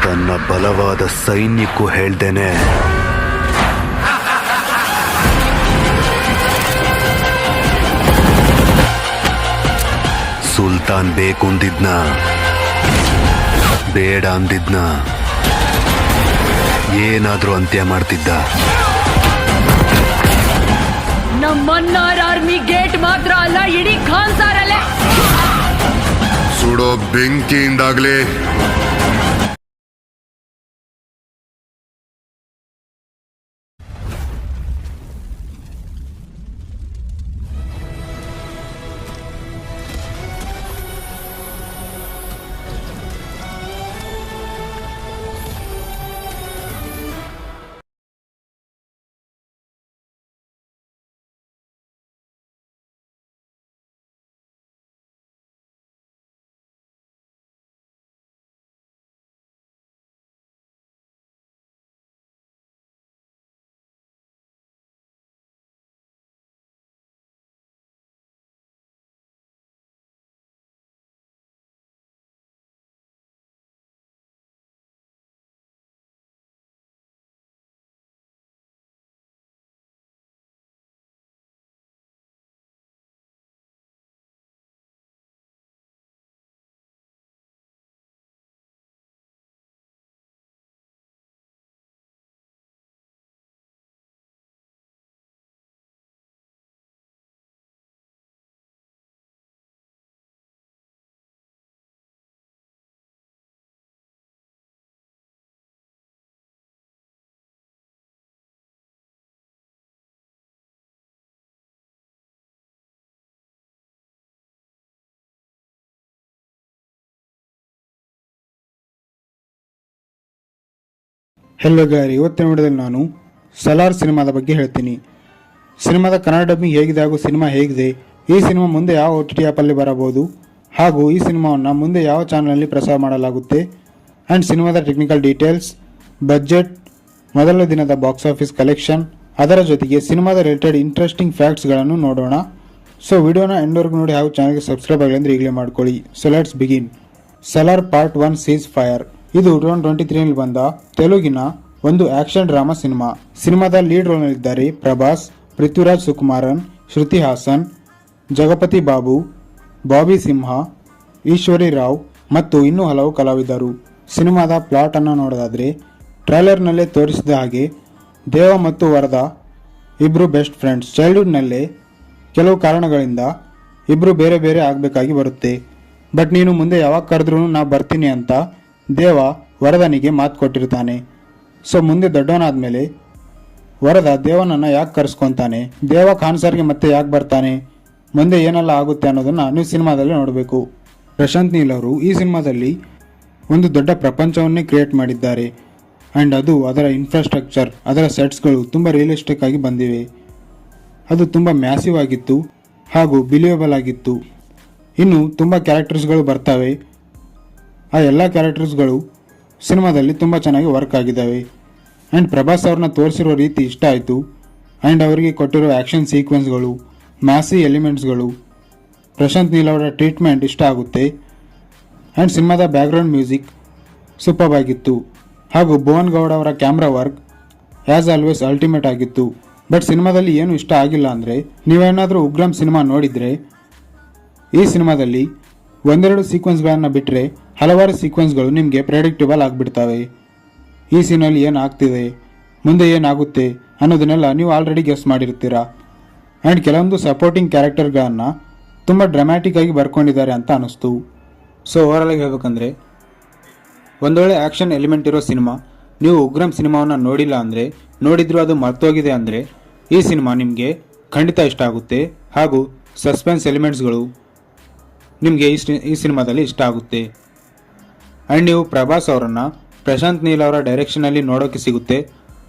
ತನ್ನ ಬಲವಾದ ಸೈನ್ಯಕ್ಕೂ ಹೇಳ್ದೇನೆ ಸುಲ್ತಾನ್ ಬೇಕು ಅಂದಿದ್ನ ಬೇಡ ಅಂದಿದ್ನ ಏನಾದ್ರೂ ಅಂತ್ಯ ಮಾಡ್ತಿದ್ದ. ನಮ್ಮನ್ನಾರ್ ಆರ್ಮಿ ಗೇಟ್ ಮಾತ್ರ ಅಲ್ಲ, ಇಡೀ ಖಾನ್ ಸಾರಲ್ಲೇ ಸುಡೋ ಬೆಂಕಿಯಿಂದಾಗ್ಲಿ ಹೆಲೋ ಗಾರಿ, ಇವತ್ತಿನ ವಿಡಿಯೋದಲ್ಲಿ ನಾನು ಸಲಾರ್ ಸಿನಿಮಾದ ಬಗ್ಗೆ ಹೇಳ್ತೀನಿ. ಸಿನಿಮಾದ ಕನ್ನಡ ಡಬ್ಬಿಂಗ್ ಹೇಗಿದೆ ಹಾಗೂ ಸಿನಿಮಾ ಹೇಗಿದೆ, ಈ ಸಿನಿಮಾ ಮುಂದೆ ಯಾವ OTT ಆ್ಯಪಲ್ಲಿ ಬರಬಹುದು ಹಾಗೂ ಈ ಸಿನಿಮಾವನ್ನು ಮುಂದೆ ಯಾವ ಚಾನಲಲ್ಲಿ ಪ್ರಸಾರ ಮಾಡಲಾಗುತ್ತೆ ಆ್ಯಂಡ್ ಸಿನಿಮಾದ ಟೆಕ್ನಿಕಲ್ ಡೀಟೇಲ್ಸ್, ಬಜೆಟ್, ಮೊದಲ ದಿನದ ಬಾಕ್ಸ್ ಆಫೀಸ್ ಕಲೆಕ್ಷನ್, ಅದರ ಜೊತೆಗೆ ಸಿನಿಮಾದ ರಿಲೇಟೆಡ್ ಇಂಟ್ರೆಸ್ಟಿಂಗ್ ಫ್ಯಾಕ್ಟ್ಸ್ಗಳನ್ನು ನೋಡೋಣ. ಸೊ ವಿಡಿಯೋನ ಎಂಡ್ವರೆಗೂ ನೋಡಿ ಹಾಗೂ ಚಾನಲ್ಗೆ ಸಬ್ಸ್ಕ್ರೈಬ್ ಆಗಲಿ ಅಂದರೆ ಈಗಲೇ ಮಾಡ್ಕೊಳ್ಳಿ. So let's begin. Salaar part 1 seize fire. ಇದು 2023ರಲ್ಲಿ ಬಂದ ತೆಲುಗಿನ ಒಂದು ಆಕ್ಷನ್ ಡ್ರಾಮಾ ಸಿನಿಮಾ. ಸಿನಿಮಾದ ಲೀಡ್ ರೋಲ್ನಲ್ಲಿದ್ದಾರೆ ಪ್ರಭಾಸ್, ಪೃಥ್ವಿರಾಜ್ ಸುಕುಮಾರನ್, ಶ್ರುತಿ ಹಾಸನ್, ಜಗಪತಿ ಬಾಬು, ಬಾಬಿ ಸಿಂಹ, ಈಶ್ವರಿ ರಾವ್ ಮತ್ತು ಇನ್ನೂ ಹಲವು ಕಲಾವಿದರು. ಸಿನಿಮಾದ ಪ್ಲಾಟ್ ಅನ್ನು ನೋಡೋದಾದ್ರೆ ಟ್ರೈಲರ್ನಲ್ಲೇ ತೋರಿಸಿದ ಹಾಗೆ ದೇವ ಮತ್ತು ವರದಾ ಇಬ್ಬರು ಬೆಸ್ಟ್ ಫ್ರೆಂಡ್ಸ್. ಚೈಲ್ಡ್ಹುಡ್ನಲ್ಲೇ ಕೆಲವು ಕಾರಣಗಳಿಂದ ಇಬ್ಬರು ಬೇರೆ ಬೇರೆ ಆಗಬೇಕಾಗಿ ಬರುತ್ತೆ. ಬಟ್ ನೀನು ಮುಂದೆ ಯಾವಾಗ ಕರೆದ್ರೂ ನಾ ಬರ್ತೀನಿ ಅಂತ ದೇವ ವರದನಿಗೆ ಮಾತು ಕೊಟ್ಟಿರ್ತಾನೆ. ಸೊ ಮುಂದೆ ದೊಡ್ಡವನಾದ್ಮೇಲೆ ವರದ ದೇವನನ್ನು ಯಾಕೆ ಕರೆಸ್ಕೊತಾನೆ, ದೇವ ಖಾನ್ ಸರ್ಗೆ ಮತ್ತೆ ಯಾಕೆ ಬರ್ತಾನೆ, ಮುಂದೆ ಏನೆಲ್ಲ ಆಗುತ್ತೆ ಅನ್ನೋದನ್ನು ನೀವು ಸಿನಿಮಾದಲ್ಲಿ ನೋಡಬೇಕು. ಪ್ರಶಾಂತ್ ನೀಲ್ ಅವರು ಈ ಸಿನಿಮಾದಲ್ಲಿ ಒಂದು ದೊಡ್ಡ ಪ್ರಪಂಚವನ್ನೇ ಕ್ರಿಯೇಟ್ ಮಾಡಿದ್ದಾರೆ ಆ್ಯಂಡ್ ಅದು ಅದರ ಇನ್ಫ್ರಾಸ್ಟ್ರಕ್ಚರ್, ಅದರ ಸೆಟ್ಸ್ಗಳು ತುಂಬ ರಿಯಲಿಸ್ಟಿಕ್ ಆಗಿ ಬಂದಿವೆ. ಅದು ತುಂಬ ಮ್ಯಾಸಿವ್ ಆಗಿತ್ತು ಹಾಗೂ ಬಿಲಿಯಬಲ್ ಆಗಿತ್ತು. ಇನ್ನು ತುಂಬ ಕ್ಯಾರೆಕ್ಟರ್ಸ್ಗಳು ಬರ್ತವೆ. ಆ ಎಲ್ಲ ಕ್ಯಾರೆಕ್ಟರ್ಸ್ಗಳು ಸಿನಿಮಾದಲ್ಲಿ ತುಂಬ ಚೆನ್ನಾಗಿ ವರ್ಕ್ ಆಗಿದ್ದಾವೆ ಆ್ಯಂಡ್ ಪ್ರಭಾಸ್ ಅವ್ರನ್ನ ತೋರಿಸಿರೋ ರೀತಿ ಇಷ್ಟ ಆಯಿತು ಆ್ಯಂಡ್ ಅವರಿಗೆ ಕೊಟ್ಟಿರೋ ಆ್ಯಕ್ಷನ್ ಸೀಕ್ವೆನ್ಸ್ಗಳು, ಮ್ಯಾಸಿ ಎಲಿಮೆಂಟ್ಸ್ಗಳು, ಪ್ರಶಾಂತ್ ನೀಲ್ ಅವರ ಟ್ರೀಟ್ಮೆಂಟ್ ಇಷ್ಟ ಆಗುತ್ತೆ ಆ್ಯಂಡ್ ಸಿನಿಮಾದ ಬ್ಯಾಕ್ಗ್ರೌಂಡ್ ಮ್ಯೂಸಿಕ್ ಸೂಪರ್ ಆಗಿತ್ತು ಹಾಗೂ ಭುವನ್ ಗೌಡ ಅವರ camera work as always ultimate ಆಗಿತ್ತು. ಬಟ್ ಸಿನಿಮಾದಲ್ಲಿ ಏನು ಇಷ್ಟ ಆಗಿಲ್ಲ ಅಂದರೆ, ನೀವೇನಾದರೂ ಉಗ್ರಂ ಸಿನಿಮಾ ನೋಡಿದರೆ ಈ ಸಿನಿಮಾದಲ್ಲಿ ಒಂದೆರಡು ಸೀಕ್ವೆನ್ಸ್ಗಳನ್ನು ಬಿಟ್ಟರೆ ಹಲವಾರು ಸೀಕ್ವೆನ್ಸ್ಗಳು ನಿಮಗೆ ಪ್ರೆಡಿಕ್ಟಬಲ್ ಆಗಿಬಿಡ್ತವೆ. ಈ ಸೀನಲ್ಲಿ ಏನಾಗ್ತಿದೆ, ಮುಂದೆ ಏನಾಗುತ್ತೆ ಅನ್ನೋದನ್ನೆಲ್ಲ ನೀವು ಆಲ್ರೆಡಿ ಗೆಸ್ ಮಾಡಿರ್ತೀರಾ. ಆ್ಯಂಡ್ ಕೆಲವೊಂದು ಸಪೋರ್ಟಿಂಗ್ ಕ್ಯಾರೆಕ್ಟರ್ಗಳನ್ನು ತುಂಬ ಡ್ರಾಮ್ಯಾಟಿಕ್ ಆಗಿ ಬರ್ಕೊಂಡಿದ್ದಾರೆ ಅಂತ ಅನ್ನಿಸ್ತು. ಸೊ ಓವರಾಲ್ ಆಗಿ ಹೇಳ್ಬೇಕಂದ್ರೆ ಒಂದೊಳ್ಳೆ ಆ್ಯಕ್ಷನ್ ಎಲಿಮೆಂಟ್ ಇರೋ ಸಿನಿಮಾ. ನೀವು ಉಗ್ರಂ ಸಿನಿಮಾವನ್ನು ನೋಡಿಲ್ಲ ಅಂದರೆ, ನೋಡಿದ್ರು ಅದು ಮರ್ತೋಗಿದೆ ಅಂದರೆ ಈ ಸಿನಿಮಾ ನಿಮಗೆ ಖಂಡಿತ ಇಷ್ಟ ಆಗುತ್ತೆ ಹಾಗೂ ಸಸ್ಪೆನ್ಸ್ ಎಲಿಮೆಂಟ್ಸ್ಗಳು ನಿಮಗೆ ಈ ಸಿನಿಮಾದಲ್ಲಿ ಇಷ್ಟ ಆಗುತ್ತೆ. ಆ್ಯಂಡ್ ನೀವು ಪ್ರಭಾಸ್ ಅವರನ್ನು ಪ್ರಶಾಂತ್ ನೀಲ್ ಅವರ ಡೈರೆಕ್ಷನಲ್ಲಿ ನೋಡೋಕ್ಕೆ ಸಿಗುತ್ತೆ.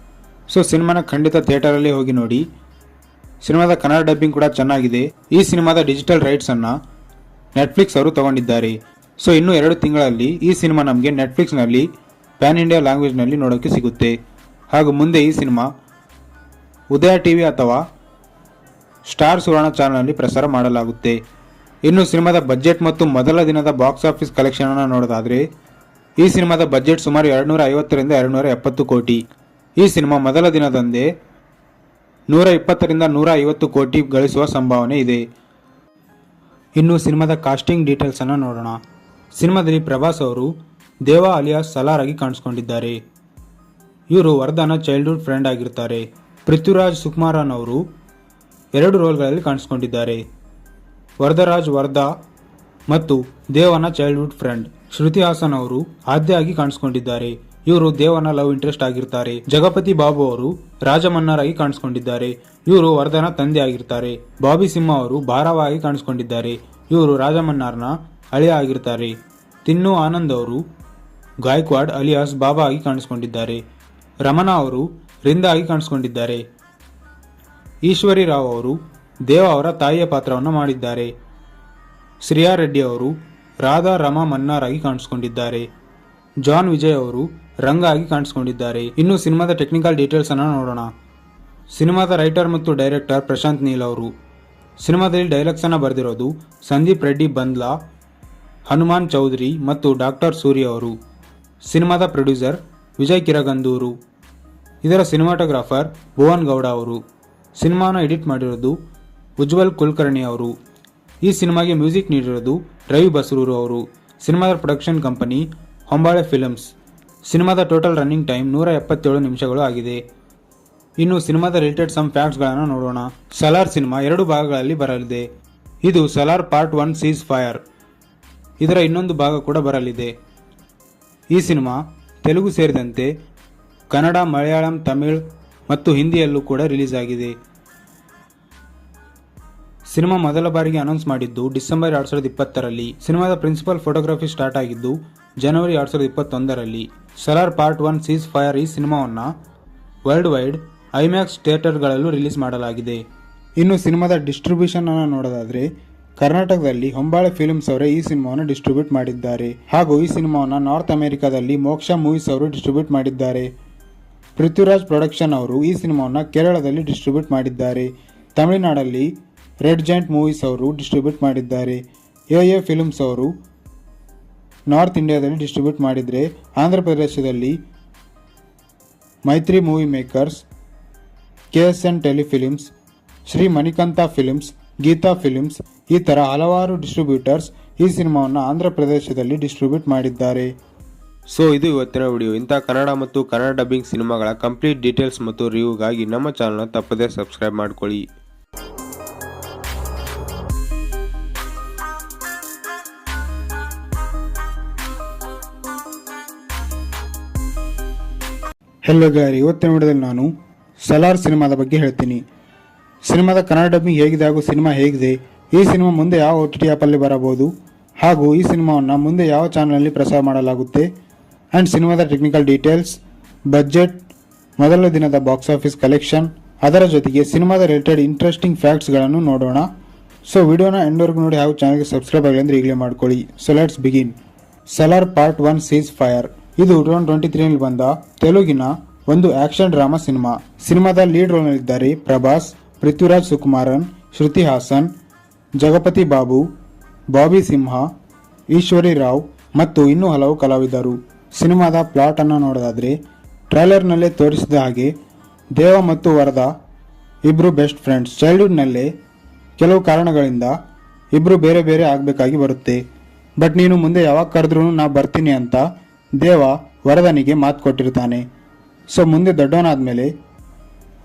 ಸೊ ಸಿನಿಮಾನ ಖಂಡಿತ ಥಿಯೇಟರಲ್ಲಿ ಹೋಗಿ ನೋಡಿ. ಸಿನಿಮಾದ ಕನ್ನಡ ಡಬ್ಬಿಂಗ್ ಕೂಡ ಚೆನ್ನಾಗಿದೆ. ಈ ಸಿನಿಮಾದ ಡಿಜಿಟಲ್ ರೈಟ್ಸನ್ನು ನೆಟ್ಫ್ಲಿಕ್ಸ್ ಅವರು ತಗೊಂಡಿದ್ದಾರೆ. ಸೊ ಇನ್ನೂ 2 ತಿಂಗಳಲ್ಲಿ ಈ ಸಿನಿಮಾ ನಮಗೆ ನೆಟ್ಫ್ಲಿಕ್ಸ್ನಲ್ಲಿ ಪ್ಯಾನ್ ಇಂಡಿಯಾ ಲ್ಯಾಂಗ್ವೇಜ್ನಲ್ಲಿ ನೋಡೋಕ್ಕೆ ಸಿಗುತ್ತೆ. ಹಾಗೂ ಮುಂದೆ ಈ ಸಿನಿಮಾ ಉದಯ ಟಿವಿ ಅಥವಾ ಸ್ಟಾರ್ ಸುವರ್ಣ ಚಾನಲ್ನಲ್ಲಿ ಪ್ರಸಾರ ಮಾಡಲಾಗುತ್ತೆ. ಇನ್ನು ಸಿನಿಮಾದ ಬಜೆಟ್ ಮತ್ತು ಮೊದಲ ದಿನದ ಬಾಕ್ಸ್ ಆಫೀಸ್ ಕಲೆಕ್ಷನ್ ಅನ್ನು ನೋಡೋದಾದರೆ ಈ ಸಿನಿಮಾದ ಬಜೆಟ್ ಸುಮಾರು 250ರಿಂದ 270 ಕೋಟಿ. ಈ ಸಿನಿಮಾ ಮೊದಲ ದಿನದಂದೇ 120ರಿಂದ 150 ಕೋಟಿ ಗಳಿಸುವ ಸಂಭಾವನೆ ಇದೆ. ಇನ್ನು ಸಿನಿಮಾದ ಕಾಸ್ಟಿಂಗ್ ಡೀಟೇಲ್ಸ್ ಅನ್ನು ನೋಡೋಣ. ಸಿನಿಮಾದಲ್ಲಿ ಪ್ರಭಾಸ್ ಅವರು ದೇವಾ ಅಲಿಯಾಸ್ ಸಲಾರ್ ಆಗಿ ಕಾಣಿಸ್ಕೊಂಡಿದ್ದಾರೆ. ಇವರು ವರ್ಧನ ಚೈಲ್ಡ್ಹುಡ್ ಫ್ರೆಂಡ್ ಆಗಿರ್ತಾರೆ. ಪೃಥ್ವಿರಾಜ್ ಸುಕುಮಾರನ್ ಅವರು 2 ರೋಲ್ಗಳಲ್ಲಿ ಕಾಣಿಸ್ಕೊಂಡಿದ್ದಾರೆ. ವರದರಾಜ್ ವರ್ಧಾ ಮತ್ತು ದೇವನ ಚೈಲ್ಡ್ಹುಡ್ ಫ್ರೆಂಡ್. ಶ್ರುತಿ ಹಾಸನ್ ಅವರು ಆದ್ಯ ಆಗಿ ಕಾಣಿಸ್ಕೊಂಡಿದ್ದಾರೆ. ಇವರು ದೇವನ ಲವ್ ಇಂಟ್ರೆಸ್ಟ್ ಆಗಿರ್ತಾರೆ. ಜಗಪತಿ ಬಾಬು ಅವರು ರಾಜಮನ್ನಾರ್ ಆಗಿ ಕಾಣಿಸ್ಕೊಂಡಿದ್ದಾರೆ. ಇವರು ವರ್ಧನ ತಂದೆ ಆಗಿರ್ತಾರೆ. ಬಾಬಿ ಸಿಂಹ ಅವರು ಭಾರವ ಆಗಿ ಕಾಣಿಸ್ಕೊಂಡಿದ್ದಾರೆ. ಇವರು ರಾಜಮನ್ನಾರ್ನ ಅಳಿಯ ಆಗಿರ್ತಾರೆ. ತಿನ್ನು ಆನಂದ್ ಅವರು ಗಾಯಕ್ವಾಡ್ ಅಲಿಯಾಸ್ ಬಾಬಾ ಆಗಿ ಕಾಣಿಸ್ಕೊಂಡಿದ್ದಾರೆ. ರಮಣಾ ಅವರು ರಿಂದ ಆಗಿ ಕಾಣಿಸ್ಕೊಂಡಿದ್ದಾರೆ. ಈಶ್ವರಿ ರಾವ್ ಅವರು ದೇವ ಅವರ ತಾಯಿಯ ಪಾತ್ರವನ್ನು ಮಾಡಿದ್ದಾರೆ. ಶ್ರೇಯಾ ರೆಡ್ಡಿ ಅವರು ರಾಧಾ ರಮಾ ಮನ್ನಾರ್ ಆಗಿ ಕಾಣಿಸ್ಕೊಂಡಿದ್ದಾರೆ. ಜಾನ್ ವಿಜಯ್ ಅವರು ರಂಗ ಆಗಿ ಕಾಣಿಸ್ಕೊಂಡಿದ್ದಾರೆ. ಇನ್ನು ಸಿನಿಮಾದ ಟೆಕ್ನಿಕಲ್ ಡೀಟೇಲ್ಸ್ ಅನ್ನು ನೋಡೋಣ. ಸಿನಿಮಾದ ರೈಟರ್ ಮತ್ತು ಡೈರೆಕ್ಟರ್ ಪ್ರಶಾಂತ್ ನೀಲ್ ಅವರು. ಸಿನಿಮಾದಲ್ಲಿ ಡೈಲಾಗ್ಸ್ ಅನ್ನು ಬರೆದಿರೋದು ಸಂದೀಪ್ ರೆಡ್ಡಿ ಬಂದ್ಲಾ, ಹನುಮಾನ್ ಚೌಧರಿ ಮತ್ತು ಡಾಕ್ಟರ್ ಸೂರ್ಯ ಅವರು. ಸಿನಿಮಾದ ಪ್ರೊಡ್ಯೂಸರ್ ವಿಜಯ್ ಕಿರಗಂದೂರು. ಇದರ ಸಿನಿಮಾಟೋಗ್ರಾಫರ್ ಭುವನ್ ಗೌಡ ಅವರು. ಸಿನಿಮಾನ ಎಡಿಟ್ ಮಾಡಿರೋದು ಉಜ್ವಲ್ ಕುಲಕರ್ಣಿ ಅವರು. ಈ ಸಿನಿಮಾಗೆ ಮ್ಯೂಸಿಕ್ ನೀಡಿರೋದು ರವಿ ಬಸ್ರೂರು ಅವರು. ಸಿನಿಮಾದ ಪ್ರೊಡಕ್ಷನ್ ಕಂಪನಿ ಹೊಂಬಾಳೆ ಫಿಲ್ಮ್ಸ್. ಸಿನಿಮಾದ ಟೋಟಲ್ ರನ್ನಿಂಗ್ ಟೈಮ್ 177 ನಿಮಿಷಗಳು ಆಗಿದೆ. ಇನ್ನು ಸಿನಿಮಾದ ರಿಲೇಟೆಡ್ ಸಮ್ ಫ್ಯಾಕ್ಟ್ಸ್ಗಳನ್ನು ನೋಡೋಣ. ಸಲಾರ್ ಸಿನಿಮಾ 2 ಭಾಗಗಳಲ್ಲಿ ಬರಲಿದೆ. ಇದು ಸಲಾರ್ ಪಾರ್ಟ್ 1 ಸೀಸ್ ಫೈರ್. ಇದರ ಇನ್ನೊಂದು ಭಾಗ ಕೂಡ ಬರಲಿದೆ. ಈ ಸಿನಿಮಾ ತೆಲುಗು ಸೇರಿದಂತೆ ಕನ್ನಡ, ಮಲಯಾಳಂ, ತಮಿಳ್ ಮತ್ತು ಹಿಂದಿಯಲ್ಲೂ ಕೂಡ ರಿಲೀಸ್ ಆಗಿದೆ. ಸಿನಿಮಾ ಮೊದಲ ಬಾರಿಗೆ ಅನೌನ್ಸ್ ಮಾಡಿದ್ದು ಡಿಸೆಂಬರ್ 2020ರಲ್ಲಿ. ಸಿನಿಮಾದ ಪ್ರಿನ್ಸಿಪಲ್ ಫೋಟೋಗ್ರಫಿ ಸ್ಟಾರ್ಟ್ ಆಗಿದ್ದು ಜನವರಿ 2021ರಲ್ಲಿ. ಸಲಾರ್ ಪಾರ್ಟ್ 1 ಸೀಸ್ ಫೈರ್ ಈ ಸಿನಿಮಾವನ್ನು ವರ್ಲ್ಡ್ ವೈಡ್ ಐಮ್ಯಾಕ್ಸ್ ಥಿಯೇಟರ್ಗಳಲ್ಲೂ ರಿಲೀಸ್ ಮಾಡಲಾಗಿದೆ. ಇನ್ನು ಸಿನಿಮಾದ ಡಿಸ್ಟ್ರಿಬ್ಯೂಷನ್ ಅನ್ನು ನೋಡೋದಾದ್ರೆ ಕರ್ನಾಟಕದಲ್ಲಿ ಹೊಂಬಾಳೆ ಫಿಲ್ಮ್ಸ್ ಅವರೇ ಈ ಸಿನಿಮಾವನ್ನು ಡಿಸ್ಟ್ರಿಬ್ಯೂಟ್ ಮಾಡಿದ್ದಾರೆ. ಹಾಗೂ ಈ ಸಿನಿಮಾವನ್ನು ನಾರ್ತ್ ಅಮೆರಿಕಾದಲ್ಲಿ ಮೋಕ್ಷ ಮೂವೀಸ್ ಅವರು ಡಿಸ್ಟ್ರಿಬ್ಯೂಟ್ ಮಾಡಿದ್ದಾರೆ. ಪೃಥ್ವಿರಾಜ್ ಪ್ರೊಡಕ್ಷನ್ ಅವರು ಈ ಸಿನಿಮಾವನ್ನು ಕೇರಳದಲ್ಲಿ ಡಿಸ್ಟ್ರಿಬ್ಯೂಟ್ ಮಾಡಿದ್ದಾರೆ. ತಮಿಳುನಾಡಲ್ಲಿ ರೆಡ್ ಜಾಯಿಂಟ್ ಮೂವೀಸ್ ಅವರು ಡಿಸ್ಟ್ರಿಬ್ಯೂಟ್ ಮಾಡಿದ್ದಾರೆ. ಎ ಫಿಲ್ಮ್ಸ್ ಅವರು ನಾರ್ತ್ ಇಂಡಿಯಾದಲ್ಲಿ ಡಿಸ್ಟ್ರಿಬ್ಯೂಟ್ ಮಾಡಿದರೆ ಆಂಧ್ರ ಪ್ರದೇಶದಲ್ಲಿ Mythri Movie Makers, KSN Telefilms, Shri Manikanta Films, Geetha Films ಈ ಥರ ಹಲವಾರು ಡಿಸ್ಟ್ರಿಬ್ಯೂಟರ್ಸ್ ಈ ಸಿನಿಮಾವನ್ನು ಆಂಧ್ರ ಪ್ರದೇಶದಲ್ಲಿ ಡಿಸ್ಟ್ರಿಬ್ಯೂಟ್ ಮಾಡಿದ್ದಾರೆ. ಸೊ ಇದು ಇವತ್ತಿನ ವಿಡಿಯೋ. ಇಂಥ ಕನ್ನಡ ಮತ್ತು ಕನ್ನಡ ಡಬ್ಬಿಂಗ್ ಸಿನಿಮಾಗಳ ಕಂಪ್ಲೀಟ್ ಡೀಟೇಲ್ಸ್ ಮತ್ತು ರಿವ್ಯೂಗಾಗಿ ನಮ್ಮ ಚಾನಲ್ನ ತಪ್ಪದೇ ಸಬ್ಸ್ಕ್ರೈಬ್ ಮಾಡ್ಕೊಳ್ಳಿ. ಹೆಲೋ ಗಾರಿ, ಇವತ್ತಿನ ವಿಡಿಯೋದಲ್ಲಿ ನಾನು ಸಲಾರ್ ಸಿನಿಮಾದ ಬಗ್ಗೆ ಹೇಳ್ತೀನಿ. ಸಿನಿಮಾದ ಕನ್ನಡ ಡಬ್ಬಿಂಗ್ ಹೇಗಿದೆ ಹಾಗೂ ಸಿನಿಮಾ ಹೇಗಿದೆ, ಈ ಸಿನಿಮಾ ಮುಂದೆ ಯಾವ OTT ಆ್ಯಪಲ್ಲಿ ಬರಬಹುದು ಹಾಗೂ ಈ ಸಿನಿಮಾವನ್ನು ಮುಂದೆ ಯಾವ ಚಾನಲಲ್ಲಿ ಪ್ರಸಾರ ಮಾಡಲಾಗುತ್ತೆ ಆ್ಯಂಡ್ ಸಿನಿಮಾದ ಟೆಕ್ನಿಕಲ್ ಡೀಟೇಲ್ಸ್, ಬಜೆಟ್, ಮೊದಲ ದಿನದ ಬಾಕ್ಸ್ ಆಫೀಸ್ ಕಲೆಕ್ಷನ್, ಅದರ ಜೊತೆಗೆ ಸಿನಿಮಾದ ರಿಲೇಟೆಡ್ ಇಂಟ್ರೆಸ್ಟಿಂಗ್ ಫ್ಯಾಕ್ಟ್ಸ್ಗಳನ್ನು ನೋಡೋಣ. ಸೊ ವಿಡಿಯೋನ ಎಂಡ್ವರೆಗೂ ನೋಡಿ ಹಾಗೂ ಚಾನಲ್ಗೆ ಸಬ್ಸ್ಕ್ರೈಬ್ ಆಗಲಿ ಅಂದರೆ ಈಗಲೇ ಮಾಡ್ಕೊಳ್ಳಿ. So let's begin. Salaar part 1 seize fire. ಇದು 2023ರಲ್ಲಿ ಬಂದ ತೆಲುಗಿನ ಒಂದು ಆಕ್ಷನ್ ಡ್ರಾಮಾ ಸಿನಿಮಾ. ಸಿನಿಮಾದ ಲೀಡ್ ರೋಲ್ನಲ್ಲಿದ್ದಾರೆ ಪ್ರಭಾಸ್, ಪೃಥ್ವಿರಾಜ್ ಸುಕುಮಾರನ್, ಶ್ರುತಿ ಹಾಸನ್, ಜಗಪತಿ ಬಾಬು, ಬಾಬಿ ಸಿಂಹ, ಈಶ್ವರಿ ರಾವ್ ಮತ್ತು ಇನ್ನೂ ಹಲವು ಕಲಾವಿದರು. ಸಿನಿಮಾದ ಪ್ಲಾಟ್ ಅನ್ನು ನೋಡೋದಾದ್ರೆ ಟ್ರೈಲರ್ನಲ್ಲೇ ತೋರಿಸಿದ ಹಾಗೆ ದೇವ ಮತ್ತು ವರದಾ ಇಬ್ರು ಬೆಸ್ಟ್ ಫ್ರೆಂಡ್ಸ್. ಚೈಲ್ಡ್ಹುಡ್ನಲ್ಲೇ ಕೆಲವು ಕಾರಣಗಳಿಂದ ಇಬ್ರು ಬೇರೆ ಬೇರೆ ಆಗಬೇಕಾಗಿ ಬರುತ್ತೆ. ಬಟ್ ನೀನು ಮುಂದೆ ಯಾವಾಗ ಕರೆದ್ರೂ ನಾ ಬರ್ತೀನಿ ಅಂತ ದೇವ ವರದನಿಗೆ ಮಾತು ಕೊಟ್ಟಿರ್ತಾನೆ. ಸೊ ಮುಂದೆ ದೊಡ್ಡವನಾದ್ಮೇಲೆ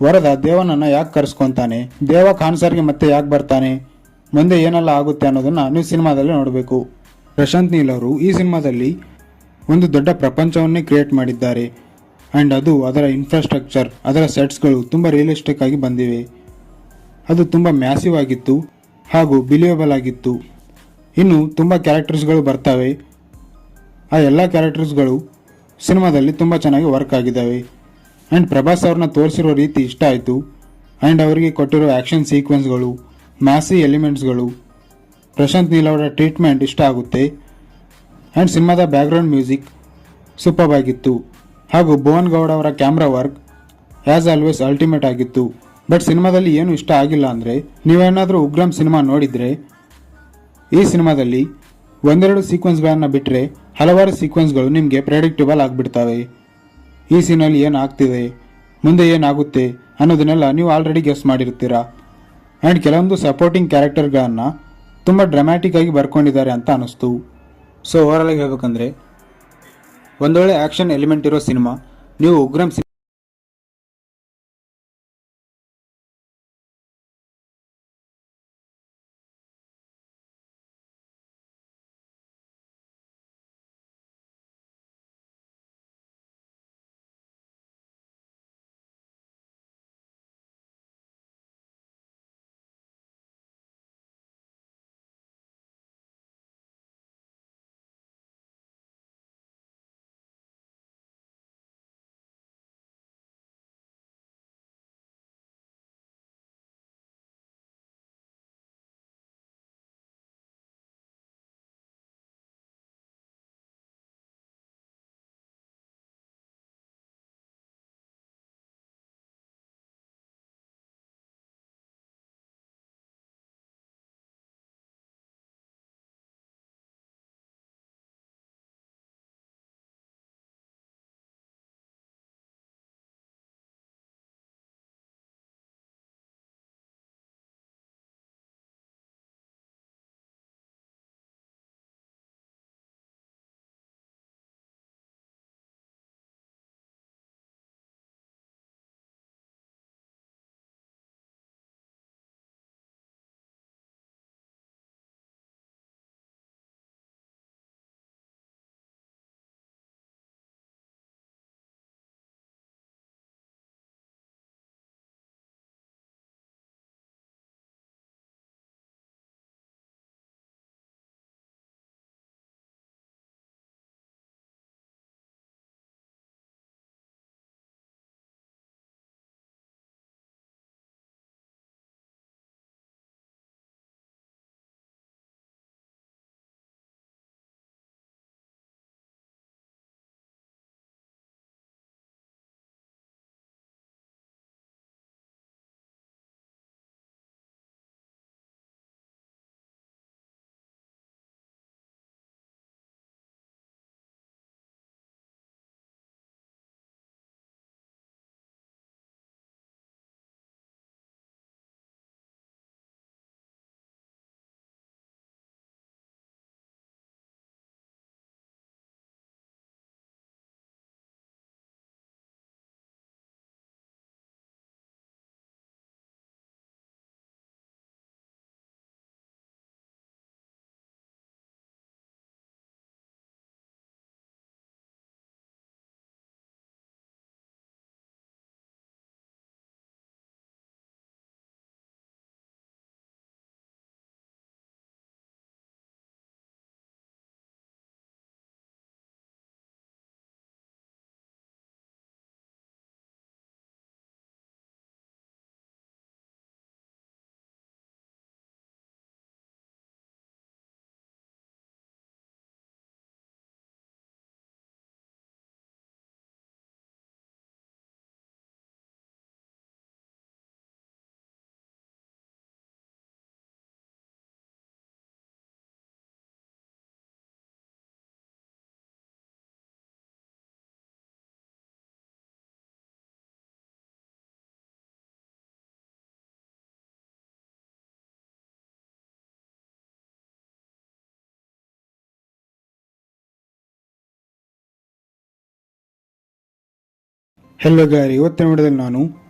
ವರದ ದೇವನನ್ನು ಯಾಕೆ ಕರೆಸ್ಕೊಂತಾನೆ, ದೇವ ಖಾನ್ಸರ್ಗೆ ಮತ್ತೆ ಯಾಕೆ ಬರ್ತಾನೆ, ಮುಂದೆ ಏನೆಲ್ಲ ಆಗುತ್ತೆ ಅನ್ನೋದನ್ನ ನೀವು ಸಿನಿಮಾದಲ್ಲಿ ನೋಡಬೇಕು. ಪ್ರಶಾಂತ್ ನೀಲ್ ಅವರು ಈ ಸಿನಿಮಾದಲ್ಲಿ ಒಂದು ದೊಡ್ಡ ಪ್ರಪಂಚವನ್ನೇ ಕ್ರಿಯೇಟ್ ಮಾಡಿದ್ದಾರೆ ಆ್ಯಂಡ್ ಅದು ಅದರ ಇನ್ಫ್ರಾಸ್ಟ್ರಕ್ಚರ್, ಅದರ ಸೆಟ್ಸ್ಗಳು ತುಂಬ ರಿಯಲಿಸ್ಟಿಕ್ ಆಗಿ ಬಂದಿವೆ. ಅದು ತುಂಬ ಮ್ಯಾಸಿವ್ ಆಗಿತ್ತು ಹಾಗೂ ಬಿಲಿಯಬಲ್ ಆಗಿತ್ತು. ಇನ್ನು ತುಂಬ ಕ್ಯಾರೆಕ್ಟರ್ಸ್ಗಳು ಬರ್ತವೆ. ಆ ಎಲ್ಲ ಕ್ಯಾರೆಕ್ಟರ್ಸ್ಗಳು ಸಿನಿಮಾದಲ್ಲಿ ತುಂಬ ಚೆನ್ನಾಗಿ ವರ್ಕ್ ಆಗಿದ್ದಾವೆ ಆ್ಯಂಡ್ ಪ್ರಭಾಸ್ ಅವ್ರನ್ನ ತೋರಿಸಿರೋ ರೀತಿ ಇಷ್ಟ ಆಯಿತು ಆ್ಯಂಡ್ ಅವರಿಗೆ ಕೊಟ್ಟಿರೋ ಆ್ಯಕ್ಷನ್ ಸೀಕ್ವೆನ್ಸ್ಗಳು, ಮ್ಯಾಸಿ ಎಲಿಮೆಂಟ್ಸ್ಗಳು, ಪ್ರಶಾಂತ್ ನೀಲ್ ಅವರ ಟ್ರೀಟ್ಮೆಂಟ್ ಇಷ್ಟ ಆಗುತ್ತೆ ಆ್ಯಂಡ್ ಸಿನಿಮಾದ ಬ್ಯಾಕ್ಗ್ರೌಂಡ್ ಮ್ಯೂಸಿಕ್ ಸೂಪರ್ ಆಗಿತ್ತು ಹಾಗೂ ಭುವನ್ ಗೌಡ ಅವರ camera work as always ultimate ಆಗಿತ್ತು. ಬಟ್ ಸಿನಿಮಾದಲ್ಲಿ ಏನು ಇಷ್ಟ ಆಗಿಲ್ಲ ಅಂದರೆ, ನೀವೇನಾದರೂ ಉಗ್ರಂ ಸಿನಿಮಾ ನೋಡಿದರೆ ಈ ಸಿನಿಮಾದಲ್ಲಿ ಒಂದೆರಡು ಸೀಕ್ವೆನ್ಸ್ಗಳನ್ನು ಬಿಟ್ಟರೆ ಹಲವಾರು ಸೀಕ್ವೆನ್ಸ್ಗಳು ನಿಮಗೆ ಪ್ರೆಡಿಕ್ಟಬಲ್ ಆಗಿಬಿಡ್ತವೆ. ಈ ಸೀನಲ್ಲಿ ಏನಾಗ್ತಿದೆ, ಮುಂದೆ ಏನಾಗುತ್ತೆ ಅನ್ನೋದನ್ನೆಲ್ಲ ನೀವು ಆಲ್ರೆಡಿ ಗೆಸ್ ಮಾಡಿರ್ತೀರಾ. ಆ್ಯಂಡ್ ಕೆಲವೊಂದು ಸಪೋರ್ಟಿಂಗ್ ಕ್ಯಾರೆಕ್ಟರ್ಗಳನ್ನು ತುಂಬ ಡ್ರಾಮ್ಯಾಟಿಕ್ ಆಗಿ ಬರ್ಕೊಂಡಿದ್ದಾರೆ ಅಂತ ಅನ್ನಿಸ್ತು. ಸೊ ಓವರಾಲ್ ಆಗಿ ಹೇಳ್ಬೇಕಂದ್ರೆ ಒಂದೊಳ್ಳೆ ಆ್ಯಕ್ಷನ್ ಎಲಿಮೆಂಟ್ ಇರೋ ಸಿನಿಮಾ. ನೀವು ಉಗ್ರಂ ಹೆಲೋ ಗಾರಿ, ಇವತ್ತಿನ ವಿಡಿಯೋದಲ್ಲಿ ನಾನು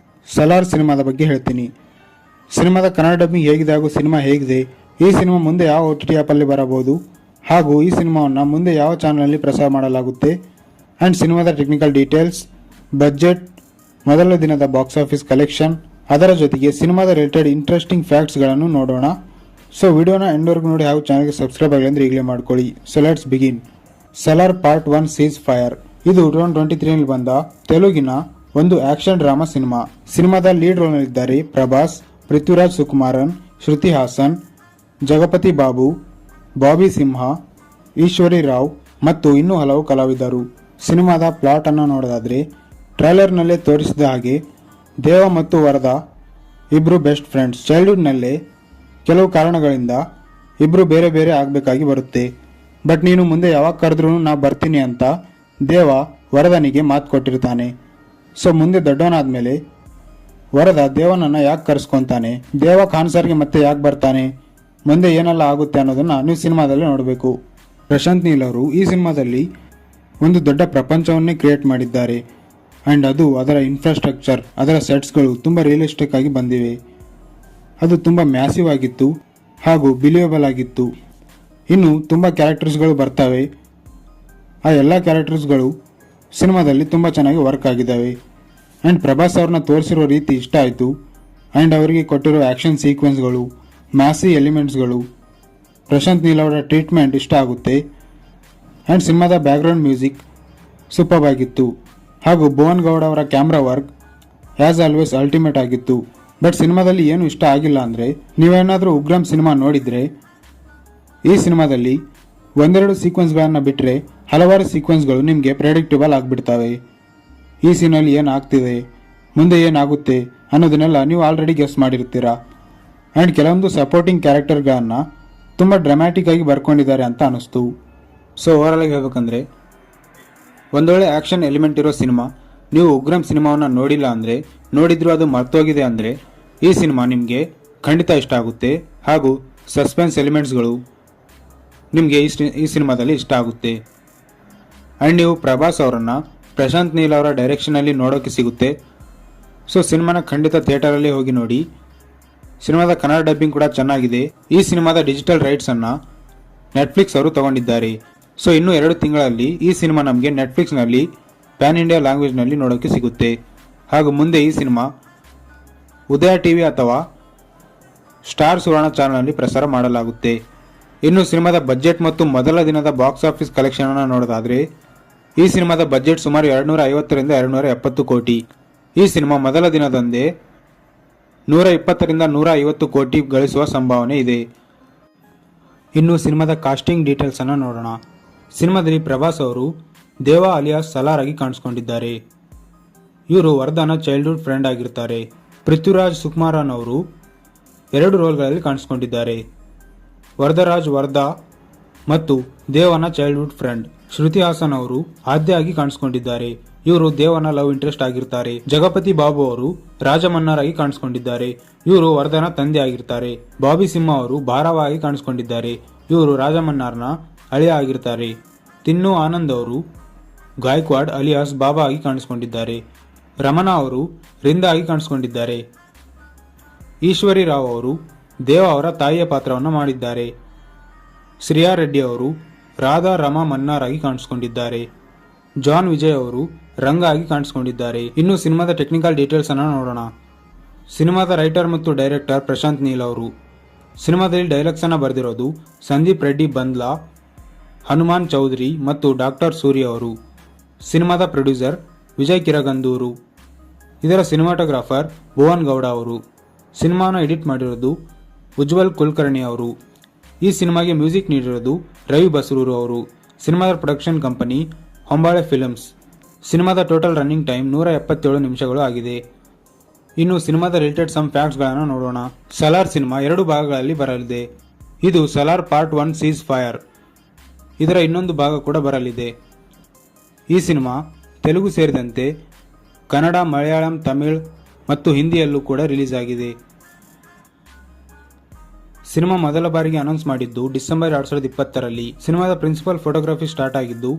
ಸಲಾರ್ ಸಿನಿಮಾದ ಬಗ್ಗೆ ಹೇಳ್ತೀನಿ. ಸಿನಿಮಾದ ಕನ್ನಡ ಡಬ್ಬಿಂಗ್ ಹೇಗಿದೆ ಹಾಗೂ ಸಿನಿಮಾ ಹೇಗಿದೆ, ಈ ಸಿನಿಮಾ ಮುಂದೆ ಯಾವ OTT ಆ್ಯಪಲ್ಲಿ ಬರಬಹುದು, ಹಾಗೂ ಈ ಸಿನಿಮಾವನ್ನು ಮುಂದೆ ಯಾವ ಚಾನಲಲ್ಲಿ ಪ್ರಸಾರ ಮಾಡಲಾಗುತ್ತೆ, ಆ್ಯಂಡ್ ಸಿನಿಮಾದ ಟೆಕ್ನಿಕಲ್ ಡೀಟೇಲ್ಸ್, ಬಜೆಟ್, ಮೊದಲ ದಿನದ ಬಾಕ್ಸ್ ಆಫೀಸ್ ಕಲೆಕ್ಷನ್, ಅದರ ಜೊತೆಗೆ ಸಿನಿಮಾದ ರಿಲೇಟೆಡ್ ಇಂಟ್ರೆಸ್ಟಿಂಗ್ ಫ್ಯಾಕ್ಟ್ಸ್ಗಳನ್ನು ನೋಡೋಣ. ಸೊ ವಿಡಿಯೋನ ಎಂಡ್ವರೆಗೂ ನೋಡಿ ಹಾಗೂ ಚಾನಲ್ಗೆ ಸಬ್ಸ್ಕ್ರೈಬ್ ಆಗಲಿ ಅಂದರೆ ಈಗಲೇ ಮಾಡ್ಕೊಳ್ಳಿ. So let's begin. Salaar part 1 seize fire. ಇದು 2023 ಬಂದ ತೆಲುಗಿನ ಒಂದು ಆಕ್ಷನ್ ಡ್ರಾಮಾ ಸಿನಿಮಾ. ಸಿನಿಮಾದ ಲೀಡ್ ರೋಲ್ನಲ್ಲಿದ್ದಾರೆ ಪ್ರಭಾಸ್, ಪೃಥ್ವಿರಾಜ್ ಸುಕುಮಾರನ್, ಶ್ರುತಿ ಹಾಸನ್, ಜಗಪತಿ ಬಾಬು, ಬಾಬಿ ಸಿಂಹ, ಈಶ್ವರಿ ರಾವ್ ಮತ್ತು ಇನ್ನೂ ಹಲವು ಕಲಾವಿದರು. ಸಿನಿಮಾದ ಪ್ಲಾಟ್ ಅನ್ನು ನೋಡೋದಾದ್ರೆ ಟ್ರೈಲರ್ನಲ್ಲೇ ತೋರಿಸಿದ ಹಾಗೆ ದೇವ ಮತ್ತು ವರದಾ ಇಬ್ರು ಬೆಸ್ಟ್ ಫ್ರೆಂಡ್ಸ್. ಚೈಲ್ಡ್ಹುಡ್ನಲ್ಲೇ ಕೆಲವು ಕಾರಣಗಳಿಂದ ಇಬ್ರು ಬೇರೆ ಬೇರೆ ಆಗಬೇಕಾಗಿ ಬರುತ್ತೆ. ಬಟ್ ನೀನು ಮುಂದೆ ಯಾವಾಗ ಕರೆದ್ರೂ ನಾ ಬರ್ತೀನಿ ಅಂತ ದೇವ ವರದನಿಗೆ ಮಾತು ಕೊಟ್ಟಿರ್ತಾನೆ. ಸೊ ಮುಂದೆ ದೊಡ್ಡವನಾದ್ಮೇಲೆ ವರದ ದೇವನನ್ನು ಯಾಕೆ ಕರೆಸ್ಕೊತಾನೆ, ದೇವ ಖಾನ್ಸರ್ಗೆ ಮತ್ತೆ ಯಾಕೆ ಬರ್ತಾನೆ, ಮುಂದೆ ಏನೆಲ್ಲ ಆಗುತ್ತೆ ಅನ್ನೋದನ್ನ ನೀವು ಸಿನಿಮಾದಲ್ಲಿ ನೋಡಬೇಕು. ಪ್ರಶಾಂತ್ ನೀಲ್ ಅವರು ಈ ಸಿನಿಮಾದಲ್ಲಿ ಒಂದು ದೊಡ್ಡ ಪ್ರಪಂಚವನ್ನೇ ಕ್ರಿಯೇಟ್ ಮಾಡಿದ್ದಾರೆ. ಆ್ಯಂಡ್ ಅದು ಅದರ ಇನ್ಫ್ರಾಸ್ಟ್ರಕ್ಚರ್, ಅದರ ಸೆಟ್ಸ್ಗಳು ತುಂಬ ರಿಯಲಿಸ್ಟಿಕ್ ಆಗಿ ಬಂದಿವೆ. ಅದು ತುಂಬ ಮ್ಯಾಸಿವ್ ಆಗಿತ್ತು ಹಾಗೂ ಬಿಲಿಯಬಲ್ ಆಗಿತ್ತು. ಇನ್ನು ತುಂಬ ಕ್ಯಾರೆಕ್ಟರ್ಸ್ಗಳು ಬರ್ತವೆ. ಆ ಎಲ್ಲ ಕ್ಯಾರೆಕ್ಟರ್ಸ್ಗಳು ಸಿನಿಮಾದಲ್ಲಿ ತುಂಬ ಚೆನ್ನಾಗಿ ವರ್ಕ್ ಆಗಿದ್ದಾವೆ. ಆ್ಯಂಡ್ ಪ್ರಭಾಸ್ ಅವ್ರನ್ನ ತೋರಿಸಿರೋ ರೀತಿ ಇಷ್ಟ ಆಯಿತು. ಆ್ಯಂಡ್ ಅವರಿಗೆ ಕೊಟ್ಟಿರೋ ಆ್ಯಕ್ಷನ್ ಸೀಕ್ವೆನ್ಸ್ಗಳು, ಮ್ಯಾಸಿ ಎಲಿಮೆಂಟ್ಸ್ಗಳು, ಪ್ರಶಾಂತ್ ನೀಲ್ ಅವರ ಟ್ರೀಟ್ಮೆಂಟ್ ಇಷ್ಟ ಆಗುತ್ತೆ. ಆ್ಯಂಡ್ ಸಿನಿಮಾದ ಬ್ಯಾಕ್ಗ್ರೌಂಡ್ ಮ್ಯೂಸಿಕ್ ಸೂಪರ್ ಆಗಿತ್ತು. ಹಾಗೂ ಭುವನ್ ಗೌಡ ಅವರ camera work as always ultimate ಆಗಿತ್ತು. ಬಟ್ ಸಿನಿಮಾದಲ್ಲಿ ಏನು ಇಷ್ಟ ಆಗಿಲ್ಲ ಅಂದರೆ, ನೀವೇನಾದರೂ ಉಗ್ರಂ ಸಿನಿಮಾ ನೋಡಿದರೆ ಈ ಸಿನಿಮಾದಲ್ಲಿ ಒಂದೆರಡು ಸೀಕ್ವೆನ್ಸ್ಗಳನ್ನು ಬಿಟ್ಟರೆ ಹಲವಾರು ಸೀಕ್ವೆನ್ಸ್ಗಳು ನಿಮಗೆ ಪ್ರೆಡಿಕ್ಟಬಲ್ ಆಗಿಬಿಡ್ತವೆ. ಈ ಸೀನಲ್ಲಿ ಏನಾಗ್ತಿದೆ, ಮುಂದೆ ಏನಾಗುತ್ತೆ ಅನ್ನೋದನ್ನೆಲ್ಲ ನೀವು ಆಲ್ರೆಡಿ ಗೆಸ್ ಮಾಡಿರ್ತೀರ. ಆ್ಯಂಡ್ ಕೆಲವೊಂದು ಸಪೋರ್ಟಿಂಗ್ ಕ್ಯಾರೆಕ್ಟರ್ಗಳನ್ನು ತುಂಬ ಡ್ರಾಮ್ಯಾಟಿಕ್ ಆಗಿ ಬರ್ಕೊಂಡಿದ್ದಾರೆ ಅಂತ ಅನ್ನಿಸ್ತು. ಸೊ ಓವರಾಲ್ ಆಗಿ ಹೇಳ್ಬೇಕಂದ್ರೆ ಒಂದೊಳ್ಳೆ ಆ್ಯಕ್ಷನ್ ಎಲಿಮೆಂಟ್ ಇರೋ ಸಿನಿಮಾ. ನೀವು ಉಗ್ರಂ ಸಿನಿಮಾವನ್ನು ನೋಡಿಲ್ಲ ಅಂದರೆ, ನೋಡಿದ್ರು ಅದು ಮರ್ತೋಗಿದೆ ಅಂದರೆ ಈ ಸಿನಿಮಾ ನಿಮಗೆ ಖಂಡಿತ ಇಷ್ಟ ಆಗುತ್ತೆ. ಹಾಗೂ ಸಸ್ಪೆನ್ಸ್ ಎಲಿಮೆಂಟ್ಸ್ಗಳು ನಿಮಗೆ ಈ ಸಿನಿಮಾದಲ್ಲಿ ಇಷ್ಟ ಆಗುತ್ತೆ. ಆ್ಯಂಡ್ ನೀವು ಪ್ರಭಾಸ್ ಅವರನ್ನು ಪ್ರಶಾಂತ್ ನೀಲ್ ಅವರ ಡೈರೆಕ್ಷನಲ್ಲಿ ನೋಡೋಕ್ಕೆ ಸಿಗುತ್ತೆ. ಸೊ ಸಿನಿಮಾನ ಖಂಡಿತ ಥಿಯೇಟರಲ್ಲಿ ಹೋಗಿ ನೋಡಿ. ಸಿನಿಮಾದ ಕನ್ನಡ ಡಬ್ಬಿಂಗ್ ಕೂಡ ಚೆನ್ನಾಗಿದೆ. ಈ ಸಿನಿಮಾದ ಡಿಜಿಟಲ್ ರೈಟ್ಸನ್ನು ನೆಟ್ಫ್ಲಿಕ್ಸ್ ಅವರು ತಗೊಂಡಿದ್ದಾರೆ. ಸೊ ಇನ್ನೂ 2 ತಿಂಗಳಲ್ಲಿ ಈ ಸಿನಿಮಾ ನಮಗೆ ನೆಟ್ಫ್ಲಿಕ್ಸ್ನಲ್ಲಿ ಪ್ಯಾನ್ ಇಂಡಿಯಾ ಲ್ಯಾಂಗ್ವೇಜ್ನಲ್ಲಿ ನೋಡೋಕ್ಕೆ ಸಿಗುತ್ತೆ. ಹಾಗೂ ಮುಂದೆ ಈ ಸಿನಿಮಾ ಉದಯ ಟಿವಿ ಅಥವಾ ಸ್ಟಾರ್ ಸುವರ್ಣ ಚಾನಲ್ನಲ್ಲಿ ಪ್ರಸಾರ ಮಾಡಲಾಗುತ್ತೆ. ಇನ್ನು ಸಿನಿಮಾದ ಬಜೆಟ್ ಮತ್ತು ಮೊದಲ ದಿನದ ಬಾಕ್ಸ್ ಆಫೀಸ್ ಕಲೆಕ್ಷನ್ ಅನ್ನು ನೋಡೋದಾದರೆ, ಈ ಸಿನಿಮಾದ ಬಜೆಟ್ ಸುಮಾರು 250ರಿಂದ 270 ಕೋಟಿ. ಈ ಸಿನಿಮಾ ಮೊದಲ ದಿನದಂದೇ 120ರಿಂದ 150 ಕೋಟಿ ಗಳಿಸುವ ಸಂಭಾವನೆ ಇದೆ. ಇನ್ನು ಸಿನಿಮಾದ ಕಾಸ್ಟಿಂಗ್ ಡೀಟೇಲ್ಸ್ ಅನ್ನು ನೋಡೋಣ. ಸಿನಿಮಾದಲ್ಲಿ ಪ್ರಭಾಸ್ ಅವರು ದೇವ ಅಲಿಯಾಸ್ ಸಲಾರ್ ಆಗಿ ಕಾಣಿಸ್ಕೊಂಡಿದ್ದಾರೆ. ಇವರು ವರ್ಧನ ಚೈಲ್ಡ್ಹುಡ್ ಫ್ರೆಂಡ್ ಆಗಿರ್ತಾರೆ. ಪೃಥ್ವಿರಾಜ್ ಸುಕುಮಾರನ್ ಅವರು 2 ರೋಲ್ಗಳಲ್ಲಿ ಕಾಣಿಸ್ಕೊಂಡಿದ್ದಾರೆ. ವರದರಾಜ್ ವರ್ಧ ಮತ್ತು ದೇವನ ಚೈಲ್ಡ್ಹುಡ್ ಫ್ರೆಂಡ್. ಶ್ರುತಿ ಹಾಸನ್ ಅವರು ಆದ್ಯ ಆಗಿ ಕಾಣಿಸ್ಕೊಂಡಿದ್ದಾರೆ. ಇವರು ದೇವನ ಲವ್ ಇಂಟ್ರೆಸ್ಟ್ ಆಗಿರ್ತಾರೆ. ಜಗಪತಿ ಬಾಬು ಅವರು ರಾಜಮನ್ನಾರ್ ಆಗಿ ಕಾಣಿಸ್ಕೊಂಡಿದ್ದಾರೆ. ಇವರು ವರ್ಧನ ತಂದೆ ಆಗಿರ್ತಾರೆ. ಬಾಬಿ ಸಿಂಹ ಅವರು ಭಾರವ ಆಗಿ ಕಾಣಿಸ್ಕೊಂಡಿದ್ದಾರೆ. ಇವರು ರಾಜಮನ್ನಾರ್ನ ಅಳಿಯ ಆಗಿರ್ತಾರೆ. ತಿನ್ನು ಆನಂದ್ ಅವರು ಗಾಯಕ್ವಾಡ್ ಅಲಿಯಾಸ್ ಬಾಬಾ ಆಗಿ ಕಾಣಿಸ್ಕೊಂಡಿದ್ದಾರೆ. ರಮಣ ಅವರು ರಿಂದ ಆಗಿ ಕಾಣಿಸ್ಕೊಂಡಿದ್ದಾರೆ. ಈಶ್ವರಿ ರಾವ್ ಅವರು ದೇವ ಅವರ ತಾಯಿಯ ಪಾತ್ರವನ್ನು ಮಾಡಿದ್ದಾರೆ. ಶ್ರೇಯಾ ರೆಡ್ಡಿ ಅವರು ರಾಧಾ ರಮಾ ಮನ್ನಾರ್ ಆಗಿ ಕಾಣಿಸ್ಕೊಂಡಿದ್ದಾರೆ. ಜಾನ್ ವಿಜಯ್ ಅವರು ರಂಗ ಆಗಿ ಕಾಣಿಸ್ಕೊಂಡಿದ್ದಾರೆ. ಇನ್ನು ಸಿನಿಮಾದ ಟೆಕ್ನಿಕಲ್ ಡೀಟೇಲ್ಸ್ ಅನ್ನು ನೋಡೋಣ. ಸಿನಿಮಾದ ರೈಟರ್ ಮತ್ತು ಡೈರೆಕ್ಟರ್ ಪ್ರಶಾಂತ್ ನೀಲ್ ಅವರು. ಸಿನಿಮಾದಲ್ಲಿ ಡೈಲಾಗ್ಸ್ ಅನ್ನು ಬರೆದಿರೋದು ಸಂದೀಪ್ ರೆಡ್ಡಿ ಬಂದ್ಲಾ, ಹನುಮಾನ್ ಚೌಧರಿ ಮತ್ತು ಡಾಕ್ಟರ್ ಸೂರ್ಯ ಅವರು. ಸಿನಿಮಾದ ಪ್ರೊಡ್ಯೂಸರ್ ವಿಜಯ್ ಕಿರಗಂದೂರು. ಇದರ ಸಿನಿಮಾಟೋಗ್ರಾಫರ್ ಭುವನ್ ಗೌಡ ಅವರು. ಸಿನಿಮಾವನ್ನು ಎಡಿಟ್ ಮಾಡಿರೋದು ಉಜ್ವಲ್ ಕುಲಕರ್ಣಿ ಅವರು. ಈ ಸಿನಿಮಾಗೆ ಮ್ಯೂಸಿಕ್ ನೀಡಿರೋದು ರವಿ ಬಸರೂರು ಅವರು. ಸಿನಿಮಾದ ಪ್ರೊಡಕ್ಷನ್ ಕಂಪನಿ ಹೊಂಬಾಳೆ ಫಿಲ್ಮ್ಸ್. ಸಿನಿಮಾದ ಟೋಟಲ್ ರನ್ನಿಂಗ್ ಟೈಮ್ 177 ನಿಮಿಷಗಳು ಆಗಿದೆ. ಇನ್ನು ಸಿನಿಮಾದ ರಿಲೇಟೆಡ್ ಸಮ್ ಫ್ಯಾಕ್ಟ್ಸ್ಗಳನ್ನು ನೋಡೋಣ. ಸಲಾರ್ ಸಿನಿಮಾ 2 ಭಾಗಗಳಲ್ಲಿ ಬರಲಿದೆ. ಇದು ಸಲಾರ್ ಪಾರ್ಟ್ 1 ಸೀಸ್ ಫೈರ್. ಇದರ ಇನ್ನೊಂದು ಭಾಗ ಕೂಡ ಬರಲಿದೆ. ಈ ಸಿನಿಮಾ ತೆಲುಗು ಸೇರಿದಂತೆ ಕನ್ನಡ, ಮಲಯಾಳಂ, ತಮಿಳ್ ಮತ್ತು ಹಿಂದಿಯಲ್ಲೂ ಕೂಡ ರಿಲೀಸ್ ಆಗಿದೆ. ಸಿನಿಮಾ ಮೊದಲ ಬಾರಿಗೆ ಅನೌನ್ಸ್ ಮಾಡಿದ್ದು ಡಿಸೆಂಬರ್ 2020ರಲ್ಲಿ. ಸಿನಿಮಾದ ಪ್ರಿನ್ಸಿಪಲ್ ಫೋಟೋಗ್ರಫಿ ಸ್ಟಾರ್ಟ್ ಆಗಿದ್ದು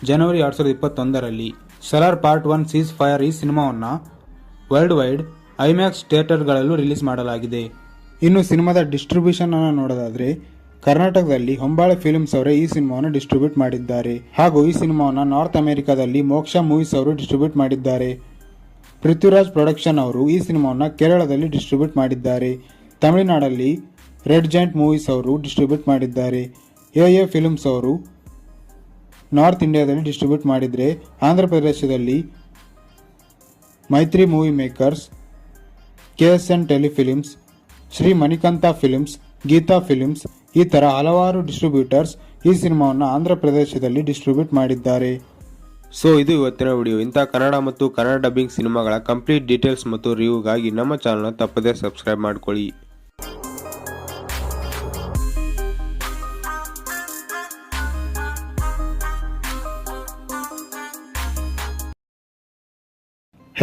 ಜನವರಿ 2021ರಲ್ಲಿ. ಸಲಾರ್ ಪಾರ್ಟ್ 1 ಸೀಸ್ ಫೈರ್ ಈ ಸಿನಿಮಾವನ್ನು ವರ್ಲ್ಡ್ ವೈಡ್ ಐಮ್ಯಾಕ್ಸ್ ಥಿಯೇಟರ್ಗಳಲ್ಲೂ ರಿಲೀಸ್ ಮಾಡಲಾಗಿದೆ. ಇನ್ನು ಸಿನಿಮಾದ ಡಿಸ್ಟ್ರಿಬ್ಯೂಷನ್ ಅನ್ನು ನೋಡೋದಾದ್ರೆ, ಕರ್ನಾಟಕದಲ್ಲಿ ಹೊಂಬಾಳೆ ಫಿಲ್ಮ್ಸ್ ಅವರೇ ಈ ಸಿನಿಮಾವನ್ನು ಡಿಸ್ಟ್ರಿಬ್ಯೂಟ್ ಮಾಡಿದ್ದಾರೆ. ಹಾಗೂ ಈ ಸಿನಿಮಾವನ್ನು ನಾರ್ತ್ ಅಮೆರಿಕಾದಲ್ಲಿ ಮೋಕ್ಷ ಮೂವೀಸ್ ಅವರು ಡಿಸ್ಟ್ರಿಬ್ಯೂಟ್ ಮಾಡಿದ್ದಾರೆ. ಪೃಥ್ವಿರಾಜ್ ಪ್ರೊಡಕ್ಷನ್ ಅವರು ಈ ಸಿನಿಮಾವನ್ನು ಕೇರಳದಲ್ಲಿ ಡಿಸ್ಟ್ರಿಬ್ಯೂಟ್ ಮಾಡಿದ್ದಾರೆ. ತಮಿಳುನಾಡಲ್ಲಿ ರೆಡ್ ಜಾಯಿಂಟ್ ಮೂವೀಸ್ ಅವರು ಡಿಸ್ಟ್ರಿಬ್ಯೂಟ್ ಮಾಡಿದ್ದಾರೆ. ಎ ಫಿಲ್ಮ್ಸ್ ಅವರು ನಾರ್ತ್ ಇಂಡಿಯಾದಲ್ಲಿ ಡಿಸ್ಟ್ರಿಬ್ಯೂಟ್ ಮಾಡಿದರೆ, ಆಂಧ್ರ ಪ್ರದೇಶದಲ್ಲಿ Mythri Movie Makers, KSN Telefilms, Shri Manikanta Films, Geetha Films ಈ ಥರ ಹಲವಾರು ಡಿಸ್ಟ್ರಿಬ್ಯೂಟರ್ಸ್ ಈ ಸಿನಿಮಾವನ್ನು ಆಂಧ್ರ ಪ್ರದೇಶದಲ್ಲಿ ಡಿಸ್ಟ್ರಿಬ್ಯೂಟ್ ಮಾಡಿದ್ದಾರೆ. ಸೊ ಇದು ಇವತ್ತಿನ ವಿಡಿಯೋ. ಇಂಥ ಕನ್ನಡ ಮತ್ತು ಕನ್ನಡ ಡಬ್ಬಿಂಗ್ ಸಿನಿಮಾಗಳ ಕಂಪ್ಲೀಟ್ ಡೀಟೇಲ್ಸ್ ಮತ್ತು ರಿವ್ಯೂಗಾಗಿ ನಮ್ಮ ಚಾನಲ್ನ ತಪ್ಪದೇ ಸಬ್ಸ್ಕ್ರೈಬ್ ಮಾಡ್ಕೊಳ್ಳಿ.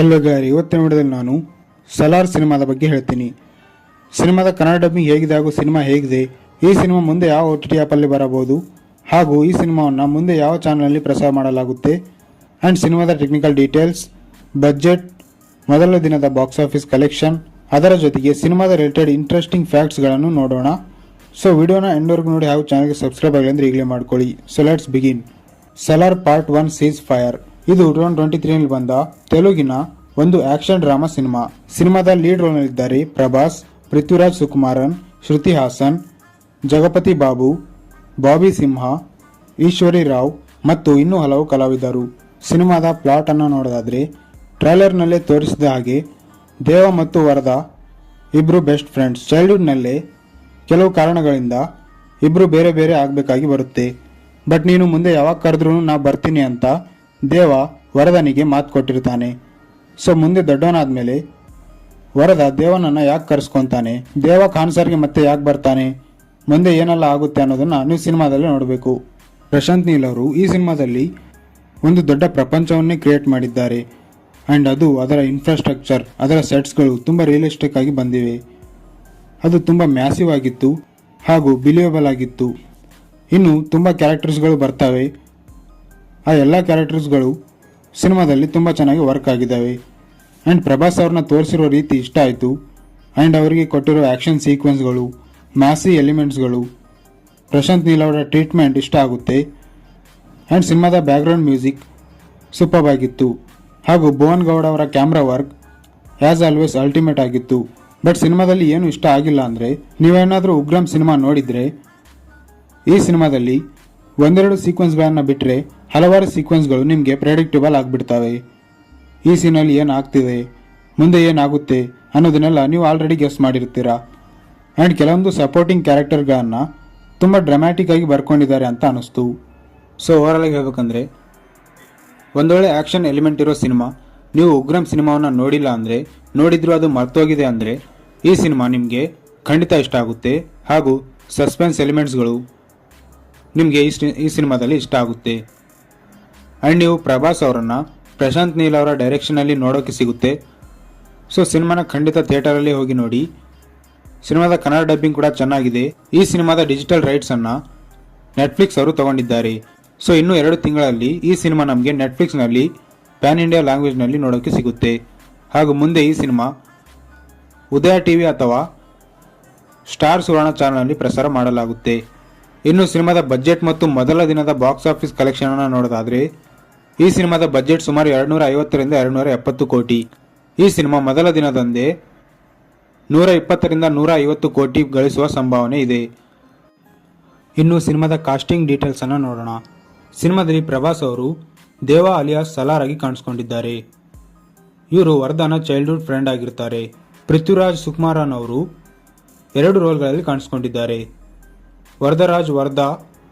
ಹೆಲೋ ಗಾರಿ, ಇವತ್ತಿನ ವಿಡಿಯೋದಲ್ಲಿ ನಾನು ಸಲಾರ್ ಸಿನಿಮಾದ ಬಗ್ಗೆ ಹೇಳ್ತೀನಿ. ಸಿನಿಮಾದ ಕನ್ನಡ ಡಬ್ಬಿಂಗ್ ಹೇಗಿದೆ ಹಾಗೂ ಸಿನಿಮಾ ಹೇಗಿದೆ, ಈ ಸಿನಿಮಾ ಮುಂದೆ ಯಾವ OTT ಆ್ಯಪಲ್ಲಿ ಬರಬಹುದು ಹಾಗೂ ಈ ಸಿನಿಮಾವನ್ನು ಮುಂದೆ ಯಾವ ಚಾನಲಲ್ಲಿ ಪ್ರಸಾರ ಮಾಡಲಾಗುತ್ತೆ ಆ್ಯಂಡ್ ಸಿನಿಮಾದ ಟೆಕ್ನಿಕಲ್ ಡೀಟೇಲ್ಸ್, ಬಜೆಟ್, ಮೊದಲ ದಿನದ ಬಾಕ್ಸ್ ಆಫೀಸ್ ಕಲೆಕ್ಷನ್, ಅದರ ಜೊತೆಗೆ ಸಿನಿಮಾದ ರಿಲೇಟೆಡ್ ಇಂಟ್ರೆಸ್ಟಿಂಗ್ ಫ್ಯಾಕ್ಟ್ಸ್ಗಳನ್ನು ನೋಡೋಣ. ಸೊ ವಿಡಿಯೋನ ಎಂಡ್ವರೆಗೂ ನೋಡಿ ಹಾಗೂ ಚಾನಲ್ಗೆ ಸಬ್ಸ್ಕ್ರೈಬ್ ಆಗಲಿ ಅಂದರೆ ಈಗಲೇ ಮಾಡ್ಕೊಳ್ಳಿ. So let's begin. Salaar part 1 seize fire. ಇದು 2023 ಬಂದ ತೆಲುಗಿನ ಒಂದು ಆಕ್ಷನ್ ಡ್ರಾಮಾ ಸಿನಿಮಾ. ಸಿನಿಮಾದ ಲೀಡ್ ರೋಲ್ನಲ್ಲಿದ್ದಾರೆ ಪ್ರಭಾಸ್, ಪೃಥ್ವಿರಾಜ್ ಸುಕುಮಾರನ್, ಶ್ರುತಿ ಹಾಸನ್, ಜಗಪತಿ ಬಾಬು, ಬಾಬಿ ಸಿಂಹ, ಈಶ್ವರಿ ರಾವ್ ಮತ್ತು ಇನ್ನೂ ಹಲವು ಕಲಾವಿದರು. ಸಿನಿಮಾದ ಪ್ಲಾಟ್ ಅನ್ನು ನೋಡೋದಾದ್ರೆ ಟ್ರೈಲರ್ನಲ್ಲೇ ತೋರಿಸಿದ ಹಾಗೆ ದೇವ ಮತ್ತು ವರದಾ ಇಬ್ರು ಬೆಸ್ಟ್ ಫ್ರೆಂಡ್ಸ್. ಚೈಲ್ಡ್ಹುಡ್ನಲ್ಲೇ ಕೆಲವು ಕಾರಣಗಳಿಂದ ಇಬ್ರು ಬೇರೆ ಬೇರೆ ಆಗಬೇಕಾಗಿ ಬರುತ್ತೆ. ಬಟ್ ನೀನು ಮುಂದೆ ಯಾವಾಗ ಕರೆದ್ರೂ ನಾ ಬರ್ತೀನಿ ಅಂತ ದೇವ ವರದನಿಗೆ ಮಾತು ಕೊಟ್ಟಿರ್ತಾನೆ. ಸೊ ಮುಂದೆ ದೊಡ್ಡವನಾದ್ಮೇಲೆ ವರದ ದೇವನನ್ನ ಯಾಕೆ ಕರೆಸ್ಕೊಂತಾನೆ, ದೇವ ಖಾನ್ಸರ್ಗೆ ಮತ್ತೆ ಯಾಕೆ ಬರ್ತಾನೆ, ಮುಂದೆ ಏನೆಲ್ಲ ಆಗುತ್ತೆ ಅನ್ನೋದನ್ನ ನೀವು ಸಿನಿಮಾದಲ್ಲಿ ನೋಡಬೇಕು. ಪ್ರಶಾಂತ್ ನೀಲ್ ಅವರು ಈ ಸಿನಿಮಾದಲ್ಲಿ ಒಂದು ದೊಡ್ಡ ಪ್ರಪಂಚವನ್ನೇ ಕ್ರಿಯೇಟ್ ಮಾಡಿದ್ದಾರೆ ಆ್ಯಂಡ್ ಅದು ಅದರ ಇನ್ಫ್ರಾಸ್ಟ್ರಕ್ಚರ್, ಅದರ ಸೆಟ್ಸ್ಗಳು ತುಂಬ ರಿಯಲಿಸ್ಟಿಕ್ ಆಗಿ ಬಂದಿವೆ. ಅದು ತುಂಬ ಮ್ಯಾಸಿವ್ ಆಗಿತ್ತು ಹಾಗೂ ಬಿಲಿಯಬಲ್ ಆಗಿತ್ತು. ಇನ್ನು ತುಂಬ ಕ್ಯಾರೆಕ್ಟರ್ಸ್ಗಳು ಬರ್ತವೆ. ಆ ಎಲ್ಲ ಕ್ಯಾರೆಕ್ಟರ್ಸ್ಗಳು ಸಿನಿಮಾದಲ್ಲಿ ತುಂಬ ಚೆನ್ನಾಗಿ ವರ್ಕ್ ಆಗಿದ್ದಾವೆ ಆ್ಯಂಡ್ ಪ್ರಭಾಸ್ ಅವ್ರನ್ನ ತೋರಿಸಿರೋ ರೀತಿ ಇಷ್ಟ ಆಯಿತು ಆ್ಯಂಡ್ ಅವರಿಗೆ ಕೊಟ್ಟಿರೋ ಆ್ಯಕ್ಷನ್ ಸೀಕ್ವೆನ್ಸ್ಗಳು, ಮ್ಯಾಸಿ ಎಲಿಮೆಂಟ್ಸ್ಗಳು, ಪ್ರಶಾಂತ್ ನೀಲ್ ಅವರ ಟ್ರೀಟ್ಮೆಂಟ್ ಇಷ್ಟ ಆಗುತ್ತೆ ಆ್ಯಂಡ್ ಸಿನಿಮಾದ ಬ್ಯಾಕ್ಗ್ರೌಂಡ್ ಮ್ಯೂಸಿಕ್ ಸೂಪರ್ ಆಗಿತ್ತು ಹಾಗೂ ಭುವನ್ ಗೌಡ ಅವರ camera work as always ultimate ಆಗಿತ್ತು. ಬಟ್ ಸಿನಿಮಾದಲ್ಲಿ ಏನು ಇಷ್ಟ ಆಗಿಲ್ಲ ಅಂದರೆ, ನೀವೇನಾದರೂ ಉಗ್ರಂ ಸಿನಿಮಾ ನೋಡಿದರೆ ಈ ಸಿನಿಮಾದಲ್ಲಿ ಒಂದೆರಡು ಸೀಕ್ವೆನ್ಸ್ಗಳನ್ನು ಬಿಟ್ಟರೆ ಹಲವಾರು ಸೀಕ್ವೆನ್ಸ್ಗಳು ನಿಮಗೆ ಪ್ರೆಡಿಕ್ಟಬಲ್ ಆಗಿಬಿಡ್ತವೆ. ಈ ಸೀನಲ್ಲಿ ಏನಾಗ್ತಿದೆ, ಮುಂದೆ ಏನಾಗುತ್ತೆ ಅನ್ನೋದನ್ನೆಲ್ಲ ನೀವು ಆಲ್ರೆಡಿ ಗೆಸ್ ಮಾಡಿರ್ತೀರಾ. ಆ್ಯಂಡ್ ಕೆಲವೊಂದು ಸಪೋರ್ಟಿಂಗ್ ಕ್ಯಾರೆಕ್ಟರ್ಗಳನ್ನು ತುಂಬ ಡ್ರಾಮ್ಯಾಟಿಕ್ ಆಗಿ ಬರ್ಕೊಂಡಿದ್ದಾರೆ ಅಂತ ಅನ್ನಿಸ್ತು. ಸೊ ಓವರಾಲ್ ಆಗಿ ಹೇಳ್ಬೇಕಂದ್ರೆ ಒಂದೊಳ್ಳೆ ಆ್ಯಕ್ಷನ್ ಎಲಿಮೆಂಟ್ ಇರೋ ಸಿನಿಮಾ. ನೀವು ಉಗ್ರಂ ಸಿನಿಮಾವನ್ನು ನೋಡಿಲ್ಲ ಅಂದರೆ, ನೋಡಿದ್ರು ಅದು ಮರ್ತೋಗಿದೆ ಅಂದರೆ ಈ ಸಿನಿಮಾ ನಿಮಗೆ ಖಂಡಿತ ಇಷ್ಟ ಆಗುತ್ತೆ ಹಾಗೂ ಸಸ್ಪೆನ್ಸ್ ಎಲಿಮೆಂಟ್ಸ್ಗಳು ನಿಮಗೆ ಈ ಸಿನಿಮಾದಲ್ಲಿ ಇಷ್ಟ ಆಗುತ್ತೆ. ಆ್ಯಂಡ್ ನೀವು ಪ್ರಭಾಸ್ ಅವರನ್ನು ಪ್ರಶಾಂತ್ ನೀಲ್ ಅವರ ಡೈರೆಕ್ಷನಲ್ಲಿ ನೋಡೋಕ್ಕೆ ಸಿಗುತ್ತೆ. ಸೊ ಸಿನಿಮಾನ ಖಂಡಿತ ಥಿಯೇಟರಲ್ಲಿ ಹೋಗಿ ನೋಡಿ. ಸಿನಿಮಾದ ಕನ್ನಡ ಡಬ್ಬಿಂಗ್ ಕೂಡ ಚೆನ್ನಾಗಿದೆ. ಈ ಸಿನಿಮಾದ ಡಿಜಿಟಲ್ ರೈಟ್ಸನ್ನು ನೆಟ್ಫ್ಲಿಕ್ಸ್ ಅವರು ತಗೊಂಡಿದ್ದಾರೆ. ಸೊ ಇನ್ನೂ 2 ತಿಂಗಳಲ್ಲಿ ಈ ಸಿನಿಮಾ ನಮಗೆ ನೆಟ್ಫ್ಲಿಕ್ಸ್ನಲ್ಲಿ ಪ್ಯಾನ್ ಇಂಡಿಯಾ ಲ್ಯಾಂಗ್ವೇಜ್ನಲ್ಲಿ ನೋಡೋಕ್ಕೆ ಸಿಗುತ್ತೆ. ಹಾಗೂ ಮುಂದೆ ಈ ಸಿನಿಮಾ ಉದಯ ಟಿವಿ ಅಥವಾ ಸ್ಟಾರ್ ಸುವರ್ಣ ಚಾನಲ್ನಲ್ಲಿ ಪ್ರಸಾರ ಮಾಡಲಾಗುತ್ತೆ. ಇನ್ನು ಸಿನಿಮಾದ ಬಜೆಟ್ ಮತ್ತು ಮೊದಲ ದಿನದ ಬಾಕ್ಸ್ ಆಫೀಸ್ ಕಲೆಕ್ಷನ್ ಅನ್ನು ನೋಡೋದಾದರೆ ಈ ಸಿನಿಮಾದ ಬಜೆಟ್ ಸುಮಾರು 250ರಿಂದ 270 ಕೋಟಿ. ಈ ಸಿನಿಮಾ ಮೊದಲ ದಿನದಂದೇ 120ರಿಂದ 150 ಕೋಟಿ ಗಳಿಸುವ ಸಂಭಾವನೆ ಇದೆ. ಇನ್ನು ಸಿನಿಮಾದ ಕಾಸ್ಟಿಂಗ್ ಡೀಟೇಲ್ಸ್ ಅನ್ನು ನೋಡೋಣ. ಸಿನಿಮಾದಲ್ಲಿ ಪ್ರಭಾಸ್ ಅವರು ದೇವ ಅಲಿಯಾಸ್ ಸಲಾರ್ ಆಗಿ ಕಾಣಿಸ್ಕೊಂಡಿದ್ದಾರೆ. ಇವರು ವರದಾನ ಚೈಲ್ಡ್ಹುಡ್ ಫ್ರೆಂಡ್ ಆಗಿರ್ತಾರೆ. ಪೃಥ್ವಿರಾಜ್ ಸುಕುಮಾರನ್ ಅವರು 2 ರೋಲ್ಗಳಲ್ಲಿ ಕಾಣಿಸ್ಕೊಂಡಿದ್ದಾರೆ. ವರದರಾಜ್ ವರದಾ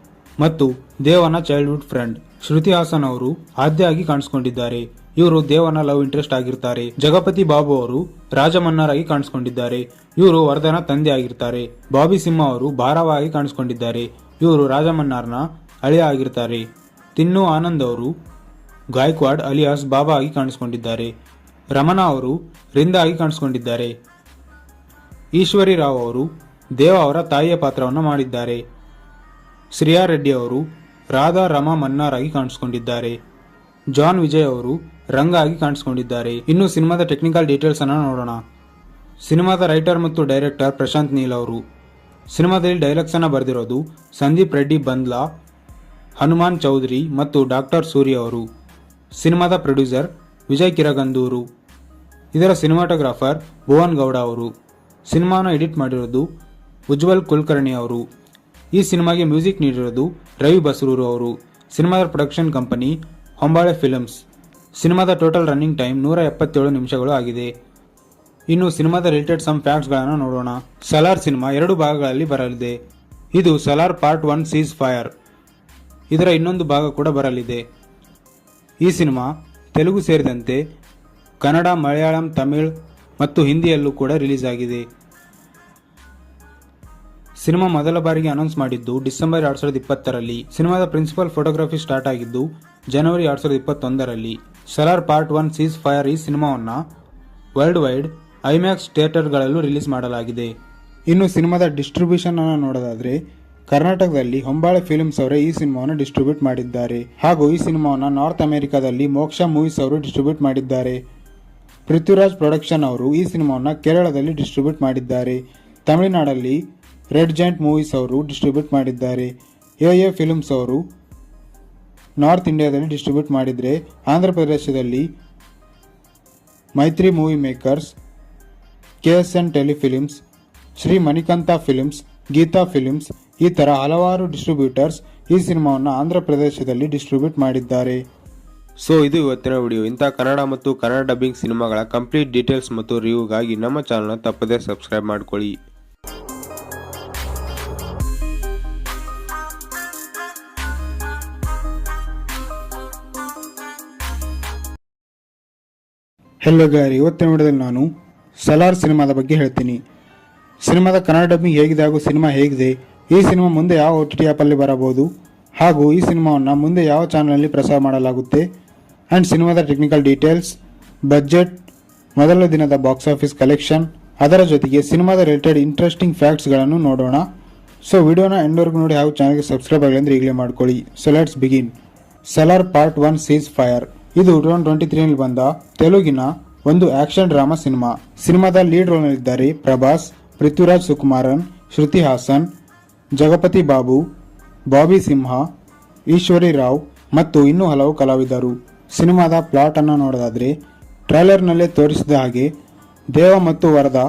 ಮತ್ತು ದೇವನ ಚೈಲ್ಡ್ಹುಡ್ ಫ್ರೆಂಡ್. ಶ್ರುತಿ ಹಾಸನ್ ಅವರು ಆದ್ಯ ಆಗಿ ಕಾಣಿಸ್ಕೊಂಡಿದ್ದಾರೆ. ಇವರು ದೇವನ ಲವ್ ಇಂಟ್ರೆಸ್ಟ್ ಆಗಿರ್ತಾರೆ. ಜಗಪತಿ ಬಾಬು ಅವರು ರಾಜಮನ್ನಾರ್ ಆಗಿ ಕಾಣಿಸ್ಕೊಂಡಿದ್ದಾರೆ. ಇವರು ವರದನ ತಂದೆ ಆಗಿರ್ತಾರೆ. ಬಾಬಿ ಸಿಂಹ ಅವರು ಭಾರವ ಆಗಿ ಕಾಣಿಸ್ಕೊಂಡಿದ್ದಾರೆ. ಇವರು ರಾಜಮನ್ನಾರ್ನ ಅಳಿಯ ಆಗಿರ್ತಾರೆ. ತಿನ್ನು ಆನಂದ್ ಅವರು ಗಾಯಕ್ವಾಡ್ ಅಲಿಯಾಸ್ ಬಾಬಾ ಆಗಿ ಕಾಣಿಸ್ಕೊಂಡಿದ್ದಾರೆ. ರಮಣ ಅವರು ರಿಂದ ಆಗಿ ಕಾಣಿಸ್ಕೊಂಡಿದ್ದಾರೆ. ಈಶ್ವರಿ ರಾವ್ ಅವರು ದೇವ ಅವರ ತಾಯಿಯ ಪಾತ್ರವನ್ನು ಮಾಡಿದ್ದಾರೆ. ಶ್ರೇಯಾ ರೆಡ್ಡಿ ಅವರು ರಾಧಾ ರಮಾ ಮನ್ನಾರ್ ಆಗಿ ಕಾಣಿಸ್ಕೊಂಡಿದ್ದಾರೆ. ಜಾನ್ ವಿಜಯ್ ಅವರು ರಂಗ ಆಗಿ ಕಾಣಿಸ್ಕೊಂಡಿದ್ದಾರೆ. ಇನ್ನು ಸಿನಿಮಾದ ಟೆಕ್ನಿಕಲ್ ಡೀಟೇಲ್ಸ್ ಅನ್ನು ನೋಡೋಣ. ಸಿನಿಮಾದ ರೈಟರ್ ಮತ್ತು ಡೈರೆಕ್ಟರ್ ಪ್ರಶಾಂತ್ ನೀಲ್ ಅವರು. ಸಿನಿಮಾದಲ್ಲಿ ಡೈಲಾಗ್ಸ್ ಅನ್ನು ಬರೆದಿರೋದು ಸಂದೀಪ್ ರೆಡ್ಡಿ ಬಂದ್ಲಾ, ಹನುಮಾನ್ ಚೌಧರಿ ಮತ್ತು ಡಾಕ್ಟರ್ ಸೂರ್ಯ ಅವರು. ಸಿನಿಮಾದ ಪ್ರೊಡ್ಯೂಸರ್ ವಿಜಯ್ ಕಿರಗಂದೂರು. ಇದರ ಸಿನಿಮಾಟೋಗ್ರಾಫರ್ ಭುವನ್ ಗೌಡ ಅವರು. ಸಿನಿಮಾನ ಎಡಿಟ್ ಮಾಡಿರೋದು ಉಜ್ವಲ್ ಕುಲಕರ್ಣಿ ಅವರು. ಈ ಸಿನಿಮಾಗೆ ಮ್ಯೂಸಿಕ್ ನೀಡಿರೋದು ರವಿ ಬಸ್ರೂರು ಅವರು. ಸಿನಿಮಾದ ಪ್ರೊಡಕ್ಷನ್ ಕಂಪನಿ ಹೊಂಬಾಳೆ ಫಿಲ್ಮ್ಸ್. ಸಿನಿಮಾದ ಟೋಟಲ್ ರನ್ನಿಂಗ್ ಟೈಮ್ 177 ನಿಮಿಷಗಳು ಆಗಿದೆ. ಇನ್ನು ಸಿನಿಮಾದ ರಿಲೇಟೆಡ್ ಸಮ್ ಫ್ಯಾಕ್ಟ್ಸ್ಗಳನ್ನು ನೋಡೋಣ. ಸಲಾರ್ ಸಿನಿಮಾ 2 ಭಾಗಗಳಲ್ಲಿ ಬರಲಿದೆ. ಇದು ಸಲಾರ್ ಪಾರ್ಟ್ 1 ಸೀಸ್ ಫೈರ್. ಇದರ ಇನ್ನೊಂದು ಭಾಗ ಕೂಡ ಬರಲಿದೆ. ಈ ಸಿನಿಮಾ ತೆಲುಗು ಸೇರಿದಂತೆ ಕನ್ನಡ, ಮಲಯಾಳಂ, ತಮಿಳ್ ಮತ್ತು ಹಿಂದಿಯಲ್ಲೂ ಕೂಡ ರಿಲೀಸ್ ಆಗಿದೆ. ಸಿನಿಮಾ ಮೊದಲ ಬಾರಿಗೆ ಅನೌನ್ಸ್ ಮಾಡಿದ್ದು ಡಿಸೆಂಬರ್ 2020ರಲ್ಲಿ. ಸಿನಿಮಾದ ಪ್ರಿನ್ಸಿಪಲ್ ಫೋಟೋಗ್ರಫಿ ಸ್ಟಾರ್ಟ್ ಆಗಿದ್ದು ಜನವರಿ 2021ರಲ್ಲಿ. ಸಲಾರ್ ಪಾರ್ಟ್ 1 ಸೀಸ್ ಫೈರ್ ಈ ಸಿನಿಮಾವನ್ನು ವರ್ಲ್ಡ್ ವೈಡ್ ಐಮ್ಯಾಕ್ಸ್ ಥಿಯೇಟರ್ಗಳಲ್ಲೂ ರಿಲೀಸ್ ಮಾಡಲಾಗಿದೆ. ಇನ್ನು ಸಿನಿಮಾದ ಡಿಸ್ಟ್ರಿಬ್ಯೂಷನ್ ಅನ್ನು ನೋಡೋದಾದ್ರೆ ಕರ್ನಾಟಕದಲ್ಲಿ ಹೊಂಬಾಳೆ ಫಿಲ್ಮ್ಸ್ ಅವರೇ ಈ ಸಿನಿಮಾವನ್ನು ಡಿಸ್ಟ್ರಿಬ್ಯೂಟ್ ಮಾಡಿದ್ದಾರೆ. ಹಾಗೂ ಈ ಸಿನಿಮಾವನ್ನು ನಾರ್ತ್ ಅಮೆರಿಕಾದಲ್ಲಿ ಮೋಕ್ಷ ಮೂವೀಸ್ ಅವರು ಡಿಸ್ಟ್ರಿಬ್ಯೂಟ್ ಮಾಡಿದ್ದಾರೆ. ಪೃಥ್ವಿರಾಜ್ ಪ್ರೊಡಕ್ಷನ್ ಅವರು ಈ ಸಿನಿಮಾವನ್ನು ಕೇರಳದಲ್ಲಿ ಡಿಸ್ಟ್ರಿಬ್ಯೂಟ್ ಮಾಡಿದ್ದಾರೆ. ತಮಿಳುನಾಡಲ್ಲಿ ರೆಡ್ ಜಾಯಿಂಟ್ ಮೂವೀಸ್ ಅವರು ಡಿಸ್ಟ್ರಿಬ್ಯೂಟ್ ಮಾಡಿದ್ದಾರೆ. ಎ ಫಿಲ್ಮ್ಸ್ ಅವರು ನಾರ್ತ್ ಇಂಡಿಯಾದಲ್ಲಿ ಡಿಸ್ಟ್ರಿಬ್ಯೂಟ್ ಮಾಡಿದರೆ ಆಂಧ್ರ ಪ್ರದೇಶದಲ್ಲಿ Mythri Movie Makers, KSN Telefilms, Shri Manikanta Films, Geetha Films ಈ ಥರ ಹಲವಾರು ಡಿಸ್ಟ್ರಿಬ್ಯೂಟರ್ಸ್ ಈ ಸಿನಿಮಾವನ್ನು ಆಂಧ್ರ ಪ್ರದೇಶದಲ್ಲಿ ಡಿಸ್ಟ್ರಿಬ್ಯೂಟ್ ಮಾಡಿದ್ದಾರೆ. ಸೊ ಇದು ಇವತ್ತಿನ ವಿಡಿಯೋ. ಇಂಥ ಕನ್ನಡ ಮತ್ತು ಕನ್ನಡ ಡಬ್ಬಿಂಗ್ ಸಿನಿಮಾಗಳ ಕಂಪ್ಲೀಟ್ ಡೀಟೇಲ್ಸ್ ಮತ್ತು ರಿವ್ಯೂಗಾಗಿ ನಮ್ಮ ಚಾನಲ್ನ ತಪ್ಪದೇ ಸಬ್ಸ್ಕ್ರೈಬ್ ಮಾಡ್ಕೊಳ್ಳಿ. ಹೆಲೋ ಗಾರಿ, ಇವತ್ತಿನ ವಿಡಿಯೋದಲ್ಲಿ ನಾನು ಸಲಾರ್ ಸಿನಿಮಾದ ಬಗ್ಗೆ ಹೇಳ್ತೀನಿ. ಸಿನಿಮಾದ ಕನ್ನಡ ಡಬ್ಬಿಂಗ್ ಹೇಗಿದೆ ಹಾಗೂ ಸಿನಿಮಾ ಹೇಗಿದೆ, ಈ ಸಿನಿಮಾ ಮುಂದೆ ಯಾವ OTT ಆ್ಯಪಲ್ಲಿ ಬರಬಹುದು ಹಾಗೂ ಈ ಸಿನಿಮಾವನ್ನು ಮುಂದೆ ಯಾವ ಚಾನಲಲ್ಲಿ ಪ್ರಸಾರ ಮಾಡಲಾಗುತ್ತೆ ಆ್ಯಂಡ್ ಸಿನಿಮಾದ ಟೆಕ್ನಿಕಲ್ ಡೀಟೇಲ್ಸ್, ಬಜೆಟ್, ಮೊದಲ ದಿನದ ಬಾಕ್ಸ್ ಆಫೀಸ್ ಕಲೆಕ್ಷನ್, ಅದರ ಜೊತೆಗೆ ಸಿನಿಮಾದ ರಿಲೇಟೆಡ್ ಇಂಟ್ರೆಸ್ಟಿಂಗ್ ಫ್ಯಾಕ್ಟ್ಸ್ಗಳನ್ನು ನೋಡೋಣ. ಸೊ ವಿಡಿಯೋನ ಎಂಡ್ವರೆಗೂ ನೋಡಿ ಹಾಗೂ ಚಾನಲ್ಗೆ ಸಬ್ಸ್ಕ್ರೈಬ್ ಆಗಲಿ ಅಂದರೆ ಈಗಲೇ ಮಾಡ್ಕೊಳ್ಳಿ. So let's begin. Salaar part 1 seize fire ಇದು 2023ನಲ್ಲಿ ಬಂದ ತೆಲುಗಿನ ಒಂದು ಆಕ್ಷನ್ ಡ್ರಾಮಾ ಸಿನಿಮಾ. ಸಿನಿಮಾದ ಲೀಡ್ ರೋಲ್ನಲ್ಲಿದ್ದಾರೆ ಪ್ರಭಾಸ್, ಪೃಥ್ವಿರಾಜ್ ಸುಕುಮಾರನ್, ಶ್ರುತಿ ಹಾಸನ್, ಜಗಪತಿ ಬಾಬು, ಬಾಬಿ ಸಿಂಹ, ಈಶ್ವರಿ ರಾವ್ ಮತ್ತು ಇನ್ನೂ ಹಲವು ಕಲಾವಿದರು. ಸಿನಿಮಾದ ಪ್ಲಾಟ್ ಅನ್ನು ನೋಡೋದಾದ್ರೆ ಟ್ರೈಲರ್ನಲ್ಲೇ ತೋರಿಸಿದ ಹಾಗೆ ದೇವ ಮತ್ತು ವರದಾ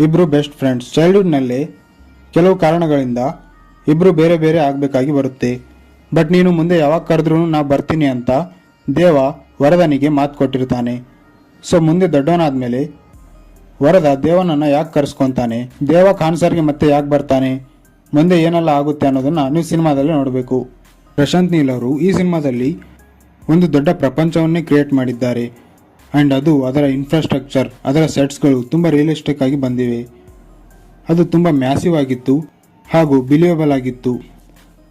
ಇಬ್ರು ಬೆಸ್ಟ್ ಫ್ರೆಂಡ್ಸ್. ಚೈಲ್ಡ್ಹುಡ್ನಲ್ಲೇ ಕೆಲವು ಕಾರಣಗಳಿಂದ ಇಬ್ರು ಬೇರೆ ಬೇರೆ ಆಗಬೇಕಾಗಿ ಬರುತ್ತೆ. ಬಟ್ ನೀನು ಮುಂದೆ ಯಾವಾಗ ಕರೆದ್ರೂ ನಾ ಬರ್ತೀನಿ ಅಂತ ದೇವ ವರದನಿಗೆ ಮಾತು ಕೊಟ್ಟಿರ್ತಾನೆ. ಸೊ ಮುಂದೆ ದೊಡ್ಡವನಾದ್ಮೇಲೆ ವರದ ದೇವನನ್ನು ಯಾಕೆ ಕರೆಸ್ಕೊಂತಾನೆ, ದೇವ ಖಾನ್ಸರ್ಗೆ ಮತ್ತೆ ಯಾಕೆ ಬರ್ತಾನೆ, ಮುಂದೆ ಏನೆಲ್ಲ ಆಗುತ್ತೆ ಅನ್ನೋದನ್ನ ನೀವು ಸಿನಿಮಾದಲ್ಲಿ ನೋಡಬೇಕು. ಪ್ರಶಾಂತ್ ನೀಲ್ ಅವರು ಈ ಸಿನಿಮಾದಲ್ಲಿ ಒಂದು ದೊಡ್ಡ ಪ್ರಪಂಚವನ್ನೇ ಕ್ರಿಯೇಟ್ ಮಾಡಿದ್ದಾರೆ ಆ್ಯಂಡ್ ಅದು ಅದರ ಇನ್ಫ್ರಾಸ್ಟ್ರಕ್ಚರ್, ಅದರ ಸೆಟ್ಸ್ಗಳು ತುಂಬ ರಿಯಲಿಸ್ಟಿಕ್ ಆಗಿ ಬಂದಿವೆ. ಅದು ತುಂಬ ಮ್ಯಾಸಿವ್ ಆಗಿತ್ತು ಹಾಗೂ ಬಿಲಿಯಬಲ್ ಆಗಿತ್ತು.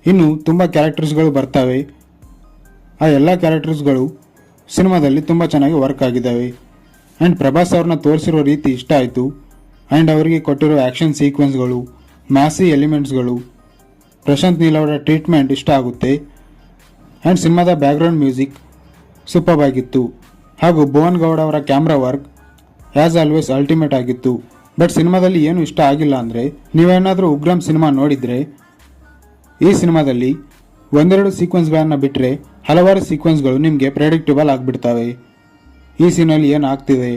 ಇನ್ನು ತುಂಬ ಕ್ಯಾರೆಕ್ಟರ್ಸ್ಗಳು ಬರ್ತವೆ. ಆ ಎಲ್ಲ ಕ್ಯಾರೆಕ್ಟರ್ಸ್ಗಳು ಸಿನಿಮಾದಲ್ಲಿ ತುಂಬ ಚೆನ್ನಾಗಿ ವರ್ಕ್ ಆಗಿದ್ದಾವೆ ಆ್ಯಂಡ್ ಪ್ರಭಾಸ್ ಅವ್ರನ್ನ ತೋರಿಸಿರೋ ರೀತಿ ಇಷ್ಟ ಆಯಿತು ಆ್ಯಂಡ್ ಅವರಿಗೆ ಕೊಟ್ಟಿರೋ ಆ್ಯಕ್ಷನ್ ಸೀಕ್ವೆನ್ಸ್ಗಳು, ಮ್ಯಾಸಿ ಎಲಿಮೆಂಟ್ಸ್ಗಳು, ಪ್ರಶಾಂತ್ ನೀಲ್ ಅವರ ಟ್ರೀಟ್ಮೆಂಟ್ ಇಷ್ಟ ಆಗುತ್ತೆ ಆ್ಯಂಡ್ ಸಿನಿಮಾದ ಬ್ಯಾಕ್ಗ್ರೌಂಡ್ ಮ್ಯೂಸಿಕ್ ಸೂಪರ್ ಆಗಿತ್ತು ಹಾಗೂ ಭುವನ್ ಗೌಡ ಅವರ camera work as always ultimate ಆಗಿತ್ತು. ಬಟ್ ಸಿನಿಮಾದಲ್ಲಿ ಏನು ಇಷ್ಟ ಆಗಿಲ್ಲ ಅಂದರೆ, ನೀವೇನಾದರೂ ಉಗ್ರಂ ಸಿನಿಮಾ ನೋಡಿದರೆ ಈ ಸಿನಿಮಾದಲ್ಲಿ ಒಂದೆರಡು ಸೀಕ್ವೆನ್ಸ್ಗಳನ್ನು ಬಿಟ್ಟರೆ ಹಲವಾರು ಸೀಕ್ವೆನ್ಸ್ಗಳು ನಿಮಗೆ ಪ್ರೆಡಿಕ್ಟಬಲ್ ಆಗಿಬಿಡ್ತವೆ. ಈ ಸೀನಲ್ಲಿ ಏನಾಗ್ತಿದೆ,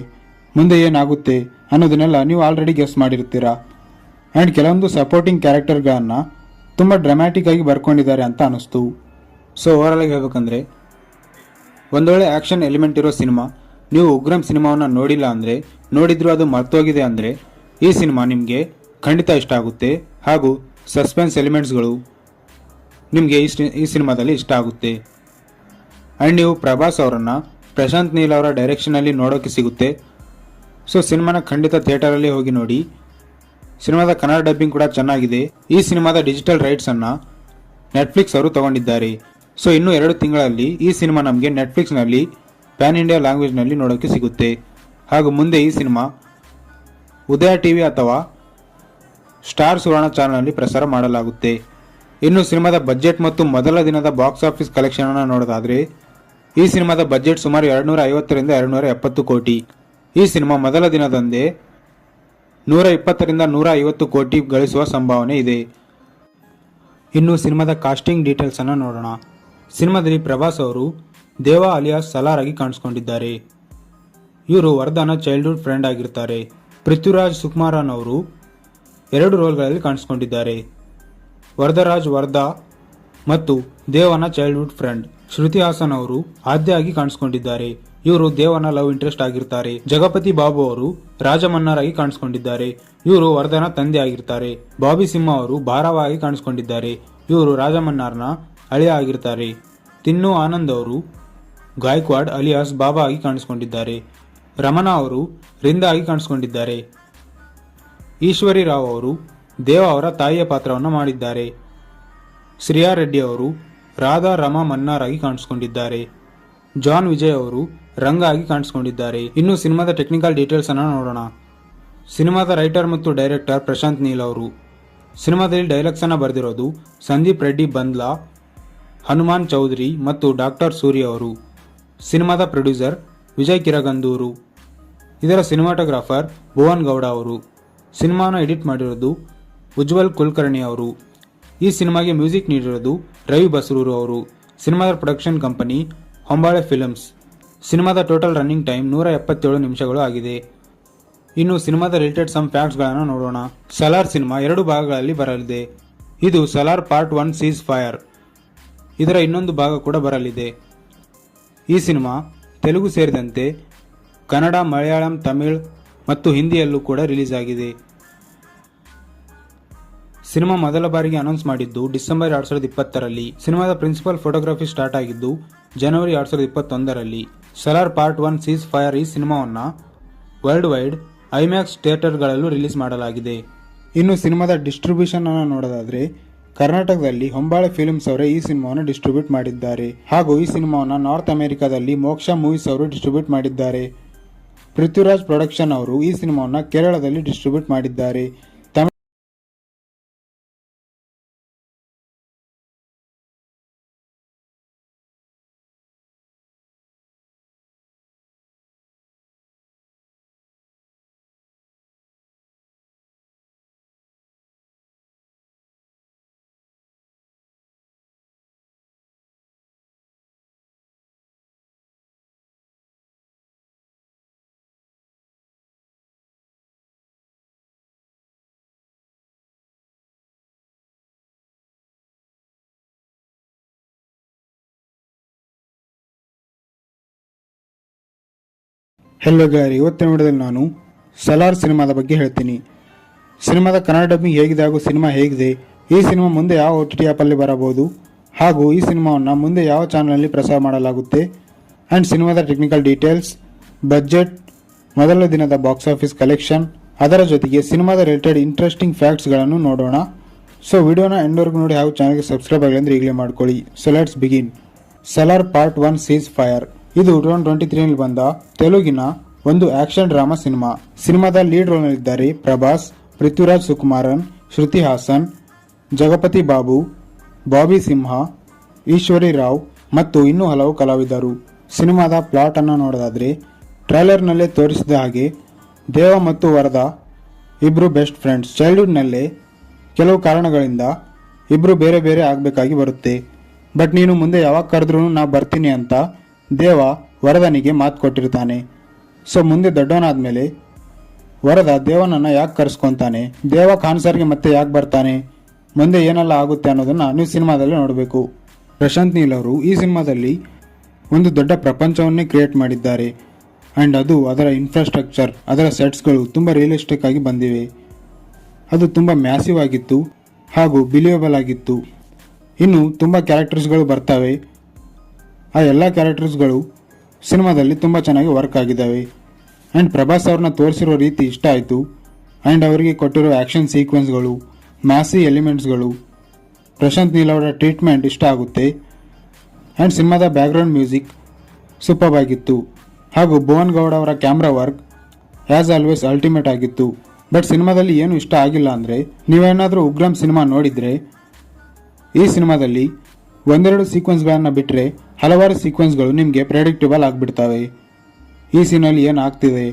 ಮುಂದೆ ಏನಾಗುತ್ತೆ ಅನ್ನೋದನ್ನೆಲ್ಲ ನೀವು ಆಲ್ರೆಡಿ ಗೆಸ್ ಮಾಡಿರ್ತೀರಾ. ಆ್ಯಂಡ್ ಕೆಲವೊಂದು ಸಪೋರ್ಟಿಂಗ್ ಕ್ಯಾರೆಕ್ಟರ್ಗಳನ್ನು ತುಂಬ ಡ್ರಾಮ್ಯಾಟಿಕ್ ಆಗಿ ಬರ್ಕೊಂಡಿದ್ದಾರೆ ಅಂತ ಅನ್ನಿಸ್ತು. ಸೊ ಓವರಾಲ್ ಆಗಿ ಹೇಳ್ಬೇಕಂದ್ರೆ ಒಂದೊಳ್ಳೆ ಆ್ಯಕ್ಷನ್ ಎಲಿಮೆಂಟ್ ಇರೋ ಸಿನಿಮಾ. ನೀವು ಉಗ್ರಂ ಸಿನಿಮಾವನ್ನು ನೋಡಿಲ್ಲ ಅಂದರೆ, ನೋಡಿದ್ರು ಅದು ಮರ್ತೋಗಿದೆ ಅಂದರೆ ಈ ಸಿನಿಮಾ ನಿಮಗೆ ಖಂಡಿತ ಇಷ್ಟ ಆಗುತ್ತೆ ಹಾಗೂ ಸಸ್ಪೆನ್ಸ್ ಎಲಿಮೆಂಟ್ಸ್ಗಳು ನಿಮಗೆ ಈ ಸಿನಿಮಾದಲ್ಲಿ ಇಷ್ಟ ಆಗುತ್ತೆ. ಆ್ಯಂಡ್ ನೀವು ಪ್ರಭಾಸ್ ಅವರನ್ನು ಪ್ರಶಾಂತ್ ನೀಲ್ ಅವರ ಡೈರೆಕ್ಷನಲ್ಲಿ ನೋಡೋಕ್ಕೆ ಸಿಗುತ್ತೆ. ಸೊ ಸಿನಿಮಾನ ಖಂಡಿತ ಥಿಯೇಟರಲ್ಲಿ ಹೋಗಿ ನೋಡಿ. ಸಿನಿಮಾದ ಕನ್ನಡ ಡಬ್ಬಿಂಗ್ ಕೂಡ ಚೆನ್ನಾಗಿದೆ. ಈ ಸಿನಿಮಾದ ಡಿಜಿಟಲ್ ರೈಟ್ಸನ್ನು ನೆಟ್ಫ್ಲಿಕ್ಸ್ ಅವರು ತಗೊಂಡಿದ್ದಾರೆ. ಸೊ ಇನ್ನೂ 2 ತಿಂಗಳಲ್ಲಿ ಈ ಸಿನಿಮಾ ನಮಗೆ ನೆಟ್ಫ್ಲಿಕ್ಸ್ನಲ್ಲಿ ಪ್ಯಾನ್ ಇಂಡಿಯಾ ಲ್ಯಾಂಗ್ವೇಜ್ನಲ್ಲಿ ನೋಡೋಕ್ಕೆ ಸಿಗುತ್ತೆ. ಹಾಗೂ ಮುಂದೆ ಈ ಸಿನಿಮಾ ಉದಯ ಟಿವಿ ಅಥವಾ ಸ್ಟಾರ್ ಸುವರ್ಣ ಚಾನಲ್ನಲ್ಲಿ ಪ್ರಸಾರ ಮಾಡಲಾಗುತ್ತೆ. ಇನ್ನು ಸಿನಿಮಾದ ಬಜೆಟ್ ಮತ್ತು ಮೊದಲ ದಿನದ ಬಾಕ್ಸ್ ಆಫೀಸ್ ಕಲೆಕ್ಷನ್ ಅನ್ನು ನೋಡೋದಾದರೆ ಈ ಸಿನಿಮಾದ ಬಜೆಟ್ ಸುಮಾರು 250ರಿಂದ 270 ಕೋಟಿ. ಈ ಸಿನಿಮಾ ಮೊದಲ ದಿನದಂದೇ 120ರಿಂದ 150 ಕೋಟಿ ಗಳಿಸುವ ಸಂಭಾವನೆ ಇದೆ. ಇನ್ನು ಸಿನಿಮಾದ ಕಾಸ್ಟಿಂಗ್ ಡೀಟೇಲ್ಸ್ ಅನ್ನು ನೋಡೋಣ. ಸಿನಿಮಾದಲ್ಲಿ ಪ್ರಭಾಸ್ ಅವರು ದೇವ ಅಲಿಯಾಸ್ ಸಲಾರ್ ಆಗಿ ಕಾಣಿಸ್ಕೊಂಡಿದ್ದಾರೆ. ಇವರು ವರದಾನ ಚೈಲ್ಡ್ಹುಡ್ ಫ್ರೆಂಡ್ ಆಗಿರ್ತಾರೆ. ಪೃಥ್ವಿರಾಜ್ ಸುಕುಮಾರನ್ ಅವರು 2 ರೋಲ್ಗಳಲ್ಲಿ ಕಾಣಿಸ್ಕೊಂಡಿದ್ದಾರೆ. ವರದರಾಜ್ ವರದಾ ಮತ್ತು ದೇವನ ಚೈಲ್ಡ್ಹುಡ್ ಫ್ರೆಂಡ್. ಶ್ರುತಿ ಹಾಸನ್ ಅವರು ಆದ್ಯ ಆಗಿ ಕಾಣಿಸ್ಕೊಂಡಿದ್ದಾರೆ. ಇವರು ದೇವನ ಲವ್ ಇಂಟ್ರೆಸ್ಟ್ ಆಗಿರ್ತಾರೆ. ಜಗಪತಿ ಬಾಬು ಅವರು ರಾಜಮನ್ನಾರ್ ಆಗಿ ಕಾಣಿಸ್ಕೊಂಡಿದ್ದಾರೆ. ಇವರು ವರದನ ತಂದೆ ಆಗಿರ್ತಾರೆ. ಬಾಬಿ ಸಿಂಹ ಅವರು ಭಾರವ ಆಗಿ ಕಾಣಿಸ್ಕೊಂಡಿದ್ದಾರೆ. ಇವರು ರಾಜಮನ್ನಾರ್ನ ಅಳಿಯ ಆಗಿರ್ತಾರೆ. ತಿನ್ನು ಆನಂದ್ ಅವರು ಗಾಯಕ್ವಾಡ್ ಅಲಿಯಾಸ್ ಬಾಬಾ ಆಗಿ ಕಾಣಿಸ್ಕೊಂಡಿದ್ದಾರೆ. ರಮಣ ಅವರು ರಿಂದ ಆಗಿ ಕಾಣಿಸ್ಕೊಂಡಿದ್ದಾರೆ. ಈಶ್ವರಿ ರಾವ್ ಅವರು ದೇವ ಅವರ ತಾಯಿಯ ಪಾತ್ರವನ್ನು ಮಾಡಿದ್ದಾರೆ. ಶ್ರೇಯಾ ರೆಡ್ಡಿ ಅವರು ರಾಧಾ ರಮಾ ಮನ್ನಾರ್ ಆಗಿ ಕಾಣಿಸ್ಕೊಂಡಿದ್ದಾರೆ. ಜಾನ್ ವಿಜಯ್ ಅವರು ರಂಗ ಆಗಿ ಕಾಣಿಸಿಕೊಂಡಿದ್ದಾರೆ. ಇನ್ನು ಸಿನಿಮಾದ ಟೆಕ್ನಿಕಲ್ ಡೀಟೇಲ್ಸ್ ಅನ್ನು ನೋಡೋಣ. ಸಿನಿಮಾದ ರೈಟರ್ ಮತ್ತು ಡೈರೆಕ್ಟರ್ ಪ್ರಶಾಂತ್ ನೀಲ್ ಅವರು. ಸಿನಿಮಾದಲ್ಲಿ ಡೈಲಾಗ್ಸ್ ಅನ್ನು ಬರೆದಿರೋದು ಸಂದೀಪ್ ರೆಡ್ಡಿ ಬಂದ್ಲಾ, ಹನುಮಾನ್ ಚೌಧರಿ ಮತ್ತು ಡಾಕ್ಟರ್ ಸೂರ್ಯ ಅವರು. ಸಿನಿಮಾದ ಪ್ರೊಡ್ಯೂಸರ್ ವಿಜಯ್ ಕಿರಗಂದೂರು. ಇದರ ಸಿನಿಮಾಟೋಗ್ರಾಫರ್ ಭುವನ್ ಗೌಡ ಅವರು. ಸಿನಿಮಾನ ಎಡಿಟ್ ಮಾಡಿರೋದು ಉಜ್ವಲ್ ಕುಲಕರ್ಣಿ ಅವರು. ಈ ಸಿನಿಮಾಗೆ ಮ್ಯೂಸಿಕ್ ನೀಡಿರೋದು ರವಿ ಬಸ್ರೂರು ಅವರು. ಸಿನಿಮಾದ ಪ್ರೊಡಕ್ಷನ್ ಕಂಪನಿ ಹೊಂಬಾಳೆ ಫಿಲ್ಮ್ಸ್. ಸಿನಿಮಾದ ಟೋಟಲ್ ರನ್ನಿಂಗ್ ಟೈಮ್ 177 ನಿಮಿಷಗಳು ಆಗಿದೆ. ಇನ್ನು ಸಿನಿಮಾದ ರಿಲೇಟೆಡ್ ಸಮ್ ಫ್ಯಾಕ್ಟ್ಸ್ಗಳನ್ನು ನೋಡೋಣ. ಸಲಾರ್ ಸಿನಿಮಾ 2 ಭಾಗಗಳಲ್ಲಿ ಬರಲಿದೆ. ಇದು ಸಲಾರ್ ಪಾರ್ಟ್ 1 ಸೀಸ್ ಫೈರ್. ಇದರ ಇನ್ನೊಂದು ಭಾಗ ಕೂಡ ಬರಲಿದೆ. ಈ ಸಿನಿಮಾ ತೆಲುಗು ಸೇರಿದಂತೆ ಕನ್ನಡ, ಮಲಯಾಳಂ, ತಮಿಳ್ ಮತ್ತು ಹಿಂದಿಯಲ್ಲೂ ಕೂಡ ರಿಲೀಸ್ ಆಗಿದೆ. ಸಿನಿಮಾ ಮೊದಲ ಬಾರಿಗೆ ಅನೌನ್ಸ್ ಮಾಡಿದ್ದು ಡಿಸೆಂಬರ್ 2020ರಲ್ಲಿ. ಸಿನಿಮಾದ ಪ್ರಿನ್ಸಿಪಲ್ ಫೋಟೋಗ್ರಫಿ ಸ್ಟಾರ್ಟ್ ಆಗಿದ್ದು ಜನವರಿ 2021ರಲ್ಲಿ. ಸಲಾರ್ ಪಾರ್ಟ್ 1 ಸೀಸ್ ಫೈರ್ ಈ ಸಿನಿಮಾವನ್ನು ವರ್ಲ್ಡ್ ವೈಡ್ ಐಮ್ಯಾಕ್ಸ್ ಥಿಯೇಟರ್ಗಳಲ್ಲೂ ರಿಲೀಸ್ ಮಾಡಲಾಗಿದೆ. ಇನ್ನು ಸಿನಿಮಾದ ಡಿಸ್ಟ್ರಿಬ್ಯೂಷನ್ ಅನ್ನು ನೋಡೋದಾದ್ರೆ ಕರ್ನಾಟಕದಲ್ಲಿ ಹೊಂಬಾಳೆ ಫಿಲ್ಮ್ಸ್ ಅವರೇ ಈ ಸಿನಿಮಾವನ್ನು ಡಿಸ್ಟ್ರಿಬ್ಯೂಟ್ ಮಾಡಿದ್ದಾರೆ. ಹಾಗೂ ಈ ಸಿನಿಮಾವನ್ನು ನಾರ್ತ್ ಅಮೆರಿಕಾದಲ್ಲಿ ಮೋಕ್ಷ ಮೂವೀಸ್ ಅವರು ಡಿಸ್ಟ್ರಿಬ್ಯೂಟ್ ಮಾಡಿದ್ದಾರೆ. ಪೃಥ್ವಿರಾಜ್ ಪ್ರೊಡಕ್ಷನ್ ಅವರು ಈ ಸಿನಿಮಾವನ್ನು ಕೇರಳದಲ್ಲಿ ಡಿಸ್ಟ್ರಿಬ್ಯೂಟ್ ಮಾಡಿದ್ದಾರೆ. ಹೆಲೋ ಗಾರಿ, ಇವತ್ತಿನ ವಿಡಿಯೋದಲ್ಲಿ ನಾನು ಸಲಾರ್ ಸಿನಿಮಾದ ಬಗ್ಗೆ ಹೇಳ್ತೀನಿ. ಸಿನಿಮಾದ ಕನ್ನಡ ಡಬ್ಬಿಂಗ್ ಹೇಗಿದೆ ಹಾಗೂ ಸಿನಿಮಾ ಹೇಗಿದೆ, ಈ ಸಿನಿಮಾ ಮುಂದೆ ಯಾವ OTT ಆ್ಯಪಲ್ಲಿ ಬರಬಹುದು, ಹಾಗೂ ಈ ಸಿನಿಮಾವನ್ನು ಮುಂದೆ ಯಾವ ಚಾನಲಲ್ಲಿ ಪ್ರಸಾರ ಮಾಡಲಾಗುತ್ತೆ, ಆ್ಯಂಡ್ ಸಿನಿಮಾದ ಟೆಕ್ನಿಕಲ್ ಡೀಟೇಲ್ಸ್, ಬಜೆಟ್, ಮೊದಲ ದಿನದ ಬಾಕ್ಸ್ ಆಫೀಸ್ ಕಲೆಕ್ಷನ್, ಅದರ ಜೊತೆಗೆ ಸಿನಿಮಾದ ರಿಲೇಟೆಡ್ ಇಂಟ್ರೆಸ್ಟಿಂಗ್ ಫ್ಯಾಕ್ಟ್ಸ್ಗಳನ್ನು ನೋಡೋಣ. ಸೊ ವಿಡಿಯೋನ ಎಂಡ್ವರೆಗೂ ನೋಡಿ ಹಾಗೂ ಚಾನಲ್ಗೆ ಸಬ್ಸ್ಕ್ರೈಬ್ ಆಗಲಿ ಅಂದರೆ ಈಗಲೇ ಮಾಡ್ಕೊಳ್ಳಿ. So let's begin. Salaar part 1 seize fire. ಇದು 2023ರಲ್ಲಿ ಬಂದ ತೆಲುಗಿನ ಒಂದು ಆಕ್ಷನ್ ಡ್ರಾಮಾ ಸಿನಿಮಾ. ಸಿನಿಮಾದ ಲೀಡ್ ರೋಲ್ನಲ್ಲಿದ್ದಾರೆ ಪ್ರಭಾಸ್, ಪೃಥ್ವಿರಾಜ್ ಸುಕುಮಾರನ್, ಶ್ರುತಿ ಹಾಸನ್, ಜಗಪತಿ ಬಾಬು, ಬಾಬಿ ಸಿಂಹ, ಈಶ್ವರಿ ರಾವ್ ಮತ್ತು ಇನ್ನೂ ಹಲವು ಕಲಾವಿದರು. ಸಿನಿಮಾದ ಪ್ಲಾಟ್ ಅನ್ನು ನೋಡೋದಾದ್ರೆ ಟ್ರೈಲರ್ನಲ್ಲೇ ತೋರಿಸಿದ ಹಾಗೆ ದೇವ ಮತ್ತು ವರದಾ ಇಬ್ರು ಬೆಸ್ಟ್ ಫ್ರೆಂಡ್ಸ್. ಚೈಲ್ಡ್ಹುಡ್ನಲ್ಲೇ ಕೆಲವು ಕಾರಣಗಳಿಂದ ಇಬ್ರು ಬೇರೆ ಬೇರೆ ಆಗಬೇಕಾಗಿ ಬರುತ್ತೆ. ಬಟ್ ನೀನು ಮುಂದೆ ಯಾವಾಗ ಕರೆದ್ರೂ ನಾ ಬರ್ತೀನಿ ಅಂತ ದೇವ ವರದನಿಗೆ ಮಾತು ಕೊಟ್ಟಿರ್ತಾನೆ. ಸೊ ಮುಂದೆ ದೊಡ್ಡವನಾದ್ಮೇಲೆ ವರದ ದೇವನನ್ನ ಯಾಕೆ ಕರೆಸ್ಕೊಂತಾನೆ, ದೇವ ಖಾನ್ಸರ್ಗೆ ಮತ್ತೆ ಯಾಕೆ ಬರ್ತಾನೆ, ಮುಂದೆ ಏನೆಲ್ಲ ಆಗುತ್ತೆ ಅನ್ನೋದನ್ನ ನೀವು ಸಿನಿಮಾದಲ್ಲಿ ನೋಡಬೇಕು. ಪ್ರಶಾಂತ್ ನೀಲ್ ಅವರು ಈ ಸಿನಿಮಾದಲ್ಲಿ ಒಂದು ದೊಡ್ಡ ಪ್ರಪಂಚವನ್ನೇ ಕ್ರಿಯೇಟ್ ಮಾಡಿದ್ದಾರೆ. ಆ್ಯಂಡ್ ಅದು ಅದರ ಇನ್ಫ್ರಾಸ್ಟ್ರಕ್ಚರ್, ಅದರ ಸೆಟ್ಸ್ಗಳು ತುಂಬ ರಿಯಲಿಸ್ಟಿಕ್ ಆಗಿ ಬಂದಿವೆ. ಅದು ತುಂಬ ಮ್ಯಾಸಿವ್ ಆಗಿತ್ತು ಹಾಗೂ ಬಿಲಿಯಬಲ್ ಆಗಿತ್ತು. ಇನ್ನು ತುಂಬ ಕ್ಯಾರೆಕ್ಟರ್ಸ್ಗಳು ಬರ್ತವೆ. ಆ ಎಲ್ಲ ಕ್ಯಾರೆಕ್ಟರ್ಸ್ಗಳು ಸಿನಿಮಾದಲ್ಲಿ ತುಂಬ ಚೆನ್ನಾಗಿ ವರ್ಕ್ ಆಗಿದ್ದಾವೆ. ಆ್ಯಂಡ್ ಪ್ರಭಾಸ್ ಅವ್ರನ್ನ ತೋರಿಸಿರೋ ರೀತಿ ಇಷ್ಟ ಆಯಿತು. ಆ್ಯಂಡ್ ಅವರಿಗೆ ಕೊಟ್ಟಿರೋ ಆ್ಯಕ್ಷನ್ ಸೀಕ್ವೆನ್ಸ್ಗಳು, ಮ್ಯಾಸಿ ಎಲಿಮೆಂಟ್ಸ್ಗಳು, ಪ್ರಶಾಂತ್ ನೀಲ್ ಅವರ ಟ್ರೀಟ್ಮೆಂಟ್ ಇಷ್ಟ ಆಗುತ್ತೆ. ಆ್ಯಂಡ್ ಸಿನಿಮಾದ ಬ್ಯಾಕ್ಗ್ರೌಂಡ್ ಮ್ಯೂಸಿಕ್ ಸೂಪರ್ ಆಗಿತ್ತು. ಹಾಗೂ ಭುವನ್ ಗೌಡ ಅವರ camera work as always ultimate ಆಗಿತ್ತು. ಬಟ್ ಸಿನಿಮಾದಲ್ಲಿ ಏನು ಇಷ್ಟ ಆಗಿಲ್ಲ ಅಂದರೆ, ನೀವೇನಾದರೂ ಉಗ್ರಂ ಸಿನಿಮಾ ನೋಡಿದರೆ ಈ ಸಿನಿಮಾದಲ್ಲಿ ಒಂದೆರಡು ಸೀಕ್ವೆನ್ಸ್ಗಳನ್ನು ಬಿಟ್ಟರೆ ಹಲವಾರು ಸೀಕ್ವೆನ್ಸ್ಗಳು ನಿಮಗೆ ಪ್ರೆಡಿಕ್ಟಬಲ್ ಆಗಿಬಿಡ್ತವೆ. ಈ ಸೀನಲ್ಲಿ ಏನಾಗ್ತಿದೆ,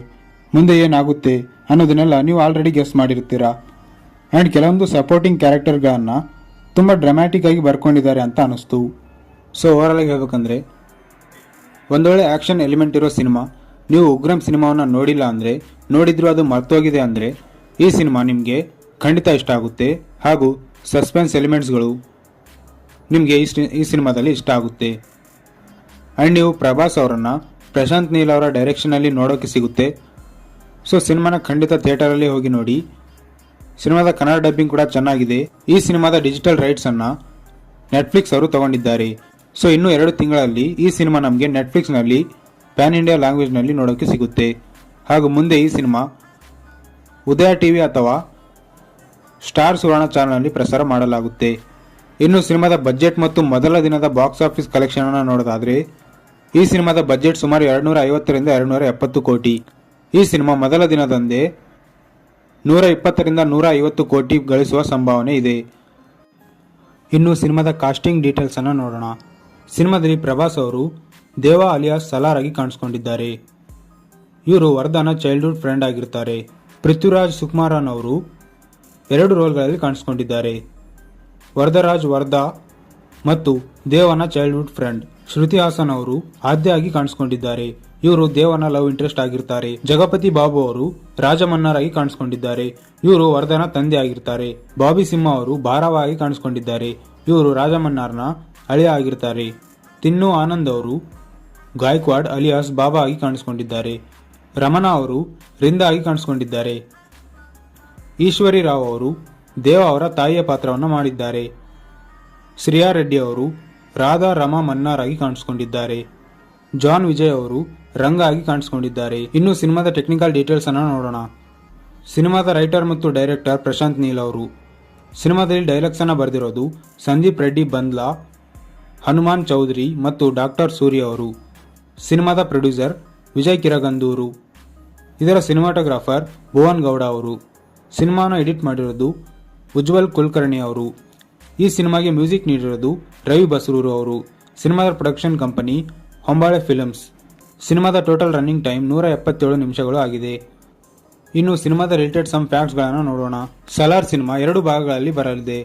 ಮುಂದೆ ಏನಾಗುತ್ತೆ ಅನ್ನೋದನ್ನೆಲ್ಲ ನೀವು ಆಲ್ರೆಡಿ ಗೆಸ್ ಮಾಡಿರ್ತೀರಾ. ಆ್ಯಂಡ್ ಕೆಲವೊಂದು ಸಪೋರ್ಟಿಂಗ್ ಕ್ಯಾರೆಕ್ಟರ್ಗಳನ್ನು ತುಂಬ ಡ್ರಾಮ್ಯಾಟಿಕ್ ಆಗಿ ಬರ್ಕೊಂಡಿದ್ದಾರೆ ಅಂತ ಅನ್ನಿಸ್ತು. ಸೊ ಓವರಾಲ್ ಆಗಿ ಹೇಳ್ಬೇಕಂದ್ರೆ ಒಂದೊಳ್ಳೆ ಆ್ಯಕ್ಷನ್ ಎಲಿಮೆಂಟ್ ಇರೋ ಸಿನಿಮಾ. ನೀವು ಉಗ್ರಂ ಸಿನಿಮಾವನ್ನು ನೋಡಿಲ್ಲ ಅಂದರೆ, ನೋಡಿದ್ರು ಅದು ಮರ್ತೋಗಿದೆ ಅಂದರೆ ಈ ಸಿನಿಮಾ ನಿಮಗೆ ಖಂಡಿತ ಇಷ್ಟ ಆಗುತ್ತೆ. ಹಾಗೂ ಸಸ್ಪೆನ್ಸ್ ಎಲಿಮೆಂಟ್ಸ್ಗಳು ನಿಮಗೆ ಈ ಸಿನಿಮಾದಲ್ಲಿ ಇಷ್ಟ ಆಗುತ್ತೆ. ಆ್ಯಂಡ್ ನೀವು ಪ್ರಭಾಸ್ ಅವರನ್ನು ಪ್ರಶಾಂತ್ ನೀಲ್ ಅವರ ಡೈರೆಕ್ಷನಲ್ಲಿ ನೋಡೋಕ್ಕೆ ಸಿಗುತ್ತೆ. ಸೊ ಸಿನಿಮಾನ ಖಂಡಿತ ಥಿಯೇಟರಲ್ಲಿ ಹೋಗಿ ನೋಡಿ. ಸಿನಿಮಾದ ಕನ್ನಡ ಡಬ್ಬಿಂಗ್ ಕೂಡ ಚೆನ್ನಾಗಿದೆ. ಈ ಸಿನಿಮಾದ ಡಿಜಿಟಲ್ ರೈಟ್ಸನ್ನು ನೆಟ್ಫ್ಲಿಕ್ಸ್ ಅವರು ತಗೊಂಡಿದ್ದಾರೆ. ಸೊ ಇನ್ನೂ 2 ತಿಂಗಳಲ್ಲಿ ಈ ಸಿನಿಮಾ ನಮಗೆ ನೆಟ್ಫ್ಲಿಕ್ಸ್ನಲ್ಲಿ ಪ್ಯಾನ್ ಇಂಡಿಯಾ ಲ್ಯಾಂಗ್ವೇಜ್ನಲ್ಲಿ ನೋಡೋಕ್ಕೆ ಸಿಗುತ್ತೆ. ಹಾಗೂ ಮುಂದೆ ಈ ಸಿನಿಮಾ ಉದಯ ಟಿವಿ ಅಥವಾ ಸ್ಟಾರ್ ಸುವರ್ಣ ಚಾನಲ್ನಲ್ಲಿ ಪ್ರಸಾರ ಮಾಡಲಾಗುತ್ತೆ. ಇನ್ನು ಸಿನಿಮಾದ ಬಜೆಟ್ ಮತ್ತು ಮೊದಲ ದಿನದ ಬಾಕ್ಸ್ ಆಫೀಸ್ ಕಲೆಕ್ಷನ್ ಅನ್ನು ನೋಡೋದಾದರೆ ಈ ಸಿನಿಮಾದ ಬಜೆಟ್ ಸುಮಾರು 250ರಿಂದ 270 ಕೋಟಿ. ಈ ಸಿನಿಮಾ ಮೊದಲ ದಿನದಂದೇ 120ರಿಂದ 150 ಕೋಟಿ ಗಳಿಸುವ ಸಂಭಾವನೆ ಇದೆ. ಇನ್ನು ಸಿನಿಮಾದ ಕಾಸ್ಟಿಂಗ್ ಡೀಟೇಲ್ಸ್ ಅನ್ನು ನೋಡೋಣ. ಸಿನಿಮಾದಲ್ಲಿ ಪ್ರಭಾಸ್ ಅವರು ದೇವಾ ಅಲಿಯಾಸ್ ಸಲಾರ್ ಆಗಿ ಕಾಣಿಸಿಕೊಂಡಿದ್ದಾರೆ. ಇವರು ವರ್ಧನ ಚೈಲ್ಡ್ಹುಡ್ ಫ್ರೆಂಡ್ ಆಗಿರ್ತಾರೆ. ಪೃಥ್ವಿರಾಜ್ ಸುಕುಮಾರನ್ ಅವರು 2 ರೋಲ್ಗಳಲ್ಲಿ ಕಾಣಿಸಿಕೊಂಡಿದ್ದಾರೆ. ವರದರಾಜ್ ವರ್ಧಾ ಮತ್ತು ದೇವನ ಚೈಲ್ಡ್ಹುಡ್ ಫ್ರೆಂಡ್. ಶ್ರುತಿ ಹಾಸನ್ ಅವರು ಆದ್ಯ ಆಗಿ ಕಾಣಿಸಿಕೊಂಡಿದ್ದಾರೆ. ಇವರು ದೇವನ ಲವ್ ಇಂಟ್ರೆಸ್ಟ್ ಆಗಿರ್ತಾರೆ. ಜಗಪತಿ ಬಾಬು ಅವರು ರಾಜಮನ್ನಾರ್ ಆಗಿ ಕಾಣಿಸಿಕೊಂಡಿದ್ದಾರೆ. ಇವರು ವರ್ಧನ ತಂದೆ ಆಗಿರ್ತಾರೆ. ಬಾಬಿ ಸಿಂಹ ಅವರು ಭಾರವ ಆಗಿ ಕಾಣಿಸಿಕೊಂಡಿದ್ದಾರೆ. ಇವರು ರಾಜಮನ್ನಾರ್ನ ಅಳಿಯ ಆಗಿರ್ತಾರೆ. ತಿನ್ನು ಆನಂದ್ ಅವರು ಗಾಯಕ್ವಾಡ್ ಅಲಿಯಾಸ್ ಬಾಬಾ ಆಗಿ ಕಾಣಿಸಿಕೊಂಡಿದ್ದಾರೆ. ರಮಣ ಅವರು ರಿಂದ ಆಗಿ ಕಾಣಿಸಿಕೊಂಡಿದ್ದಾರೆ. ಈಶ್ವರಿ ರಾವ್ ಅವರು ದೇವ ಅವರ ತಾಯಿಯ ಪಾತ್ರವನ್ನು ಮಾಡಿದ್ದಾರೆ. ಶ್ರೇಯಾ ರೆಡ್ಡಿ ಅವರು ರಾಧಾ ರಮಾ ಮನ್ನಾರ್ ಆಗಿ ಕಾಣಿಸಿಕೊಂಡಿದ್ದಾರೆ. ಜಾನ್ ವಿಜಯ್ ಅವರು ರಂಗ ಆಗಿ ಕಾಣಿಸಿಕೊಂಡಿದ್ದಾರೆ. ಇನ್ನು ಸಿನಿಮಾದ ಟೆಕ್ನಿಕಲ್ ಡೀಟೇಲ್ಸ್ ಅನ್ನು ನೋಡೋಣ. ಸಿನಿಮಾದ ರೈಟರ್ ಮತ್ತು ಡೈರೆಕ್ಟರ್ ಪ್ರಶಾಂತ್ ನೀಲ್ ಅವರು. ಸಿನಿಮಾದಲ್ಲಿ ಡೈಲಾಗ್ಸ್ ಅನ್ನು ಬರೆದಿರೋದು ಸಂದೀಪ್ ರೆಡ್ಡಿ ಬಂದ್ಲಾ, ಹನುಮಾನ್ ಚೌಧರಿ ಮತ್ತು ಡಾಕ್ಟರ್ ಸೂರ್ಯ ಅವರು. ಸಿನಿಮಾದ ಪ್ರೊಡ್ಯೂಸರ್ ವಿಜಯ್ ಕಿರಗಂದೂರು. ಇದರ ಸಿನಿಮಾಟೋಗ್ರಾಫರ್ ಭುವನ್ ಗೌಡ ಅವರು. ಸಿನಿಮಾನ ಎಡಿಟ್ ಮಾಡಿರೋದು ಉಜ್ವಲ್ ಕುಲಕರ್ಣಿ ಅವರು. ಈ ಸಿನಿಮಾಗೆ ಮ್ಯೂಸಿಕ್ ನೀಡಿರೋದು ರವಿ ಬಸ್ರೂರು ಅವರು. ಸಿನಿಮಾದ ಪ್ರೊಡಕ್ಷನ್ ಕಂಪನಿ ಹೊಂಬಾಳೆ ಫಿಲ್ಮ್ಸ್. ಸಿನಿಮಾದ ಟೋಟಲ್ ರನ್ನಿಂಗ್ ಟೈಮ್ 177 ನಿಮಿಷಗಳು ಆಗಿದೆ. ಇನ್ನು ಸಿನಿಮಾದ ರಿಲೇಟೆಡ್ ಸಮ್ ಫ್ಯಾಕ್ಟ್ಸ್ಗಳನ್ನು ನೋಡೋಣ. ಸಲಾರ್ ಸಿನಿಮಾ 2 ಭಾಗಗಳಲ್ಲಿ ಬರಲಿದೆ.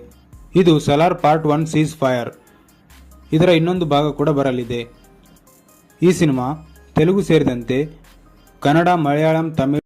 ಇದು ಸಲಾರ್ ಪಾರ್ಟ್ 1 ಸೀಸ್ ಫೈರ್. ಇದರ ಇನ್ನೊಂದು ಭಾಗ ಕೂಡ ಬರಲಿದೆ. ಈ ಸಿನಿಮಾ ತೆಲುಗು ಸೇರಿದಂತೆ ಕನ್ನಡ, ಮಲಯಾಳಂ, ತಮಿಳು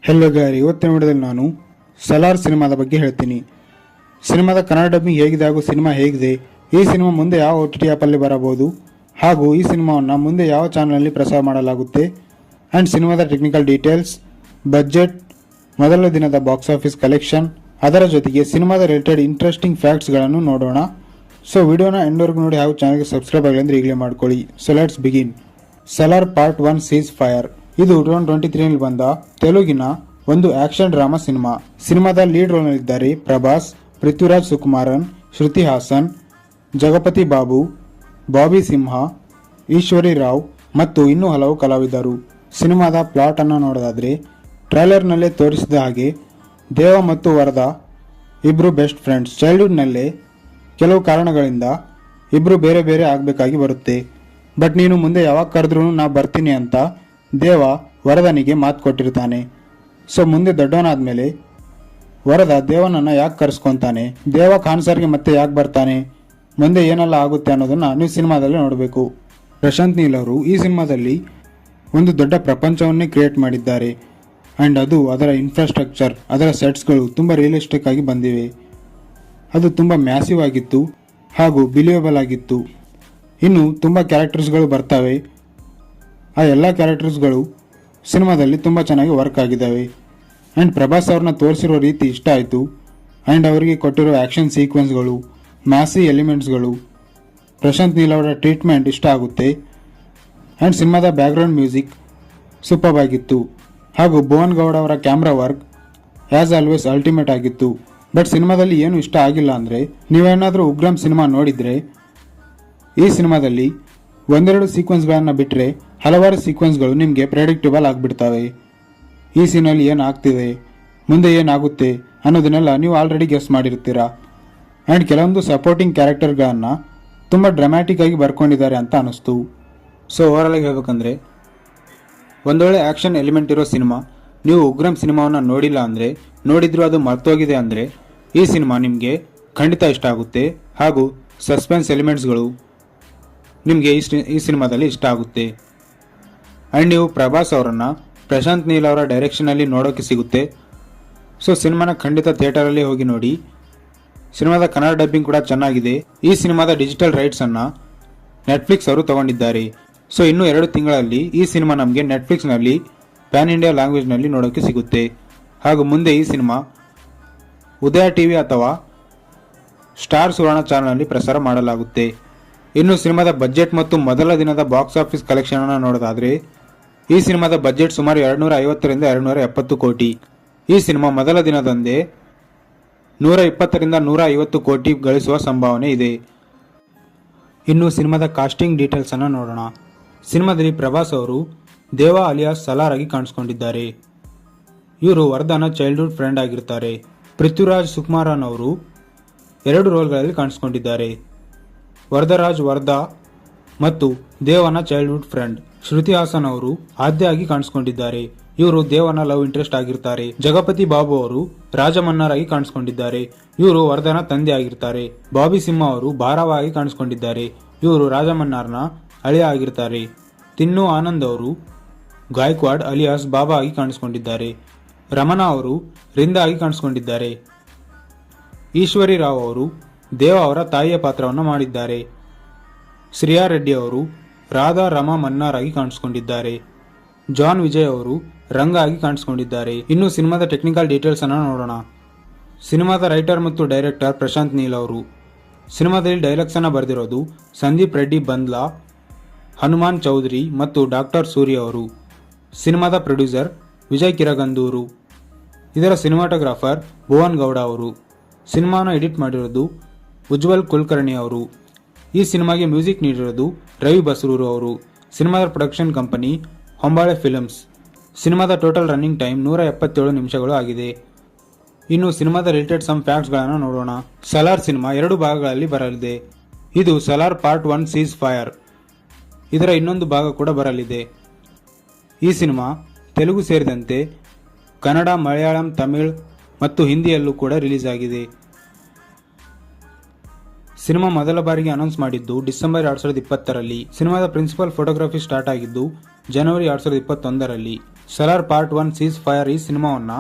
ಹೆಲೋ ಗಾರಿ, ಇವತ್ತಿನ ವಿಡಿಯೋದಲ್ಲಿ ನಾನು ಸಲಾರ್ ಸಿನಿಮಾದ ಬಗ್ಗೆ ಹೇಳ್ತೀನಿ. ಸಿನಿಮಾದ ಕನ್ನಡ ಡಬ್ಬಿಂಗ್ ಹೇಗಿದೆ ಹಾಗೂ ಸಿನಿಮಾ ಹೇಗಿದೆ, ಈ ಸಿನಿಮಾ ಮುಂದೆ ಯಾವ OTT ಆ್ಯಪಲ್ಲಿ ಬರಬಹುದು ಹಾಗೂ ಈ ಸಿನಿಮಾವನ್ನು ಮುಂದೆ ಯಾವ ಚಾನಲಲ್ಲಿ ಪ್ರಸಾರ ಮಾಡಲಾಗುತ್ತೆ ಆ್ಯಂಡ್ ಸಿನಿಮಾದ ಟೆಕ್ನಿಕಲ್ ಡೀಟೇಲ್ಸ್, ಬಜೆಟ್, ಮೊದಲ ದಿನದ ಬಾಕ್ಸ್ ಆಫೀಸ್ ಕಲೆಕ್ಷನ್, ಅದರ ಜೊತೆಗೆ ಸಿನಿಮಾದ ರಿಲೇಟೆಡ್ ಇಂಟ್ರೆಸ್ಟಿಂಗ್ ಫ್ಯಾಕ್ಟ್ಸ್ಗಳನ್ನು ನೋಡೋಣ. ಸೊ ವಿಡಿಯೋನ ಎಂಡ್ವರೆಗೂ ನೋಡಿ ಹಾಗೂ ಚಾನಲ್ಗೆ ಸಬ್ಸ್ಕ್ರೈಬ್ ಆಗಲಿ ಅಂದರೆ ಈಗಲೇ ಮಾಡ್ಕೊಳ್ಳಿ. So let's begin. Salaar part 1 seize fire. ಇದು 2023 ಬಂದ ತೆಲುಗಿನ ಒಂದು ಆಕ್ಷನ್ ಡ್ರಾಮಾ ಸಿನಿಮಾ. ಸಿನಿಮಾದ ಲೀಡ್ ರೋಲ್ನಲ್ಲಿದ್ದಾರೆ ಪ್ರಭಾಸ್, ಪೃಥ್ವಿರಾಜ್ ಸುಕುಮಾರನ್, ಶ್ರುತಿ ಹಾಸನ್, ಜಗಪತಿ ಬಾಬು, ಬಾಬಿ ಸಿಂಹ, ಈಶ್ವರಿ ರಾವ್ ಮತ್ತು ಇನ್ನೂ ಹಲವು ಕಲಾವಿದರು. ಸಿನಿಮಾದ ಪ್ಲಾಟ್ ಅನ್ನು ನೋಡೋದಾದ್ರೆ ಟ್ರೈಲರ್ನಲ್ಲೇ ತೋರಿಸಿದ ಹಾಗೆ ದೇವ ಮತ್ತು ವರದಾ ಇಬ್ರು ಬೆಸ್ಟ್ ಫ್ರೆಂಡ್ಸ್. ಚೈಲ್ಡ್ಹುಡ್ನಲ್ಲೇ ಕೆಲವು ಕಾರಣಗಳಿಂದ ಇಬ್ರು ಬೇರೆ ಬೇರೆ ಆಗಬೇಕಾಗಿ ಬರುತ್ತೆ. ಬಟ್ ನೀನು ಮುಂದೆ ಯಾವಾಗ ಕರೆದ್ರೂ ನಾ ಬರ್ತೀನಿ ಅಂತ ದೇವ ವರದನಿಗೆ ಮಾತು ಕೊಟ್ಟಿರ್ತಾನೆ. ಸೊ ಮುಂದೆ ದೊಡ್ಡವನಾದ್ಮೇಲೆ ವರದ ದೇವನನ್ನು ಯಾಕೆ ಕರೆಸ್ಕೊಂತಾನೆ, ದೇವ ಖಾನ್ಸರ್ಗೆ ಮತ್ತೆ ಯಾಕೆ ಬರ್ತಾನೆ, ಮುಂದೆ ಏನೆಲ್ಲ ಆಗುತ್ತೆ ಅನ್ನೋದನ್ನ ನೀವು ಸಿನಿಮಾದಲ್ಲಿ ನೋಡಬೇಕು. ಪ್ರಶಾಂತ್ ನೀಲ್ ಅವರು ಈ ಸಿನಿಮಾದಲ್ಲಿ ಒಂದು ದೊಡ್ಡ ಪ್ರಪಂಚವನ್ನೇ ಕ್ರಿಯೇಟ್ ಮಾಡಿದ್ದಾರೆ ಆ್ಯಂಡ್ ಅದು ಅದರ ಇನ್ಫ್ರಾಸ್ಟ್ರಕ್ಚರ್, ಅದರ ಸೆಟ್ಸ್ಗಳು ತುಂಬ ರಿಯಲಿಸ್ಟಿಕ್ ಆಗಿ ಬಂದಿವೆ. ಅದು ತುಂಬ ಮ್ಯಾಸಿವ್ ಆಗಿತ್ತು ಹಾಗೂ ಬಿಲಿಯಬಲ್ ಆಗಿತ್ತು. ಇನ್ನು ತುಂಬ ಕ್ಯಾರೆಕ್ಟರ್ಸ್ಗಳು ಬರ್ತವೆ. ಆ ಎಲ್ಲ ಕ್ಯಾರೆಕ್ಟರ್ಸ್ಗಳು ಸಿನಿಮಾದಲ್ಲಿ ತುಂಬ ಚೆನ್ನಾಗಿ ವರ್ಕ್ ಆಗಿದ್ದಾವೆ ಆ್ಯಂಡ್ ಪ್ರಭಾಸ್ ಅವ್ರನ್ನ ತೋರಿಸಿರೋ ರೀತಿ ಇಷ್ಟ ಆಯಿತು ಆ್ಯಂಡ್ ಅವರಿಗೆ ಕೊಟ್ಟಿರೋ ಆ್ಯಕ್ಷನ್ ಸೀಕ್ವೆನ್ಸ್ಗಳು, ಮ್ಯಾಸಿ ಎಲಿಮೆಂಟ್ಸ್ಗಳು, ಪ್ರಶಾಂತ್ ನೀಲ್ ಅವರ ಟ್ರೀಟ್ಮೆಂಟ್ ಇಷ್ಟ ಆಗುತ್ತೆ ಆ್ಯಂಡ್ ಸಿನಿಮಾದ ಬ್ಯಾಕ್ಗ್ರೌಂಡ್ ಮ್ಯೂಸಿಕ್ ಸೂಪರ್ ಆಗಿತ್ತು ಹಾಗೂ ಭುವನ್ ಗೌಡ ಅವರ camera work as always ultimate ಆಗಿತ್ತು. ಬಟ್ ಸಿನಿಮಾದಲ್ಲಿ ಏನು ಇಷ್ಟ ಆಗಿಲ್ಲ ಅಂದರೆ, ನೀವೇನಾದರೂ ಉಗ್ರಂ ಸಿನಿಮಾ ನೋಡಿದರೆ ಈ ಸಿನಿಮಾದಲ್ಲಿ ಒಂದೆರಡು ಸೀಕ್ವೆನ್ಸ್ಗಳನ್ನು ಬಿಟ್ಟರೆ ಹಲವಾರು ಸೀಕ್ವೆನ್ಸ್ಗಳು ನಿಮಗೆ ಪ್ರೆಡಿಕ್ಟಬಲ್ ಆಗಿಬಿಡ್ತವೆ. ಈ ಸೀನಲ್ಲಿ ಏನು ಆಗ್ತಿದೆ, ಮುಂದೆ ಏನಾಗುತ್ತೆ ಅನ್ನೋದನ್ನೆಲ್ಲ ನೀವು ಆಲ್ರೆಡಿ ಗೆಸ್ ಮಾಡಿರ್ತೀರಾ. ಆ್ಯಂಡ್ ಕೆಲವೊಂದು ಸಪೋರ್ಟಿಂಗ್ ಕ್ಯಾರೆಕ್ಟರ್ಗಳನ್ನು ತುಂಬ ಡ್ರಾಮ್ಯಾಟಿಕ್ ಆಗಿ ಬರ್ಕೊಂಡಿದ್ದಾರೆ ಅಂತ ಅನ್ನಿಸ್ತು. ಸೊ ಓವರಾಲ್ ಆಗಿ ಹೇಳ್ಬೇಕಂದ್ರೆ ಒಂದೊಳ್ಳೆ ಆ್ಯಕ್ಷನ್ ಎಲಿಮೆಂಟ್ ಇರೋ ಸಿನಿಮಾ. ನೀವು ಉಗ್ರಂ ಸಿನಿಮಾವನ್ನು ನೋಡಿಲ್ಲ ಅಂದರೆ, ನೋಡಿದ್ರು ಅದು ಮರ್ತೋಗಿದೆ ಅಂದರೆ ಈ ಸಿನಿಮಾ ನಿಮಗೆ ಖಂಡಿತ ಇಷ್ಟ ಆಗುತ್ತೆ. ಹಾಗೂ ಸಸ್ಪೆನ್ಸ್ ಎಲಿಮೆಂಟ್ಸ್ಗಳು ನಿಮಗೆ ಈ ಸಿನಿಮಾದಲ್ಲಿ ಇಷ್ಟ ಆಗುತ್ತೆ. ಆ್ಯಂಡ್ ನೀವು ಪ್ರಭಾಸ್ ಅವರನ್ನು ಪ್ರಶಾಂತ್ ನೀಲ್ ಅವರ ಡೈರೆಕ್ಷನಲ್ಲಿ ನೋಡೋಕ್ಕೆ ಸಿಗುತ್ತೆ. ಸೊ ಸಿನಿಮಾನ ಖಂಡಿತ ಥಿಯೇಟರಲ್ಲಿ ಹೋಗಿ ನೋಡಿ. ಸಿನಿಮಾದ ಕನ್ನಡ ಡಬ್ಬಿಂಗ್ ಕೂಡ ಚೆನ್ನಾಗಿದೆ. ಈ ಸಿನಿಮಾದ ಡಿಜಿಟಲ್ ರೈಟ್ಸನ್ನು ನೆಟ್ಫ್ಲಿಕ್ಸ್ ಅವರು ತಗೊಂಡಿದ್ದಾರೆ. ಸೊ ಇನ್ನೂ 2 ತಿಂಗಳಲ್ಲಿ ಈ ಸಿನಿಮಾ ನಮಗೆ ನೆಟ್ಫ್ಲಿಕ್ಸ್ನಲ್ಲಿ ಪ್ಯಾನ್ ಇಂಡಿಯಾ ಲ್ಯಾಂಗ್ವೇಜ್ನಲ್ಲಿ ನೋಡೋಕ್ಕೆ ಸಿಗುತ್ತೆ. ಹಾಗೂ ಮುಂದೆ ಈ ಸಿನಿಮಾ ಉದಯ ಟಿವಿ ಅಥವಾ ಸ್ಟಾರ್ ಸುವರ್ಣ ಚಾನಲ್ನಲ್ಲಿ ಪ್ರಸಾರ ಮಾಡಲಾಗುತ್ತೆ. ಇನ್ನು ಸಿನಿಮಾದ ಬಜೆಟ್ ಮತ್ತು ಮೊದಲ ದಿನದ ಬಾಕ್ಸ್ ಆಫೀಸ್ ಕಲೆಕ್ಷನ್ ಅನ್ನು ನೋಡೋದಾದರೆ ಈ ಸಿನಿಮಾದ ಬಜೆಟ್ ಸುಮಾರು 250ರಿಂದ 270 ಕೋಟಿ. ಈ ಸಿನಿಮಾ ಮೊದಲ ದಿನದಂದೇ 120ರಿಂದ 150 ಕೋಟಿ ಗಳಿಸುವ ಸಂಭಾವನೆ ಇದೆ. ಇನ್ನು ಸಿನಿಮಾದ ಕಾಸ್ಟಿಂಗ್ ಡೀಟೇಲ್ಸ್ ಅನ್ನು ನೋಡೋಣ. ಸಿನಿಮಾದಲ್ಲಿ ಪ್ರಭಾಸ್ ಅವರು ದೇವಾ ಅಲಿಯಾಸ್ ಸಲಾರ್ ಆಗಿ ಕಾಣಿಸ್ಕೊಂಡಿದ್ದಾರೆ. ಇವರು ವರ್ಧನ ಚೈಲ್ಡ್ಹುಡ್ ಫ್ರೆಂಡ್ ಆಗಿರ್ತಾರೆ. ಪೃಥ್ವಿರಾಜ್ ಸುಕುಮಾರನ್ ಅವರು 2 ರೋಲ್ಗಳಲ್ಲಿ ಕಾಣಿಸ್ಕೊಂಡಿದ್ದಾರೆ. ವರದರಾಜ್ ವರ್ಧಾ ಮತ್ತು ದೇವನ ಚೈಲ್ಡ್ಹುಡ್ ಫ್ರೆಂಡ್. ಶ್ರುತಿ ಹಾಸನ್ ಅವರು ಆದ್ಯ ಆಗಿ ಕಾಣಿಸ್ಕೊಂಡಿದ್ದಾರೆ. ಇವರು ದೇವನ ಲವ್ ಇಂಟ್ರೆಸ್ಟ್ ಆಗಿರ್ತಾರೆ. ಜಗಪತಿ ಬಾಬು ಅವರು ರಾಜಮನ್ನಾರ್ ಆಗಿ ಕಾಣಿಸ್ಕೊಂಡಿದ್ದಾರೆ. ಇವರು ವರ್ಧನ ತಂದೆ ಆಗಿರ್ತಾರೆ. ಬಾಬಿ ಸಿಂಹ ಅವರು ಭಾರವ ಆಗಿ ಕಾಣಿಸ್ಕೊಂಡಿದ್ದಾರೆ. ಇವರು ರಾಜಮನ್ನಾರ್ನ ಅಳಿಯ ಆಗಿರ್ತಾರೆ. ತಿನ್ನು ಆನಂದ್ ಅವರು ಗಾಯಕ್ವಾಡ್ ಅಲಿಯಾಸ್ ಬಾಬಾ ಆಗಿ ಕಾಣಿಸ್ಕೊಂಡಿದ್ದಾರೆ. ರಮಣ ಅವರು ರಿಂದ ಆಗಿ ಕಾಣಿಸ್ಕೊಂಡಿದ್ದಾರೆ. ಈಶ್ವರಿ ರಾವ್ ಅವರು ದೇವ ಅವರ ತಾಯಿಯ ಪಾತ್ರವನ್ನು ಮಾಡಿದ್ದಾರೆ. ಶ್ರಿಯಾ ರೆಡ್ಡಿ ಅವರು ರಾಧಾ ರಮಾ ಮನ್ನಾರ್ ಆಗಿ ಕಾಣಿಸ್ಕೊಂಡಿದ್ದಾರೆ. ಜಾನ್ ವಿಜಯ್ ಅವರು ರಂಗ ಆಗಿ ಕಾಣಿಸ್ಕೊಂಡಿದ್ದಾರೆ. ಇನ್ನು ಸಿನಿಮಾದ ಟೆಕ್ನಿಕಲ್ ಡೀಟೇಲ್ಸ್ ಅನ್ನು ನೋಡೋಣ. ಸಿನಿಮಾದ ರೈಟರ್ ಮತ್ತು ಡೈರೆಕ್ಟರ್ ಪ್ರಶಾಂತ್ ನೀಲ್ ಅವರು. ಸಿನಿಮಾದಲ್ಲಿ ಡೈಲಾಗ್ಸ್ ಅನ್ನು ಬರೆದಿರೋದು ಸಂದೀಪ್ ರೆಡ್ಡಿ ಬಂದ್ಲಾ, ಹನುಮಾನ್ ಚೌಧರಿ ಮತ್ತು ಡಾಕ್ಟರ್ ಸೂರ್ಯ ಅವರು. ಸಿನಿಮಾದ ಪ್ರೊಡ್ಯೂಸರ್ ವಿಜಯ್ ಕಿರಗಂದೂರು. ಇದರ ಸಿನಿಮಾಟೋಗ್ರಾಫರ್ ಭುವನ್ ಗೌಡ ಅವರು. ಸಿನಿಮಾನ ಎಡಿಟ್ ಮಾಡಿರೋದು ಉಜ್ವಲ್ ಕುಲಕರ್ಣಿ ಅವರು. ಈ ಸಿನಿಮಾಗೆ ಮ್ಯೂಸಿಕ್ ನೀಡಿರೋದು ರವಿ ಬಸ್ರೂರು ಅವರು. ಸಿನಿಮಾದ ಪ್ರೊಡಕ್ಷನ್ ಕಂಪನಿ ಹೊಂಬಾಳೆ ಫಿಲ್ಮ್ಸ್. ಸಿನಿಮಾದ ಟೋಟಲ್ ರನ್ನಿಂಗ್ ಟೈಮ್ 177 ನಿಮಿಷಗಳು ಆಗಿದೆ. ಇನ್ನು ಸಿನಿಮಾದ ರಿಲೇಟೆಡ್ ಸಮ್ ಫ್ಯಾಕ್ಟ್ಸ್ಗಳನ್ನು ನೋಡೋಣ. ಸಲಾರ್ ಸಿನಿಮಾ 2 ಭಾಗಗಳಲ್ಲಿ ಬರಲಿದೆ. ಇದು ಸಲಾರ್ ಪಾರ್ಟ್ 1 ಸೀಸ್ ಫೈರ್. ಇದರ ಇನ್ನೊಂದು ಭಾಗ ಕೂಡ ಬರಲಿದೆ. ಈ ಸಿನಿಮಾ ತೆಲುಗು ಸೇರಿದಂತೆ ಕನ್ನಡ, ಮಲಯಾಳಂ, ತಮಿಳ್ ಮತ್ತು ಹಿಂದಿಯಲ್ಲೂ ಕೂಡ ರಿಲೀಸ್ ಆಗಿದೆ. ಸಿನಿಮಾ ಮೊದಲ ಬಾರಿಗೆ ಅನೌನ್ಸ್ ಮಾಡಿದ್ದು ಡಿಸೆಂಬರ್ 2020ರಲ್ಲಿ. ಸಿನಿಮಾದ ಪ್ರಿನ್ಸಿಪಲ್ ಫೋಟೋಗ್ರಫಿ ಸ್ಟಾರ್ಟ್ ಆಗಿದ್ದು ಜನವರಿ 2021ರಲ್ಲಿ. ಸಲಾರ್ ಪಾರ್ಟ್ 1 ಸೀಸ್ ಫೈರ್ ಈ ಸಿನಿಮಾವನ್ನು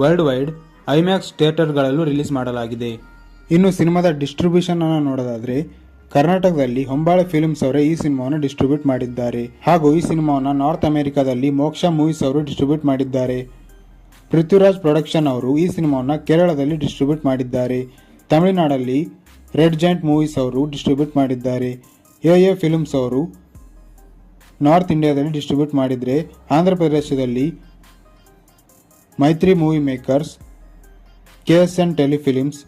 ವರ್ಲ್ಡ್ ವೈಡ್ ಐಮ್ಯಾಕ್ಸ್ ಥಿಯೇಟರ್ಗಳಲ್ಲೂ ರಿಲೀಸ್ ಮಾಡಲಾಗಿದೆ. ಇನ್ನು ಸಿನಿಮಾದ ಡಿಸ್ಟ್ರಿಬ್ಯೂಷನ್ ಅನ್ನು ನೋಡೋದಾದ್ರೆ ಕರ್ನಾಟಕದಲ್ಲಿ ಹೊಂಬಾಳೆ ಫಿಲ್ಮ್ಸ್ ಅವರೇ ಈ ಸಿನಿಮಾವನ್ನು ಡಿಸ್ಟ್ರಿಬ್ಯೂಟ್ ಮಾಡಿದ್ದಾರೆ. ಹಾಗೂ ಈ ಸಿನಿಮಾವನ್ನು ನಾರ್ತ್ ಅಮೆರಿಕಾದಲ್ಲಿ ಮೋಕ್ಷ ಮೂವೀಸ್ ಅವರು ಡಿಸ್ಟ್ರಿಬ್ಯೂಟ್ ಮಾಡಿದ್ದಾರೆ. ಪೃಥ್ವಿರಾಜ್ ಪ್ರೊಡಕ್ಷನ್ ಅವರು ಈ ಸಿನಿಮಾವನ್ನು ಕೇರಳದಲ್ಲಿ ಡಿಸ್ಟ್ರಿಬ್ಯೂಟ್ ಮಾಡಿದ್ದಾರೆ. ತಮಿಳುನಾಡಲ್ಲಿ ರೆಡ್ ಜಾಯಿಂಟ್ ಮೂವೀಸ್ ಅವರು ಡಿಸ್ಟ್ರಿಬ್ಯೂಟ್ ಮಾಡಿದ್ದಾರೆ. ಎ ಫಿಲ್ಮ್ಸ್ ಅವರು ನಾರ್ತ್ ಇಂಡಿಯಾದಲ್ಲಿ ಡಿಸ್ಟ್ರಿಬ್ಯೂಟ್ ಮಾಡಿದರೆ ಆಂಧ್ರ ಪ್ರದೇಶದಲ್ಲಿ Mythri Movie Makers, KSN Telefilms,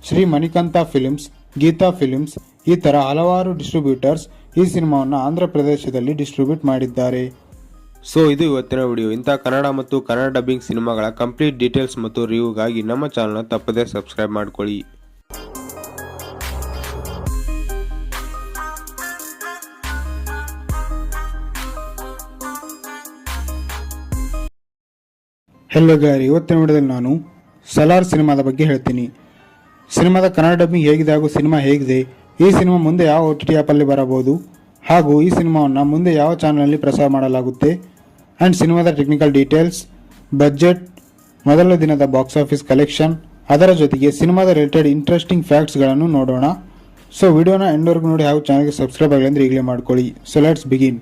Shri Manikanta Films, Geetha Films ಈ ಥರ ಹಲವಾರು ಡಿಸ್ಟ್ರಿಬ್ಯೂಟರ್ಸ್ ಈ ಸಿನಿಮಾವನ್ನು ಆಂಧ್ರ ಪ್ರದೇಶದಲ್ಲಿ ಡಿಸ್ಟ್ರಿಬ್ಯೂಟ್ ಮಾಡಿದ್ದಾರೆ. ಸೊ ಇದು ಇವತ್ತಿನ ವಿಡಿಯೋ. ಇಂಥ ಕನ್ನಡ ಮತ್ತು ಕನ್ನಡ ಡಬ್ಬಿಂಗ್ ಸಿನಿಮಾಗಳ ಕಂಪ್ಲೀಟ್ ಡೀಟೇಲ್ಸ್ ಮತ್ತು ರಿವ್ಯೂಗಾಗಿ ನಮ್ಮ ಚಾನಲ್ನ ತಪ್ಪದೇ ಸಬ್ಸ್ಕ್ರೈಬ್ ಮಾಡ್ಕೊಳ್ಳಿ. ಹೆಲೋ ಗಾರಿ, ಇವತ್ತಿನ ವಿಡಿಯೋದಲ್ಲಿ ನಾನು ಸಲಾರ್ ಸಿನಿಮಾದ ಬಗ್ಗೆ ಹೇಳ್ತೀನಿ. ಸಿನಿಮಾದ ಕನ್ನಡ ಡಬ್ಬಿಂಗ್ ಹೇಗಿದೆ ಹಾಗೂ ಸಿನಿಮಾ ಹೇಗಿದೆ, ಈ ಸಿನಿಮಾ ಮುಂದೆ ಯಾವ OTT ಆ್ಯಪಲ್ಲಿ ಬರಬಹುದು, ಹಾಗೂ ಈ ಸಿನಿಮಾವನ್ನು ಮುಂದೆ ಯಾವ ಚಾನಲಲ್ಲಿ ಪ್ರಸಾರ ಮಾಡಲಾಗುತ್ತೆ, ಆ್ಯಂಡ್ ಸಿನಿಮಾದ ಟೆಕ್ನಿಕಲ್ ಡೀಟೇಲ್ಸ್, ಬಜೆಟ್, ಮೊದಲ ದಿನದ ಬಾಕ್ಸ್ ಆಫೀಸ್ ಕಲೆಕ್ಷನ್, ಅದರ ಜೊತೆಗೆ ಸಿನಿಮಾದ ರಿಲೇಟೆಡ್ ಇಂಟ್ರೆಸ್ಟಿಂಗ್ ಫ್ಯಾಕ್ಟ್ಸ್ಗಳನ್ನು ನೋಡೋಣ. ಸೊ ವಿಡಿಯೋನ ಎಂಡ್ವರೆಗೂ ನೋಡಿ ಹಾಗೂ ಚಾನಲ್ಗೆ ಸಬ್ಸ್ಕ್ರೈಬ್ ಆಗಲಿ ಅಂದರೆ ಈಗಲೇ ಮಾಡ್ಕೊಳ್ಳಿ. So let's begin.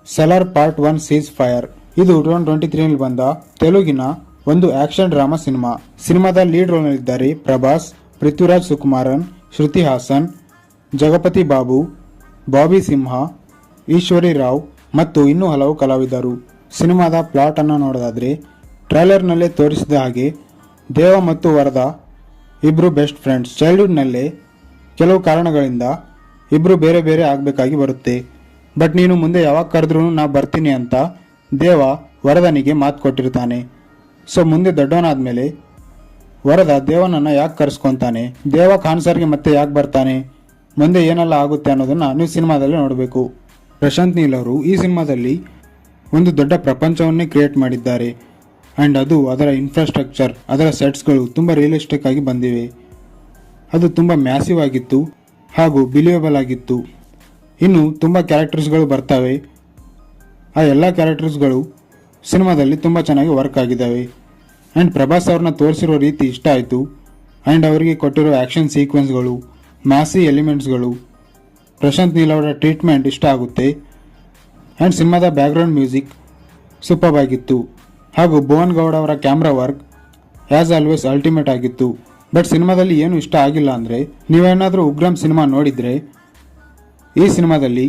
Salaar part 1 seize fire. ಇದು 2023ರಲ್ಲಿ ಬಂದ ತೆಲುಗಿನ ಒಂದು ಆಕ್ಷನ್ ಡ್ರಾಮಾ ಸಿನಿಮಾ. ಸಿನಿಮಾದ ಲೀಡ್ ರೋಲ್ನಲ್ಲಿದ್ದಾರೆ ಪ್ರಭಾಸ್, ಪೃಥ್ವಿರಾಜ್ ಸುಕುಮಾರನ್, ಶ್ರುತಿ ಹಾಸನ್, ಜಗಪತಿ ಬಾಬು, ಬಾಬಿ ಸಿಂಹ, ಈಶ್ವರಿ ರಾವ್ ಮತ್ತು ಇನ್ನೂ ಹಲವು ಕಲಾವಿದರು. ಸಿನಿಮಾದ ಪ್ಲಾಟ್ ಅನ್ನು ನೋಡೋದಾದ್ರೆ ಟ್ರೈಲರ್ನಲ್ಲೇ ತೋರಿಸಿದ ಹಾಗೆ ದೇವ ಮತ್ತು ವರದಾ ಇಬ್ರು ಬೆಸ್ಟ್ ಫ್ರೆಂಡ್ಸ್. ಚೈಲ್ಡ್ಹುಡ್ನಲ್ಲೇ ಕೆಲವು ಕಾರಣಗಳಿಂದ ಇಬ್ರು ಬೇರೆ ಬೇರೆ ಆಗಬೇಕಾಗಿ ಬರುತ್ತೆ. ಬಟ್ ನೀನು ಮುಂದೆ ಯಾವಾಗ ಕರೆದ್ರೂ ನಾ ಬರ್ತೀನಿ ಅಂತ ದೇವ ವರದನಿಗೆ ಮಾತು ಕೊಟ್ಟಿರ್ತಾನೆ. ಸೊ ಮುಂದೆ ದೊಡ್ಡವನಾದ್ಮೇಲೆ ವರದ ದೇವನನ್ನು ಯಾಕೆ ಕರೆಸ್ಕೊತಾನೆ, ದೇವ ಖಾನ್ಸರ್ಗೆ ಮತ್ತೆ ಯಾಕೆ ಬರ್ತಾನೆ, ಮುಂದೆ ಏನೆಲ್ಲ ಆಗುತ್ತೆ ಅನ್ನೋದನ್ನ ನೀವು ಸಿನಿಮಾದಲ್ಲಿ ನೋಡಬೇಕು. ಪ್ರಶಾಂತ್ ನೀಲ್ ಅವರು ಈ ಸಿನಿಮಾದಲ್ಲಿ ಒಂದು ದೊಡ್ಡ ಪ್ರಪಂಚವನ್ನೇ ಕ್ರಿಯೇಟ್ ಮಾಡಿದ್ದಾರೆ. ಆ್ಯಂಡ್ ಅದು ಅದರ ಇನ್ಫ್ರಾಸ್ಟ್ರಕ್ಚರ್, ಅದರ ಸೆಟ್ಸ್ಗಳು ತುಂಬ ರಿಯಲಿಸ್ಟಿಕ್ ಆಗಿ ಬಂದಿವೆ. ಅದು ತುಂಬ ಮ್ಯಾಸಿವ್ ಆಗಿತ್ತು ಹಾಗೂ ಬಿಲಿಯಬಲ್ ಆಗಿತ್ತು. ಇನ್ನು ತುಂಬ ಕ್ಯಾರೆಕ್ಟರ್ಸ್ಗಳು ಬರ್ತವೆ. ಆ ಎಲ್ಲ ಕ್ಯಾರೆಕ್ಟರ್ಸ್ಗಳು ಸಿನಿಮಾದಲ್ಲಿ ತುಂಬ ಚೆನ್ನಾಗಿ ವರ್ಕ್ ಆಗಿದ್ದಾವೆ. ಆ್ಯಂಡ್ ಪ್ರಭಾಸ್ ಅವ್ರನ್ನ ತೋರಿಸಿರೋ ರೀತಿ ಇಷ್ಟ ಆಯಿತು. ಆ್ಯಂಡ್ ಅವರಿಗೆ ಕೊಟ್ಟಿರೋ ಆ್ಯಕ್ಷನ್ ಸೀಕ್ವೆನ್ಸ್ಗಳು, ಮ್ಯಾಸಿ ಎಲಿಮೆಂಟ್ಸ್ಗಳು, ಪ್ರಶಾಂತ್ ನೀಲ್ ಅವರ ಟ್ರೀಟ್ಮೆಂಟ್ ಇಷ್ಟ ಆಗುತ್ತೆ. ಆ್ಯಂಡ್ ಸಿನಿಮಾದ ಬ್ಯಾಕ್ಗ್ರೌಂಡ್ ಮ್ಯೂಸಿಕ್ ಸೂಪರ್ ಆಗಿತ್ತು. ಹಾಗೂ ಭುವನ್ ಗೌಡ ಅವರ camera work as always ultimate ಆಗಿತ್ತು. ಬಟ್ ಸಿನಿಮಾದಲ್ಲಿ ಏನು ಇಷ್ಟ ಆಗಿಲ್ಲ ಅಂದರೆ, ನೀವೇನಾದರೂ ಉಗ್ರಂ ಸಿನಿಮಾ ನೋಡಿದರೆ ಈ ಸಿನಿಮಾದಲ್ಲಿ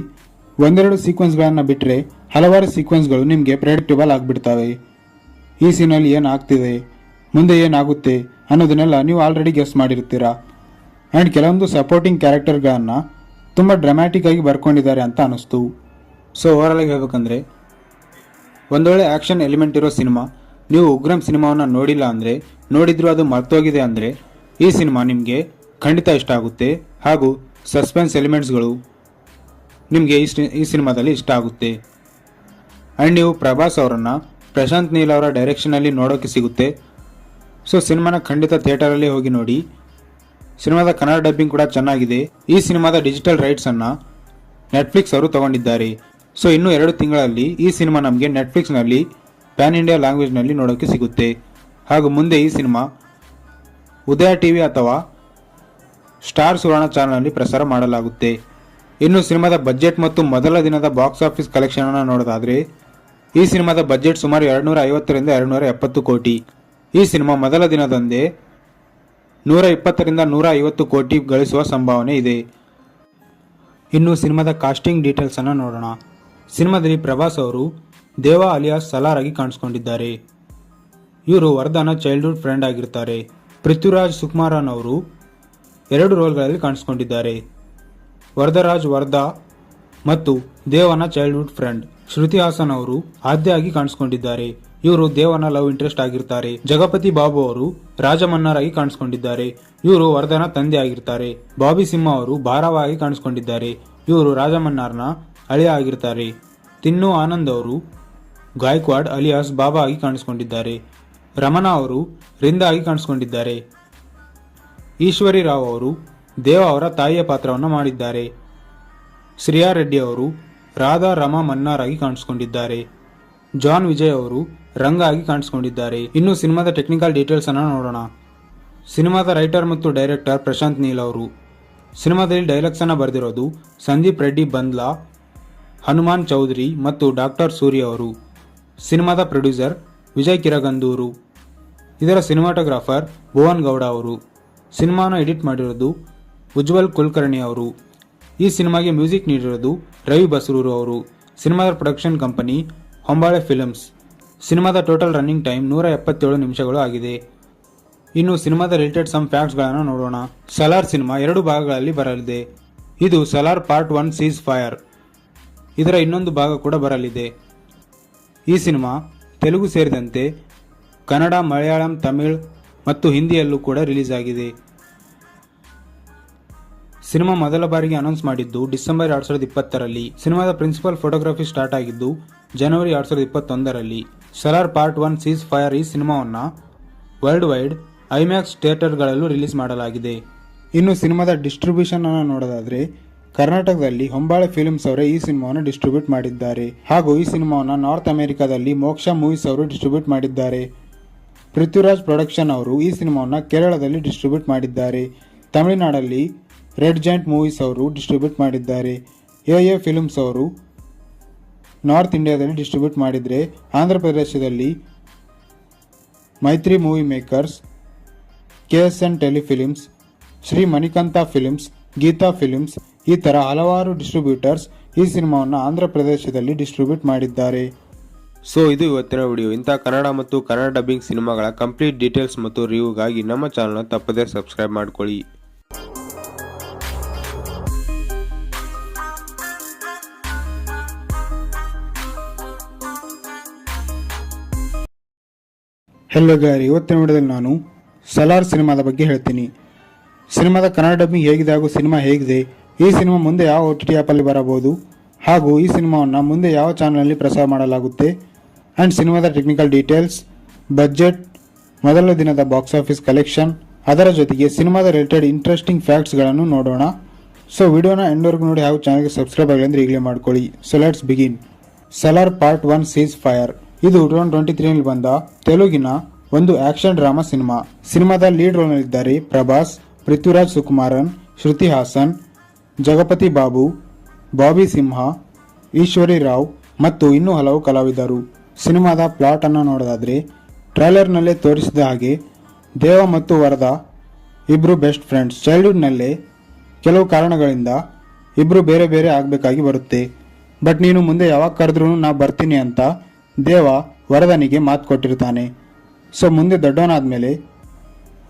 ಒಂದೆರಡು ಸೀಕ್ವೆನ್ಸ್ಗಳನ್ನು ಬಿಟ್ಟರೆ ಹಲವಾರು ಸೀಕ್ವೆನ್ಸ್ಗಳು ನಿಮಗೆ ಪ್ರೆಡಿಕ್ಟಬಲ್ ಆಗಿಬಿಡ್ತವೆ. ಈ ಸೀನಲ್ಲಿ ಏನಾಗ್ತಿದೆ, ಮುಂದೆ ಏನಾಗುತ್ತೆ ಅನ್ನೋದನ್ನೆಲ್ಲ ನೀವು ಆಲ್ರೆಡಿ ಗೆಸ್ ಮಾಡಿರ್ತೀರಾ. ಆ್ಯಂಡ್ ಕೆಲವೊಂದು ಸಪೋರ್ಟಿಂಗ್ ಕ್ಯಾರೆಕ್ಟರ್ಗಳನ್ನು ತುಂಬ ಡ್ರಾಮ್ಯಾಟಿಕ್ ಆಗಿ ಬರ್ಕೊಂಡಿದ್ದಾರೆ ಅಂತ ಅನ್ನಿಸ್ತು. ಸೊ ಓವರಾಲ್ ಆಗಿ ಹೇಳ್ಬೇಕಂದ್ರೆ ಒಂದೊಳ್ಳೆ ಆ್ಯಕ್ಷನ್ ಎಲಿಮೆಂಟ್ ಇರೋ ಸಿನಿಮಾ. ನೀವು ಉಗ್ರಂ ಸಿನಿಮಾವನ್ನು ನೋಡಿಲ್ಲ ಅಂದರೆ, ನೋಡಿದ್ರು ಅದು ಮರ್ತೋಗಿದೆ ಅಂದರೆ ಈ ಸಿನಿಮಾ ನಿಮಗೆ ಖಂಡಿತ ಇಷ್ಟ ಆಗುತ್ತೆ. ಹಾಗೂ ಸಸ್ಪೆನ್ಸ್ ಎಲಿಮೆಂಟ್ಸ್ಗಳು ನಿಮಗೆ ಈ ಸಿನಿಮಾದಲ್ಲಿ ಇಷ್ಟ ಆಗುತ್ತೆ. ಆ್ಯಂಡ್ ನೀವು ಪ್ರಭಾಸ್ ಅವರನ್ನು ಪ್ರಶಾಂತ್ ನೀಲ್ ಅವರ ಡೈರೆಕ್ಷನಲ್ಲಿ ನೋಡೋಕ್ಕೆ ಸಿಗುತ್ತೆ. ಸೊ ಸಿನಿಮಾನ ಖಂಡಿತ ಥಿಯೇಟರಲ್ಲಿ ಹೋಗಿ ನೋಡಿ. ಸಿನಿಮಾದ ಕನ್ನಡ ಡಬ್ಬಿಂಗ್ ಕೂಡ ಚೆನ್ನಾಗಿದೆ. ಈ ಸಿನಿಮಾದ ಡಿಜಿಟಲ್ ರೈಟ್ಸನ್ನು ನೆಟ್ಫ್ಲಿಕ್ಸ್ ಅವರು ತಗೊಂಡಿದ್ದಾರೆ. ಸೊ ಇನ್ನೂ 2 ತಿಂಗಳಲ್ಲಿ ಈ ಸಿನಿಮಾ ನಮಗೆ ನೆಟ್ಫ್ಲಿಕ್ಸ್ನಲ್ಲಿ ಪ್ಯಾನ್ ಇಂಡಿಯಾ ಲ್ಯಾಂಗ್ವೇಜ್ನಲ್ಲಿ ನೋಡೋಕ್ಕೆ ಸಿಗುತ್ತೆ. ಹಾಗೂ ಮುಂದೆ ಈ ಸಿನಿಮಾ ಉದಯ ಟಿವಿ ಅಥವಾ ಸ್ಟಾರ್ ಸುವರ್ಣ ಚಾನಲ್ನಲ್ಲಿ ಪ್ರಸಾರ ಮಾಡಲಾಗುತ್ತೆ. ಇನ್ನು ಸಿನಿಮಾದ ಬಜೆಟ್ ಮತ್ತು ಮೊದಲ ದಿನದ ಬಾಕ್ಸ್ ಆಫೀಸ್ ಕಲೆಕ್ಷನ್ ಅನ್ನು ನೋಡೋದಾದರೆ, ಈ ಸಿನಿಮಾದ ಬಜೆಟ್ ಸುಮಾರು 250ರಿಂದ 270 ಕೋಟಿ. ಈ ಸಿನಿಮಾ ಮೊದಲ ದಿನದಂದೇ 120ರಿಂದ 150 ಕೋಟಿ ಗಳಿಸುವ ಸಂಭಾವನೆ ಇದೆ. ಇನ್ನು ಸಿನಿಮಾದ ಕಾಸ್ಟಿಂಗ್ ಡೀಟೇಲ್ಸ್ ಅನ್ನು ನೋಡೋಣ. ಸಿನಿಮಾದಲ್ಲಿ ಪ್ರಭಾಸ್ ಅವರು ದೇವ ಅಲಿಯಾಸ್ ಸಲಾರ್ ಆಗಿ ಕಾಣಿಸ್ಕೊಂಡಿದ್ದಾರೆ. ಇವರು ವರ್ಧನ ಚೈಲ್ಡ್ಹುಡ್ ಫ್ರೆಂಡ್ ಆಗಿರ್ತಾರೆ. ಪೃಥ್ವಿರಾಜ್ ಸುಕುಮಾರನ್ ಅವರು 2 ರೋಲ್ಗಳಲ್ಲಿ ಕಾಣಿಸ್ಕೊಂಡಿದ್ದಾರೆ. ವರದರಾಜ್ ವರ್ಧಾ ಮತ್ತು ದೇವನ ಚೈಲ್ಡ್ಹುಡ್ ಫ್ರೆಂಡ್. ಶ್ರುತಿ ಹಾಸನ್ ಅವರು ಆದ್ಯ ಆಗಿ ಕಾಣಿಸ್ಕೊಂಡಿದ್ದಾರೆ. ಇವರು ದೇವನ ಲವ್ ಇಂಟ್ರೆಸ್ಟ್ ಆಗಿರ್ತಾರೆ. ಜಗಪತಿ ಬಾಬು ಅವರು ರಾಜಮನ್ನಾರ್ ಆಗಿ ಕಾಣಿಸ್ಕೊಂಡಿದ್ದಾರೆ. ಇವರು ವರ್ಧನ ತಂದೆ ಆಗಿರ್ತಾರೆ. ಬಾಬಿ ಸಿಂಹ ಅವರು ಭಾರವ ಆಗಿ ಕಾಣಿಸ್ಕೊಂಡಿದ್ದಾರೆ. ಇವರು ರಾಜಮನ್ನಾರ್ನ ಅಳಿಯ ಆಗಿರ್ತಾರೆ. ತಿನ್ನು ಆನಂದ್ ಅವರು ಗಾಯಕ್ವಾಡ್ ಅಲಿಯಾಸ್ ಬಾಬಾ ಆಗಿ ಕಾಣಿಸ್ಕೊಂಡಿದ್ದಾರೆ. ರಮಣಾ ಅವರು ರಿಂದ ಆಗಿ ಕಾಣಿಸ್ಕೊಂಡಿದ್ದಾರೆ. ಈಶ್ವರಿ ರಾವ್ ಅವರು ದೇವ ಅವರ ತಾಯಿಯ ಪಾತ್ರವನ್ನು ಮಾಡಿದ್ದಾರೆ. ಶ್ರೇಯಾ ರೆಡ್ಡಿ ಅವರು ರಾಧಾ ರಮಾ ಮನ್ನಾರ್ ಆಗಿ ಕಾಣಿಸ್ಕೊಂಡಿದ್ದಾರೆ. ಜಾನ್ ವಿಜಯ್ ಅವರು ರಂಗ ಆಗಿ ಕಾಣಿಸ್ಕೊಂಡಿದ್ದಾರೆ. ಇನ್ನು ಸಿನಿಮಾದ ಟೆಕ್ನಿಕಲ್ ಡೀಟೇಲ್ಸ್ ಅನ್ನು ನೋಡೋಣ. ಸಿನಿಮಾದ ರೈಟರ್ ಮತ್ತು ಡೈರೆಕ್ಟರ್ ಪ್ರಶಾಂತ್ ನೀಲ್ ಅವರು. ಸಿನಿಮಾದಲ್ಲಿ ಡೈಲಾಗ್ಸ್ ಅನ್ನು ಬರೆದಿರೋದು ಸಂದೀಪ್ ರೆಡ್ಡಿ ಬಂದ್ಲಾ, ಹನುಮಾನ್ ಚೌಧರಿ ಮತ್ತು ಡಾಕ್ಟರ್ ಸೂರ್ಯ ಅವರು. ಸಿನಿಮಾದ ಪ್ರೊಡ್ಯೂಸರ್ ವಿಜಯ್ ಕಿರಗಂದೂರು. ಇದರ ಸಿನಿಮಾಟೋಗ್ರಾಫರ್ ಭುವನ್ ಗೌಡ ಅವರು. ಸಿನಿಮಾನ ಎಡಿಟ್ ಮಾಡಿರೋದು ಉಜ್ವಲ್ ಕುಲಕರ್ಣಿ ಅವರು. ಈ ಸಿನಿಮಾಗೆ ಮ್ಯೂಸಿಕ್ ನೀಡಿರೋದು ರವಿ ಬಸರೂರು ಅವರು. ಸಿನಿಮಾದ ಪ್ರೊಡಕ್ಷನ್ ಕಂಪನಿ ಹೊಂಬಾಳೆ ಫಿಲ್ಮ್ಸ್. ಸಿನಿಮಾದ ಟೋಟಲ್ ರನ್ನಿಂಗ್ ಟೈಮ್ 177 ನಿಮಿಷಗಳು ಆಗಿದೆ. ಇನ್ನು ಸಿನಿಮಾದ ರಿಲೇಟೆಡ್ ಸಮ್ ಫ್ಯಾಕ್ಟ್ಸ್ಗಳನ್ನು ನೋಡೋಣ. ಸಲಾರ್ ಸಿನಿಮಾ 2 ಭಾಗಗಳಲ್ಲಿ ಬರಲಿದೆ. ಇದು ಸಲಾರ್ ಪಾರ್ಟ್ 1 ಸೀಸ್ ಫೈರ್. ಇದರ ಇನ್ನೊಂದು ಭಾಗ ಕೂಡ ಬರಲಿದೆ. ಈ ಸಿನಿಮಾ ತೆಲುಗು ಸೇರಿದಂತೆ ಕನ್ನಡ, ಮಲಯಾಳಂ, ತಮಿಳ್ ಮತ್ತು ಹಿಂದಿಯಲ್ಲೂ ಕೂಡ ರಿಲೀಸ್ ಆಗಿದೆ. ಸಿನಿಮಾ ಮೊದಲ ಬಾರಿಗೆ ಅನೌನ್ಸ್ ಮಾಡಿದ್ದು ಡಿಸೆಂಬರ್ 2020ರಲ್ಲಿ. ಸಿನಿಮಾದ ಪ್ರಿನ್ಸಿಪಲ್ ಫೋಟೋಗ್ರಫಿ ಸ್ಟಾರ್ಟ್ ಆಗಿದ್ದು ಜನವರಿ 2021ರಲ್ಲಿ. ಸಲಾರ್ ಪಾರ್ಟ್ 1 ಸೀಸ್ ಫೈರ್ ಈ ಸಿನಿಮಾವನ್ನು ವರ್ಲ್ಡ್ ವೈಡ್ ಐಮ್ಯಾಕ್ಸ್ ಥಿಯೇಟರ್ಗಳಲ್ಲೂ ರಿಲೀಸ್ ಮಾಡಲಾಗಿದೆ. ಇನ್ನು ಸಿನಿಮಾದ ಡಿಸ್ಟ್ರಿಬ್ಯೂಷನ್ ಅನ್ನು ನೋಡೋದಾದ್ರೆ, ಕರ್ನಾಟಕದಲ್ಲಿ ಹೊಂಬಾಳೆ ಫಿಲ್ಮ್ಸ್ ಅವರೇ ಈ ಸಿನಿಮಾವನ್ನು ಡಿಸ್ಟ್ರಿಬ್ಯೂಟ್ ಮಾಡಿದ್ದಾರೆ. ಹಾಗೂ ಈ ಸಿನಿಮಾವನ್ನು ನಾರ್ತ್ ಅಮೆರಿಕಾದಲ್ಲಿ ಮೋಕ್ಷ ಮೂವೀಸ್ ಅವರು ಡಿಸ್ಟ್ರಿಬ್ಯೂಟ್ ಮಾಡಿದ್ದಾರೆ. ಪೃಥ್ವಿರಾಜ್ ಪ್ರೊಡಕ್ಷನ್ ಅವರು ಈ ಸಿನಿಮಾವನ್ನು ಕೇರಳದಲ್ಲಿ ಡಿಸ್ಟ್ರಿಬ್ಯೂಟ್ ಮಾಡಿದ್ದಾರೆ. ತಮಿಳುನಾಡಲ್ಲಿ ರೆಡ್ ಜಾಯಿಂಟ್ ಮೂವೀಸ್ ಅವರು ಡಿಸ್ಟ್ರಿಬ್ಯೂಟ್ ಮಾಡಿದ್ದಾರೆ. ಎ ಫಿಲ್ಮ್ಸ್ ಅವರು ನಾರ್ತ್ ಇಂಡಿಯಾದಲ್ಲಿ ಡಿಸ್ಟ್ರಿಬ್ಯೂಟ್ ಮಾಡಿದರೆ, ಆಂಧ್ರ ಪ್ರದೇಶದಲ್ಲಿ Mythri Movie Makers, KSN Telefilms, Shri Manikanta Films, Geetha Films ಈ ಥರ ಹಲವಾರು ಡಿಸ್ಟ್ರಿಬ್ಯೂಟರ್ಸ್ ಈ ಸಿನಿಮಾವನ್ನು ಆಂಧ್ರ ಪ್ರದೇಶದಲ್ಲಿ ಡಿಸ್ಟ್ರಿಬ್ಯೂಟ್ ಮಾಡಿದ್ದಾರೆ. ಸೊ ಇದು ಇವತ್ತಿನ ವಿಡಿಯೋ. ಇಂಥ ಕನ್ನಡ ಮತ್ತು ಕನ್ನಡ ಡಬ್ಬಿಂಗ್ ಸಿನಿಮಾಗಳ ಕಂಪ್ಲೀಟ್ ಡೀಟೇಲ್ಸ್ ಮತ್ತು ರಿವ್ಯೂಗಾಗಿ ನಮ್ಮ ಚಾನಲ್ನ ತಪ್ಪದೇ ಸಬ್ಸ್ಕ್ರೈಬ್ ಮಾಡ್ಕೊಳ್ಳಿ. ಹೆಲೋ ಗಾರಿ, ಇವತ್ತಿನ ವಿಡಿಯೋದಲ್ಲಿ ನಾನು ಸಲಾರ್ ಸಿನಿಮಾದ ಬಗ್ಗೆ ಹೇಳ್ತೀನಿ. ಸಿನಿಮಾದ ಕನ್ನಡ ಡಬ್ಬಿಂಗ್ ಹೇಗಿದೆ ಹಾಗೂ ಸಿನಿಮಾ ಹೇಗಿದೆ, ಈ ಸಿನಿಮಾ ಮುಂದೆ ಯಾವ OTT ಆ್ಯಪಲ್ಲಿ ಬರಬಹುದು ಹಾಗೂ ಈ ಸಿನಿಮಾವನ್ನು ಮುಂದೆ ಯಾವ ಚಾನಲಲ್ಲಿ ಪ್ರಸಾರ ಮಾಡಲಾಗುತ್ತೆ ಆ್ಯಂಡ್ ಸಿನಿಮಾದ ಟೆಕ್ನಿಕಲ್ ಡೀಟೇಲ್ಸ್, ಬಜೆಟ್, ಮೊದಲ ದಿನದ ಬಾಕ್ಸ್ ಆಫೀಸ್ ಕಲೆಕ್ಷನ್, ಅದರ ಜೊತೆಗೆ ಸಿನಿಮಾದ ರಿಲೇಟೆಡ್ ಇಂಟ್ರೆಸ್ಟಿಂಗ್ ಫ್ಯಾಕ್ಟ್ಸ್ಗಳನ್ನು ನೋಡೋಣ. ಸೊ ವಿಡಿಯೋನ ಎಂಡ್ವರೆಗೂ ನೋಡಿ ಹಾಗೂ ಚಾನಲ್ಗೆ ಸಬ್ಸ್ಕ್ರೈಬ್ ಆಗಲಿ ಅಂದರೆ ಈಗಲೇ ಮಾಡ್ಕೊಳ್ಳಿ. So let's begin. Salaar part 1 seize fire. ಇದು 2023 ಬಂದ ತೆಲುಗಿನ ಒಂದು ಆಕ್ಷನ್ ಡ್ರಾಮಾ ಸಿನಿಮಾ. ಸಿನಿಮಾದ ಲೀಡ್ ರೋಲ್ನಲ್ಲಿದ್ದಾರೆ ಪ್ರಭಾಸ್, ಪೃಥ್ವಿರಾಜ್ ಸುಕುಮಾರನ್, ಶ್ರುತಿ ಹಾಸನ್, ಜಗಪತಿ ಬಾಬು, ಬಾಬಿ ಸಿಂಹ, ಈಶ್ವರಿ ರಾವ್ ಮತ್ತು ಇನ್ನೂ ಹಲವು ಕಲಾವಿದರು. ಸಿನಿಮಾದ ಪ್ಲಾಟ್ ಅನ್ನು ನೋಡೋದಾದ್ರೆ ಟ್ರೈಲರ್ನಲ್ಲೇ ತೋರಿಸಿದ ಹಾಗೆ ದೇವ ಮತ್ತು ವರದಾ ಇಬ್ರು ಬೆಸ್ಟ್ ಫ್ರೆಂಡ್ಸ್. ಚೈಲ್ಡ್ಹುಡ್ನಲ್ಲೇ ಕೆಲವು ಕಾರಣಗಳಿಂದ ಇಬ್ರು ಬೇರೆ ಬೇರೆ ಆಗಬೇಕಾಗಿ ಬರುತ್ತೆ. ಬಟ್ ನೀನು ಮುಂದೆ ಯಾವಾಗ ಕರೆದ್ರೂ ನಾ ಬರ್ತೀನಿ ಅಂತ ದೇವ ವರದನಿಗೆ ಮಾತು ಕೊಟ್ಟಿರ್ತಾನೆ. ಸೊ ಮುಂದೆ ದೊಡ್ಡವನಾದ್ಮೇಲೆ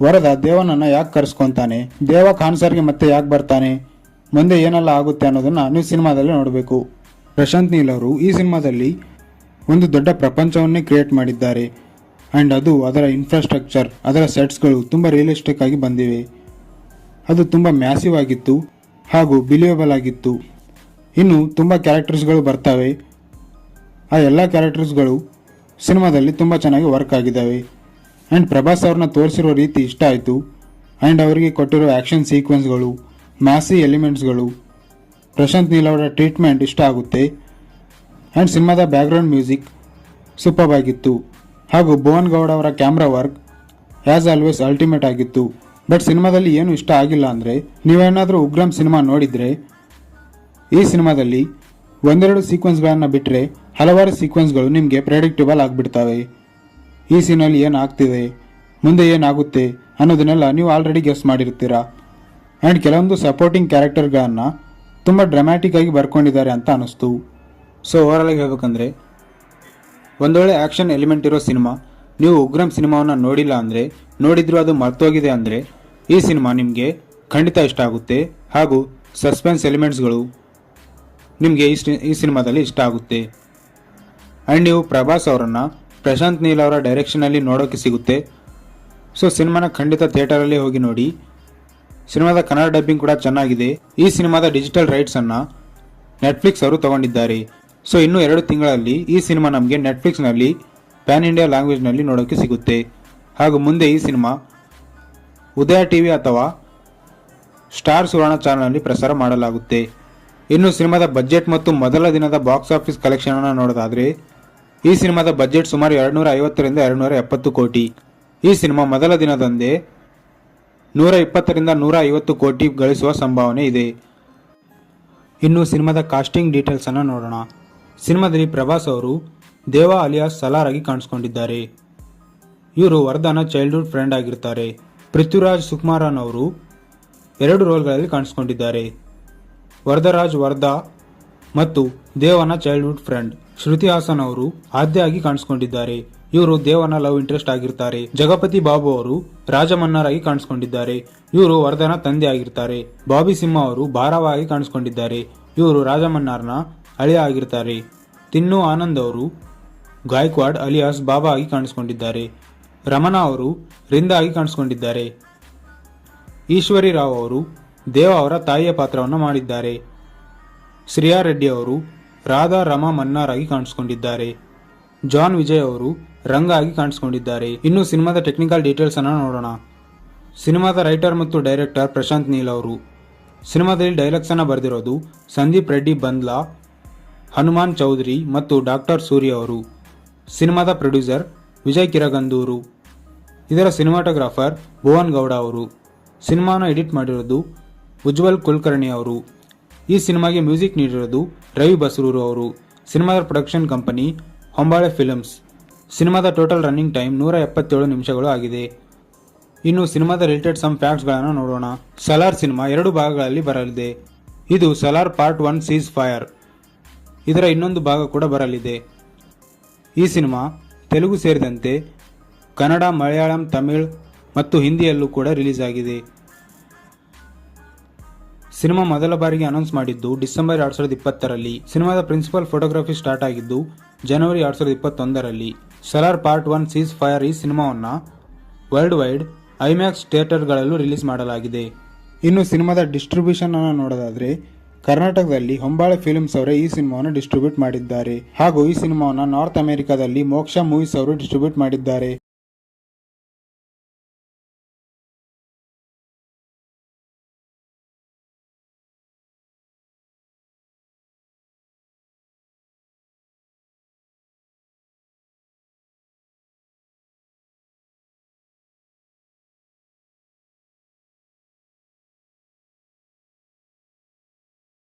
ವರದ ದೇವನನ್ನು ಯಾಕೆ ಕರೆಸ್ಕೊಂತಾನೆ, ದೇವ ಖಾನ್ಸರ್ಗೆ ಮತ್ತೆ ಯಾಕೆ ಬರ್ತಾನೆ, ಮುಂದೆ ಏನೆಲ್ಲ ಆಗುತ್ತೆ ಅನ್ನೋದನ್ನ ನೀವು ಸಿನಿಮಾದಲ್ಲಿ ನೋಡಬೇಕು. ಪ್ರಶಾಂತ್ ನೀಲ್ ಅವರು ಈ ಸಿನಿಮಾದಲ್ಲಿ ಒಂದು ದೊಡ್ಡ ಪ್ರಪಂಚವನ್ನೇ ಕ್ರಿಯೇಟ್ ಮಾಡಿದ್ದಾರೆ ಆ್ಯಂಡ್ ಅದು ಅದರ ಇನ್ಫ್ರಾಸ್ಟ್ರಕ್ಚರ್, ಅದರ ಸೆಟ್ಸ್ಗಳು ತುಂಬ ರಿಯಲಿಸ್ಟಿಕ್ ಆಗಿ ಬಂದಿವೆ. ಅದು ತುಂಬ ಮ್ಯಾಸಿವ್ ಆಗಿತ್ತು ಹಾಗೂ ಬಿಲಿಯಬಲ್ ಆಗಿತ್ತು. ಇನ್ನು ತುಂಬ ಕ್ಯಾರೆಕ್ಟರ್ಸ್ಗಳು ಬರ್ತವೆ. ಆ ಎಲ್ಲ ಕ್ಯಾರೆಕ್ಟರ್ಸ್ಗಳು ಸಿನಿಮಾದಲ್ಲಿ ತುಂಬ ಚೆನ್ನಾಗಿ ವರ್ಕ್ ಆಗಿದ್ದಾವೆ ಆ್ಯಂಡ್ ಪ್ರಭಾಸ್ ಅವ್ರನ್ನ ತೋರಿಸಿರೋ ರೀತಿ ಇಷ್ಟ ಆಯಿತು ಆ್ಯಂಡ್ ಅವರಿಗೆ ಕೊಟ್ಟಿರೋ ಆ್ಯಕ್ಷನ್ ಸೀಕ್ವೆನ್ಸ್ಗಳು, ಮ್ಯಾಸಿ ಎಲಿಮೆಂಟ್ಸ್ಗಳು, ಪ್ರಶಾಂತ್ ನೀಲ್ ಅವರ ಟ್ರೀಟ್ಮೆಂಟ್ ಇಷ್ಟ ಆಗುತ್ತೆ ಆ್ಯಂಡ್ ಸಿನಿಮಾದ ಬ್ಯಾಕ್ಗ್ರೌಂಡ್ ಮ್ಯೂಸಿಕ್ ಸೂಪರ್ ಆಗಿತ್ತು ಹಾಗೂ ಭುವನ್ ಗೌಡ ಅವರ camera work as always ultimate ಆಗಿತ್ತು. ಬಟ್ ಸಿನಿಮಾದಲ್ಲಿ ಏನು ಇಷ್ಟ ಆಗಿಲ್ಲ ಅಂದರೆ, ನೀವೇನಾದರೂ ಉಗ್ರಂ ಸಿನಿಮಾ ನೋಡಿದರೆ ಈ ಸಿನಿಮಾದಲ್ಲಿ ಒಂದೆರಡು ಸೀಕ್ವೆನ್ಸ್ಗಳನ್ನು ಬಿಟ್ಟರೆ ಹಲವಾರು ಸೀಕ್ವೆನ್ಸ್ಗಳು ನಿಮಗೆ ಪ್ರೆಡಿಕ್ಟಬಲ್ ಆಗಿಬಿಡ್ತವೆ. ಈ ಸೀನಲ್ಲಿ ಏನಾಗ್ತಿದೆ, ಮುಂದೆ ಏನಾಗುತ್ತೆ ಅನ್ನೋದನ್ನೆಲ್ಲ ನೀವು ಆಲ್ರೆಡಿ ಗೆಸ್ ಮಾಡಿರ್ತೀರಾ. ಆ್ಯಂಡ್ ಕೆಲವೊಂದು ಸಪೋರ್ಟಿಂಗ್ ಕ್ಯಾರೆಕ್ಟರ್ಗಳನ್ನು ತುಂಬ ಡ್ರಾಮ್ಯಾಟಿಕ್ ಆಗಿ ಬರ್ಕೊಂಡಿದ್ದಾರೆ ಅಂತ ಅನ್ನಿಸ್ತು. ಸೊ ಓವರಾಲ್ ಆಗಿ ಹೇಳ್ಬೇಕಂದ್ರೆ ಒಂದೊಳ್ಳೆ ಆ್ಯಕ್ಷನ್ ಎಲಿಮೆಂಟ್ ಇರೋ ಸಿನಿಮಾ. ನೀವು ಉಗ್ರಂ ಸಿನಿಮಾವನ್ನು ನೋಡಿಲ್ಲ ಅಂದರೆ, ನೋಡಿದ್ರು ಅದು ಮರ್ತೋಗಿದೆ ಅಂದರೆ ಈ ಸಿನಿಮಾ ನಿಮಗೆ ಖಂಡಿತ ಇಷ್ಟ ಆಗುತ್ತೆ ಹಾಗೂ ಸಸ್ಪೆನ್ಸ್ ಎಲಿಮೆಂಟ್ಸ್ಗಳು ನಿಮಗೆ ಈ ಸಿನಿಮಾದಲ್ಲಿ ಇಷ್ಟ ಆಗುತ್ತೆ. ಆ್ಯಂಡ್ ನೀವು ಪ್ರಭಾಸ್ ಅವರನ್ನು ಪ್ರಶಾಂತ್ ನೀಲ್ ಅವರ ಡೈರೆಕ್ಷನಲ್ಲಿ ನೋಡೋಕ್ಕೆ ಸಿಗುತ್ತೆ. ಸೊ ಸಿನಿಮಾನ ಖಂಡಿತ ಥಿಯೇಟರಲ್ಲಿ ಹೋಗಿ ನೋಡಿ. ಸಿನಿಮಾದ ಕನ್ನಡ ಡಬ್ಬಿಂಗ್ ಕೂಡ ಚೆನ್ನಾಗಿದೆ. ಈ ಸಿನಿಮಾದ ಡಿಜಿಟಲ್ ರೈಟ್ಸನ್ನು ನೆಟ್ಫ್ಲಿಕ್ಸ್ ಅವರು ತಗೊಂಡಿದ್ದಾರೆ. ಸೊ ಇನ್ನೂ 2 ತಿಂಗಳಲ್ಲಿ ಈ ಸಿನಿಮಾ ನಮಗೆ ನೆಟ್ಫ್ಲಿಕ್ಸ್ನಲ್ಲಿ ಪ್ಯಾನ್ ಇಂಡಿಯಾ ಲ್ಯಾಂಗ್ವೇಜ್ನಲ್ಲಿ ನೋಡೋಕ್ಕೆ ಸಿಗುತ್ತೆ. ಹಾಗೂ ಮುಂದೆ ಈ ಸಿನಿಮಾ ಉದಯ ಟಿವಿ ಅಥವಾ ಸ್ಟಾರ್ ಸುವರ್ಣ ಚಾನಲ್ನಲ್ಲಿ ಪ್ರಸಾರ ಮಾಡಲಾಗುತ್ತೆ. ಇನ್ನು ಸಿನಿಮಾದ ಬಜೆಟ್ ಮತ್ತು ಮೊದಲ ದಿನದ ಬಾಕ್ಸ್ ಆಫೀಸ್ ಕಲೆಕ್ಷನ್ ಅನ್ನು ನೋಡೋದಾದರೆ ಈ ಸಿನಿಮಾದ ಬಜೆಟ್ ಸುಮಾರು 250ರಿಂದ 270 ಕೋಟಿ. ಈ ಸಿನಿಮಾ ಮೊದಲ ದಿನದಂದೇ 120ರಿಂದ 150 ಕೋಟಿ ಗಳಿಸುವ ಸಂಭಾವನೆ ಇದೆ. ಇನ್ನು ಸಿನಿಮಾದ ಕಾಸ್ಟಿಂಗ್ ಡೀಟೇಲ್ಸ್ ಅನ್ನು ನೋಡೋಣ. ಸಿನಿಮಾದಲ್ಲಿ ಪ್ರಭಾಸ್ ಅವರು ದೇವ ಅಲಿಯಾಸ್ ಸಲಾರ್ ಆಗಿ ಕಾಣಿಸ್ಕೊಂಡಿದ್ದಾರೆ. ಇವರು ವರದಾನ ಚೈಲ್ಡ್ಹುಡ್ ಫ್ರೆಂಡ್ ಆಗಿರ್ತಾರೆ. ಪೃಥ್ವಿರಾಜ್ ಸುಕುಮಾರನ್ ಅವರು 2 ರೋಲ್ಗಳಲ್ಲಿ ಕಾಣಿಸ್ಕೊಂಡಿದ್ದಾರೆ. ವರದರಾಜ್ ವರದಾ ಮತ್ತು ದೇವನ ಚೈಲ್ಡ್ಹುಡ್ ಫ್ರೆಂಡ್. ಶ್ರುತಿ ಹಾಸನ್ ಅವರು ಆದ್ಯ ಆಗಿ ಕಾಣಿಸ್ಕೊಂಡಿದ್ದಾರೆ. ಇವರು ದೇವನ ಲವ್ ಇಂಟ್ರೆಸ್ಟ್ ಆಗಿರ್ತಾರೆ. ಜಗಪತಿ ಬಾಬು ಅವರು ರಾಜಮನ್ನಾರ್ ಆಗಿ ಕಾಣಿಸ್ಕೊಂಡಿದ್ದಾರೆ. ಇವರು ವರದನ ತಂದೆ ಆಗಿರ್ತಾರೆ. ಬಾಬಿ ಸಿಂಹ ಅವರು ಭಾರವ ಆಗಿ ಕಾಣಿಸ್ಕೊಂಡಿದ್ದಾರೆ. ಇವರು ರಾಜಮನ್ನಾರ್ನ ಅಳಿಯ ಆಗಿರ್ತಾರೆ. ತಿನ್ನು ಆನಂದ್ ಅವರು ಗಾಯಕ್ವಾಡ್ ಅಲಿಯಾಸ್ ಬಾಬಾ ಆಗಿ ಕಾಣಿಸ್ಕೊಂಡಿದ್ದಾರೆ. ರಮಣಾ ಅವರು ರಿಂದ ಆಗಿ ಕಾಣಿಸ್ಕೊಂಡಿದ್ದಾರೆ. ಈಶ್ವರಿ ರಾವ್ ಅವರು ದೇವ ಅವರ ತಾಯಿಯ ಪಾತ್ರವನ್ನು ಮಾಡಿದ್ದಾರೆ. ಶ್ರೇಯಾ ರೆಡ್ಡಿ ಅವರು ರಾಧಾ ರಮಾ ಮನ್ನಾರ್ ಆಗಿ ಕಾಣಿಸ್ಕೊಂಡಿದ್ದಾರೆ. ಜಾನ್ ವಿಜಯ್ ಅವರು ರಂಗ ಆಗಿ ಕಾಣಿಸ್ಕೊಂಡಿದ್ದಾರೆ. ಇನ್ನು ಸಿನಿಮಾದ ಟೆಕ್ನಿಕಲ್ ಡೀಟೇಲ್ಸ್ ಅನ್ನು ನೋಡೋಣ. ಸಿನಿಮಾದ ರೈಟರ್ ಮತ್ತು ಡೈರೆಕ್ಟರ್ ಪ್ರಶಾಂತ್ ನೀಲ್ ಅವರು. ಸಿನಿಮಾದಲ್ಲಿ ಡೈಲಾಗ್ಸ್ ಅನ್ನು ಬರೆದಿರೋದು ಸಂದೀಪ್ ರೆಡ್ಡಿ ಬಂದ್ಲಾ, ಹನುಮಾನ್ ಚೌಧರಿ ಮತ್ತು ಡಾಕ್ಟರ್ ಸೂರ್ಯ ಅವರು. ಸಿನಿಮಾದ ಪ್ರೊಡ್ಯೂಸರ್ ವಿಜಯ್ ಕಿರಗಂದೂರು. ಇದರ ಸಿನಿಮಾಟೋಗ್ರಾಫರ್ ಭುವನ್ ಗೌಡ ಅವರು. ಸಿನಿಮಾನ ಎಡಿಟ್ ಮಾಡಿರೋದು ಉಜ್ವಲ್ ಕುಲಕರ್ಣಿ ಅವರು. ಈ ಸಿನಿಮಾಗೆ ಮ್ಯೂಸಿಕ್ ನೀಡಿರೋದು ರವಿ ಬಸರೂರು ಅವರು. ಸಿನಿಮಾದ ಪ್ರೊಡಕ್ಷನ್ ಕಂಪನಿ ಹೊಂಬಾಳೆ ಫಿಲ್ಮ್ಸ್. ಸಿನಿಮಾದ ಟೋಟಲ್ ರನ್ನಿಂಗ್ ಟೈಮ್ 177 ನಿಮಿಷಗಳು ಆಗಿದೆ. ಇನ್ನು ಸಿನಿಮಾದ ರಿಲೇಟೆಡ್ ಸಮ್ ಫ್ಯಾಕ್ಟ್ಸ್ಗಳನ್ನು ನೋಡೋಣ. ಸಲಾರ್ ಸಿನಿಮಾ 2 ಭಾಗಗಳಲ್ಲಿ ಬರಲಿದೆ. ಇದು ಸಲಾರ್ ಪಾರ್ಟ್ 1 ಸೀಸ್ ಫೈರ್. ಇದರ ಇನ್ನೊಂದು ಭಾಗ ಕೂಡ ಬರಲಿದೆ. ಈ ಸಿನಿಮಾ ತೆಲುಗು ಸೇರಿದಂತೆ ಕನ್ನಡ, ಮಲಯಾಳಂ, ತಮಿಳ್ ಮತ್ತು ಹಿಂದಿಯಲ್ಲೂ ಕೂಡ ರಿಲೀಸ್ ಆಗಿದೆ. ಸಿನಿಮಾ ಮೊದಲ ಬಾರಿಗೆ ಅನೌನ್ಸ್ ಮಾಡಿದ್ದು ಡಿಸೆಂಬರ್ 2020ರಲ್ಲಿ. ಸಿನಿಮಾದ ಪ್ರಿನ್ಸಿಪಲ್ ಫೋಟೋಗ್ರಫಿ ಸ್ಟಾರ್ಟ್ ಆಗಿದ್ದು ಜನವರಿ 2021ರಲ್ಲಿ. ಸಲಾರ್ ಪಾರ್ಟ್ 1 ಸೀಸ್ ಫೈರ್ ಈ ಸಿನಿಮಾವನ್ನು ವರ್ಲ್ಡ್ ವೈಡ್ ಐಮ್ಯಾಕ್ಸ್ ಥಿಯೇಟರ್ಗಳಲ್ಲೂ ರಿಲೀಸ್ ಮಾಡಲಾಗಿದೆ. ಇನ್ನು ಸಿನಿಮಾದ ಡಿಸ್ಟ್ರಿಬ್ಯೂಷನ್ ಅನ್ನು ನೋಡೋದಾದ್ರೆ ಕರ್ನಾಟಕದಲ್ಲಿ ಹೊಂಬಾಳೆ ಫಿಲ್ಮ್ಸ್ ಅವರೇ ಈ ಸಿನಿಮಾವನ್ನು ಡಿಸ್ಟ್ರಿಬ್ಯೂಟ್ ಮಾಡಿದ್ದಾರೆ ಹಾಗೂ ಈ ಸಿನಿಮಾವನ್ನು ನಾರ್ತ್ ಅಮೆರಿಕಾದಲ್ಲಿ ಮೋಕ್ಷ ಮೂವೀಸ್ ಅವರು ಡಿಸ್ಟ್ರಿಬ್ಯೂಟ್ ಮಾಡಿದ್ದಾರೆ.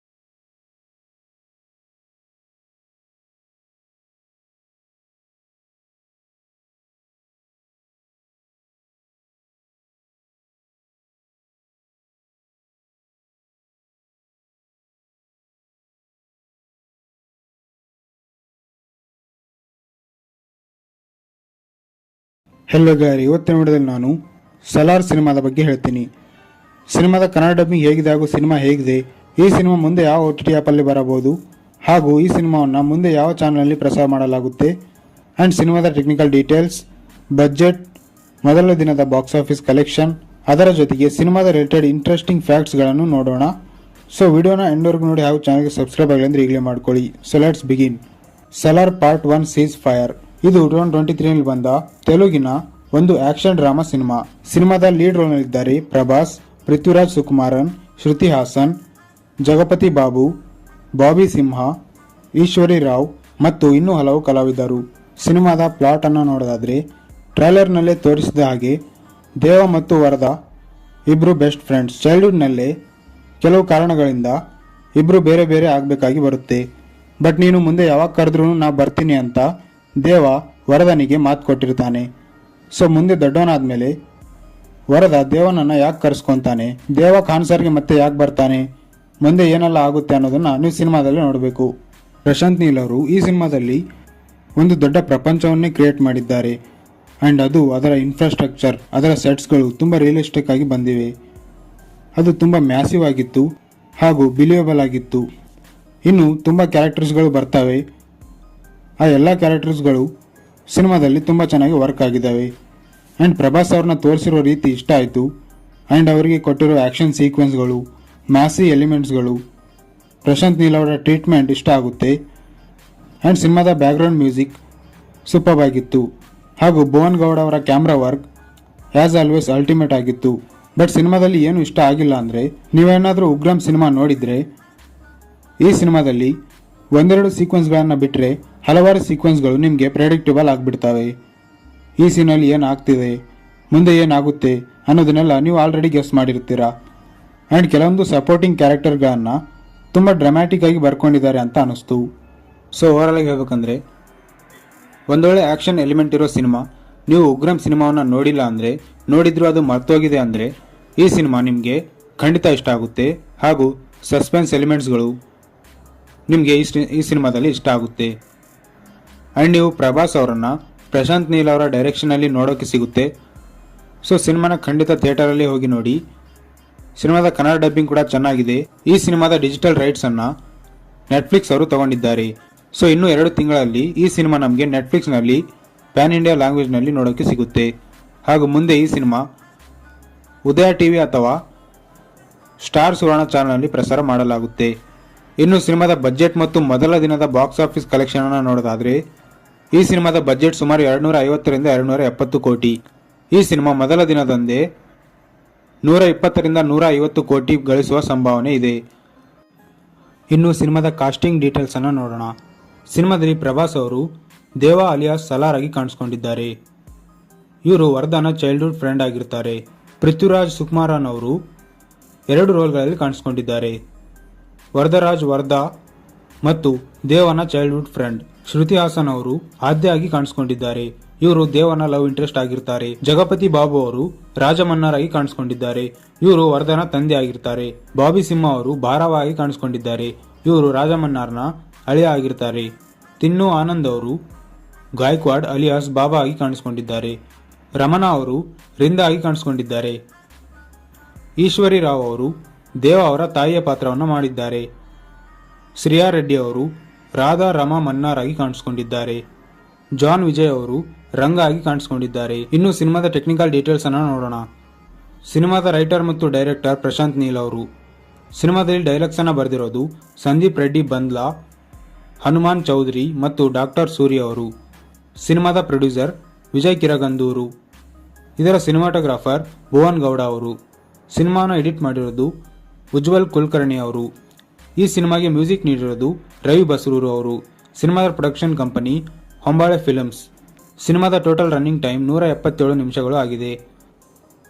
ಹೆಲೋ ಗಾರಿ, ಇವತ್ತಿನ ವಿಡಿಯೋದಲ್ಲಿ ನಾನು ಸಲಾರ್ ಸಿನಿಮಾದ ಬಗ್ಗೆ ಹೇಳ್ತೀನಿ. ಸಿನಿಮಾದ ಕನ್ನಡ ಡಬ್ಬಿಂಗ್ ಹೇಗಿದೆ ಹಾಗೂ ಸಿನಿಮಾ ಹೇಗಿದೆ, ಈ ಸಿನಿಮಾ ಮುಂದೆ ಯಾವ OTT ಆ್ಯಪಲ್ಲಿ ಬರಬಹುದು ಹಾಗೂ ಈ ಸಿನಿಮಾವನ್ನು ಮುಂದೆ ಯಾವ ಚಾನಲಲ್ಲಿ ಪ್ರಸಾರ ಮಾಡಲಾಗುತ್ತೆ ಆ್ಯಂಡ್ ಸಿನಿಮಾದ ಟೆಕ್ನಿಕಲ್ ಡೀಟೇಲ್ಸ್, ಬಜೆಟ್, ಮೊದಲ ದಿನದ ಬಾಕ್ಸ್ ಆಫೀಸ್ ಕಲೆಕ್ಷನ್, ಅದರ ಜೊತೆಗೆ ಸಿನಿಮಾದ ರಿಲೇಟೆಡ್ ಇಂಟ್ರೆಸ್ಟಿಂಗ್ ಫ್ಯಾಕ್ಟ್ಸ್ಗಳನ್ನು ನೋಡೋಣ. ಸೊ ವಿಡಿಯೋನ ಎಂಡ್ವರೆಗೂ ನೋಡಿ ಹಾಗೂ ಚಾನಲ್ಗೆ ಸಬ್ಸ್ಕ್ರೈಬ್ ಆಗಲಿ ಅಂದರೆ ಈಗಲೇ ಮಾಡ್ಕೊಳ್ಳಿ. So let's begin. Salaar part 1 seize fire ಇದು 2023 ಬಂದ ತೆಲುಗಿನ ಒಂದು ಆಕ್ಷನ್ ಡ್ರಾಮಾ ಸಿನಿಮಾ. ಸಿನಿಮಾದ ಲೀಡ್ ರೋಲ್ನಲ್ಲಿದ್ದಾರೆ ಪ್ರಭಾಸ್, ಪೃಥ್ವಿರಾಜ್ ಸುಕುಮಾರನ್, ಶ್ರುತಿ ಹಾಸನ್, ಜಗಪತಿ ಬಾಬು, ಬಾಬಿ ಸಿಂಹ, ಈಶ್ವರಿ ರಾವ್ ಮತ್ತು ಇನ್ನೂ ಹಲವು ಕಲಾವಿದರು. ಸಿನಿಮಾದ ಪ್ಲಾಟ್ ಅನ್ನು ನೋಡೋದಾದ್ರೆ ಟ್ರೈಲರ್ನಲ್ಲೇ ತೋರಿಸಿದ ಹಾಗೆ ದೇವ ಮತ್ತು ವರದಾ ಇಬ್ರು ಬೆಸ್ಟ್ ಫ್ರೆಂಡ್ಸ್. ಚೈಲ್ಡ್ಹುಡ್ನಲ್ಲೇ ಕೆಲವು ಕಾರಣಗಳಿಂದ ಇಬ್ರು ಬೇರೆ ಬೇರೆ ಆಗಬೇಕಾಗಿ ಬರುತ್ತೆ. ಬಟ್ ನೀನು ಮುಂದೆ ಯಾವಾಗ ಕರೆದ್ರೂ ನಾ ಬರ್ತೀನಿ ಅಂತ ದೇವ ವರದನಿಗೆ ಮಾತು ಕೊಟ್ಟಿರ್ತಾನೆ. ಸೊ ಮುಂದೆ ದೊಡ್ಡವನಾದ್ಮೇಲೆ ವರದ ದೇವನನ್ನ ಯಾಕೆ ಕರೆಸ್ಕೊಂತಾನೆ, ದೇವ ಖಾನ್ಸರ್ಗೆ ಮತ್ತೆ ಯಾಕೆ ಬರ್ತಾನೆ, ಮುಂದೆ ಏನೆಲ್ಲ ಆಗುತ್ತೆ ಅನ್ನೋದನ್ನ ನೀವು ಸಿನಿಮಾದಲ್ಲಿ ನೋಡಬೇಕು. ಪ್ರಶಾಂತ್ ನೀಲ್ ಅವರು ಈ ಸಿನಿಮಾದಲ್ಲಿ ಒಂದು ದೊಡ್ಡ ಪ್ರಪಂಚವನ್ನೇ ಕ್ರಿಯೇಟ್ ಮಾಡಿದ್ದಾರೆ ಆ್ಯಂಡ್ ಅದು ಅದರ ಇನ್ಫ್ರಾಸ್ಟ್ರಕ್ಚರ್, ಅದರ ಸೆಟ್ಸ್ಗಳು ತುಂಬ ರಿಯಲಿಸ್ಟಿಕ್ ಆಗಿ ಬಂದಿವೆ. ಅದು ತುಂಬ ಮ್ಯಾಸಿವ್ ಆಗಿತ್ತು ಹಾಗೂ ಬಿಲಿಯಬಲ್ ಆಗಿತ್ತು. ಇನ್ನು ತುಂಬ ಕ್ಯಾರೆಕ್ಟರ್ಸ್ಗಳು ಬರ್ತವೆ. ಆ ಎಲ್ಲ ಕ್ಯಾರೆಕ್ಟರ್ಸ್ಗಳು ಸಿನಿಮಾದಲ್ಲಿ ತುಂಬ ಚೆನ್ನಾಗಿ ವರ್ಕ್ ಆಗಿದ್ದಾವೆ ಆ್ಯಂಡ್ ಪ್ರಭಾಸ್ ಅವ್ರನ್ನ ತೋರಿಸಿರೋ ರೀತಿ ಇಷ್ಟ ಆಯಿತು ಆ್ಯಂಡ್ ಅವರಿಗೆ ಕೊಟ್ಟಿರೋ ಆ್ಯಕ್ಷನ್ ಸೀಕ್ವೆನ್ಸ್ಗಳು, ಮ್ಯಾಸಿ ಎಲಿಮೆಂಟ್ಸ್ಗಳು, ಪ್ರಶಾಂತ್ ನೀಲ್ ಅವರ ಟ್ರೀಟ್ಮೆಂಟ್ ಇಷ್ಟ ಆಗುತ್ತೆ ಆ್ಯಂಡ್ ಸಿನಿಮಾದ ಬ್ಯಾಕ್ಗ್ರೌಂಡ್ ಮ್ಯೂಸಿಕ್ ಸೂಪರ್ ಆಗಿತ್ತು ಹಾಗೂ ಭುವನ್ ಗೌಡ ಅವರ camera work as always ultimate ಆಗಿತ್ತು. ಬಟ್ ಸಿನಿಮಾದಲ್ಲಿ ಏನು ಇಷ್ಟ ಆಗಿಲ್ಲ ಅಂದರೆ, ನೀವೇನಾದರೂ ಉಗ್ರಂ ಸಿನಿಮಾ ನೋಡಿದರೆ ಈ ಸಿನಿಮಾದಲ್ಲಿ ಒಂದೆರಡು ಸೀಕ್ವೆನ್ಸ್ಗಳನ್ನು ಬಿಟ್ಟರೆ ಹಲವಾರು ಸೀಕ್ವೆನ್ಸ್ಗಳು ನಿಮಗೆ ಪ್ರೆಡಿಕ್ಟಬಲ್ ಆಗಿಬಿಡ್ತವೆ. ಈ ಸೀನಲ್ಲಿ ಏನಾಗ್ತಿದೆ, ಮುಂದೆ ಏನಾಗುತ್ತೆ ಅನ್ನೋದನ್ನೆಲ್ಲ ನೀವು ಆಲ್ರೆಡಿ ಗೆಸ್ ಮಾಡಿರ್ತೀರಾ. ಆ್ಯಂಡ್ ಕೆಲವೊಂದು ಸಪೋರ್ಟಿಂಗ್ ಕ್ಯಾರೆಕ್ಟರ್ಗಳನ್ನು ತುಂಬ ಡ್ರಾಮ್ಯಾಟಿಕ್ ಆಗಿ ಬರ್ಕೊಂಡಿದ್ದಾರೆ ಅಂತ ಅನ್ನಿಸ್ತು. ಸೊ ಓವರಾಲ್ ಆಗಿ ಹೇಳ್ಬೇಕಂದ್ರೆ ಒಂದೊಳ್ಳೆ ಆ್ಯಕ್ಷನ್ ಎಲಿಮೆಂಟ್ ಇರೋ ಸಿನಿಮಾ. ನೀವು ಉಗ್ರಂ ಸಿನಿಮಾವನ್ನು ನೋಡಿಲ್ಲ ಅಂದರೆ, ನೋಡಿದ್ರು ಅದು ಮರ್ತೋಗಿದೆ ಅಂದರೆ ಈ ಸಿನಿಮಾ ನಿಮಗೆ ಖಂಡಿತ ಇಷ್ಟ ಆಗುತ್ತೆ ಹಾಗೂ ಸಸ್ಪೆನ್ಸ್ ಎಲಿಮೆಂಟ್ಸ್ಗಳು ನಿಮಗೆ ಈ ಸಿನಿಮಾದಲ್ಲಿ ಇಷ್ಟ ಆಗುತ್ತೆ. ಆ್ಯಂಡ್ ನೀವು ಪ್ರಭಾಸ್ ಅವರನ್ನು ಪ್ರಶಾಂತ್ ನೀಲ್ ಅವರ ಡೈರೆಕ್ಷನಲ್ಲಿ ನೋಡೋಕ್ಕೆ ಸಿಗುತ್ತೆ. ಸೊ ಸಿನಿಮಾನ ಖಂಡಿತ ಥಿಯೇಟರಲ್ಲಿ ಹೋಗಿ ನೋಡಿ. ಸಿನಿಮಾದ ಕನ್ನಡ ಡಬ್ಬಿಂಗ್ ಕೂಡ ಚೆನ್ನಾಗಿದೆ. ಈ ಸಿನಿಮಾದ ಡಿಜಿಟಲ್ ರೈಟ್ಸನ್ನು ನೆಟ್ಫ್ಲಿಕ್ಸ್ ಅವರು ತಗೊಂಡಿದ್ದಾರೆ. ಸೊ ಇನ್ನೂ 2 ತಿಂಗಳಲ್ಲಿ ಈ ಸಿನಿಮಾ ನಮಗೆ ನೆಟ್ಫ್ಲಿಕ್ಸ್ನಲ್ಲಿ ಪ್ಯಾನ್ ಇಂಡಿಯಾ ಲ್ಯಾಂಗ್ವೇಜ್ನಲ್ಲಿ ನೋಡೋಕ್ಕೆ ಸಿಗುತ್ತೆ. ಹಾಗೂ ಮುಂದೆ ಈ ಸಿನಿಮಾ ಉದಯ ಟಿವಿ ಅಥವಾ ಸ್ಟಾರ್ ಸುವರ್ಣ ಚಾನಲ್ನಲ್ಲಿ ಪ್ರಸಾರ ಮಾಡಲಾಗುತ್ತೆ. ಇನ್ನು ಸಿನಿಮಾದ ಬಜೆಟ್ ಮತ್ತು ಮೊದಲ ದಿನದ ಬಾಕ್ಸ್ ಆಫೀಸ್ ಕಲೆಕ್ಷನ್ ಅನ್ನು ನೋಡೋದಾದ್ರೆ ಈ ಸಿನಿಮಾದ ಬಜೆಟ್ ಸುಮಾರು 250 ರಿಂದ 270 ಕೋಟಿ. ಈ ಸಿನಿಮಾ ಮೊದಲ ದಿನದಂದೇ 120 ರಿಂದ 150 ಕೋಟಿ ಗಳಿಸುವ ಸಂಭಾವನೆ ಇದೆ. ಇನ್ನು ಸಿನಿಮಾದ ಕಾಸ್ಟಿಂಗ್ ಡೀಟೇಲ್ಸ್ ಅನ್ನು ನೋಡೋಣ. ಸಿನಿಮಾದಲ್ಲಿ ಪ್ರಭಾಸ್ ಅವರು ದೇವ ಅಲಿಯಾಸ್ ಸಲಾರ್ ಆಗಿ ಕಾಣಿಸ್ಕೊಂಡಿದ್ದಾರೆ. ಇವರು ವರದಾನ ಚೈಲ್ಡ್ಹುಡ್ ಫ್ರೆಂಡ್ ಆಗಿರ್ತಾರೆ. ಪೃಥ್ವಿರಾಜ್ ಸುಕುಮಾರನ್ ಅವರು 2 ರೋಲ್ಗಳಲ್ಲಿ ಕಾಣಿಸ್ಕೊಂಡಿದ್ದಾರೆ. ವರದರಾಜ್ ವರದಾ ಮತ್ತು ದೇವನ ಚೈಲ್ಡ್ಹುಡ್ ಫ್ರೆಂಡ್. ಶ್ರುತಿ ಹಾಸನ್ ಅವರು ಆದ್ಯ ಆಗಿ ಕಾಣಿಸ್ಕೊಂಡಿದ್ದಾರೆ. ಇವರು ದೇವನ ಲವ್ ಇಂಟ್ರೆಸ್ಟ್ ಆಗಿರ್ತಾರೆ. ಜಗಪತಿ ಬಾಬು ಅವರು ರಾಜಮನ್ನಾರ್ ಆಗಿ ಕಾಣಿಸ್ಕೊಂಡಿದ್ದಾರೆ. ಇವರು ವರದನ ತಂದೆ ಆಗಿರ್ತಾರೆ. ಬಾಬಿ ಸಿಂಹ ಅವರು ಭಾರವ ಆಗಿ ಕಾಣಿಸ್ಕೊಂಡಿದ್ದಾರೆ. ಇವರು ರಾಜಮನ್ನಾರ್ನ ಅಳಿಯ ಆಗಿರ್ತಾರೆ. ತಿನ್ನು ಆನಂದ್ ಅವರು ಗಾಯಕ್ವಾಡ್ ಅಲಿಯಾಸ್ ಬಾಬಾ ಆಗಿ ಕಾಣಿಸ್ಕೊಂಡಿದ್ದಾರೆ. ರಮಣಾ ಅವರು ರಿಂದ ಆಗಿ ಕಾಣಿಸ್ಕೊಂಡಿದ್ದಾರೆ. ಈಶ್ವರಿ ರಾವ್ ಅವರು ದೇವ ಅವರ ತಾಯಿಯ ಪಾತ್ರವನ್ನು ಮಾಡಿದ್ದಾರೆ. ಶ್ರೇಯಾ ರೆಡ್ಡಿ ಅವರು ರಾಧಾ ರಮಾ ಮನ್ನಾರ್ ಆಗಿ ಕಾಣಿಸ್ಕೊಂಡಿದ್ದಾರೆ. ಜಾನ್ ವಿಜಯ್ ಅವರು ರಂಗ ಆಗಿ ಕಾಣಿಸಿಕೊಂಡಿದ್ದಾರೆ. ಇನ್ನು ಸಿನಿಮಾದ ಟೆಕ್ನಿಕಲ್ ಡೀಟೇಲ್ಸ್ ಅನ್ನು ನೋಡೋಣ. ಸಿನಿಮಾದ ರೈಟರ್ ಮತ್ತು ಡೈರೆಕ್ಟರ್ ಪ್ರಶಾಂತ್ ನೀಲ್ ಅವರು. ಸಿನಿಮಾದಲ್ಲಿ ಡೈಲಾಗ್ಸ್ ಅನ್ನು ಬರೆದಿರೋದು ಸಂದೀಪ್ ರೆಡ್ಡಿ ಬಂದ್ಲಾ, ಹನುಮಾನ್ ಚೌಧರಿ ಮತ್ತು ಡಾಕ್ಟರ್ ಸೂರ್ಯ ಅವರು. ಸಿನಿಮಾದ ಪ್ರೊಡ್ಯೂಸರ್ ವಿಜಯ್ ಕಿರಗಂದೂರು. ಇದರ ಸಿನಿಮಾಟೋಗ್ರಾಫರ್ ಭುವನ್ ಗೌಡ ಅವರು. ಸಿನಿಮಾನ ಎಡಿಟ್ ಮಾಡಿರೋದು ಉಜ್ವಲ್ ಕುಲಕರ್ಣಿ ಅವರು. ಈ ಸಿನಿಮಾಗೆ ಮ್ಯೂಸಿಕ್ ನೀಡಿರೋದು ರವಿ ಬಸ್ರೂರು ಅವರು. ಸಿನಿಮಾದ ಪ್ರೊಡಕ್ಷನ್ ಕಂಪನಿ ಹೊಂಬಾಳೆ ಫಿಲ್ಮ್ಸ್. ಸಿನಿಮಾದ ಟೋಟಲ್ ರನ್ನಿಂಗ್ ಟೈಮ್ 177 ನಿಮಿಷಗಳು ಆಗಿದೆ.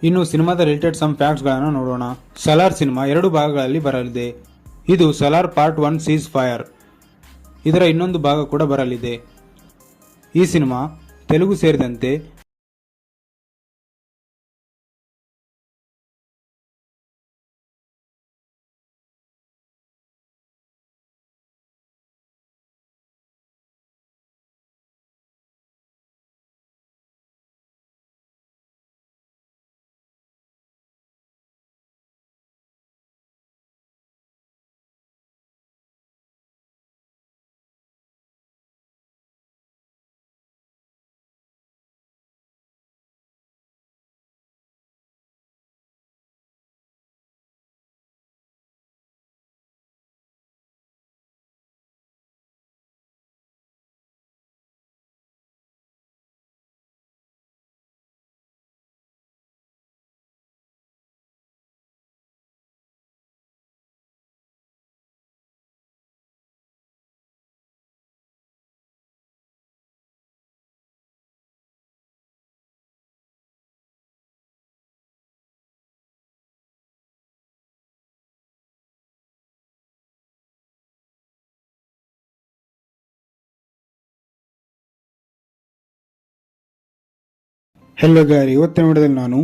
ಇನ್ನು ಸಿನಿಮಾದ ರಿಲೇಟೆಡ್ ಸಮ್ ಫ್ಯಾಕ್ಟ್ಸ್ಗಳನ್ನು ನೋಡೋಣ. ಸಲಾರ್ ಸಿನಿಮಾ 2 ಭಾಗಗಳಲ್ಲಿ ಬರಲಿದೆ. ಇದು ಸಲಾರ್ ಪಾರ್ಟ್ 1 ಸೀಸ್ ಫೈರ್. ಇದರ ಇನ್ನೊಂದು ಭಾಗ ಕೂಡ ಬರಲಿದೆ. ಈ ಸಿನಿಮಾ ತೆಲುಗು ಸೇರಿದಂತೆ ಹೆಲೋ ಗಾರಿ, ಇವತ್ತಿನ ವಿಡಿಯೋದಲ್ಲಿ ನಾನು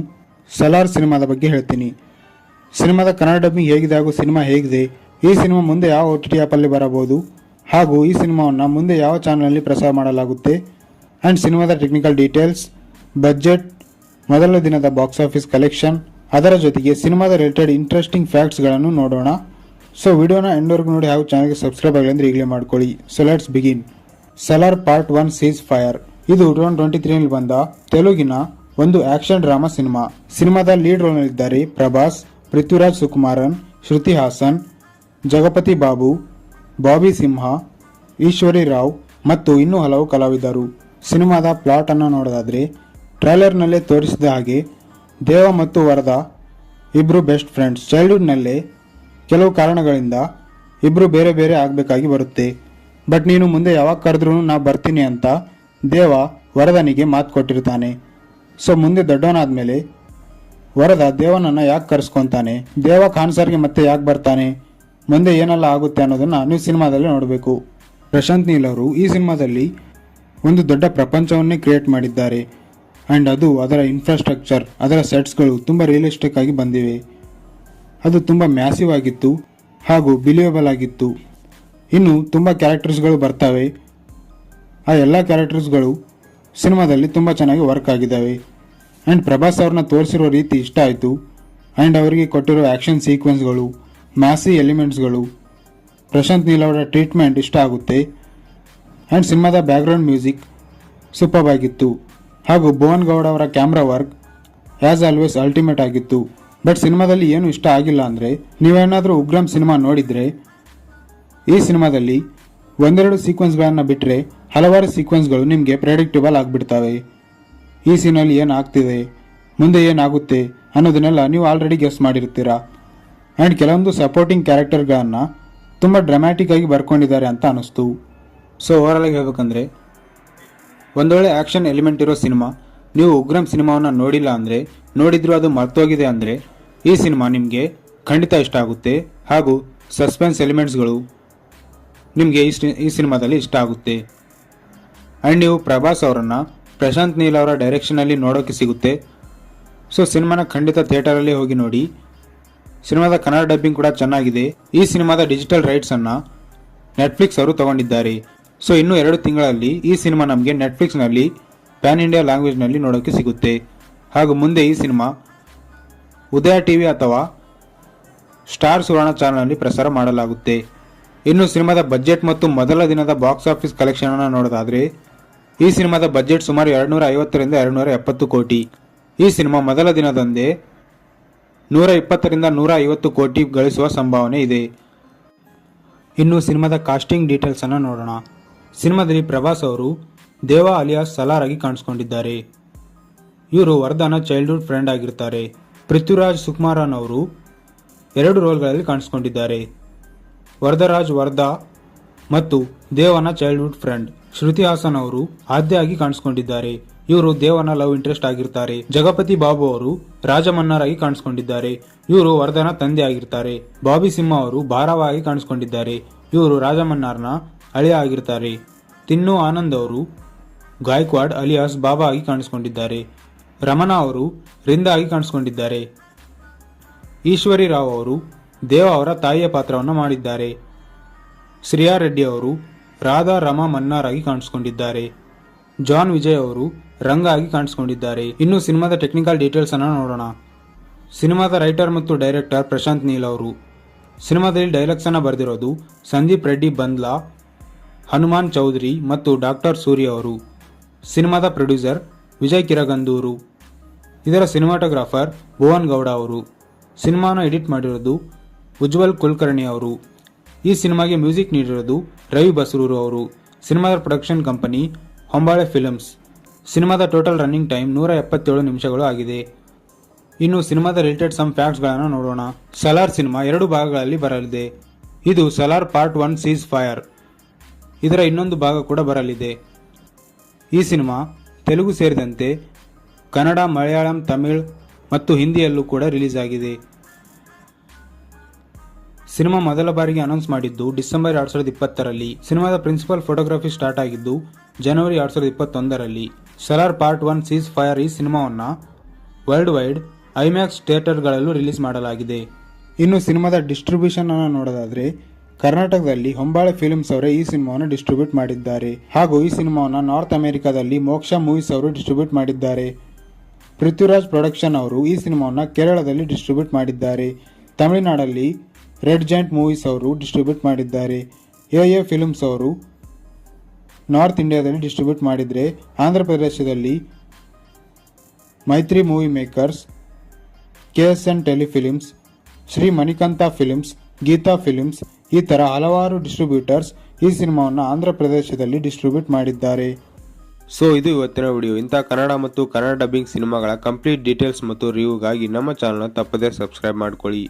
ಸಲಾರ್ ಸಿನಿಮಾದ ಬಗ್ಗೆ ಹೇಳ್ತೀನಿ. ಸಿನಿಮಾದ ಕನ್ನಡ ಡಬ್ಬಿಂಗ್ ಹೇಗಿದೆ ಹಾಗೂ ಸಿನಿಮಾ ಹೇಗಿದೆ, ಈ ಸಿನಿಮಾ ಮುಂದೆ ಯಾವ OTT ಆ್ಯಪಲ್ಲಿ ಬರಬಹುದು ಹಾಗೂ ಈ ಸಿನಿಮಾವನ್ನು ಮುಂದೆ ಯಾವ ಚಾನಲಲ್ಲಿ ಪ್ರಸಾರ ಮಾಡಲಾಗುತ್ತೆ ಆ್ಯಂಡ್ ಸಿನಿಮಾದ ಟೆಕ್ನಿಕಲ್ ಡೀಟೇಲ್ಸ್, ಬಜೆಟ್, ಮೊದಲ ದಿನದ ಬಾಕ್ಸ್ ಆಫೀಸ್ ಕಲೆಕ್ಷನ್, ಅದರ ಜೊತೆಗೆ ಸಿನಿಮಾದ ರಿಲೇಟೆಡ್ ಇಂಟ್ರೆಸ್ಟಿಂಗ್ ಫ್ಯಾಕ್ಟ್ಸ್ಗಳನ್ನು ನೋಡೋಣ. ಸೊ ವಿಡಿಯೋನ ಎಂಡ್ವರೆಗೂ ನೋಡಿ ಹಾಗೂ ಚಾನಲ್ಗೆ ಸಬ್ಸ್ಕ್ರೈಬ್ ಆಗಲಿ ಅಂದರೆ ಈಗಲೇ ಮಾಡ್ಕೊಳ್ಳಿ. So let's begin. Salaar part 1 seize fire. ಇದು 2023 ಬಂದ ತೆಲುಗಿನ ಒಂದು ಆಕ್ಷನ್ ಡ್ರಾಮಾ ಸಿನಿಮಾ. ಸಿನಿಮಾದ ಲೀಡ್ ರೋಲ್ನಲ್ಲಿದ್ದಾರೆ ಪ್ರಭಾಸ್, ಪೃಥ್ವಿರಾಜ್ ಸುಕುಮಾರನ್, ಶ್ರುತಿ ಹಾಸನ್, ಜಗಪತಿ ಬಾಬು, ಬಾಬಿ ಸಿಂಹ, ಈಶ್ವರಿ ರಾವ್ ಮತ್ತು ಇನ್ನೂ ಹಲವು ಕಲಾವಿದರು. ಸಿನಿಮಾದ ಪ್ಲಾಟ್ ಅನ್ನು ನೋಡೋದಾದ್ರೆ ಟ್ರೈಲರ್ನಲ್ಲೇ ತೋರಿಸಿದ ಹಾಗೆ ದೇವ ಮತ್ತು ವರದಾ ಇಬ್ರು ಬೆಸ್ಟ್ ಫ್ರೆಂಡ್ಸ್. ಚೈಲ್ಡ್ಹುಡ್ನಲ್ಲೇ ಕೆಲವು ಕಾರಣಗಳಿಂದ ಇಬ್ರು ಬೇರೆ ಬೇರೆ ಆಗಬೇಕಾಗಿ ಬರುತ್ತೆ. ಬಟ್ ನೀನು ಮುಂದೆ ಯಾವಾಗ ಕರೆದ್ರೂ ನಾ ಬರ್ತೀನಿ ಅಂತ ದೇವ ವರದನಿಗೆ ಮಾತು ಕೊಟ್ಟಿರ್ತಾನೆ. ಸೊ ಮುಂದೆ ದೊಡ್ಡವನಾದ್ಮೇಲೆ ವರದ ದೇವನನ್ನ ಯಾಕೆ ಕರೆಸ್ಕೊಂತಾನೆ, ದೇವ ಖಾನ್ ಸರ್ಗೆ ಮತ್ತೆ ಯಾಕೆ ಬರ್ತಾನೆ, ಮುಂದೆ ಏನೆಲ್ಲ ಆಗುತ್ತೆ ಅನ್ನೋದನ್ನ ನೀವು ಸಿನಿಮಾದಲ್ಲಿ ನೋಡಬೇಕು. ಪ್ರಶಾಂತ್ ನೀಲ್ ಅವರು ಈ ಸಿನಿಮಾದಲ್ಲಿ ಒಂದು ದೊಡ್ಡ ಪ್ರಪಂಚವನ್ನೇ ಕ್ರಿಯೇಟ್ ಮಾಡಿದ್ದಾರೆ ಆ್ಯಂಡ್ ಅದು ಅದರ ಇನ್ಫ್ರಾಸ್ಟ್ರಕ್ಚರ್, ಅದರ ಸೆಟ್ಸ್ಗಳು ತುಂಬ ರಿಯಲಿಸ್ಟಿಕ್ ಆಗಿ ಬಂದಿವೆ. ಅದು ತುಂಬ ಮ್ಯಾಸಿವ್ ಆಗಿತ್ತು ಹಾಗೂ ಬಿಲಿಯಬಲ್ ಆಗಿತ್ತು. ಇನ್ನು ತುಂಬ ಕ್ಯಾರೆಕ್ಟರ್ಸ್ಗಳು ಬರ್ತವೆ. ಆ ಎಲ್ಲ ಕ್ಯಾರೆಕ್ಟರ್ಸ್ಗಳು ಸಿನಿಮಾದಲ್ಲಿ ತುಂಬ ಚೆನ್ನಾಗಿ ವರ್ಕ್ ಆಗಿದ್ದಾವೆ ಆ್ಯಂಡ್ ಪ್ರಭಾಸ್ ಅವ್ರನ್ನ ತೋರಿಸಿರೋ ರೀತಿ ಇಷ್ಟ ಆಯಿತು ಆ್ಯಂಡ್ ಅವರಿಗೆ ಕೊಟ್ಟಿರೋ ಆ್ಯಕ್ಷನ್ ಸೀಕ್ವೆನ್ಸ್ಗಳು, ಮ್ಯಾಸಿ ಎಲಿಮೆಂಟ್ಸ್ಗಳು, ಪ್ರಶಾಂತ್ ನೀಲ್ ಅವರ ಟ್ರೀಟ್ಮೆಂಟ್ ಇಷ್ಟ ಆಗುತ್ತೆ ಆ್ಯಂಡ್ ಸಿನಿಮಾದ ಬ್ಯಾಕ್ಗ್ರೌಂಡ್ ಮ್ಯೂಸಿಕ್ ಸೂಪರ್ ಆಗಿತ್ತು ಹಾಗೂ ಭುವನ್ ಗೌಡ ಅವರ camera work as always ultimate ಆಗಿತ್ತು. ಬಟ್ ಸಿನಿಮಾದಲ್ಲಿ ಏನು ಇಷ್ಟ ಆಗಿಲ್ಲ ಅಂದರೆ, ನೀವೇನಾದರೂ ಉಗ್ರಂ ಸಿನಿಮಾ ನೋಡಿದರೆ ಈ ಸಿನಿಮಾದಲ್ಲಿ ಒಂದೆರಡು ಸೀಕ್ವೆನ್ಸ್ಗಳನ್ನು ಬಿಟ್ಟರೆ ಹಲವಾರು ಸೀಕ್ವೆನ್ಸ್ಗಳು ನಿಮಗೆ ಪ್ರೆಡಿಕ್ಟಬಲ್ ಆಗಿಬಿಡ್ತವೆ. ಈ ಸೀನಲ್ಲಿ ಏನಾಗ್ತಿದೆ, ಮುಂದೆ ಏನಾಗುತ್ತೆ ಅನ್ನೋದನ್ನೆಲ್ಲ ನೀವು ಆಲ್ರೆಡಿ ಗೆಸ್ ಮಾಡಿರ್ತೀರಾ. ಆ್ಯಂಡ್ ಕೆಲವೊಂದು ಸಪೋರ್ಟಿಂಗ್ ಕ್ಯಾರೆಕ್ಟರ್ಗಳನ್ನು ತುಂಬ ಡ್ರಾಮ್ಯಾಟಿಕ್ ಆಗಿ ಬರ್ಕೊಂಡಿದ್ದಾರೆ ಅಂತ ಅನ್ನಿಸ್ತು. ಸೊ ಓವರಾಲ್ ಆಗಿ ಹೇಳ್ಬೇಕಂದ್ರೆ ಒಂದೊಳ್ಳೆ ಆ್ಯಕ್ಷನ್ ಎಲಿಮೆಂಟ್ ಇರೋ ಸಿನಿಮಾ. ನೀವು ಉಗ್ರಂ ಸಿನಿಮಾವನ್ನು ನೋಡಿಲ್ಲ ಅಂದರೆ, ನೋಡಿದ್ರು ಅದು ಮರ್ತೋಗಿದೆ ಅಂದರೆ ಈ ಸಿನಿಮಾ ನಿಮಗೆ ಖಂಡಿತ ಇಷ್ಟ ಆಗುತ್ತೆ ಹಾಗೂ ಸಸ್ಪೆನ್ಸ್ ಎಲಿಮೆಂಟ್ಸ್ಗಳು ನಿಮಗೆ ಈ ಸಿನಿಮಾದಲ್ಲಿ ಇಷ್ಟ ಆಗುತ್ತೆ. ಆ್ಯಂಡ್ ನೀವು ಪ್ರಭಾಸ್ ಅವರನ್ನು ಪ್ರಶಾಂತ್ ನೀಲ್ ಅವರ ಡೈರೆಕ್ಷನಲ್ಲಿ ನೋಡೋಕ್ಕೆ ಸಿಗುತ್ತೆ. ಸೊ ಸಿನಿಮಾನ ಖಂಡಿತ ಥಿಯೇಟರಲ್ಲಿ ಹೋಗಿ ನೋಡಿ. ಸಿನಿಮಾದ ಕನ್ನಡ ಡಬ್ಬಿಂಗ್ ಕೂಡ ಚೆನ್ನಾಗಿದೆ. ಈ ಸಿನಿಮಾದ ಡಿಜಿಟಲ್ ರೈಟ್ಸನ್ನು ನೆಟ್ಫ್ಲಿಕ್ಸ್ ಅವರು ತಗೊಂಡಿದ್ದಾರೆ. ಸೊ ಇನ್ನೂ 2 ತಿಂಗಳಲ್ಲಿ ಈ ಸಿನಿಮಾ ನಮಗೆ ನೆಟ್ಫ್ಲಿಕ್ಸ್ನಲ್ಲಿ ಪ್ಯಾನ್ ಇಂಡಿಯಾ ಲ್ಯಾಂಗ್ವೇಜ್ನಲ್ಲಿ ನೋಡೋಕ್ಕೆ ಸಿಗುತ್ತೆ. ಹಾಗೂ ಮುಂದೆ ಈ ಸಿನಿಮಾ ಉದಯ ಟಿವಿ ಅಥವಾ ಸ್ಟಾರ್ ಸುವರ್ಣ ಚಾನಲ್ನಲ್ಲಿ ಪ್ರಸಾರ ಮಾಡಲಾಗುತ್ತೆ. ಇನ್ನು ಸಿನಿಮಾದ ಬಜೆಟ್ ಮತ್ತು ಮೊದಲ ದಿನದ ಬಾಕ್ಸ್ ಆಫೀಸ್ ಕಲೆಕ್ಷನ್ ಅನ್ನು ನೋಡೋದಾದರೆ ಈ ಸಿನಿಮಾದ ಬಜೆಟ್ ಸುಮಾರು 250ರಿಂದ 270 ಕೋಟಿ. ಈ ಸಿನಿಮಾ ಮೊದಲ ದಿನದಂದೇ 120ರಿಂದ 150 ಕೋಟಿ ಗಳಿಸುವ ಸಂಭಾವನೆ ಇದೆ. ಇನ್ನು ಸಿನಿಮಾದ ಕಾಸ್ಟಿಂಗ್ ಡೀಟೇಲ್ಸ್ ಅನ್ನು ನೋಡೋಣ. ಸಿನಿಮಾದಲ್ಲಿ ಪ್ರಭಾಸ್ ಅವರು ದೇವಾ ಅಲಿಯಾಸ್ ಸಲಾರ್ ಆಗಿ ಕಾಣಿಸ್ಕೊಂಡಿದ್ದಾರೆ. ಇವರು ವರ್ಧನ ಚೈಲ್ಡ್ಹುಡ್ ಫ್ರೆಂಡ್ ಆಗಿರ್ತಾರೆ. ಪೃಥ್ವಿರಾಜ್ ಸುಕುಮಾರನ್ ಅವರು 2 ರೋಲ್ಗಳಲ್ಲಿ ಕಾಣಿಸ್ಕೊಂಡಿದ್ದಾರೆ. ವರದರಾಜ್ ವರ್ಧಾ ಮತ್ತು ದೇವನ ಚೈಲ್ಡ್ಹುಡ್ ಫ್ರೆಂಡ್. ಶ್ರುತಿ ಹಾಸನ್ ಅವರು ಆದ್ಯ ಆಗಿ ಕಾಣಿಸ್ಕೊಂಡಿದ್ದಾರೆ. ಇವರು ದೇವನ ಲವ್ ಇಂಟ್ರೆಸ್ಟ್ ಆಗಿರ್ತಾರೆ. ಜಗಪತಿ ಬಾಬು ಅವರು ರಾಜಮನ್ನಾರ್ ಆಗಿ ಕಾಣಿಸ್ಕೊಂಡಿದ್ದಾರೆ. ಇವರು ವರ್ಧನ ತಂದೆ ಆಗಿರ್ತಾರೆ. ಬಾಬಿ ಸಿಂಹ ಅವರು ಭಾರವ ಆಗಿ ಕಾಣಿಸ್ಕೊಂಡಿದ್ದಾರೆ. ಇವರು ರಾಜಮನ್ನಾರ್ನ ಅಳಿಯ ಆಗಿರ್ತಾರೆ. ತಿನ್ನು ಆನಂದ್ ಅವರು ಗಾಯಕ್ವಾಡ್ ಅಲಿಯಾಸ್ ಬಾಬಾ ಆಗಿ ಕಾಣಿಸ್ಕೊಂಡಿದ್ದಾರೆ. ರಮಣಾ ಅವರು ರಿಂದ ಆಗಿ ಕಾಣಿಸ್ಕೊಂಡಿದ್ದಾರೆ. ಈಶ್ವರಿ ರಾವ್ ಅವರು ದೇವ ಅವರ ತಾಯಿಯ ಪಾತ್ರವನ್ನು ಮಾಡಿದ್ದಾರೆ. ಶ್ರೇಯಾ ರೆಡ್ಡಿ ಅವರು ರಾಧಾ ರಮಾ ಮನ್ನಾರ್ ಆಗಿ ಕಾಣಿಸ್ಕೊಂಡಿದ್ದಾರೆ. ಜಾನ್ ವಿಜಯ್ ಅವರು ರಂಗ ಆಗಿ ಕಾಣಿಸ್ಕೊಂಡಿದ್ದಾರೆ. ಇನ್ನು ಸಿನಿಮಾದ ಟೆಕ್ನಿಕಲ್ ಡೀಟೇಲ್ಸ್ ಅನ್ನು ನೋಡೋಣ. ಸಿನಿಮಾದ ರೈಟರ್ ಮತ್ತು ಡೈರೆಕ್ಟರ್ ಪ್ರಶಾಂತ್ ನೀಲ್ ಅವರು. ಸಿನಿಮಾದಲ್ಲಿ ಡೈಲಾಗ್ಸ್ ಅನ್ನು ಬರೆದಿರೋದು ಸಂದೀಪ್ ರೆಡ್ಡಿ ಬಂದ್ಲಾ, ಹನುಮಾನ್ ಚೌಧರಿ ಮತ್ತು ಡಾಕ್ಟರ್ ಸೂರ್ಯ ಅವರು. ಸಿನಿಮಾದ ಪ್ರೊಡ್ಯೂಸರ್ ವಿಜಯ್ ಕಿರಗಂದೂರು. ಇದರ ಸಿನಿಮಾಟೋಗ್ರಾಫರ್ ಭುವನ್ ಗೌಡ ಅವರು. ಸಿನಿಮಾನ ಎಡಿಟ್ ಮಾಡಿರೋದು ಉಜ್ವಲ್ ಕುಲಕರ್ಣಿ ಅವರು. ಈ ಸಿನಿಮಾಗೆ ಮ್ಯೂಸಿಕ್ ನೀಡಿರೋದು ರವಿ ಬಸ್ರೂರು ಅವರು. ಸಿನಿಮಾದ ಪ್ರೊಡಕ್ಷನ್ ಕಂಪನಿ ಹೊಂಬಾಳೆ ಫಿಲ್ಮ್ಸ್. ಸಿನಿಮಾದ ಟೋಟಲ್ ರನ್ನಿಂಗ್ ಟೈಮ್ 177 ನಿಮಿಷಗಳು ಆಗಿದೆ. ಇನ್ನು ಸಿನಿಮಾದ ರಿಲೇಟೆಡ್ ಸಮ್ ಫ್ಯಾಕ್ಟ್ಸ್ಗಳನ್ನು ನೋಡೋಣ. ಸಲಾರ್ ಸಿನಿಮಾ 2 ಭಾಗಗಳಲ್ಲಿ ಬರಲಿದೆ. ಇದು ಸಲಾರ್ ಪಾರ್ಟ್ 1 ಸೀಸ್ ಫೈರ್. ಇದರ ಇನ್ನೊಂದು ಭಾಗ ಕೂಡ ಬರಲಿದೆ. ಈ ಸಿನಿಮಾ ತೆಲುಗು ಸೇರಿದಂತೆ ಕನ್ನಡ, ಮಲಯಾಳಂ, ತಮಿಳ್ ಮತ್ತು ಹಿಂದಿಯಲ್ಲೂ ಕೂಡ ರಿಲೀಸ್ ಆಗಿದೆ. ಸಿನಿಮಾ ಮೊದಲ ಬಾರಿಗೆ ಅನೌನ್ಸ್ ಮಾಡಿದ್ದು ಡಿಸೆಂಬರ್ 2020ರಲ್ಲಿ. ಸಿನಿಮಾದ ಪ್ರಿನ್ಸಿಪಲ್ ಫೋಟೋಗ್ರಫಿ ಸ್ಟಾರ್ಟ್ ಆಗಿದ್ದು ಜನವರಿ 2021ರಲ್ಲಿ. ಸಲಾರ್ ಪಾರ್ಟ್ 1 ಸೀಸ್ ಫೈರ್ ಈ ಸಿನಿಮಾವನ್ನು ವರ್ಲ್ಡ್ ವೈಡ್ ಐಮ್ಯಾಕ್ಸ್ ಥಿಯೇಟರ್ಗಳಲ್ಲೂ ರಿಲೀಸ್ ಮಾಡಲಾಗಿದೆ. ಇನ್ನು ಸಿನಿಮಾದ ಡಿಸ್ಟ್ರಿಬ್ಯೂಷನ್ ಅನ್ನು ನೋಡೋದಾದ್ರೆ ಕರ್ನಾಟಕದಲ್ಲಿ ಹೊಂಬಾಳೆ ಫಿಲ್ಮ್ಸ್ ಅವರೇ ಈ ಸಿನಿಮಾವನ್ನು ಡಿಸ್ಟ್ರಿಬ್ಯೂಟ್ ಮಾಡಿದ್ದಾರೆ. ಹಾಗೂ ಈ ಸಿನಿಮಾವನ್ನು ನಾರ್ತ್ ಅಮೆರಿಕಾದಲ್ಲಿ ಮೋಕ್ಷ ಮೂವೀಸ್ ಅವರು ಡಿಸ್ಟ್ರಿಬ್ಯೂಟ್ ಮಾಡಿದ್ದಾರೆ. ಪೃಥ್ವಿರಾಜ್ ಪ್ರೊಡಕ್ಷನ್ ಅವರು ಈ ಸಿನಿಮಾವನ್ನು ಕೇರಳದಲ್ಲಿ ಡಿಸ್ಟ್ರಿಬ್ಯೂಟ್ ಮಾಡಿದ್ದಾರೆ. ತಮಿಳುನಾಡಲ್ಲಿ ರೆಡ್ ಜಾಯಿಂಟ್ ಮೂವೀಸ್ ಅವರು ಡಿಸ್ಟ್ರಿಬ್ಯೂಟ್ ಮಾಡಿದ್ದಾರೆ. ಎ ಫಿಲ್ಮ್ಸ್ ಅವರು ನಾರ್ತ್ ಇಂಡಿಯಾದಲ್ಲಿ ಡಿಸ್ಟ್ರಿಬ್ಯೂಟ್ ಮಾಡಿದರೆ ಆಂಧ್ರ ಪ್ರದೇಶದಲ್ಲಿ Mythri Movie Makers, KSN Telefilms, Shri Manikanta Films, Geetha Films ಈ ಥರ ಹಲವಾರು ಡಿಸ್ಟ್ರಿಬ್ಯೂಟರ್ಸ್ ಈ ಸಿನಿಮಾವನ್ನು ಆಂಧ್ರ ಪ್ರದೇಶದಲ್ಲಿ ಡಿಸ್ಟ್ರಿಬ್ಯೂಟ್ ಮಾಡಿದ್ದಾರೆ. ಸೊ ಇದು ಇವತ್ತಿನ ವಿಡಿಯೋ. ಇಂಥ ಕನ್ನಡ ಮತ್ತು ಕನ್ನಡ ಡಬ್ಬಿಂಗ್ ಸಿನಿಮಾಗಳ ಕಂಪ್ಲೀಟ್ ಡೀಟೇಲ್ಸ್ ಮತ್ತು ರಿವ್ಯೂಗಾಗಿ ನಮ್ಮ ಚಾನಲ್ನ ತಪ್ಪದೇ ಸಬ್ಸ್ಕ್ರೈಬ್ ಮಾಡ್ಕೊಳ್ಳಿ.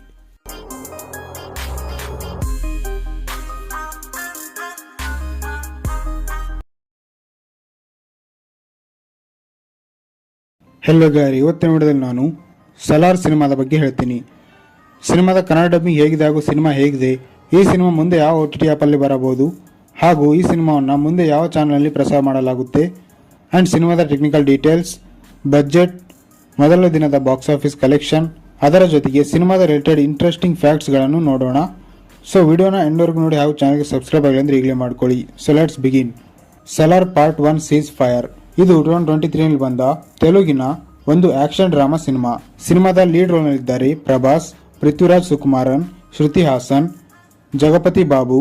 ಹೆಲೋ ಗಾರಿ, ಇವತ್ತಿನ ವಿಡಿಯೋದಲ್ಲಿ ನಾನು ಸಲಾರ್ ಸಿನಿಮಾದ ಬಗ್ಗೆ ಹೇಳ್ತೀನಿ. ಸಿನಿಮಾದ ಕನ್ನಡ ಡಬ್ಬಿಂಗ್ ಹೇಗಿದೆ ಹಾಗೂ ಸಿನಿಮಾ ಹೇಗಿದೆ, ಈ ಸಿನಿಮಾ ಮುಂದೆ ಯಾವ OTT ಆ್ಯಪಲ್ಲಿ ಬರಬಹುದು ಹಾಗೂ ಈ ಸಿನಿಮಾವನ್ನು ಮುಂದೆ ಯಾವ ಚಾನಲಲ್ಲಿ ಪ್ರಸಾರ ಮಾಡಲಾಗುತ್ತೆ ಆ್ಯಂಡ್ ಸಿನಿಮಾದ ಟೆಕ್ನಿಕಲ್ ಡೀಟೇಲ್ಸ್, ಬಜೆಟ್, ಮೊದಲ ದಿನದ ಬಾಕ್ಸ್ ಆಫೀಸ್ ಕಲೆಕ್ಷನ್, ಅದರ ಜೊತೆಗೆ ಸಿನಿಮಾದ ರಿಲೇಟೆಡ್ ಇಂಟ್ರೆಸ್ಟಿಂಗ್ ಫ್ಯಾಕ್ಟ್ಸ್ಗಳನ್ನು ನೋಡೋಣ. ಸೊ ವಿಡಿಯೋನ ಎಂಡ್ವರೆಗೂ ನೋಡಿ ಹಾಗೂ ಚಾನಲ್ಗೆ ಸಬ್ಸ್ಕ್ರೈಬ್ ಆಗಲಿ ಅಂದರೆ ಈಗಲೇ ಮಾಡ್ಕೊಳ್ಳಿ. So let's begin. Salaar part 1 seize fire. ಇದು 2023ರಲ್ಲಿ ಬಂದ ತೆಲುಗಿನ ಒಂದು ಆಕ್ಷನ್ ಡ್ರಾಮಾ ಸಿನಿಮಾ. ಸಿನಿಮಾದ ಲೀಡ್ ರೋಲ್ನಲ್ಲಿದ್ದಾರೆ ಪ್ರಭಾಸ್, ಪೃಥ್ವಿರಾಜ್ ಸುಕುಮಾರನ್, ಶ್ರುತಿ ಹಾಸನ್, ಜಗಪತಿ ಬಾಬು,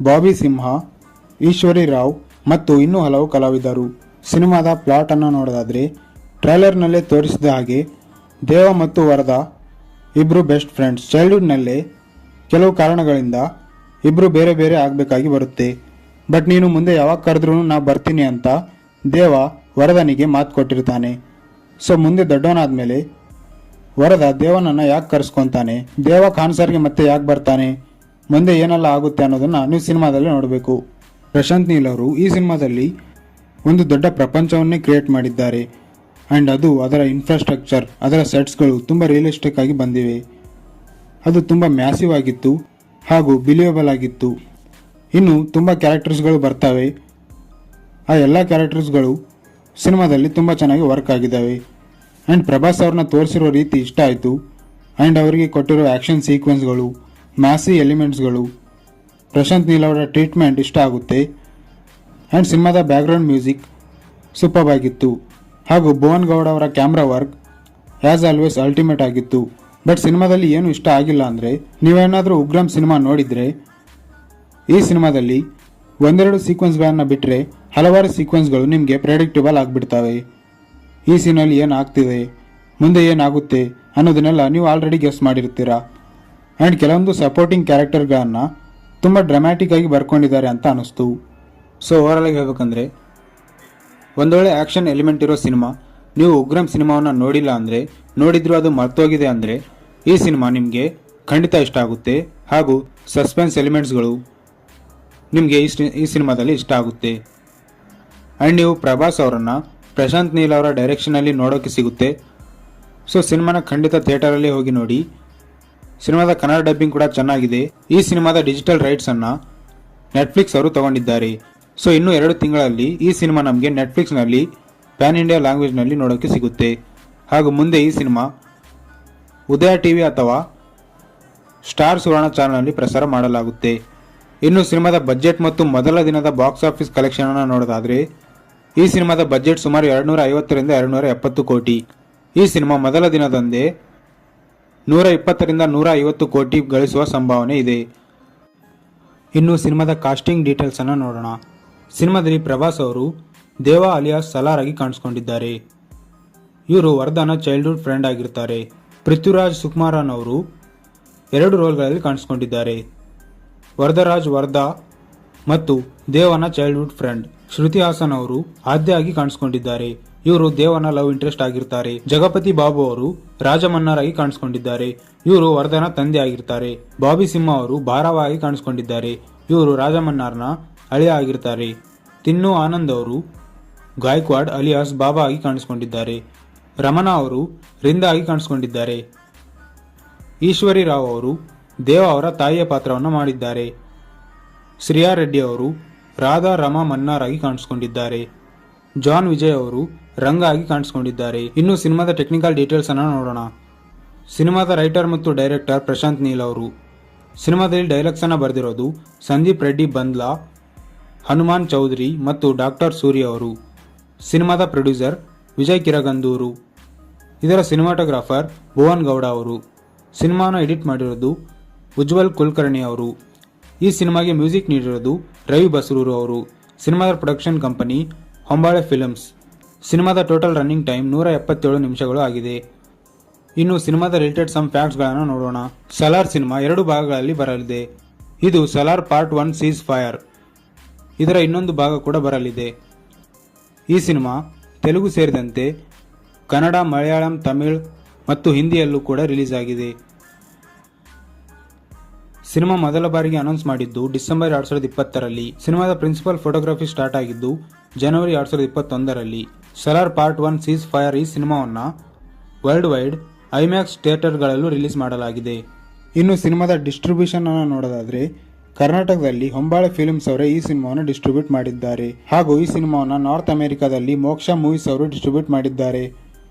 ಬಾಬಿ ಸಿಂಹ, ಈಶ್ವರಿ ರಾವ್ ಮತ್ತು ಇನ್ನೂ ಹಲವು ಕಲಾವಿದರು. ಸಿನಿಮಾದ ಪ್ಲಾಟ್ ಅನ್ನು ನೋಡೋದಾದ್ರೆ ಟ್ರೈಲರ್ನಲ್ಲೇ ತೋರಿಸಿದ ಹಾಗೆ ದೇವ ಮತ್ತು ವರದಾ ಇಬ್ಬರು ಬೆಸ್ಟ್ ಫ್ರೆಂಡ್ಸ್. ಚೈಲ್ಡ್ಹುಡ್ನಲ್ಲೇ ಕೆಲವು ಕಾರಣಗಳಿಂದ ಇಬ್ಬರು ಬೇರೆ ಬೇರೆ ಆಗಬೇಕಾಗಿ ಬರುತ್ತೆ. ಬಟ್ ನೀನು ಮುಂದೆ ಯಾವಾಗ ಕರೆದ್ರೂ ನಾ ಬರ್ತೀನಿ ಅಂತ ದೇವ ವರದನಿಗೆ ಮಾತು ಕೊಟ್ಟಿರ್ತಾನೆ. ಸೊ ಮುಂದೆ ದೊಡ್ಡವನಾದ್ಮೇಲೆ ವರದ ದೇವನನ್ನ ಯಾಕೆ ಕರೆಸ್ಕೊಂತಾನೆ, ದೇವ ಖಾನ್ಸರ್ಗೆ ಮತ್ತೆ ಯಾಕೆ ಬರ್ತಾನೆ, ಮುಂದೆ ಏನೆಲ್ಲ ಆಗುತ್ತೆ ಅನ್ನೋದನ್ನ ನೀವು ಸಿನಿಮಾದಲ್ಲಿ ನೋಡಬೇಕು. ಪ್ರಶಾಂತ್ ನೀಲ್ ಅವರು ಈ ಸಿನಿಮಾದಲ್ಲಿ ಒಂದು ದೊಡ್ಡ ಪ್ರಪಂಚವನ್ನೇ ಕ್ರಿಯೇಟ್ ಮಾಡಿದ್ದಾರೆ ಆ್ಯಂಡ್ ಅದು ಅದರ ಇನ್ಫ್ರಾಸ್ಟ್ರಕ್ಚರ್, ಅದರ ಸೆಟ್ಸ್ಗಳು ತುಂಬ ರಿಯಲಿಸ್ಟಿಕ್ ಆಗಿ ಬಂದಿವೆ. ಅದು ತುಂಬ ಮ್ಯಾಸಿವ್ ಆಗಿತ್ತು ಹಾಗೂ ಬಿಲಿಯಬಲ್ ಆಗಿತ್ತು. ಇನ್ನು ತುಂಬ ಕ್ಯಾರೆಕ್ಟರ್ಸ್ಗಳು ಬರ್ತವೆ. ಆ ಎಲ್ಲ ಕ್ಯಾರೆಕ್ಟರ್ಸ್ಗಳು ಸಿನಿಮಾದಲ್ಲಿ ತುಂಬ ಚೆನ್ನಾಗಿ ವರ್ಕ್ ಆಗಿದ್ದಾವೆ ಆ್ಯಂಡ್ ಪ್ರಭಾಸ್ ಅವ್ರನ್ನ ತೋರಿಸಿರೋ ರೀತಿ ಇಷ್ಟ ಆಯಿತು ಆ್ಯಂಡ್ ಅವರಿಗೆ ಕೊಟ್ಟಿರೋ ಆ್ಯಕ್ಷನ್ ಸೀಕ್ವೆನ್ಸ್ಗಳು, ಮ್ಯಾಸಿ ಎಲಿಮೆಂಟ್ಸ್ಗಳು, ಪ್ರಶಾಂತ್ ನೀಲ್ ಅವರ ಟ್ರೀಟ್ಮೆಂಟ್ ಇಷ್ಟ ಆಗುತ್ತೆ ಆ್ಯಂಡ್ ಸಿನಿಮಾದ ಬ್ಯಾಕ್ಗ್ರೌಂಡ್ ಮ್ಯೂಸಿಕ್ ಸೂಪರ್ ಆಗಿತ್ತು ಹಾಗೂ ಭುವನ್ ಗೌಡ ಅವರ camera work as always ultimate ಆಗಿತ್ತು. ಬಟ್ ಸಿನಿಮಾದಲ್ಲಿ ಏನು ಇಷ್ಟ ಆಗಿಲ್ಲ ಅಂದರೆ, ನೀವೇನಾದರೂ ಉಗ್ರಂ ಸಿನಿಮಾ ನೋಡಿದರೆ ಈ ಸಿನಿಮಾದಲ್ಲಿ ಒಂದೆರಡು ಸೀಕ್ವೆನ್ಸ್ಗಳನ್ನು ಬಿಟ್ಟರೆ ಹಲವಾರು ಸೀಕ್ವೆನ್ಸ್ಗಳು ನಿಮಗೆ ಪ್ರೆಡಿಕ್ಟಬಲ್ ಆಗಿಬಿಡ್ತವೆ. ಈ ಸೀನಲ್ಲಿ ಏನಾಗ್ತಿದೆ, ಮುಂದೆ ಏನಾಗುತ್ತೆ ಅನ್ನೋದನ್ನೆಲ್ಲ ನೀವು ಆಲ್ರೆಡಿ ಗೆಸ್ ಮಾಡಿರ್ತೀರಾ. ಆ್ಯಂಡ್ ಕೆಲವೊಂದು ಸಪೋರ್ಟಿಂಗ್ ಕ್ಯಾರೆಕ್ಟರ್ಗಳನ್ನು ತುಂಬ ಡ್ರಾಮ್ಯಾಟಿಕ್ ಆಗಿ ಬರ್ಕೊಂಡಿದ್ದಾರೆ ಅಂತ ಅನಿಸ್ತು. ಸೊ ಓವರಾಲ್ ಆಗಿ ಹೇಳ್ಬೇಕಂದ್ರೆ ಒಂದೊಳ್ಳೆ ಆ್ಯಕ್ಷನ್ ಎಲಿಮೆಂಟ್ ಇರೋ ಸಿನಿಮಾ. ನೀವು ಉಗ್ರಂ ಸಿನಿಮಾವನ್ನು ನೋಡಿಲ್ಲ ಅಂದರೆ, ನೋಡಿದ್ರು ಅದು ಮರ್ತೋಗಿದೆ ಅಂದರೆ ಈ ಸಿನಿಮಾ ನಿಮಗೆ ಖಂಡಿತ ಇಷ್ಟ ಆಗುತ್ತೆ. ಹಾಗೂ ಸಸ್ಪೆನ್ಸ್ ಎಲಿಮೆಂಟ್ಸ್ಗಳು ನಿಮಗೆ ಈ ಸಿನಿಮಾದಲ್ಲಿ ಇಷ್ಟ ಆಗುತ್ತೆ. ಆ್ಯಂಡ್ ನೀವು ಪ್ರಭಾಸ್ ಅವರನ್ನು ಪ್ರಶಾಂತ್ ನೀಲ್ ಅವರ ಡೈರೆಕ್ಷನಲ್ಲಿ ನೋಡೋಕ್ಕೆ ಸಿಗುತ್ತೆ. ಸೊ ಸಿನಿಮಾನ ಖಂಡಿತ ಥಿಯೇಟರಲ್ಲಿ ಹೋಗಿ ನೋಡಿ. ಸಿನಿಮಾದ ಕನ್ನಡ ಡಬ್ಬಿಂಗ್ ಕೂಡ ಚೆನ್ನಾಗಿದೆ. ಈ ಸಿನಿಮಾದ ಡಿಜಿಟಲ್ ರೈಟ್ಸನ್ನು ನೆಟ್ಫ್ಲಿಕ್ಸ್ ಅವರು ತಗೊಂಡಿದ್ದಾರೆ. ಸೊ ಇನ್ನೂ 2 ತಿಂಗಳಲ್ಲಿ ಈ ಸಿನಿಮಾ ನಮಗೆ ನೆಟ್ಫ್ಲಿಕ್ಸ್ನಲ್ಲಿ ಪ್ಯಾನ್ ಇಂಡಿಯಾ ಲ್ಯಾಂಗ್ವೇಜ್ನಲ್ಲಿ ನೋಡೋಕ್ಕೆ ಸಿಗುತ್ತೆ. ಹಾಗೂ ಮುಂದೆ ಈ ಸಿನಿಮಾ ಉದಯ ಟಿವಿ ಅಥವಾ ಸ್ಟಾರ್ ಸುವರ್ಣ ಚಾನಲ್ನಲ್ಲಿ ಪ್ರಸಾರ ಮಾಡಲಾಗುತ್ತೆ. ಇನ್ನು ಸಿನಿಮಾದ ಬಜೆಟ್ ಮತ್ತು ಮೊದಲ ದಿನದ ಬಾಕ್ಸ್ ಆಫೀಸ್ ಕಲೆಕ್ಷನ್ ಅನ್ನು ನೋಡೋದಾದರೆ ಈ ಸಿನಿಮಾದ ಬಜೆಟ್ ಸುಮಾರು 250ರಿಂದ 270 ಕೋಟಿ. ಈ ಸಿನಿಮಾ ಮೊದಲ ದಿನದಂದೇ 120ರಿಂದ 150 ಕೋಟಿ ಗಳಿಸುವ ಸಂಭಾವನೆ ಇದೆ. ಇನ್ನು ಸಿನಿಮಾದ ಕಾಸ್ಟಿಂಗ್ ಡೀಟೇಲ್ಸ್ ಅನ್ನು ನೋಡೋಣ. ಸಿನಿಮಾದಲ್ಲಿ ಪ್ರಭಾಸ್ ಅವರು ದೇವಾ ಅಲಿಯಾಸ್ ಸಲಾರ್ ಆಗಿ ಕಾಣಿಸ್ಕೊಂಡಿದ್ದಾರೆ. ಇವರು ವರ್ಧನ ಚೈಲ್ಡ್ಹುಡ್ ಫ್ರೆಂಡ್ ಆಗಿರ್ತಾರೆ. ಪೃಥ್ವಿರಾಜ್ ಸುಕುಮಾರನ್ ಅವರು 2 ರೋಲ್ಗಳಲ್ಲಿ ಕಾಣಿಸ್ಕೊಂಡಿದ್ದಾರೆ. ವರದರಾಜ್ ವರ್ಧಾ ಮತ್ತು ದೇವನ ಚೈಲ್ಡ್ಹುಡ್ ಫ್ರೆಂಡ್. ಶ್ರುತಿ ಹಾಸನ್ ಅವರು ಆದ್ಯ ಆಗಿ ಕಾಣಿಸ್ಕೊಂಡಿದ್ದಾರೆ. ಇವರು ದೇವನ ಲವ್ ಇಂಟ್ರೆಸ್ಟ್ ಆಗಿರ್ತಾರೆ. ಜಗಪತಿ ಬಾಬು ಅವರು ರಾಜಮನ್ನಾರ್ ಆಗಿ ಕಾಣಿಸ್ಕೊಂಡಿದ್ದಾರೆ. ಇವರು ವರ್ಧನ ತಂದೆ ಆಗಿರ್ತಾರೆ. ಬಾಬಿ ಸಿಂಹ ಅವರು ಭಾರವ ಆಗಿ ಕಾಣಿಸ್ಕೊಂಡಿದ್ದಾರೆ. ಇವರು ರಾಜಮನ್ನಾರ್ನ ಅಳಿಯ ಆಗಿರ್ತಾರೆ. ತಿನ್ನು ಆನಂದ್ ಅವರು ಗಾಯಕ್ವಾಡ್ ಅಲಿಯಾಸ್ ಬಾಬಾ ಆಗಿ ಕಾಣಿಸ್ಕೊಂಡಿದ್ದಾರೆ. ರಮಣ ಅವರು ರಿಂದ ಆಗಿ ಕಾಣಿಸ್ಕೊಂಡಿದ್ದಾರೆ. ಈಶ್ವರಿ ರಾವ್ ಅವರು ದೇವ ಅವರ ತಾಯಿಯ ಪಾತ್ರವನ್ನು ಮಾಡಿದ್ದಾರೆ. ಶ್ರಿಯಾ ರೆಡ್ಡಿ ಅವರು ರಾಧಾ ರಮಾ ಮನ್ನಾರ್ ಆಗಿ ಕಾಣಿಸ್ಕೊಂಡಿದ್ದಾರೆ. ಜಾನ್ ವಿಜಯ್ ಅವರು ರಂಗ ಆಗಿ ಕಾಣಿಸ್ಕೊಂಡಿದ್ದಾರೆ. ಇನ್ನು ಸಿನಿಮಾದ ಟೆಕ್ನಿಕಲ್ ಡೀಟೇಲ್ಸ್ ಅನ್ನು ನೋಡೋಣ. ಸಿನಿಮಾದ ರೈಟರ್ ಮತ್ತು ಡೈರೆಕ್ಟರ್ ಪ್ರಶಾಂತ್ ನೀಲ್ ಅವರು. ಸಿನಿಮಾದಲ್ಲಿ ಡೈಲಾಗ್ಸ್ ಅನ್ನು ಬರೆದಿರೋದು ಸಂದೀಪ್ ರೆಡ್ಡಿ ಬಂದ್ಲಾ, ಹನುಮಾನ್ ಚೌಧರಿ ಮತ್ತು ಡಾಕ್ಟರ್ ಸೂರ್ಯ ಅವರು. ಸಿನಿಮಾದ ಪ್ರೊಡ್ಯೂಸರ್ ವಿಜಯ್ ಕಿರಗಂದೂರು. ಇದರ ಸಿನಿಮಾಟೋಗ್ರಾಫರ್ ಭುವನ್ ಗೌಡ ಅವರು. ಸಿನಿಮಾನ ಎಡಿಟ್ ಮಾಡಿರೋದು ಉಜ್ವಲ್ ಕುಲಕರ್ಣಿ ಅವರು. ಈ ಸಿನಿಮಾಗೆ ಮ್ಯೂಸಿಕ್ ನೀಡಿರೋದು ರವಿ ಬಸರೂರು ಅವರು. ಸಿನಿಮಾದ ಪ್ರೊಡಕ್ಷನ್ ಕಂಪನಿ ಹೊಂಬಾಳೆ ಫಿಲ್ಮ್ಸ್. ಸಿನಿಮಾದ ಟೋಟಲ್ ರನ್ನಿಂಗ್ ಟೈಮ್ 177 ನಿಮಿಷಗಳು ಆಗಿದೆ. ಇನ್ನು ಸಿನಿಮಾದ ರಿಲೇಟೆಡ್ ಸಮ್ ಫ್ಯಾಕ್ಟ್ಸ್ಗಳನ್ನು ನೋಡೋಣ. ಸಲಾರ್ ಸಿನಿಮಾ 2 ಭಾಗಗಳಲ್ಲಿ ಬರಲಿದೆ. ಇದು ಸಲಾರ್ ಪಾರ್ಟ್ 1 ಸೀಸ್ ಫೈರ್. ಇದರ ಇನ್ನೊಂದು ಭಾಗ ಕೂಡ ಬರಲಿದೆ. ಈ ಸಿನಿಮಾ ತೆಲುಗು ಸೇರಿದಂತೆ ಕನ್ನಡ, ಮಲಯಾಳಂ, ತಮಿಳ್ ಮತ್ತು ಹಿಂದಿಯಲ್ಲೂ ಕೂಡ ರಿಲೀಸ್ ಆಗಿದೆ. ಸಿನಿಮಾ ಮೊದಲ ಬಾರಿಗೆ ಅನೌನ್ಸ್ ಮಾಡಿದ್ದು ಡಿಸೆಂಬರ್ 2020ರಲ್ಲಿ. ಸಿನಿಮಾದ ಪ್ರಿನ್ಸಿಪಲ್ ಫೋಟೋಗ್ರಫಿ ಸ್ಟಾರ್ಟ್ ಆಗಿದ್ದು ಜನವರಿ 2021ರಲ್ಲಿ. ಸಲಾರ್ ಪಾರ್ಟ್ 1 ಸೀಸ್ ಫೈರ್ ಈ ಸಿನಿಮಾವನ್ನು ವರ್ಲ್ಡ್ ವೈಡ್ ಐಮ್ಯಾಕ್ಸ್ ಥಿಯೇಟರ್ಗಳಲ್ಲೂ ರಿಲೀಸ್ ಮಾಡಲಾಗಿದೆ. ಇನ್ನು ಸಿನಿಮಾದ ಡಿಸ್ಟ್ರಿಬ್ಯೂಷನ್ ಅನ್ನು ನೋಡೋದಾದ್ರೆ ಕರ್ನಾಟಕದಲ್ಲಿ ಹೊಂಬಾಳೆ ಫಿಲ್ಮ್ಸ್ ಅವರೇ ಈ ಸಿನಿಮಾವನ್ನು ಡಿಸ್ಟ್ರಿಬ್ಯೂಟ್ ಮಾಡಿದ್ದಾರೆ. ಹಾಗೂ ಈ ಸಿನಿಮಾವನ್ನು ನಾರ್ತ್ ಅಮೆರಿಕಾದಲ್ಲಿ ಮೋಕ್ಷ ಮೂವೀಸ್ ಅವರು ಡಿಸ್ಟ್ರಿಬ್ಯೂಟ್ ಮಾಡಿದ್ದಾರೆ.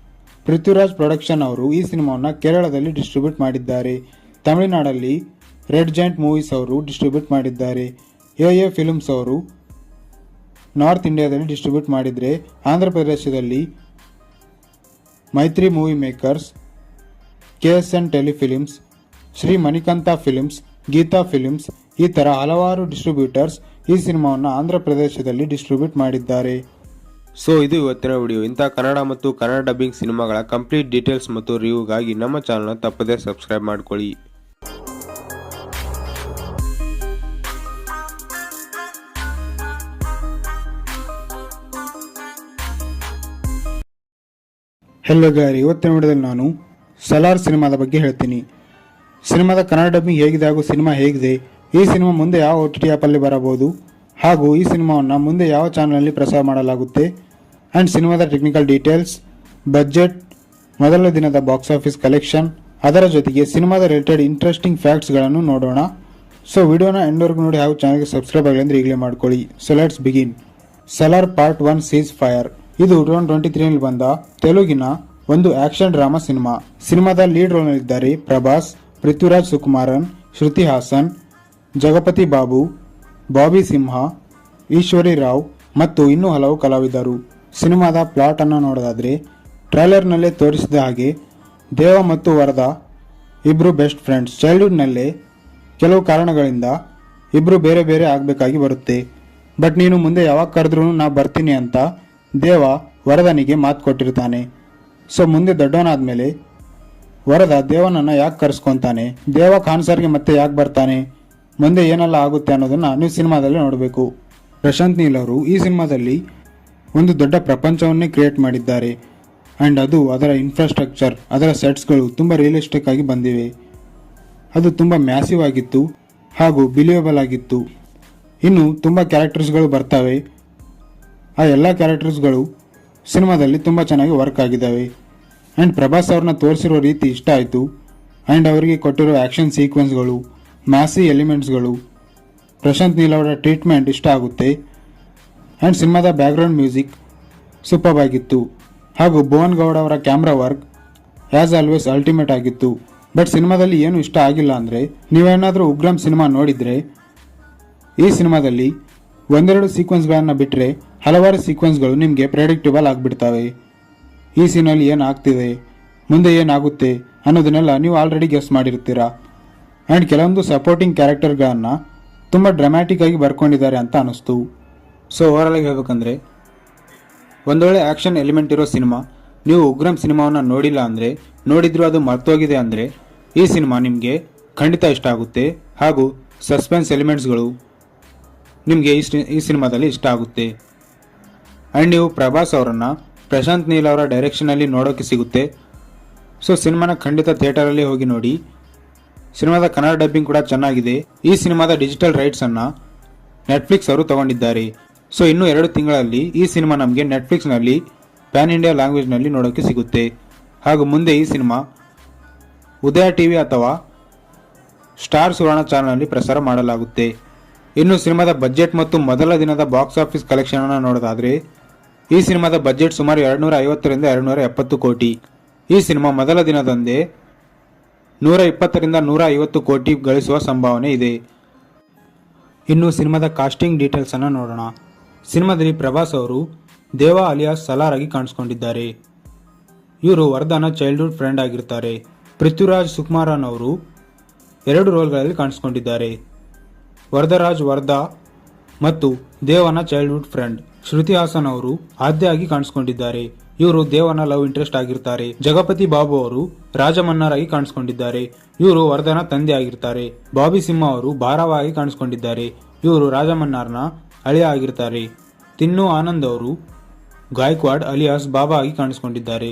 ಪೃಥ್ವಿರಾಜ್ ಪ್ರೊಡಕ್ಷನ್ ಅವರು ಈ ಸಿನಿಮಾವನ್ನು ಕೇರಳದಲ್ಲಿ ಡಿಸ್ಟ್ರಿಬ್ಯೂಟ್ ಮಾಡಿದ್ದಾರೆ. ತಮಿಳುನಾಡಲ್ಲಿ ರೆಡ್ ಜಾಯಿಂಟ್ ಮೂವೀಸ್ ಅವರು ಡಿಸ್ಟ್ರಿಬ್ಯೂಟ್ ಮಾಡಿದ್ದಾರೆ. ಎ ಫಿಲ್ಮ್ಸ್ ಅವರು ನಾರ್ತ್ ಇಂಡಿಯಾದಲ್ಲಿ ಡಿಸ್ಟ್ರಿಬ್ಯೂಟ್ ಮಾಡಿದರೆ, ಆಂಧ್ರ ಪ್ರದೇಶದಲ್ಲಿ Mythri Movie Makers, KSN Telefilms, Shri Manikanta Films, Geetha Films ಈ ಥರ ಹಲವಾರು ಡಿಸ್ಟ್ರಿಬ್ಯೂಟರ್ಸ್ ಈ ಸಿನಿಮಾವನ್ನು ಆಂಧ್ರ ಪ್ರದೇಶದಲ್ಲಿ ಡಿಸ್ಟ್ರಿಬ್ಯೂಟ್ ಮಾಡಿದ್ದಾರೆ. ಸೊ ಇದು ಇವತ್ತಿನ ವಿಡಿಯೋ. ಇಂತಹ ಕನ್ನಡ ಮತ್ತು ಕನ್ನಡ ಡಬ್ಬಿಂಗ್ ಸಿನಿಮಾಗಳ ಕಂಪ್ಲೀಟ್ ಡೀಟೇಲ್ಸ್ ಮತ್ತು ರಿವ್ಯೂಗಾಗಿ ನಮ್ಮ ಚಾನಲ್ನ ತಪ್ಪದೇ ಸಬ್ಸ್ಕ್ರೈಬ್ ಮಾಡ್ಕೊಳ್ಳಿ. ಹೆಲೋ ಗಾರಿ, ಇವತ್ತಿನ ವಿಡಿಯೋದಲ್ಲಿ ನಾನು ಸಲಾರ್ ಸಿನಿಮಾದ ಬಗ್ಗೆ ಹೇಳ್ತೀನಿ. ಸಿನಿಮಾದ ಕನ್ನಡ ಡಬ್ಬಿಂಗ್ ಹೇಗಿದೆ ಹಾಗೂ ಸಿನಿಮಾ ಹೇಗಿದೆ, ಈ ಸಿನಿಮಾ ಮುಂದೆ ಯಾವ OTT ಆ್ಯಪಲ್ಲಿ ಬರಬಹುದು, ಹಾಗೂ ಈ ಸಿನಿಮಾವನ್ನು ಮುಂದೆ ಯಾವ ಚಾನಲಲ್ಲಿ ಪ್ರಸಾರ ಮಾಡಲಾಗುತ್ತೆ, ಆ್ಯಂಡ್ ಸಿನಿಮಾದ ಟೆಕ್ನಿಕಲ್ ಡೀಟೇಲ್ಸ್, ಬಜೆಟ್, ಮೊದಲ ದಿನದ ಬಾಕ್ಸ್ ಆಫೀಸ್ ಕಲೆಕ್ಷನ್, ಅದರ ಜೊತೆಗೆ ಸಿನಿಮಾದ ರಿಲೇಟೆಡ್ ಇಂಟ್ರೆಸ್ಟಿಂಗ್ ಫ್ಯಾಕ್ಟ್ಸ್ಗಳನ್ನು ನೋಡೋಣ. ಸೊ ವಿಡಿಯೋನ ಎಂಡ್ವರೆಗೂ ನೋಡಿ ಹಾಗೂ ಚಾನಲ್ಗೆ ಸಬ್ಸ್ಕ್ರೈಬ್ ಆಗಲಿ ಅಂದರೆ ಈಗಲೇ ಮಾಡ್ಕೊಳ್ಳಿ. So let's begin. Salaar part 1 seize fire. ಇದು 2023ರಲ್ಲಿ ಬಂದ ತೆಲುಗಿನ ಒಂದು ಆಕ್ಷನ್ ಡ್ರಾಮಾ ಸಿನಿಮಾ. ಸಿನಿಮಾದ ಲೀಡ್ ರೋಲ್ನಲ್ಲಿದ್ದಾರೆ ಪ್ರಭಾಸ್, ಪೃಥ್ವಿರಾಜ್ ಸುಕುಮಾರನ್, ಶ್ರುತಿ ಹಾಸನ್, ಜಗಪತಿ ಬಾಬು, ಬಾಬಿ ಸಿಂಹ, ಈಶ್ವರಿ ರಾವ್ ಮತ್ತು ಇನ್ನೂ ಹಲವು ಕಲಾವಿದರು. ಸಿನಿಮಾದ ಪ್ಲಾಟ್ ಅನ್ನು ನೋಡೋದಾದ್ರೆ ಟ್ರೈಲರ್ನಲ್ಲೇ ತೋರಿಸಿದ ಹಾಗೆ ದೇವ ಮತ್ತು ವರದಾ ಇಬ್ಬರು ಬೆಸ್ಟ್ ಫ್ರೆಂಡ್ಸ್. ಚೈಲ್ಡ್ಹುಡ್ನಲ್ಲೇ ಕೆಲವು ಕಾರಣಗಳಿಂದ ಇಬ್ಬರು ಬೇರೆ ಬೇರೆ ಆಗಬೇಕಾಗಿ ಬರುತ್ತೆ. ಬಟ್ ನೀನು ಮುಂದೆ ಯಾವಾಗ ಕರೆದ್ರೂ ನಾ ಬರ್ತೀನಿ ಅಂತ ದೇವ ವರದನಿಗೆ ಮಾತು ಕೊಟ್ಟಿರ್ತಾನೆ. ಸೊ ಮುಂದೆ ದೊಡ್ಡವನಾದ್ಮೇಲೆ ವರದ ದೇವನನ್ನು ಯಾಕೆ ಕರೆಸ್ಕೊತಾನೆ, ದೇವ ಖಾನ್ಸರ್ಗೆ ಮತ್ತೆ ಯಾಕೆ ಬರ್ತಾನೆ, ಮುಂದೆ ಏನೆಲ್ಲ ಆಗುತ್ತೆ ಅನ್ನೋದನ್ನ ನೀವು ಸಿನಿಮಾದಲ್ಲಿ ನೋಡಬೇಕು. ಪ್ರಶಾಂತ್ ನೀಲ್ ಅವರು ಈ ಸಿನಿಮಾದಲ್ಲಿ ಒಂದು ದೊಡ್ಡ ಪ್ರಪಂಚವನ್ನೇ ಕ್ರಿಯೇಟ್ ಮಾಡಿದ್ದಾರೆ. ಆ್ಯಂಡ್ ಅದು ಅದರ ಇನ್ಫ್ರಾಸ್ಟ್ರಕ್ಚರ್, ಅದರ ಸೆಟ್ಸ್ಗಳು ತುಂಬ ರಿಯಲಿಸ್ಟಿಕ್ ಆಗಿ ಬಂದಿವೆ. ಅದು ತುಂಬ ಮ್ಯಾಸಿವ್ ಆಗಿತ್ತು ಹಾಗೂ ಬಿಲಿಯಬಲ್ ಆಗಿತ್ತು. ಇನ್ನು ತುಂಬ ಕ್ಯಾರೆಕ್ಟರ್ಸ್ಗಳು ಬರ್ತವೆ. ಆ ಎಲ್ಲ ಕ್ಯಾರೆಕ್ಟರ್ಸ್ಗಳು ಸಿನಿಮಾದಲ್ಲಿ ತುಂಬ ಚೆನ್ನಾಗಿ ವರ್ಕ್ ಆಗಿದ್ದಾವೆ. ಆ್ಯಂಡ್ ಪ್ರಭಾಸ್ ಅವ್ರನ್ನ ತೋರಿಸಿರೋ ರೀತಿ ಇಷ್ಟ ಆಯಿತು. ಆ್ಯಂಡ್ ಅವರಿಗೆ ಕೊಟ್ಟಿರೋ ಆ್ಯಕ್ಷನ್ ಸೀಕ್ವೆನ್ಸ್ಗಳು, ಮ್ಯಾಸಿ ಎಲಿಮೆಂಟ್ಸ್ಗಳು, ಪ್ರಶಾಂತ್ ನೀಲ್ ಅವರ ಟ್ರೀಟ್ಮೆಂಟ್ ಇಷ್ಟ ಆಗುತ್ತೆ. ಆ್ಯಂಡ್ ಸಿನಿಮಾದ ಬ್ಯಾಕ್ಗ್ರೌಂಡ್ ಮ್ಯೂಸಿಕ್ ಸೂಪರ್ ಆಗಿತ್ತು. ಹಾಗೂ ಭುವನ್ ಗೌಡ ಅವರ camera work as always ultimate ಆಗಿತ್ತು. ಬಟ್ ಸಿನಿಮಾದಲ್ಲಿ ಏನು ಇಷ್ಟ ಆಗಿಲ್ಲ ಅಂದರೆ, ನೀವೇನಾದರೂ ಉಗ್ರಂ ಸಿನಿಮಾ ನೋಡಿದರೆ ಈ ಸಿನಿಮಾದಲ್ಲಿ ಒಂದೆರಡು ಸೀಕ್ವೆನ್ಸ್ಗಳನ್ನು ಬಿಟ್ಟರೆ ಹಲವಾರು ಸೀಕ್ವೆನ್ಸ್ಗಳು ನಿಮಗೆ ಪ್ರೆಡಿಕ್ಟಬಲ್ ಆಗಿಬಿಡ್ತವೆ. ಈ ಸೀನಲ್ಲಿ ಏನಾಗ್ತಿದೆ, ಮುಂದೆ ಏನಾಗುತ್ತೆ ಅನ್ನೋದನ್ನೆಲ್ಲ ನೀವು ಆಲ್ರೆಡಿ ಗೆಸ್ ಮಾಡಿರ್ತೀರಾ. ಆ್ಯಂಡ್ ಕೆಲವೊಂದು ಸಪೋರ್ಟಿಂಗ್ ಕ್ಯಾರೆಕ್ಟರ್ಗಳನ್ನು ತುಂಬ ಡ್ರಾಮ್ಯಾಟಿಕ್ ಆಗಿ ಬರ್ಕೊಂಡಿದ್ದಾರೆ ಅಂತ ಅನ್ನಿಸ್ತು. ಸೊ ಓವರಾಲ್ ಆಗಿ ಹೇಳ್ಬೇಕಂದ್ರೆ ಒಂದೊಳ್ಳೆ ಆ್ಯಕ್ಷನ್ ಎಲಿಮೆಂಟ್ ಇರೋ ಸಿನಿಮಾ. ನೀವು ಉಗ್ರಂ ಸಿನಿಮಾವನ್ನು ನೋಡಿಲ್ಲ ಅಂದರೆ, ನೋಡಿದ್ರು ಅದು ಮರ್ತೋಗಿದೆ ಅಂದರೆ ಈ ಸಿನಿಮಾ ನಿಮಗೆ ಖಂಡಿತ ಇಷ್ಟ ಆಗುತ್ತೆ. ಹಾಗೂ ಸಸ್ಪೆನ್ಸ್ ಎಲಿಮೆಂಟ್ಸ್ಗಳು ನಿಮಗೆ ಈ ಸಿನಿಮಾದಲ್ಲಿ ಇಷ್ಟ ಆಗುತ್ತೆ. ಆ್ಯಂಡ್ ನೀವು ಪ್ರಭಾಸ್ ಅವರನ್ನು ಪ್ರಶಾಂತ್ ನೀಲ್ ಅವರ ಡೈರೆಕ್ಷನಲ್ಲಿ ನೋಡೋಕ್ಕೆ ಸಿಗುತ್ತೆ. ಸೊ ಸಿನಿಮಾನ ಖಂಡಿತ ಥಿಯೇಟರಲ್ಲಿ ಹೋಗಿ ನೋಡಿ. ಸಿನಿಮಾದ ಕನ್ನಡ ಡಬ್ಬಿಂಗ್ ಕೂಡ ಚೆನ್ನಾಗಿದೆ. ಈ ಸಿನಿಮಾದ ಡಿಜಿಟಲ್ ರೈಟ್ಸನ್ನು ನೆಟ್ಫ್ಲಿಕ್ಸ್ ಅವರು ತಗೊಂಡಿದ್ದಾರೆ. ಸೊ ಇನ್ನೂ 2 ತಿಂಗಳಲ್ಲಿ ಈ ಸಿನಿಮಾ ನಮಗೆ ನೆಟ್ಫ್ಲಿಕ್ಸ್ನಲ್ಲಿ ಪ್ಯಾನ್ ಇಂಡಿಯಾ ಲ್ಯಾಂಗ್ವೇಜ್ನಲ್ಲಿ ನೋಡೋಕ್ಕೆ ಸಿಗುತ್ತೆ. ಹಾಗೂ ಮುಂದೆ ಈ ಸಿನಿಮಾ ಉದಯ ಟಿವಿ ಅಥವಾ ಸ್ಟಾರ್ ಸುವರ್ಣ ಚಾನಲ್ನಲ್ಲಿ ಪ್ರಸಾರ ಮಾಡಲಾಗುತ್ತೆ. ಇನ್ನು ಸಿನಿಮಾದ ಬಜೆಟ್ ಮತ್ತು ಮೊದಲ ದಿನದ ಬಾಕ್ಸ್ ಆಫೀಸ್ ಕಲೆಕ್ಷನ್ ಅನ್ನು ನೋಡೋದಾದರೆ, ಈ ಸಿನಿಮಾದ ಬಜೆಟ್ ಸುಮಾರು 250ರಿಂದ 270 ಕೋಟಿ. ಈ ಸಿನಿಮಾ ಮೊದಲ ದಿನದಂದೇ 120ರಿಂದ 150 ಕೋಟಿ ಗಳಿಸುವ ಸಂಭಾವನೆ ಇದೆ. ಇನ್ನು ಸಿನಿಮಾದ ಕಾಸ್ಟಿಂಗ್ ಡೀಟೇಲ್ಸ್ ಅನ್ನು ನೋಡೋಣ. ಸಿನಿಮಾದಲ್ಲಿ ಪ್ರಭಾಸ್ ಅವರು ದೇವಾ ಅಲಿಯಾಸ್ ಸಲಾರ್ ಆಗಿ ಕಾಣಿಸ್ಕೊಂಡಿದ್ದಾರೆ. ಇವರು ವರ್ಧನ ಚೈಲ್ಡ್ಹುಡ್ ಫ್ರೆಂಡ್ ಆಗಿರ್ತಾರೆ. ಪೃಥ್ವಿರಾಜ್ ಸುಕುಮಾರನ್ ಅವರು 2 ರೋಲ್ಗಳಲ್ಲಿ ಕಾಣಿಸ್ಕೊಂಡಿದ್ದಾರೆ. ವರದರಾಜ್ ವರ್ಧಾ ಮತ್ತು ದೇವನ ಚೈಲ್ಡ್ಹುಡ್ ಫ್ರೆಂಡ್. ಶ್ರುತಿ ಹಾಸನ್ ಅವರು ಆದ್ಯ ಆಗಿ ಕಾಣಿಸ್ಕೊಂಡಿದ್ದಾರೆ. ಇವರು ದೇವನ ಲವ್ ಇಂಟ್ರೆಸ್ಟ್ ಆಗಿರ್ತಾರೆ. ಜಗಪತಿ ಬಾಬು ಅವರು ರಾಜಮನ್ನಾರ್ ಆಗಿ ಕಾಣಿಸ್ಕೊಂಡಿದ್ದಾರೆ. ಇವರು ವರ್ಧನ ತಂದೆ ಆಗಿರ್ತಾರೆ. ಬಾಬಿ ಸಿಂಹ ಅವರು ಭಾರವ ಆಗಿ ಕಾಣಿಸ್ಕೊಂಡಿದ್ದಾರೆ. ಇವರು ರಾಜಮನ್ನಾರ್ನ ಅಳಿಯ ಆಗಿರ್ತಾರೆ. ತಿನ್ನು ಆನಂದ್ ಅವರು ಗಾಯಕ್ವಾಡ್ ಅಲಿಯಾಸ್ ಬಾಬಾ ಆಗಿ ಕಾಣಿಸ್ಕೊಂಡಿದ್ದಾರೆ.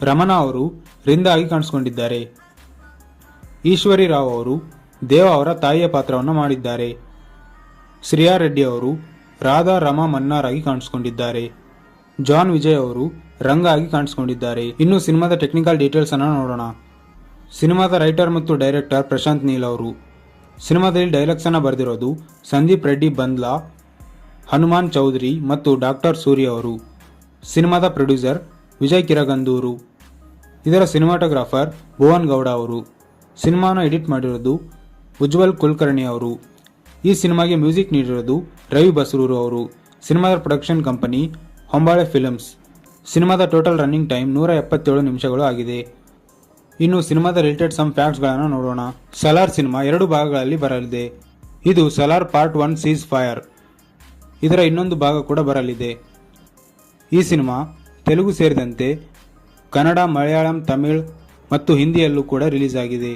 ರಮಣಾ ಅವರು ರಿಂದ ಆಗಿ ಕಾಣಿಸ್ಕೊಂಡಿದ್ದಾರೆ. ಈಶ್ವರಿ ರಾವ್ ಅವರು ದೇವ ಅವರ ತಾಯಿಯ ಪಾತ್ರವನ್ನು ಮಾಡಿದ್ದಾರೆ. ಶ್ರಿಯಾ ರೆಡ್ಡಿ ಅವರು ರಾಧಾ ರಮಾ ಮನ್ನಾರ್ ಆಗಿ ಕಾಣಿಸ್ಕೊಂಡಿದ್ದಾರೆ. ಜಾನ್ ವಿಜಯ್ ಅವರು ರಂಗ ಆಗಿ ಕಾಣಿಸ್ಕೊಂಡಿದ್ದಾರೆ. ಇನ್ನು ಸಿನಿಮಾದ ಟೆಕ್ನಿಕಲ್ ಡೀಟೇಲ್ಸ್ ಅನ್ನು ನೋಡೋಣ. ಸಿನಿಮಾದ ರೈಟರ್ ಮತ್ತು ಡೈರೆಕ್ಟರ್ ಪ್ರಶಾಂತ್ ನೀಲ್ ಅವರು. ಸಿನಿಮಾದಲ್ಲಿ ಡೈಲಾಗ್ಸ್ ಅನ್ನು ಬರೆದಿರೋದು ಸಂದೀಪ್ ರೆಡ್ಡಿ ಬಂದ್ಲಾ, ಹನುಮಾನ್ ಚೌಧರಿ ಮತ್ತು ಡಾಕ್ಟರ್ ಸೂರ್ಯ ಅವರು. ಸಿನಿಮಾದ ಪ್ರೊಡ್ಯೂಸರ್ ವಿಜಯ್ ಕಿರಗಂದೂರು. ಇದರ ಸಿನಿಮಾಟೋಗ್ರಾಫರ್ ಭುವನ್ ಗೌಡ ಅವರು. ಸಿನಿಮಾನ ಎಡಿಟ್ ಮಾಡಿರೋದು ಉಜ್ವಲ್ ಕುಲಕರ್ಣಿ ಅವರು. ಈ ಸಿನಿಮಾಗೆ ಮ್ಯೂಸಿಕ್ ನೀಡಿರೋದು ರವಿ ಬಸ್ರೂರು ಅವರು. ಸಿನಿಮಾದ ಪ್ರೊಡಕ್ಷನ್ ಕಂಪನಿ ಹೊಂಬಾಳೆ ಫಿಲ್ಮ್ಸ್. ಸಿನಿಮಾದ ಟೋಟಲ್ ರನ್ನಿಂಗ್ ಟೈಮ್ 177 ನಿಮಿಷಗಳು ಆಗಿದೆ. ಇನ್ನು ಸಿನಿಮಾದ ರಿಲೇಟೆಡ್ ಸಮ್ ಫ್ಯಾಕ್ಟ್ಸ್ಗಳನ್ನು ನೋಡೋಣ. ಸಲಾರ್ ಸಿನಿಮಾ 2 ಭಾಗಗಳಲ್ಲಿ ಬರಲಿದೆ. ಇದು ಸಲಾರ್ ಪಾರ್ಟ್ 1 ಸೀಸ್ ಫೈರ್. ಇದರ ಇನ್ನೊಂದು ಭಾಗ ಕೂಡ ಬರಲಿದೆ. ಈ ಸಿನಿಮಾ ತೆಲುಗು ಸೇರಿದಂತೆ ಕನ್ನಡ, ಮಲಯಾಳಂ, ತಮಿಳ್ ಮತ್ತು ಹಿಂದಿಯಲ್ಲೂ ಕೂಡ ರಿಲೀಸ್ ಆಗಿದೆ.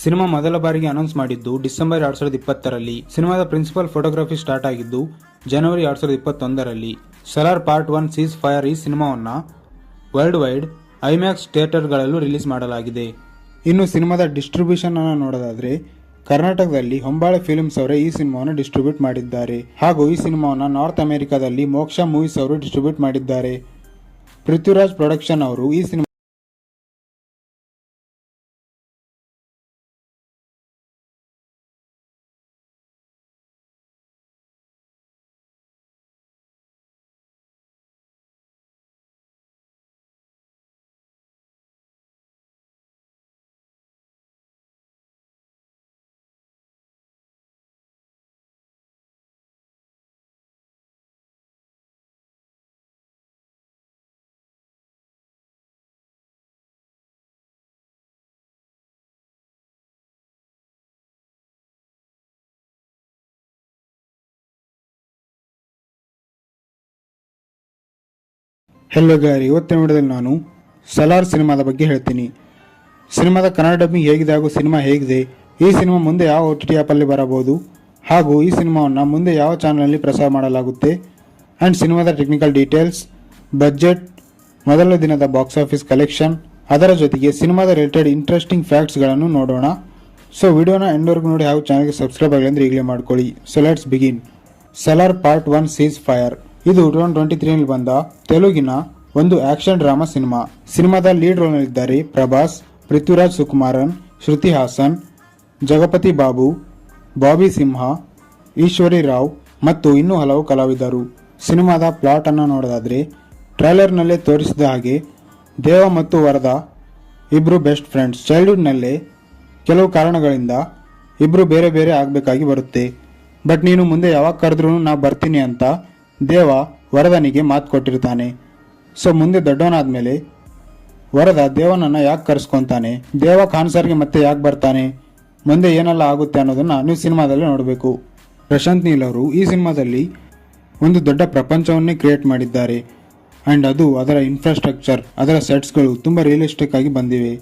ಸಿನಿಮಾ ಮೊದಲ ಬಾರಿಗೆ ಅನೌನ್ಸ್ ಮಾಡಿದ್ದು ಡಿಸೆಂಬರ್ 2020ರಲ್ಲಿ. ಸಿನಿಮಾದ ಪ್ರಿನ್ಸಿಪಲ್ ಫೋಟೋಗ್ರಫಿ ಸ್ಟಾರ್ಟ್ ಆಗಿದ್ದು ಜನವರಿ 2021ರಲ್ಲಿ. ಸಲಾರ್ ಪಾರ್ಟ್ 1 ಸೀಸ್ ಫೈರ್ ಈ ಸಿನಿಮಾವನ್ನು ವರ್ಲ್ಡ್ ವೈಡ್ ಐಮ್ಯಾಕ್ಸ್ ಥಿಯೇಟರ್ಗಳಲ್ಲೂ ರಿಲೀಸ್ ಮಾಡಲಾಗಿದೆ. ಇನ್ನು ಸಿನಿಮಾದ ಡಿಸ್ಟ್ರಿಬ್ಯೂಷನ್ ಅನ್ನು ನೋಡೋದಾದ್ರೆ, ಕರ್ನಾಟಕದಲ್ಲಿ ಹೊಂಬಾಳೆ ಫಿಲ್ಮ್ಸ್ ಅವರೇ ಈ ಸಿನಿಮಾವನ್ನು ಡಿಸ್ಟ್ರಿಬ್ಯೂಟ್ ಮಾಡಿದ್ದಾರೆ. ಹಾಗೂ ಈ ಸಿನಿಮಾವನ್ನು ನಾರ್ತ್ ಅಮೆರಿಕಾದಲ್ಲಿ ಮೋಕ್ಷ ಮೂವೀಸ್ ಅವರು ಡಿಸ್ಟ್ರಿಬ್ಯೂಟ್ ಮಾಡಿದ್ದಾರೆ. ಪೃಥ್ವಿರಾಜ್ ಪ್ರೊಡಕ್ಷನ್ ಅವರು ಈ ಸಿನಿಮಾ ಹೆಲೋ ಗಾರಿ, ಇವತ್ತಿನ ವಿಡಿಯೋದಲ್ಲಿ ನಾನು ಸಲಾರ್ ಸಿನಿಮಾದ ಬಗ್ಗೆ ಹೇಳ್ತೀನಿ. ಸಿನಿಮಾದ ಕನ್ನಡ ಡಬ್ಬಿಂಗ್ ಹೇಗಿದೆ ಹಾಗೂ ಸಿನಿಮಾ ಹೇಗಿದೆ, ಈ ಸಿನಿಮಾ ಮುಂದೆ ಯಾವ OTT ಆ್ಯಪಲ್ಲಿ ಬರಬಹುದು ಹಾಗೂ ಈ ಸಿನಿಮಾವನ್ನು ಮುಂದೆ ಯಾವ ಚಾನಲ್ನಲ್ಲಿ ಪ್ರಸಾರ ಮಾಡಲಾಗುತ್ತೆ ಆ್ಯಂಡ್ ಸಿನಿಮಾದ ಟೆಕ್ನಿಕಲ್ ಡೀಟೇಲ್ಸ್, ಬಜೆಟ್, ಮೊದಲ ದಿನದ ಬಾಕ್ಸ್ ಆಫೀಸ್ ಕಲೆಕ್ಷನ್, ಅದರ ಜೊತೆಗೆ ಸಿನಿಮಾದ ರಿಲೇಟೆಡ್ ಇಂಟ್ರೆಸ್ಟಿಂಗ್ ಫ್ಯಾಕ್ಟ್ಸ್ಗಳನ್ನು ನೋಡೋಣ. ಸೊ ವಿಡಿಯೋನ ಎಂಡ್ವರೆಗೂ ನೋಡಿ ಹಾಗೂ ಚಾನಲ್ಗೆ ಸಬ್ಸ್ಕ್ರೈಬ್ ಆಗಲಿ ಅಂದರೆ ಈಗಲೇ ಮಾಡ್ಕೊಳ್ಳಿ. So let's begin. Salaar part 1 seize fire. ಇದು 2023ನಲ್ಲಿ ಬಂದ ತೆಲುಗಿನ ಒಂದು ಆಕ್ಷನ್ ಡ್ರಾಮಾ ಸಿನಿಮಾ. ಸಿನಿಮಾದ ಲೀಡ್ ರೋಲ್ನಲ್ಲಿದ್ದಾರೆ ಪ್ರಭಾಸ್, ಪೃಥ್ವಿರಾಜ್ ಸುಕುಮಾರನ್, ಶ್ರುತಿ ಹಾಸನ್, ಜಗಪತಿ ಬಾಬು, ಬಾಬಿ ಸಿಂಹ, ಈಶ್ವರಿ ರಾವ್ ಮತ್ತು ಇನ್ನೂ ಹಲವು ಕಲಾವಿದರು. ಸಿನಿಮಾದ ಪ್ಲಾಟ್ ಅನ್ನು ನೋಡೋದಾದ್ರೆ ಟ್ರೈಲರ್ನಲ್ಲೇ ತೋರಿಸಿದ ಹಾಗೆ ದೇವ ಮತ್ತು ವರದಾ ಇಬ್ರು ಬೆಸ್ಟ್ ಫ್ರೆಂಡ್ಸ್. ಚೈಲ್ಡ್ಹುಡ್ನಲ್ಲೇ ಕೆಲವು ಕಾರಣಗಳಿಂದ ಇಬ್ರು ಬೇರೆ ಬೇರೆ ಆಗಬೇಕಾಗಿ ಬರುತ್ತೆ. ಬಟ್ ನೀನು ಮುಂದೆ ಯಾವಾಗ ಕರೆದ್ರೂ ನಾ ಬರ್ತೀನಿ ಅಂತ ದೇವ ವರದನಿಗೆ ಮಾತು ಕೊಟ್ಟಿರ್ತಾನೆ. ಸೊ ಮುಂದೆ ದೊಡ್ಡವನಾದ್ಮೇಲೆ ವರದ ದೇವನನ್ನ ಯಾಕೆ ಕರೆಸ್ಕೊಂತಾನೆ, ದೇವ ಖಾನ್ ಸರ್ಗೆ ಮತ್ತೆ ಯಾಕೆ ಬರ್ತಾನೆ, ಮುಂದೆ ಏನೆಲ್ಲ ಆಗುತ್ತೆ ಅನ್ನೋದನ್ನ ನೀವು ಸಿನಿಮಾದಲ್ಲಿ ನೋಡಬೇಕು. ಪ್ರಶಾಂತ್ ನೀಲ್ ಅವರು ಈ ಸಿನಿಮಾದಲ್ಲಿ ಒಂದು ದೊಡ್ಡ ಪ್ರಪಂಚವನ್ನೇ ಕ್ರಿಯೇಟ್ ಮಾಡಿದ್ದಾರೆ ಆ್ಯಂಡ್ ಅದು ಅದರ ಇನ್ಫ್ರಾಸ್ಟ್ರಕ್ಚರ್, ಅದರ ಸೆಟ್ಸ್ಗಳು ತುಂಬ ರಿಯಲಿಸ್ಟಿಕ್ ಆಗಿ ಬಂದಿವೆ.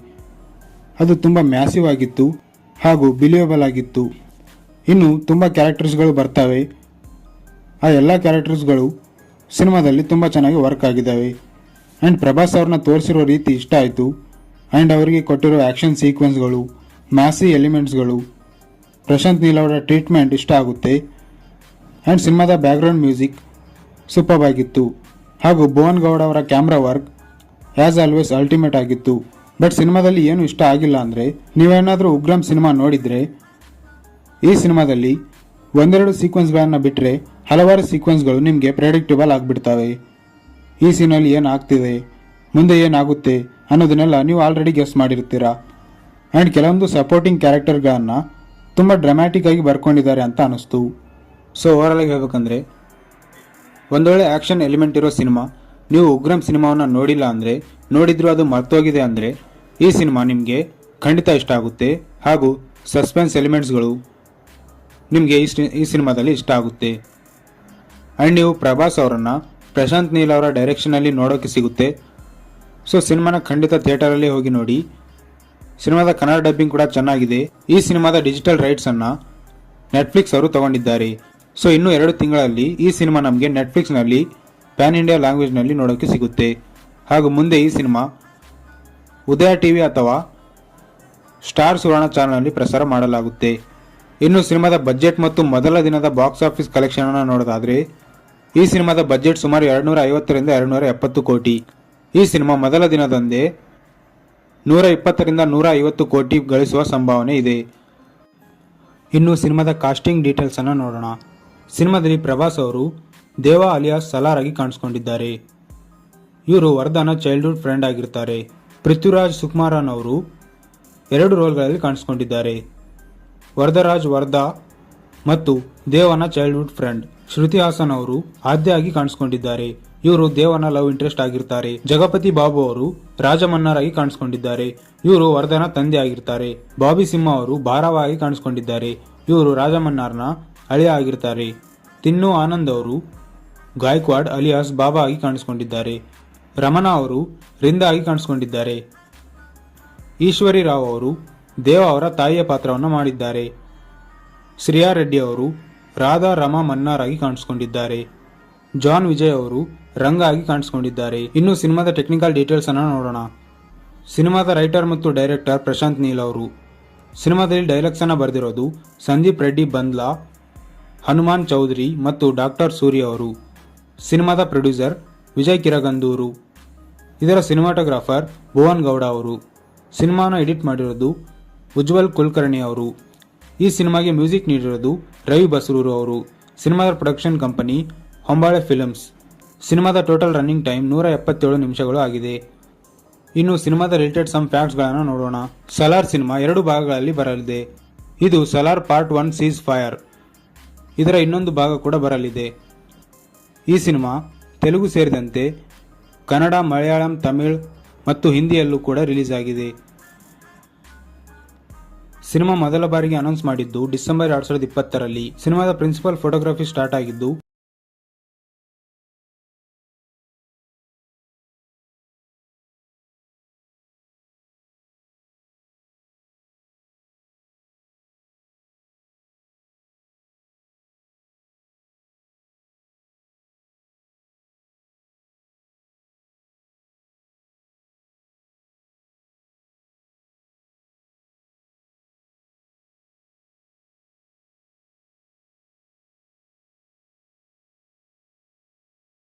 ಅದು ತುಂಬ ಮ್ಯಾಸಿವ್ ಆಗಿತ್ತು ಹಾಗೂ ಬಿಲಿಯಬಲ್ ಆಗಿತ್ತು. ಇನ್ನು ತುಂಬ ಕ್ಯಾರೆಕ್ಟರ್ಸ್ಗಳು ಬರ್ತವೆ. ಆ ಎಲ್ಲ ಕ್ಯಾರೆಕ್ಟರ್ಸ್ಗಳು ಸಿನಿಮಾದಲ್ಲಿ ತುಂಬ ಚೆನ್ನಾಗಿ ವರ್ಕ್ ಆಗಿದ್ದಾವೆ ಆ್ಯಂಡ್ ಪ್ರಭಾಸ್ ಅವ್ರನ್ನ ತೋರಿಸಿರೋ ರೀತಿ ಇಷ್ಟ ಆಯಿತು ಆ್ಯಂಡ್ ಅವರಿಗೆ ಕೊಟ್ಟಿರೋ ಆ್ಯಕ್ಷನ್ ಸೀಕ್ವೆನ್ಸ್ಗಳು, ಮ್ಯಾಸಿ ಎಲಿಮೆಂಟ್ಸ್ಗಳು, ಪ್ರಶಾಂತ್ ನೀಲ್ ಅವರ ಟ್ರೀಟ್ಮೆಂಟ್ ಇಷ್ಟ ಆಗುತ್ತೆ ಆ್ಯಂಡ್ ಸಿನಿಮಾದ ಬ್ಯಾಕ್ಗ್ರೌಂಡ್ ಮ್ಯೂಸಿಕ್ ಸೂಪರ್ ಆಗಿತ್ತು ಹಾಗೂ ಭುವನ್ ಗೌಡ ಅವರ camera work as always ultimate ಆಗಿತ್ತು. ಬಟ್ ಸಿನಿಮಾದಲ್ಲಿ ಏನು ಇಷ್ಟ ಆಗಿಲ್ಲ ಅಂದರೆ, ನೀವೇನಾದರೂ ಉಗ್ರಂ ಸಿನಿಮಾ ನೋಡಿದರೆ ಈ ಸಿನಿಮಾದಲ್ಲಿ ಒಂದೆರಡು ಸೀಕ್ವೆನ್ಸ್ಗಳನ್ನು ಬಿಟ್ಟರೆ ಹಲವಾರು ಸೀಕ್ವೆನ್ಸ್ಗಳು ನಿಮಗೆ ಪ್ರೆಡಿಕ್ಟಬಲ್ ಆಗಿಬಿಡ್ತವೆ. ಈ ಸೀನಲ್ಲಿ ಏನಾಗ್ತಿದೆ, ಮುಂದೆ ಏನಾಗುತ್ತೆ ಅನ್ನೋದನ್ನೆಲ್ಲ ನೀವು ಆಲ್ರೆಡಿ ಗೆಸ್ ಮಾಡಿರ್ತೀರಾ. ಆ್ಯಂಡ್ ಕೆಲವೊಂದು ಸಪೋರ್ಟಿಂಗ್ ಕ್ಯಾರೆಕ್ಟರ್ಗಳನ್ನು ತುಂಬ ಡ್ರಾಮ್ಯಾಟಿಕ್ ಆಗಿ ಬರ್ಕೊಂಡಿದ್ದಾರೆ ಅಂತ ಅನಿಸ್ತು. ಸೊ ಓವರಾಲ್ ಆಗಿ ಹೇಳ್ಬೇಕಂದ್ರೆ ಒಂದೊಳ್ಳೆ ಆ್ಯಕ್ಷನ್ ಎಲಿಮೆಂಟ್ ಇರೋ ಸಿನಿಮಾ. ನೀವು ಉಗ್ರಂ ಸಿನಿಮಾವನ್ನು ನೋಡಿಲ್ಲ ಅಂದರೆ, ನೋಡಿದ್ರು ಅದು ಮರ್ತೋಗಿದೆ ಅಂದರೆ ಈ ಸಿನಿಮಾ ನಿಮಗೆ ಖಂಡಿತ ಇಷ್ಟ ಆಗುತ್ತೆ ಹಾಗೂ ಸಸ್ಪೆನ್ಸ್ ಎಲಿಮೆಂಟ್ಸ್ಗಳು ನಿಮಗೆ ಈ ಸಿನಿಮಾದಲ್ಲಿ ಇಷ್ಟ ಆಗುತ್ತೆ. ಆ್ಯಂಡ್ ನೀವು ಪ್ರಭಾಸ್ ಅವರನ್ನು ಪ್ರಶಾಂತ್ ನೀಲ್ ಅವರ ಡೈರೆಕ್ಷನಲ್ಲಿ ನೋಡೋಕ್ಕೆ ಸಿಗುತ್ತೆ. ಸೊ ಸಿನಿಮಾನ ಖಂಡಿತ ಥಿಯೇಟರಲ್ಲಿ ಹೋಗಿ ನೋಡಿ. ಸಿನಿಮಾದ ಕನ್ನಡ ಡಬ್ಬಿಂಗ್ ಕೂಡ ಚೆನ್ನಾಗಿದೆ. ಈ ಸಿನಿಮಾದ ಡಿಜಿಟಲ್ ರೈಟ್ಸನ್ನು ನೆಟ್ಫ್ಲಿಕ್ಸ್ ಅವರು ತಗೊಂಡಿದ್ದಾರೆ. ಸೊ ಇನ್ನೂ 2 ತಿಂಗಳಲ್ಲಿ ಈ ಸಿನಿಮಾ ನಮಗೆ ನೆಟ್ಫ್ಲಿಕ್ಸ್ನಲ್ಲಿ ಪ್ಯಾನ್ ಇಂಡಿಯಾ ಲ್ಯಾಂಗ್ವೇಜ್ನಲ್ಲಿ ನೋಡೋಕ್ಕೆ ಸಿಗುತ್ತೆ. ಹಾಗೂ ಮುಂದೆ ಈ ಸಿನಿಮಾ ಉದಯ ಟಿವಿ ಅಥವಾ ಸ್ಟಾರ್ ಸುವರ್ಣ ಚಾನಲ್ನಲ್ಲಿ ಪ್ರಸಾರ ಮಾಡಲಾಗುತ್ತೆ. ಇನ್ನು ಸಿನಿಮಾದ ಬಜೆಟ್ ಮತ್ತು ಮೊದಲ ದಿನದ ಬಾಕ್ಸ್ ಆಫೀಸ್ ಕಲೆಕ್ಷನ್ ಅನ್ನು ನೋಡೋದಾದ್ರೆ ಈ ಸಿನಿಮಾದ ಬಜೆಟ್ ಸುಮಾರು 250ರಿಂದ 270 ಕೋಟಿ. ಈ ಸಿನಿಮಾ ಮೊದಲ ದಿನದಂದೇ 120ರಿಂದ 150 ಕೋಟಿ ಗಳಿಸುವ ಸಂಭಾವನೆ ಇದೆ. ಇನ್ನು ಸಿನಿಮಾದ ಕಾಸ್ಟಿಂಗ್ ಡೀಟೇಲ್ಸ್ ಅನ್ನು ನೋಡೋಣ. ಸಿನಿಮಾದಲ್ಲಿ ಪ್ರಭಾಸ್ ಅವರು ದೇವ ಅಲಿಯಾಸ್ ಸಲಾರ್ ಆಗಿ ಕಾಣಿಸ್ಕೊಂಡಿದ್ದಾರೆ. ಇವರು ವರದಾನ ಚೈಲ್ಡ್ಹುಡ್ ಫ್ರೆಂಡ್ ಆಗಿರ್ತಾರೆ. ಪೃಥ್ವಿರಾಜ್ ಸುಕುಮಾರನ್ ಅವರು 2 ರೋಲ್ಗಳಲ್ಲಿ ಕಾಣಿಸ್ಕೊಂಡಿದ್ದಾರೆ. ವರದರಾಜ್ ವರದಾ ಮತ್ತು ದೇವನ ಚೈಲ್ಡ್ಹುಡ್ ಫ್ರೆಂಡ್. ಶ್ರುತಿ ಹಾಸನ್ ಅವರು ಆದ್ಯ ಆಗಿ ಕಾಣಿಸ್ಕೊಂಡಿದ್ದಾರೆ. ಇವರು ದೇವನ ಲವ್ ಇಂಟ್ರೆಸ್ಟ್ ಆಗಿರ್ತಾರೆ. ಜಗಪತಿ ಬಾಬು ಅವರು ರಾಜಮನ್ನಾರ್ ಆಗಿ ಕಾಣಿಸ್ಕೊಂಡಿದ್ದಾರೆ. ಇವರು ವರದನ ತಂದೆ ಆಗಿರ್ತಾರೆ. ಬಾಬಿ ಸಿಂಹ ಅವರು ಭಾರವ ಆಗಿ ಕಾಣಿಸ್ಕೊಂಡಿದ್ದಾರೆ. ಇವರು ರಾಜಮನ್ನಾರ್ನ ಅಳಿಯ ಆಗಿರ್ತಾರೆ. ತಿನ್ನು ಆನಂದ್ ಅವರು ಗಾಯಕ್ವಾಡ್ ಅಲಿಯಾಸ್ ಬಾಬಾ ಆಗಿ ಕಾಣಿಸ್ಕೊಂಡಿದ್ದಾರೆ. ರಮಣಾ ಅವರು ರಿಂದ ಆಗಿ ಕಾಣಿಸ್ಕೊಂಡಿದ್ದಾರೆ. ಈಶ್ವರಿ ರಾವ್ ಅವರು ದೇವ ಅವರ ತಾಯಿಯ ಪಾತ್ರವನ್ನು ಮಾಡಿದ್ದಾರೆ. ಶ್ರೇಯಾ ರೆಡ್ಡಿ ಅವರು ರಾಧಾ ರಮಾ ಮನ್ನಾರ್ ಆಗಿ ಕಾಣಿಸ್ಕೊಂಡಿದ್ದಾರೆ. ಜಾನ್ ವಿಜಯ್ ಅವರು ರಂಗ ಆಗಿ ಕಾಣಿಸ್ಕೊಂಡಿದ್ದಾರೆ. ಇನ್ನು ಸಿನಿಮಾದ ಟೆಕ್ನಿಕಲ್ ಡೀಟೇಲ್ಸ್ ಅನ್ನು ನೋಡೋಣ. ಸಿನಿಮಾದ ರೈಟರ್ ಮತ್ತು ಡೈರೆಕ್ಟರ್ ಪ್ರಶಾಂತ್ ನೀಲ್ ಅವರು. ಸಿನಿಮಾದಲ್ಲಿ ಡೈಲಾಗ್ಸ್ ಅನ್ನು ಬರೆದಿರೋದು ಸಂದೀಪ್ ರೆಡ್ಡಿ ಬಂದ್ಲಾ, ಹನುಮಾನ್ ಚೌಧರಿ ಮತ್ತು ಡಾಕ್ಟರ್ ಸೂರ್ಯ ಅವರು. ಸಿನಿಮಾದ ಪ್ರೊಡ್ಯೂಸರ್ ವಿಜಯ್ ಕಿರಗಂದೂರು. ಇದರ ಸಿನಿಮಾಟೋಗ್ರಾಫರ್ ಭುವನ್ ಗೌಡ ಅವರು. ಸಿನಿಮಾನ ಎಡಿಟ್ ಮಾಡಿರೋದು ಉಜ್ವಲ್ ಕುಲಕರ್ಣಿ ಅವರು. ಈ ಸಿನಿಮಾಗೆ ಮ್ಯೂಸಿಕ್ ನೀಡಿರೋದು ರವಿ ಬಸ್ರೂರು ಅವರು. ಸಿನಿಮಾದ ಪ್ರೊಡಕ್ಷನ್ ಕಂಪನಿ ಹೊಂಬಾಳೆ ಫಿಲ್ಮ್ಸ್. ಸಿನಿಮಾದ ಟೋಟಲ್ ರನ್ನಿಂಗ್ ಟೈಮ್ 177 ನಿಮಿಷಗಳು ಆಗಿದೆ. ಇನ್ನು ಸಿನಿಮಾದ ರಿಲೇಟೆಡ್ ಸಮ್ ಫ್ಯಾಕ್ಟ್ಸ್ಗಳನ್ನು ನೋಡೋಣ. ಸಲಾರ್ ಸಿನಿಮಾ 2 ಭಾಗಗಳಲ್ಲಿ ಬರಲಿದೆ. ಇದು ಸಲಾರ್ ಪಾರ್ಟ್ 1 ಸೀಸ್ ಫೈರ್. ಇದರ ಇನ್ನೊಂದು ಭಾಗ ಕೂಡ ಬರಲಿದೆ. ಈ ಸಿನಿಮಾ ತೆಲುಗು ಸೇರಿದಂತೆ ಕನ್ನಡ, ಮಲಯಾಳಂ, ತಮಿಳ್ ಮತ್ತು ಹಿಂದಿಯಲ್ಲೂ ಕೂಡ ರಿಲೀಸ್ ಆಗಿದೆ. ಸಿನಿಮಾ ಮೊದಲ ಬಾರಿಗೆ ಅನೌನ್ಸ್ ಮಾಡಿದ್ದು ಡಿಸೆಂಬರ್ 2020ರಲ್ಲಿ. ಸಿನಿಮಾದ ಪ್ರಿನ್ಸಿಪಲ್ ಫೋಟೋಗ್ರಫಿ ಸ್ಟಾರ್ಟ್ ಆಗಿದ್ದು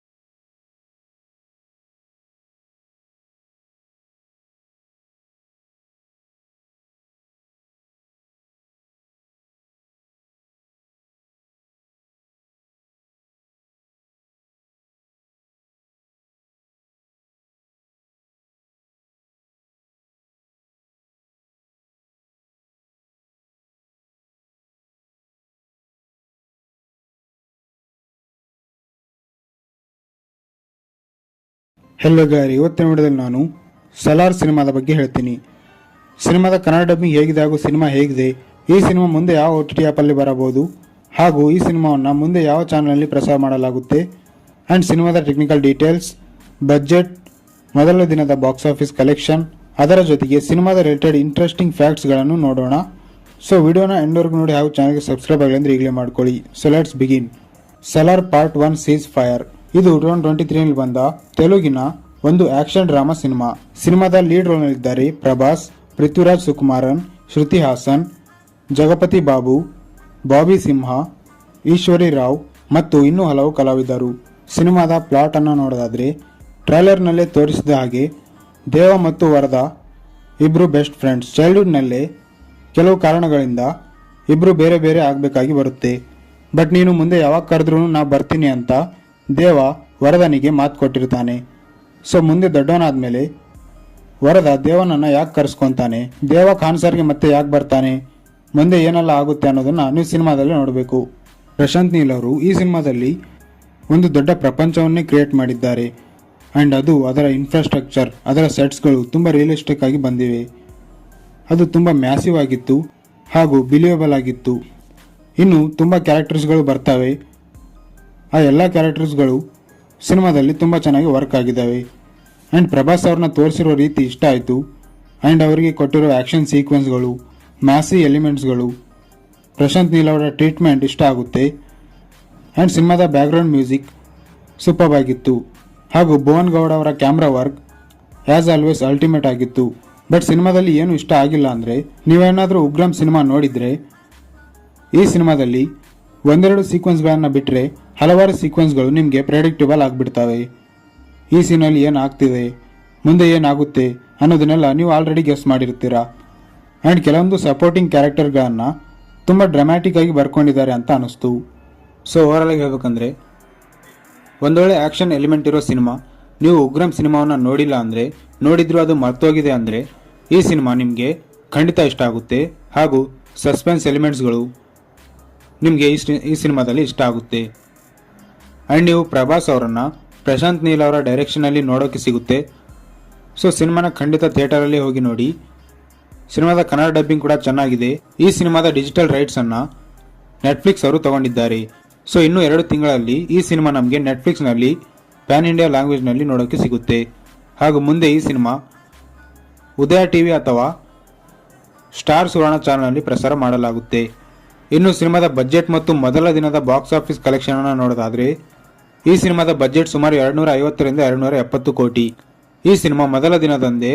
ಹೆಲೋ ಗಾರಿ, ಇವತ್ತಿನ ವಿಡಿಯೋದಲ್ಲಿ ನಾನು ಸಲಾರ್ ಸಿನಿಮಾದ ಬಗ್ಗೆ ಹೇಳ್ತೀನಿ. ಸಿನಿಮಾದ ಕನ್ನಡ ಡಬ್ಬಿಂಗ್ ಹೇಗಿದೆ ಹಾಗೂ ಸಿನಿಮಾ ಹೇಗಿದೆ, ಈ ಸಿನಿಮಾ ಮುಂದೆ ಯಾವ OTT ಆ್ಯಪಲ್ಲಿ ಬರಬಹುದು ಹಾಗೂ ಈ ಸಿನಿಮಾವನ್ನು ಮುಂದೆ ಯಾವ ಚಾನಲ್ನಲ್ಲಿ ಪ್ರಸಾರ ಮಾಡಲಾಗುತ್ತೆ ಆ್ಯಂಡ್ ಸಿನಿಮಾದ ಟೆಕ್ನಿಕಲ್ ಡೀಟೇಲ್ಸ್, ಬಜೆಟ್, ಮೊದಲ ದಿನದ ಬಾಕ್ಸ್ ಆಫೀಸ್ ಕಲೆಕ್ಷನ್, ಅದರ ಜೊತೆಗೆ ಸಿನಿಮಾದ ರಿಲೇಟೆಡ್ ಇಂಟ್ರೆಸ್ಟಿಂಗ್ ಫ್ಯಾಕ್ಟ್ಸ್ಗಳನ್ನು ನೋಡೋಣ. ಸೊ ವಿಡಿಯೋನ ಎಂಡ್ವರೆಗೂ ನೋಡಿ ಹಾಗೂ ಚಾನಲ್ಗೆ ಸಬ್ಸ್ಕ್ರೈಬ್ ಆಗಲಿ ಅಂದರೆ ಈಗಲೇ ಮಾಡ್ಕೊಳ್ಳಿ. So let's begin. Salaar part 1 seize fire. ಇದು 2023 ಬಂದ ತೆಲುಗಿನ ಒಂದು ಆಕ್ಷನ್ ಡ್ರಾಮಾ ಸಿನಿಮಾ. ಸಿನಿಮಾದ ಲೀಡ್ ರೋಲ್ನಲ್ಲಿದ್ದಾರೆ ಪ್ರಭಾಸ್, ಪೃಥ್ವಿರಾಜ್ ಸುಕುಮಾರನ್, ಶ್ರುತಿ ಹಾಸನ್, ಜಗಪತಿ ಬಾಬು, ಬಾಬಿ ಸಿಂಹ, ಈಶ್ವರಿ ರಾವ್ ಮತ್ತು ಇನ್ನೂ ಹಲವು ಕಲಾವಿದರು. ಸಿನಿಮಾದ ಪ್ಲಾಟ್ ಅನ್ನು ನೋಡೋದಾದ್ರೆ ಟ್ರೈಲರ್ನಲ್ಲೇ ತೋರಿಸಿದ ಹಾಗೆ ದೇವ ಮತ್ತು ವರದಾ ಇಬ್ರು ಬೆಸ್ಟ್ ಫ್ರೆಂಡ್ಸ್. ಚೈಲ್ಡ್ಹುಡ್ನಲ್ಲೇ ಕೆಲವು ಕಾರಣಗಳಿಂದ ಇಬ್ರು ಬೇರೆ ಬೇರೆ ಆಗಬೇಕಾಗಿ ಬರುತ್ತೆ. ಬಟ್ ನೀನು ಮುಂದೆ ಯಾವಾಗ ಕರೆದ್ರೂ ನಾ ಬರ್ತೀನಿ ಅಂತ ದೇವ ವರದನಿಗೆ ಮಾತು ಕೊಟ್ಟಿರ್ತಾನೆ. ಸೊ ಮುಂದೆ ದೊಡ್ಡವನಾದ್ಮೇಲೆ ವರದ ದೇವನನ್ನ ಯಾಕೆ ಕರೆಸ್ಕೊಂತಾನೆ, ದೇವ ಖಾನ್ ಸರ್ಗೆ ಮತ್ತೆ ಯಾಕೆ ಬರ್ತಾನೆ, ಮುಂದೆ ಏನೆಲ್ಲ ಆಗುತ್ತೆ ಅನ್ನೋದನ್ನ ನೀವು ಸಿನಿಮಾದಲ್ಲಿ ನೋಡಬೇಕು. ಪ್ರಶಾಂತ್ ನೀಲ್ ಅವರು ಈ ಸಿನಿಮಾದಲ್ಲಿ ಒಂದು ದೊಡ್ಡ ಪ್ರಪಂಚವನ್ನೇ ಕ್ರಿಯೇಟ್ ಮಾಡಿದ್ದಾರೆ ಆ್ಯಂಡ್ ಅದು ಅದರ ಇನ್ಫ್ರಾಸ್ಟ್ರಕ್ಚರ್, ಅದರ ಸೆಟ್ಸ್ಗಳು ತುಂಬ ರಿಯಲಿಸ್ಟಿಕ್ ಆಗಿ ಬಂದಿವೆ. ಅದು ತುಂಬ ಮ್ಯಾಸಿವ್ ಆಗಿತ್ತು ಹಾಗೂ ಬಿಲಿಯಬಲ್ ಆಗಿತ್ತು. ಇನ್ನು ತುಂಬ ಕ್ಯಾರೆಕ್ಟರ್ಸ್ಗಳು ಬರ್ತವೆ. ಆ ಎಲ್ಲ ಕ್ಯಾರೆಕ್ಟರ್ಸ್ಗಳು ಸಿನಿಮಾದಲ್ಲಿ ತುಂಬ ಚೆನ್ನಾಗಿ ವರ್ಕ್ ಆಗಿದ್ದಾವೆ ಆ್ಯಂಡ್ ಪ್ರಭಾಸ್ ಅವ್ರನ್ನ ತೋರಿಸಿರೋ ರೀತಿ ಇಷ್ಟ ಆಯಿತು ಆ್ಯಂಡ್ ಅವರಿಗೆ ಕೊಟ್ಟಿರೋ ಆ್ಯಕ್ಷನ್ ಸೀಕ್ವೆನ್ಸ್ಗಳು, ಮ್ಯಾಸಿ ಎಲಿಮೆಂಟ್ಸ್ಗಳು, ಪ್ರಶಾಂತ್ ನೀಲ್ ಅವರ ಟ್ರೀಟ್ಮೆಂಟ್ ಇಷ್ಟ ಆಗುತ್ತೆ ಆ್ಯಂಡ್ ಸಿನಿಮಾದ ಬ್ಯಾಕ್ಗ್ರೌಂಡ್ ಮ್ಯೂಸಿಕ್ ಸೂಪರ್ ಆಗಿತ್ತು ಹಾಗೂ ಭುವನ್ ಗೌಡ ಅವರ camera work as always ultimate ಆಗಿತ್ತು. ಬಟ್ ಸಿನಿಮಾದಲ್ಲಿ ಏನು ಇಷ್ಟ ಆಗಿಲ್ಲ ಅಂದರೆ, ನೀವೇನಾದರೂ ಉಗ್ರಂ ಸಿನಿಮಾ ನೋಡಿದರೆ ಈ ಸಿನಿಮಾದಲ್ಲಿ ಒಂದೆರಡು ಸೀಕ್ವೆನ್ಸ್ಗಳನ್ನು ಬಿಟ್ಟರೆ ಹಲವಾರು ಸೀಕ್ವೆನ್ಸ್ಗಳು ನಿಮಗೆ ಪ್ರೆಡಿಕ್ಟಬಲ್ ಆಗಿಬಿಡ್ತವೆ. ಈ ಸೀನಲ್ಲಿ ಏನಾಗ್ತಿದೆ, ಮುಂದೆ ಏನಾಗುತ್ತೆ ಅನ್ನೋದನ್ನೆಲ್ಲ ನೀವು ಆಲ್ರೆಡಿ ಗೆಸ್ ಮಾಡಿರ್ತೀರಾ. ಆ್ಯಂಡ್ ಕೆಲವೊಂದು ಸಪೋರ್ಟಿಂಗ್ ಕ್ಯಾರೆಕ್ಟರ್ಗಳನ್ನು ತುಂಬ ಡ್ರಾಮ್ಯಾಟಿಕ್ ಆಗಿ ಬರ್ಕೊಂಡಿದ್ದಾರೆ ಅಂತ ಅನ್ನಿಸ್ತು. ಸೊ ಓವರಾಲ್ ಆಗಿ ಹೇಳ್ಬೇಕಂದ್ರೆ ಒಂದೊಳ್ಳೆ ಆ್ಯಕ್ಷನ್ ಎಲಿಮೆಂಟ್ ಇರೋ ಸಿನಿಮಾ. ನೀವು ಉಗ್ರಂ ಸಿನಿಮಾವನ್ನು ನೋಡಿಲ್ಲ ಅಂದರೆ, ನೋಡಿದ್ರು ಅದು ಮರ್ತೋಗಿದೆ ಅಂದರೆ ಈ ಸಿನಿಮಾ ನಿಮಗೆ ಖಂಡಿತ ಇಷ್ಟ ಆಗುತ್ತೆ ಹಾಗೂ ಸಸ್ಪೆನ್ಸ್ ಎಲಿಮೆಂಟ್ಸ್ಗಳು ನಿಮಗೆ ಈ ಸಿನಿಮಾದಲ್ಲಿ ಇಷ್ಟ ಆಗುತ್ತೆ. ಆ್ಯಂಡ್ ನೀವು ಪ್ರಭಾಸ್ ಅವರನ್ನು ಪ್ರಶಾಂತ್ ನೀಲ್ ಅವರ ಡೈರೆಕ್ಷನಲ್ಲಿ ನೋಡೋಕ್ಕೆ ಸಿಗುತ್ತೆ. ಸೊ ಸಿನಿಮಾನ ಖಂಡಿತ ಥಿಯೇಟರಲ್ಲಿ ಹೋಗಿ ನೋಡಿ. ಸಿನಿಮಾದ ಕನ್ನಡ ಡಬ್ಬಿಂಗ್ ಕೂಡ ಚೆನ್ನಾಗಿದೆ. ಈ ಸಿನಿಮಾದ ಡಿಜಿಟಲ್ ರೈಟ್ಸನ್ನು ನೆಟ್ಫ್ಲಿಕ್ಸ್ ಅವರು ತಗೊಂಡಿದ್ದಾರೆ. ಸೊ ಇನ್ನು 2 ತಿಂಗಳಲ್ಲಿ ಈ ಸಿನಿಮಾ ನಮಗೆ ನೆಟ್ಫ್ಲಿಕ್ಸ್ನಲ್ಲಿ ಪ್ಯಾನ್ ಇಂಡಿಯಾ ಲ್ಯಾಂಗ್ವೇಜ್ನಲ್ಲಿ ನೋಡೋಕ್ಕೆ ಸಿಗುತ್ತೆ. ಹಾಗೂ ಮುಂದೆ ಈ ಸಿನಿಮಾ ಉದಯ ಟಿವಿ ಅಥವಾ ಸ್ಟಾರ್ ಸುವರ್ಣ ಚಾನಲ್ನಲ್ಲಿ ಪ್ರಸಾರ ಮಾಡಲಾಗುತ್ತೆ. ಇನ್ನು ಸಿನಿಮಾದ ಬಜೆಟ್ ಮತ್ತು ಮೊದಲ ದಿನದ ಬಾಕ್ಸ್ ಆಫೀಸ್ ಕಲೆಕ್ಷನ್ ಅನ್ನು ನೋಡೋದಾದರೆ ಈ ಸಿನಿಮಾದ ಬಜೆಟ್ ಸುಮಾರು 250ರಿಂದ 270 ಕೋಟಿ. ಈ ಸಿನಿಮಾ ಮೊದಲ ದಿನದಂದೇ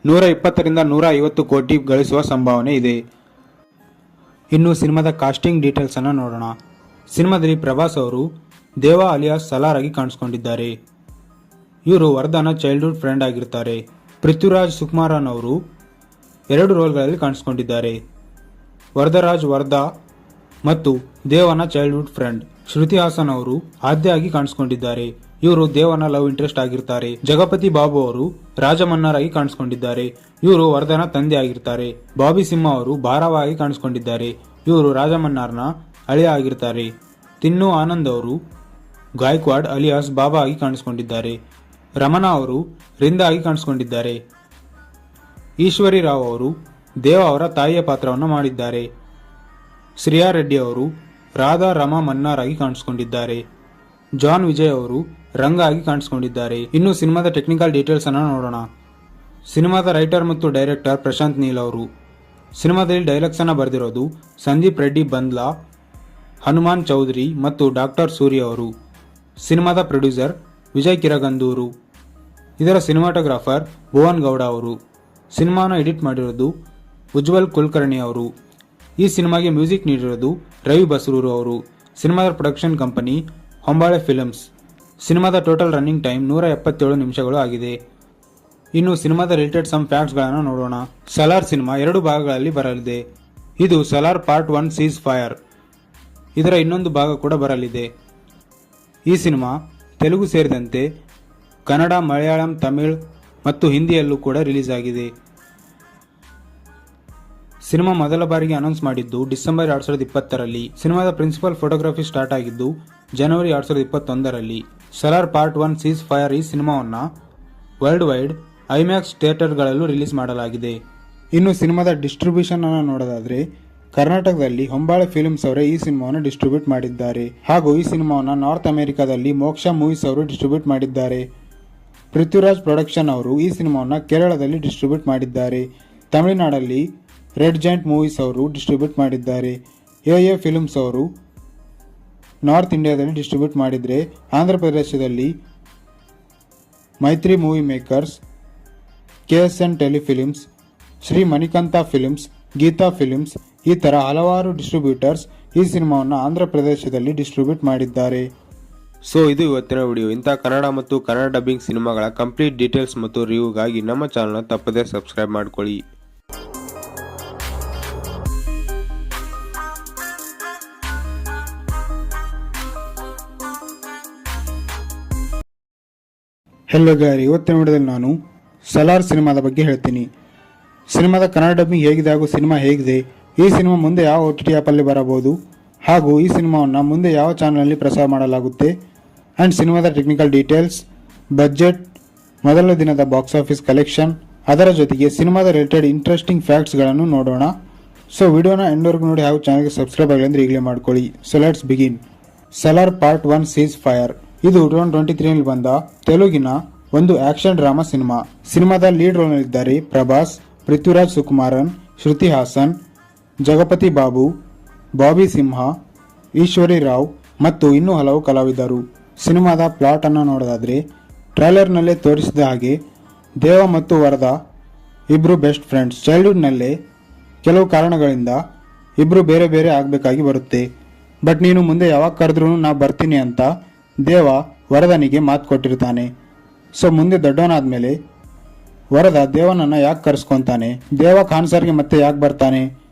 120ರಿಂದ 150 ಕೋಟಿ ಗಳಿಸುವ ಸಂಭಾವನೆ ಇದೆ. ಇನ್ನು ಸಿನಿಮಾದ ಕಾಸ್ಟಿಂಗ್ ಡೀಟೇಲ್ಸ್ ಅನ್ನು ನೋಡೋಣ. ಸಿನಿಮಾದಲ್ಲಿ ಪ್ರಭಾಸ್ ಅವರು ದೇವ ಅಲಿಯಾಸ್ ಸಲಾರ್ ಆಗಿ ಕಾಣಿಸ್ಕೊಂಡಿದ್ದಾರೆ. ಇವರು ವರದಾನ ಚೈಲ್ಡ್ಹುಡ್ ಫ್ರೆಂಡ್ ಆಗಿರ್ತಾರೆ. ಪೃಥ್ವಿರಾಜ್ ಸುಕುಮಾರನ್ ಅವರು 2 ರೋಲ್ಗಳಲ್ಲಿ ಕಾಣಿಸ್ಕೊಂಡಿದ್ದಾರೆ. ವರದರಾಜ್ ವರದಾ ಮತ್ತು ದೇವನ ಚೈಲ್ಡ್ಹುಡ್ ಫ್ರೆಂಡ್. ಶ್ರುತಿ ಹಾಸನ್ ಅವರು ಆದ್ಯ ಆಗಿ ಕಾಣಿಸ್ಕೊಂಡಿದ್ದಾರೆ. ಇವರು ದೇವನ ಲವ್ ಇಂಟ್ರೆಸ್ಟ್ ಆಗಿರ್ತಾರೆ. ಜಗಪತಿ ಬಾಬು ಅವರು ರಾಜಮನ್ನಾರ್ ಆಗಿ ಕಾಣಿಸ್ಕೊಂಡಿದ್ದಾರೆ. ಇವರು ವರದನ ತಂದೆ ಆಗಿರ್ತಾರೆ. ಬಾಬಿ ಸಿಂಹ ಅವರು ಭಾರವ ಆಗಿ ಕಾಣಿಸ್ಕೊಂಡಿದ್ದಾರೆ. ಇವರು ರಾಜಮನ್ನಾರ್ನ ಅಳಿಯ ಆಗಿರ್ತಾರೆ. ತಿನ್ನು ಆನಂದ್ ಅವರು ಗಾಯಕ್ವಾಡ್ ಅಲಿಯಾಸ್ ಬಾಬಾ ಆಗಿ ಕಾಣಿಸ್ಕೊಂಡಿದ್ದಾರೆ. ರಮಣಾ ಅವರು ರಿಂದ ಆಗಿ ಕಾಣಿಸ್ಕೊಂಡಿದ್ದಾರೆ. ಈಶ್ವರಿ ರಾವ್ ಅವರು ದೇವ ಅವರ ತಾಯಿಯ ಪಾತ್ರವನ್ನು ಮಾಡಿದ್ದಾರೆ. ಶ್ರೇಯಾ ರೆಡ್ಡಿ ಅವರು ರಾಧಾ ರಮಾ ಮನ್ನಾರ್ ಆಗಿ ಕಾಣಿಸ್ಕೊಂಡಿದ್ದಾರೆ. ಜಾನ್ ವಿಜಯ್ ಅವರು ರಂಗ ಆಗಿ ಕಾಣಿಸ್ಕೊಂಡಿದ್ದಾರೆ. ಇನ್ನು ಸಿನಿಮಾದ ಟೆಕ್ನಿಕಲ್ ಡೀಟೇಲ್ಸ್ ಅನ್ನು ನೋಡೋಣ. ಸಿನಿಮಾದ ರೈಟರ್ ಮತ್ತು ಡೈರೆಕ್ಟರ್ ಪ್ರಶಾಂತ್ ನೀಲ್ ಅವರು. ಸಿನಿಮಾದಲ್ಲಿ ಡೈಲಾಗ್ಸ್ ಅನ್ನು ಬರೆದಿರೋದು ಸಂದೀಪ್ ರೆಡ್ಡಿ ಬಂದ್ಲಾ, ಹನುಮಾನ್ ಚೌಧರಿ ಮತ್ತು ಡಾಕ್ಟರ್ ಸೂರ್ಯ ಅವರು. ಸಿನಿಮಾದ ಪ್ರೊಡ್ಯೂಸರ್ ವಿಜಯ್ ಕಿರಗಂದೂರು. ಇದರ ಸಿನಿಮಾಟೋಗ್ರಾಫರ್ ಭುವನ್ ಗೌಡ ಅವರು. ಸಿನಿಮಾನ ಎಡಿಟ್ ಮಾಡಿರೋದು ಉಜ್ವಲ್ ಕುಲಕರ್ಣಿ ಅವರು. ಈ ಸಿನಿಮಾಗೆ ಮ್ಯೂಸಿಕ್ ನೀಡಿರೋದು ರವಿ ಬಸ್ರೂರು ಅವರು. ಸಿನಿಮಾದ ಪ್ರೊಡಕ್ಷನ್ ಕಂಪನಿ ಹೊಂಬಾಳೆ ಫಿಲ್ಮ್ಸ್. ಸಿನಿಮಾದ ಟೋಟಲ್ ರನ್ನಿಂಗ್ ಟೈಮ್ 177 ನಿಮಿಷಗಳು ಆಗಿದೆ. ಇನ್ನು ಸಿನಿಮಾದ ರಿಲೇಟೆಡ್ ಸಮ್ ಫ್ಯಾಕ್ಟ್ಸ್ಗಳನ್ನು ನೋಡೋಣ. ಸಲಾರ್ ಸಿನಿಮಾ 2 ಭಾಗಗಳಲ್ಲಿ ಬರಲಿದೆ. ಇದು ಸಲಾರ್ ಪಾರ್ಟ್ 1 ಸೀಸ್ ಫೈರ್. ಇದರ ಇನ್ನೊಂದು ಭಾಗ ಕೂಡ ಬರಲಿದೆ. ಈ ಸಿನಿಮಾ ತೆಲುಗು ಸೇರಿದಂತೆ ಕನ್ನಡ, ಮಲಯಾಳಂ, ತಮಿಳ್ ಮತ್ತು ಹಿಂದಿಯಲ್ಲೂ ಕೂಡ ರಿಲೀಸ್ ಆಗಿದೆ. ಸಿನಿಮಾ ಮೊದಲ ಬಾರಿಗೆ ಅನೌನ್ಸ್ ಮಾಡಿದ್ದು ಡಿಸೆಂಬರ್ 2020ರಲ್ಲಿ. ಸಿನಿಮಾದ ಪ್ರಿನ್ಸಿಪಲ್ ಫೋಟೋಗ್ರಫಿ ಸ್ಟಾರ್ಟ್ ಆಗಿದ್ದು ಜನವರಿ 2021ರಲ್ಲಿ. ಸಲಾರ್ ಪಾರ್ಟ್ 1 ಸೀಸ್ ಫೈರ್ ಈ ಸಿನಿಮಾವನ್ನು ವರ್ಲ್ಡ್ ವೈಡ್ ಐಮ್ಯಾಕ್ಸ್ ಥಿಯೇಟರ್ಗಳಲ್ಲೂ ರಿಲೀಸ್ ಮಾಡಲಾಗಿದೆ. ಇನ್ನು ಸಿನಿಮಾದ ಡಿಸ್ಟ್ರಿಬ್ಯೂಷನ್ ಅನ್ನು ನೋಡೋದಾದ್ರೆ ಕರ್ನಾಟಕದಲ್ಲಿ ಹೊಂಬಾಳೆ ಫಿಲ್ಮ್ಸ್ ಅವರೇ ಈ ಸಿನಿಮಾವನ್ನು ಡಿಸ್ಟ್ರಿಬ್ಯೂಟ್ ಮಾಡಿದ್ದಾರೆ. ಹಾಗೂ ಈ ಸಿನಿಮಾವನ್ನು ನಾರ್ತ್ ಅಮೆರಿಕಾದಲ್ಲಿ ಮೋಕ್ಷ ಮೂವೀಸ್ ಅವರು ಡಿಸ್ಟ್ರಿಬ್ಯೂಟ್ ಮಾಡಿದ್ದಾರೆ. ಪೃಥ್ವಿರಾಜ್ ಪ್ರೊಡಕ್ಷನ್ ಅವರು ಈ ಸಿನಿಮಾವನ್ನು ಕೇರಳದಲ್ಲಿ ಡಿಸ್ಟ್ರಿಬ್ಯೂಟ್ ಮಾಡಿದ್ದಾರೆ. ತಮಿಳುನಾಡಲ್ಲಿ ರೆಡ್ ಜಾಯಿಂಟ್ ಮೂವೀಸ್ ಅವರು ಡಿಸ್ಟ್ರಿಬ್ಯೂಟ್ ಮಾಡಿದ್ದಾರೆ. ಎ ಫಿಲ್ಮ್ಸ್ ಅವರು ನಾರ್ತ್ ಇಂಡಿಯಾದಲ್ಲಿ ಡಿಸ್ಟ್ರಿಬ್ಯೂಟ್ ಮಾಡಿದರೆ ಆಂಧ್ರ ಪ್ರದೇಶದಲ್ಲಿ Mythri Movie Makers, KSN Telefilms, Shri Manikanta Films, Geetha Films ಈ ಥರ ಹಲವಾರು ಡಿಸ್ಟ್ರಿಬ್ಯೂಟರ್ಸ್ ಈ ಸಿನಿಮಾವನ್ನು ಆಂಧ್ರ ಪ್ರದೇಶದಲ್ಲಿ ಡಿಸ್ಟ್ರಿಬ್ಯೂಟ್ ಮಾಡಿದ್ದಾರೆ. ಸೊ ಇದು ಇವತ್ತಿನ ವಿಡಿಯೋ. ಇಂಥ ಕನ್ನಡ ಮತ್ತು ಕನ್ನಡ ಡಬ್ಬಿಂಗ್ ಸಿನಿಮಾಗಳ ಕಂಪ್ಲೀಟ್ ಡೀಟೇಲ್ಸ್ ಮತ್ತು ರಿವ್ಯೂಗಾಗಿ ನಮ್ಮ ಚಾನಲ್ನ ತಪ್ಪದೇ ಸಬ್ಸ್ಕ್ರೈಬ್ ಮಾಡ್ಕೊಳ್ಳಿ. ಹೆಲೋ ಗಾರಿ, ಇವತ್ತಿನ ವಿಡಿಯೋದಲ್ಲಿ ನಾನು ಸಲಾರ್ ಸಿನಿಮಾದ ಬಗ್ಗೆ ಹೇಳ್ತೀನಿ. ಸಿನಿಮಾದ ಕನ್ನಡ ಡಬ್ಬಿಂಗ್ ಹೇಗಿದೆ ಹಾಗೂ ಸಿನಿಮಾ ಹೇಗಿದೆ, ಈ ಸಿನಿಮಾ ಮುಂದೆ ಯಾವ OTT ಆ್ಯಪಲ್ಲಿ ಬರಬಹುದು, ಹಾಗೂ ಈ ಸಿನಿಮಾವನ್ನು ಮುಂದೆ ಯಾವ ಚಾನಲಲ್ಲಿ ಪ್ರಸಾರ ಮಾಡಲಾಗುತ್ತೆ, ಆ್ಯಂಡ್ ಸಿನಿಮಾದ ಟೆಕ್ನಿಕಲ್ ಡೀಟೇಲ್ಸ್, ಬಜೆಟ್, ಮೊದಲ ದಿನದ ಬಾಕ್ಸ್ ಆಫೀಸ್ ಕಲೆಕ್ಷನ್, ಅದರ ಜೊತೆಗೆ ಸಿನಿಮಾದ ರಿಲೇಟೆಡ್ ಇಂಟ್ರೆಸ್ಟಿಂಗ್ ಫ್ಯಾಕ್ಟ್ಸ್ಗಳನ್ನು ನೋಡೋಣ. ಸೊ ವಿಡಿಯೋನ ಎಂಡ್ವರೆಗೂ ನೋಡಿ ಹಾಗೂ ಚಾನಲ್ಗೆ ಸಬ್ಸ್ಕ್ರೈಬ್ ಆಗಲಿ ಅಂದರೆ ಈಗಲೇ ಮಾಡ್ಕೊಳ್ಳಿ. So let's begin. Salaar part 1 seize fire ಇದು 2023 ಬಂದ ತೆಲುಗಿನ ಒಂದು ಆಕ್ಷನ್ ಡ್ರಾಮಾ ಸಿನಿಮಾ. ಸಿನಿಮಾದ ಲೀಡ್ ರೋಲ್ನಲ್ಲಿದ್ದಾರೆ ಪ್ರಭಾಸ್, ಪೃಥ್ವಿರಾಜ್ ಸುಕುಮಾರನ್, ಶ್ರುತಿ ಹಾಸನ್, ಜಗಪತಿ ಬಾಬು, ಬಾಬಿ ಸಿಂಹ, ಈಶ್ವರಿ ರಾವ್ ಮತ್ತು ಇನ್ನೂ ಹಲವು ಕಲಾವಿದರು. ಸಿನಿಮಾದ ಪ್ಲಾಟ್ ಅನ್ನು ನೋಡೋದಾದ್ರೆ ಟ್ರೈಲರ್ನಲ್ಲೇ ತೋರಿಸಿದ ಹಾಗೆ ದೇವ ಮತ್ತು ವರದಾ ಇಬ್ರು ಬೆಸ್ಟ್ ಫ್ರೆಂಡ್ಸ್. ಚೈಲ್ಡ್ಹುಡ್ನಲ್ಲೇ ಕೆಲವು ಕಾರಣಗಳಿಂದ ಇಬ್ರು ಬೇರೆ ಬೇರೆ ಆಗಬೇಕಾಗಿ ಬರುತ್ತೆ. ಬಟ್ ನೀನು ಮುಂದೆ ಯಾವಾಗ ಕರೆದ್ರೂ ನಾ ಬರ್ತೀನಿ ಅಂತ ದೇವ ವರದನಿಗೆ ಮಾತು ಕೊಟ್ಟಿರ್ತಾನೆ. ಸೊ ಮುಂದೆ ದೊಡ್ಡವನಾದ್ಮೇಲೆ ವರದ ದೇವನನ್ನು ಯಾಕೆ ಕರೆಸ್ಕೊಂತಾನೆ, ದೇವ ಖಾನ್ಸರ್ಗೆ ಮತ್ತೆ ಯಾಕೆ ಬರ್ತಾನೆ,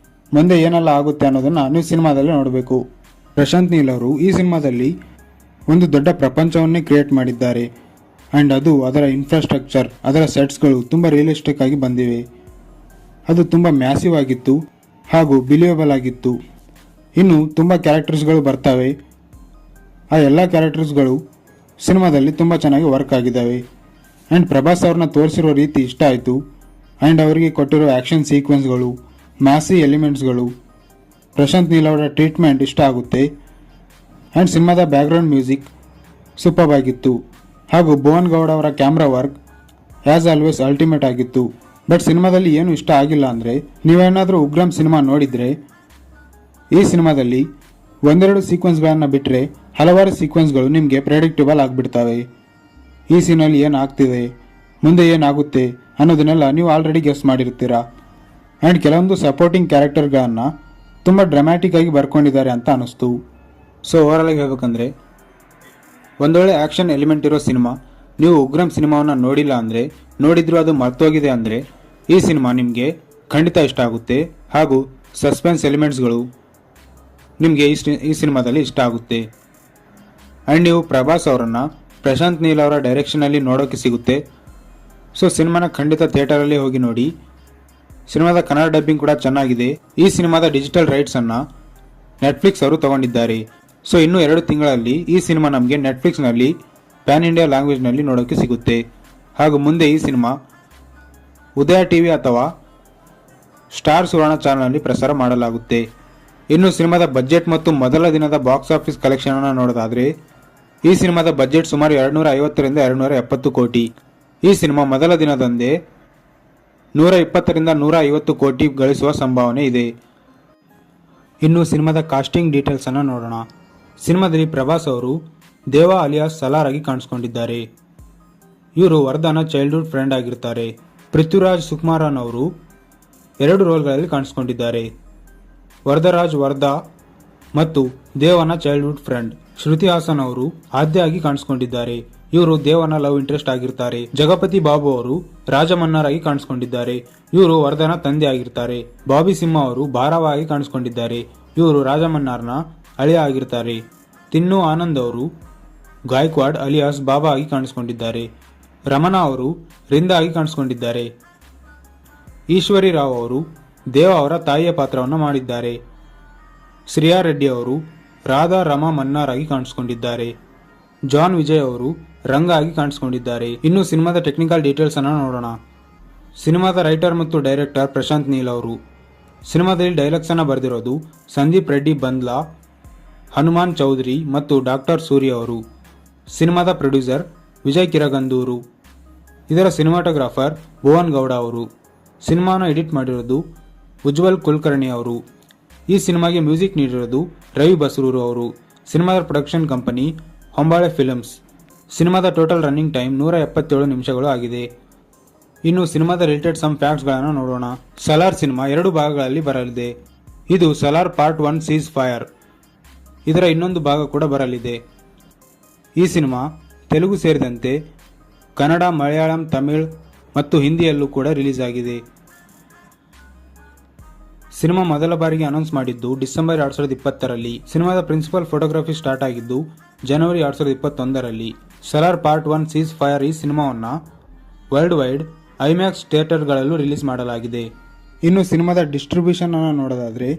ಮುಂದೆ ಏನೆಲ್ಲ ಆಗುತ್ತೆ ಅನ್ನೋದನ್ನ ನೀವು ಸಿನಿಮಾದಲ್ಲಿ ನೋಡಬೇಕು. ಪ್ರಶಾಂತ್ ನೀಲ್ ಅವರು ಈ ಸಿನಿಮಾದಲ್ಲಿ ಒಂದು ದೊಡ್ಡ ಪ್ರಪಂಚವನ್ನೇ ಕ್ರಿಯೇಟ್ ಮಾಡಿದ್ದಾರೆ. ಆ್ಯಂಡ್ ಅದು ಅದರ ಇನ್ಫ್ರಾಸ್ಟ್ರಕ್ಚರ್, ಅದರ ಸೆಟ್ಸ್ಗಳು ತುಂಬ ರಿಯಲಿಸ್ಟಿಕ್ ಆಗಿ ಬಂದಿವೆ. ಅದು ತುಂಬ ಮ್ಯಾಸಿವ್ ಆಗಿತ್ತು ಹಾಗೂ ಬಿಲಿಯಬಲ್ ಆಗಿತ್ತು. ಇನ್ನು ತುಂಬ ಕ್ಯಾರೆಕ್ಟರ್ಸ್ಗಳು ಬರ್ತವೆ. ಆ ಎಲ್ಲ ಕ್ಯಾರೆಕ್ಟರ್ಸ್ಗಳು ಸಿನಿಮಾದಲ್ಲಿ ತುಂಬ ಚೆನ್ನಾಗಿ ವರ್ಕ್ ಆಗಿದ್ದಾವೆ. ಆ್ಯಂಡ್ ಪ್ರಭಾಸ್ ಅವ್ರನ್ನ ತೋರಿಸಿರೋ ರೀತಿ ಇಷ್ಟ ಆಯಿತು. ಆ್ಯಂಡ್ ಅವರಿಗೆ ಕೊಟ್ಟಿರೋ ಆ್ಯಕ್ಷನ್ ಸೀಕ್ವೆನ್ಸ್ಗಳು, ಮ್ಯಾಸಿ ಎಲಿಮೆಂಟ್ಸ್ಗಳು, ಪ್ರಶಾಂತ್ ನೀಲ್ ಅವರ ಟ್ರೀಟ್ಮೆಂಟ್ ಇಷ್ಟ ಆಗುತ್ತೆ. ಆ್ಯಂಡ್ ಸಿನಿಮಾದ ಬ್ಯಾಕ್ಗ್ರೌಂಡ್ ಮ್ಯೂಸಿಕ್ ಸೂಪರ್ ಆಗಿತ್ತು. ಹಾಗೂ ಭುವನ್ ಗೌಡ ಅವರ camera work as always ultimate ಆಗಿತ್ತು. ಬಟ್ ಸಿನಿಮಾದಲ್ಲಿ ಏನು ಇಷ್ಟ ಆಗಿಲ್ಲ ಅಂದರೆ, ನೀವೇನಾದರೂ ಉಗ್ರಂ ಸಿನಿಮಾ ನೋಡಿದರೆ ಈ ಸಿನಿಮಾದಲ್ಲಿ ಒಂದೆರಡು ಸೀಕ್ವೆನ್ಸ್ಗಳನ್ನು ಬಿಟ್ಟರೆ ಹಲವಾರು ಸೀಕ್ವೆನ್ಸ್ಗಳು ನಿಮಗೆ ಪ್ರೆಡಿಕ್ಟಬಲ್ ಆಗಿಬಿಡ್ತವೆ. ಈ ಸೀನಲ್ಲಿ ಏನಾಗ್ತಿದೆ, ಮುಂದೆ ಏನಾಗುತ್ತೆ ಅನ್ನೋದನ್ನೆಲ್ಲ ನೀವು ಆಲ್ರೆಡಿ ಗೆಸ್ ಮಾಡಿರ್ತೀರಾ. ಆ್ಯಂಡ್ ಕೆಲವೊಂದು ಸಪೋರ್ಟಿಂಗ್ ಕ್ಯಾರೆಕ್ಟರ್ಗಳನ್ನು ತುಂಬ ಡ್ರಾಮ್ಯಾಟಿಕ್ ಆಗಿ ಬರ್ಕೊಂಡಿದ್ದಾರೆ ಅಂತ ಅನ್ನಿಸ್ತು. ಸೊ ಓವರಾಲ್ ಆಗಿ ಹೇಳ್ಬೇಕಂದ್ರೆ ಒಂದೊಳ್ಳೆ ಆ್ಯಕ್ಷನ್ ಎಲಿಮೆಂಟ್ ಇರೋ ಸಿನಿಮಾ. ನೀವು ಉಗ್ರಂ ಸಿನಿಮಾವನ್ನು ನೋಡಿಲ್ಲ ಅಂದರೆ, ನೋಡಿದ್ರು ಅದು ಮರ್ತೋಗಿದೆ ಅಂದರೆ ಈ ಸಿನಿಮಾ ನಿಮಗೆ ಖಂಡಿತ ಇಷ್ಟ ಆಗುತ್ತೆ. ಹಾಗೂ ಸಸ್ಪೆನ್ಸ್ ಎಲಿಮೆಂಟ್ಸ್ಗಳು ನಿಮಗೆ ಈ ಸಿನಿಮಾದಲ್ಲಿ ಇಷ್ಟ ಆಗುತ್ತೆ. ಆ್ಯಂಡ್ ನೀವು ಪ್ರಭಾಸ್ ಅವರನ್ನು ಪ್ರಶಾಂತ್ ನೀಲ್ ಅವರ ಡೈರೆಕ್ಷನಲ್ಲಿ ನೋಡೋಕ್ಕೆ ಸಿಗುತ್ತೆ. ಸೊ ಸಿನಿಮಾನ ಖಂಡಿತ ಥಿಯೇಟರಲ್ಲಿ ಹೋಗಿ ನೋಡಿ. ಸಿನಿಮಾದ ಕನ್ನಡ ಡಬ್ಬಿಂಗ್ ಕೂಡ ಚೆನ್ನಾಗಿದೆ. ಈ ಸಿನಿಮಾದ ಡಿಜಿಟಲ್ ರೈಟ್ಸನ್ನು ನೆಟ್ಫ್ಲಿಕ್ಸ್ ಅವರು ತಗೊಂಡಿದ್ದಾರೆ. ಸೊ ಇನ್ನೂ 2 ತಿಂಗಳಲ್ಲಿ ಈ ಸಿನಿಮಾ ನಮಗೆ ನೆಟ್ಫ್ಲಿಕ್ಸ್ನಲ್ಲಿ ಪ್ಯಾನ್ ಇಂಡಿಯಾ ಲ್ಯಾಂಗ್ವೇಜ್ನಲ್ಲಿ ನೋಡೋಕ್ಕೆ ಸಿಗುತ್ತೆ. ಹಾಗೂ ಮುಂದೆ ಈ ಸಿನಿಮಾ ಉದಯ ಟಿವಿ ಅಥವಾ ಸ್ಟಾರ್ ಸುವರ್ಣ ಚಾನಲ್ನಲ್ಲಿ ಪ್ರಸಾರ ಮಾಡಲಾಗುತ್ತೆ. ಇನ್ನು ಸಿನಿಮಾದ ಬಜೆಟ್ ಮತ್ತು ಮೊದಲ ದಿನದ ಬಾಕ್ಸ್ ಆಫೀಸ್ ಕಲೆಕ್ಷನ್ ಅನ್ನು ನೋಡೋದಾದರೆ ಈ ಸಿನಿಮಾದ ಬಜೆಟ್ ಸುಮಾರು 250ರಿಂದ 270 ಕೋಟಿ. ಈ ಸಿನಿಮಾ ಮೊದಲ ದಿನದಂದೇ 120ರಿಂದ 150 ಕೋಟಿ ಗಳಿಸುವ ಸಂಭಾವನೆ ಇದೆ. ಇನ್ನು ಸಿನಿಮಾದ ಕಾಸ್ಟಿಂಗ್ ಡೀಟೇಲ್ಸ್ ಅನ್ನು ನೋಡೋಣ. ಸಿನಿಮಾದಲ್ಲಿ ಪ್ರಭಾಸ್ ಅವರು ದೇವ ಅಲಿಯಾಸ್ ಸಲಾರ್ ಆಗಿ ಕಾಣಿಸ್ಕೊಂಡಿದ್ದಾರೆ. ಇವರು ವರದಾನ ಚೈಲ್ಡ್ಹುಡ್ ಫ್ರೆಂಡ್ ಆಗಿರ್ತಾರೆ. ಪೃಥ್ವಿರಾಜ್ ಸುಕುಮಾರನ್ ಅವರು 2 ರೋಲ್ಗಳಲ್ಲಿ ಕಾಣಿಸ್ಕೊಂಡಿದ್ದಾರೆ. ವರದರಾಜ್ ವರದಾ ಮತ್ತು ದೇವನ ಚೈಲ್ಡ್ಹುಡ್ ಫ್ರೆಂಡ್. ಶ್ರುತಿ ಹಾಸನ್ ಅವರು ಆದ್ಯ ಆಗಿ ಕಾಣಿಸ್ಕೊಂಡಿದ್ದಾರೆ. ಇವರು ದೇವನ ಲವ್ ಇಂಟ್ರೆಸ್ಟ್ ಆಗಿರ್ತಾರೆ. ಜಗಪತಿ ಬಾಬು ಅವರು ರಾಜಮನ್ನಾರ್ ಆಗಿ ಕಾಣಿಸ್ಕೊಂಡಿದ್ದಾರೆ. ಇವರು ವರದನ ತಂದೆ ಆಗಿರ್ತಾರೆ. ಬಾಬಿ ಸಿಂಹ ಅವರು ಭಾರವ ಆಗಿ ಕಾಣಿಸ್ಕೊಂಡಿದ್ದಾರೆ. ಇವರು ರಾಜಮನ್ನಾರ್ನ ಅಳಿಯ ಆಗಿರ್ತಾರೆ. ತಿನ್ನು ಆನಂದ್ ಅವರು ಗಾಯಕ್ವಾಡ್ ಅಲಿಯಾಸ್ ಬಾಬಾ ಆಗಿ ಕಾಣಿಸ್ಕೊಂಡಿದ್ದಾರೆ. ರಮಣ ಅವರು ರಿಂದ ಆಗಿ ಕಾಣಿಸ್ಕೊಂಡಿದ್ದಾರೆ. ಈಶ್ವರಿ ರಾವ್ ಅವರು ದೇವ ಅವರ ತಾಯಿಯ ಪಾತ್ರವನ್ನು ಮಾಡಿದ್ದಾರೆ. ಶ್ರೇಯಾ ರೆಡ್ಡಿ ಅವರು ರಾಧಾ ರಮಾ ಮನ್ನಾರ್ ಆಗಿ ಕಾಣಿಸ್ಕೊಂಡಿದ್ದಾರೆ. ಜಾನ್ ವಿಜಯ್ ಅವರು ರಂಗ ಆಗಿ ಕಾಣಿಸಿಕೊಂಡಿದ್ದಾರೆ. ಇನ್ನು ಸಿನಿಮಾದ ಟೆಕ್ನಿಕಲ್ ಡೀಟೇಲ್ಸ್ ಅನ್ನು ನೋಡೋಣ. ಸಿನಿಮಾದ ರೈಟರ್ ಮತ್ತು ಡೈರೆಕ್ಟರ್ ಪ್ರಶಾಂತ್ ನೀಲ್ ಅವರು. ಸಿನಿಮಾದಲ್ಲಿ ಡೈಲಾಗ್ಸ್ ಅನ್ನು ಬರೆದಿರೋದು ಸಂದೀಪ್ ರೆಡ್ಡಿ ಬಂದ್ಲಾ, ಹನುಮಾನ್ ಚೌಧರಿ ಮತ್ತು ಡಾಕ್ಟರ್ ಸೂರ್ಯ ಅವರು. ಸಿನಿಮಾದ ಪ್ರೊಡ್ಯೂಸರ್ ವಿಜಯ್ ಕಿರಗಂದೂರು. ಇದರ ಸಿನಿಮಾಟೋಗ್ರಾಫರ್ ಭುವನ್ ಗೌಡ ಅವರು. ಸಿನಿಮಾನ ಎಡಿಟ್ ಮಾಡಿರೋದು ಉಜ್ವಲ್ ಕುಲಕರ್ಣಿ ಅವರು. ಈ ಸಿನಿಮಾಗೆ ಮ್ಯೂಸಿಕ್ ನೀಡಿರೋದು ರವಿ ಬಸರೂರು ಅವರು. ಸಿನಿಮಾದ ಪ್ರೊಡಕ್ಷನ್ ಕಂಪನಿ ಹೊಂಬಾಳೆ ಫಿಲ್ಮ್ಸ್. ಸಿನಿಮಾದ ಟೋಟಲ್ ರನ್ನಿಂಗ್ ಟೈಮ್ 177 ನಿಮಿಷಗಳು ಆಗಿದೆ. ಇನ್ನು ಸಿನಿಮಾದ ರಿಲೇಟೆಡ್ ಸಮ್ ಫ್ಯಾಕ್ಟ್ಸ್ಗಳನ್ನು ನೋಡೋಣ. ಸಲಾರ್ ಸಿನಿಮಾ 2 ಭಾಗಗಳಲ್ಲಿ ಬರಲಿದೆ. ಇದು ಸಲಾರ್ ಪಾರ್ಟ್ 1 ಸೀಸ್ ಫೈರ್. ಇದರ ಇನ್ನೊಂದು ಭಾಗ ಕೂಡ ಬರಲಿದೆ. ಈ ಸಿನಿಮಾ ತೆಲುಗು ಸೇರಿದಂತೆ ಕನ್ನಡ, ಮಲಯಾಳಂ, ತಮಿಳ್ ಮತ್ತು ಹಿಂದಿಯಲ್ಲೂ ಕೂಡ ರಿಲೀಸ್ ಆಗಿದೆ. ಸಿನಿಮಾ ಮೊದಲ ಬಾರಿಗೆ ಅನೌನ್ಸ್ ಮಾಡಿದ್ದು ಡಿಸೆಂಬರ್ 2020ರಲ್ಲಿ. ಸಿನಿಮಾದ ಪ್ರಿನ್ಸಿಪಲ್ ಫೋಟೋಗ್ರಫಿ ಸ್ಟಾರ್ಟ್ ಆಗಿದ್ದು ಜನವರಿ 2021ರಲ್ಲಿ. ಸಲಾರ್ ಪಾರ್ಟ್ 1 ಸೀಸ್ ಫೈರ್ ಈ ಸಿನಿಮಾವನ್ನು ವರ್ಲ್ಡ್ ವೈಡ್ ಐಮ್ಯಾಕ್ಸ್ ಥಿಯೇಟರ್ಗಳಲ್ಲೂ ರಿಲೀಸ್ ಮಾಡಲಾಗಿದೆ. ಇನ್ನು ಸಿನಿಮಾದ ಡಿಸ್ಟ್ರಿಬ್ಯೂಷನ್ ಅನ್ನು ನೋಡೋದಾದ್ರೆ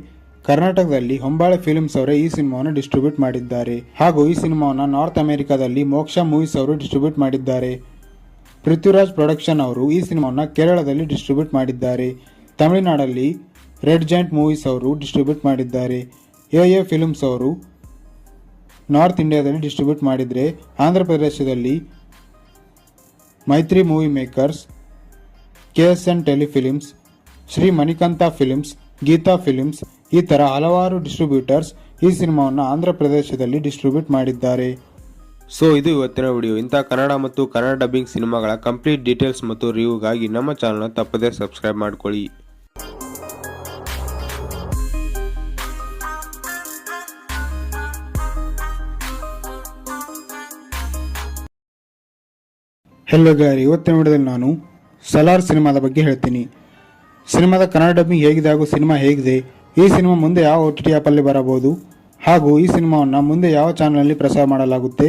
ಕರ್ನಾಟಕದಲ್ಲಿ ಹೊಂಬಾಳೆ ಫಿಲ್ಮ್ಸ್ ಅವರೇ ಈ ಸಿನಿಮಾವನ್ನು ಡಿಸ್ಟ್ರಿಬ್ಯೂಟ್ ಮಾಡಿದ್ದಾರೆ. ಹಾಗೂ ಈ ಸಿನಿಮಾವನ್ನು ನಾರ್ತ್ ಅಮೆರಿಕಾದಲ್ಲಿ ಮೋಕ್ಷ ಮೂವೀಸ್ ಅವರು ಡಿಸ್ಟ್ರಿಬ್ಯೂಟ್ ಮಾಡಿದ್ದಾರೆ. ಪೃಥ್ವಿರಾಜ್ ಪ್ರೊಡಕ್ಷನ್ ಅವರು ಈ ಸಿನಿಮಾವನ್ನು ಕೇರಳದಲ್ಲಿ ಡಿಸ್ಟ್ರಿಬ್ಯೂಟ್ ಮಾಡಿದ್ದಾರೆ. ತಮಿಳುನಾಡಲ್ಲಿ ರೆಡ್ ಜಾಯಿಂಟ್ ಮೂವೀಸ್ ಅವರು ಡಿಸ್ಟ್ರಿಬ್ಯೂಟ್ ಮಾಡಿದ್ದಾರೆ. ಎ ಫಿಲ್ಮ್ಸ್ ಅವರು ನಾರ್ತ್ ಇಂಡಿಯಾದಲ್ಲಿ ಡಿಸ್ಟ್ರಿಬ್ಯೂಟ್ ಮಾಡಿದರೆ ಆಂಧ್ರ ಪ್ರದೇಶದಲ್ಲಿ Mythri Movie Makers, KSN Telefilms, Shri Manikanta Films, Geetha Films ಈ ಥರ ಹಲವಾರು ಡಿಸ್ಟ್ರಿಬ್ಯೂಟರ್ಸ್ ಈ ಸಿನಿಮಾವನ್ನು ಆಂಧ್ರ ಪ್ರದೇಶದಲ್ಲಿ ಡಿಸ್ಟ್ರಿಬ್ಯೂಟ್ ಮಾಡಿದ್ದಾರೆ. ಸೊ ಇದು ಇವತ್ತಿನ ವಿಡಿಯೋ. ಇಂಥ ಕನ್ನಡ ಮತ್ತು ಕನ್ನಡ ಡಬ್ಬಿಂಗ್ ಸಿನಿಮಾಗಳ ಕಂಪ್ಲೀಟ್ ಡೀಟೇಲ್ಸ್ ಮತ್ತು ರಿವ್ಯೂಗಾಗಿ ನಮ್ಮ ಚಾನಲ್ನ ತಪ್ಪದೇ ಸಬ್ಸ್ಕ್ರೈಬ್ ಮಾಡ್ಕೊಳ್ಳಿ. ಹೆಲೋ ಗಾರಿ, ಇವತ್ತಿನ ವಿಡಿಯೋದಲ್ಲಿ ನಾನು ಸಲಾರ್ ಸಿನಿಮಾದ ಬಗ್ಗೆ ಹೇಳ್ತೀನಿ. ಸಿನಿಮಾದ ಕನ್ನಡ ಡಬ್ಬಿಂಗ್ ಹೇಗಿದೆ ಹಾಗೂ ಸಿನಿಮಾ ಹೇಗಿದೆ, ಈ ಸಿನಿಮಾ ಮುಂದೆ ಯಾವ OTT ಆ್ಯಪಲ್ಲಿ ಬರಬಹುದು, ಹಾಗೂ ಈ ಸಿನಿಮಾವನ್ನು ಮುಂದೆ ಯಾವ ಚಾನಲಲ್ಲಿ ಪ್ರಸಾರ ಮಾಡಲಾಗುತ್ತೆ,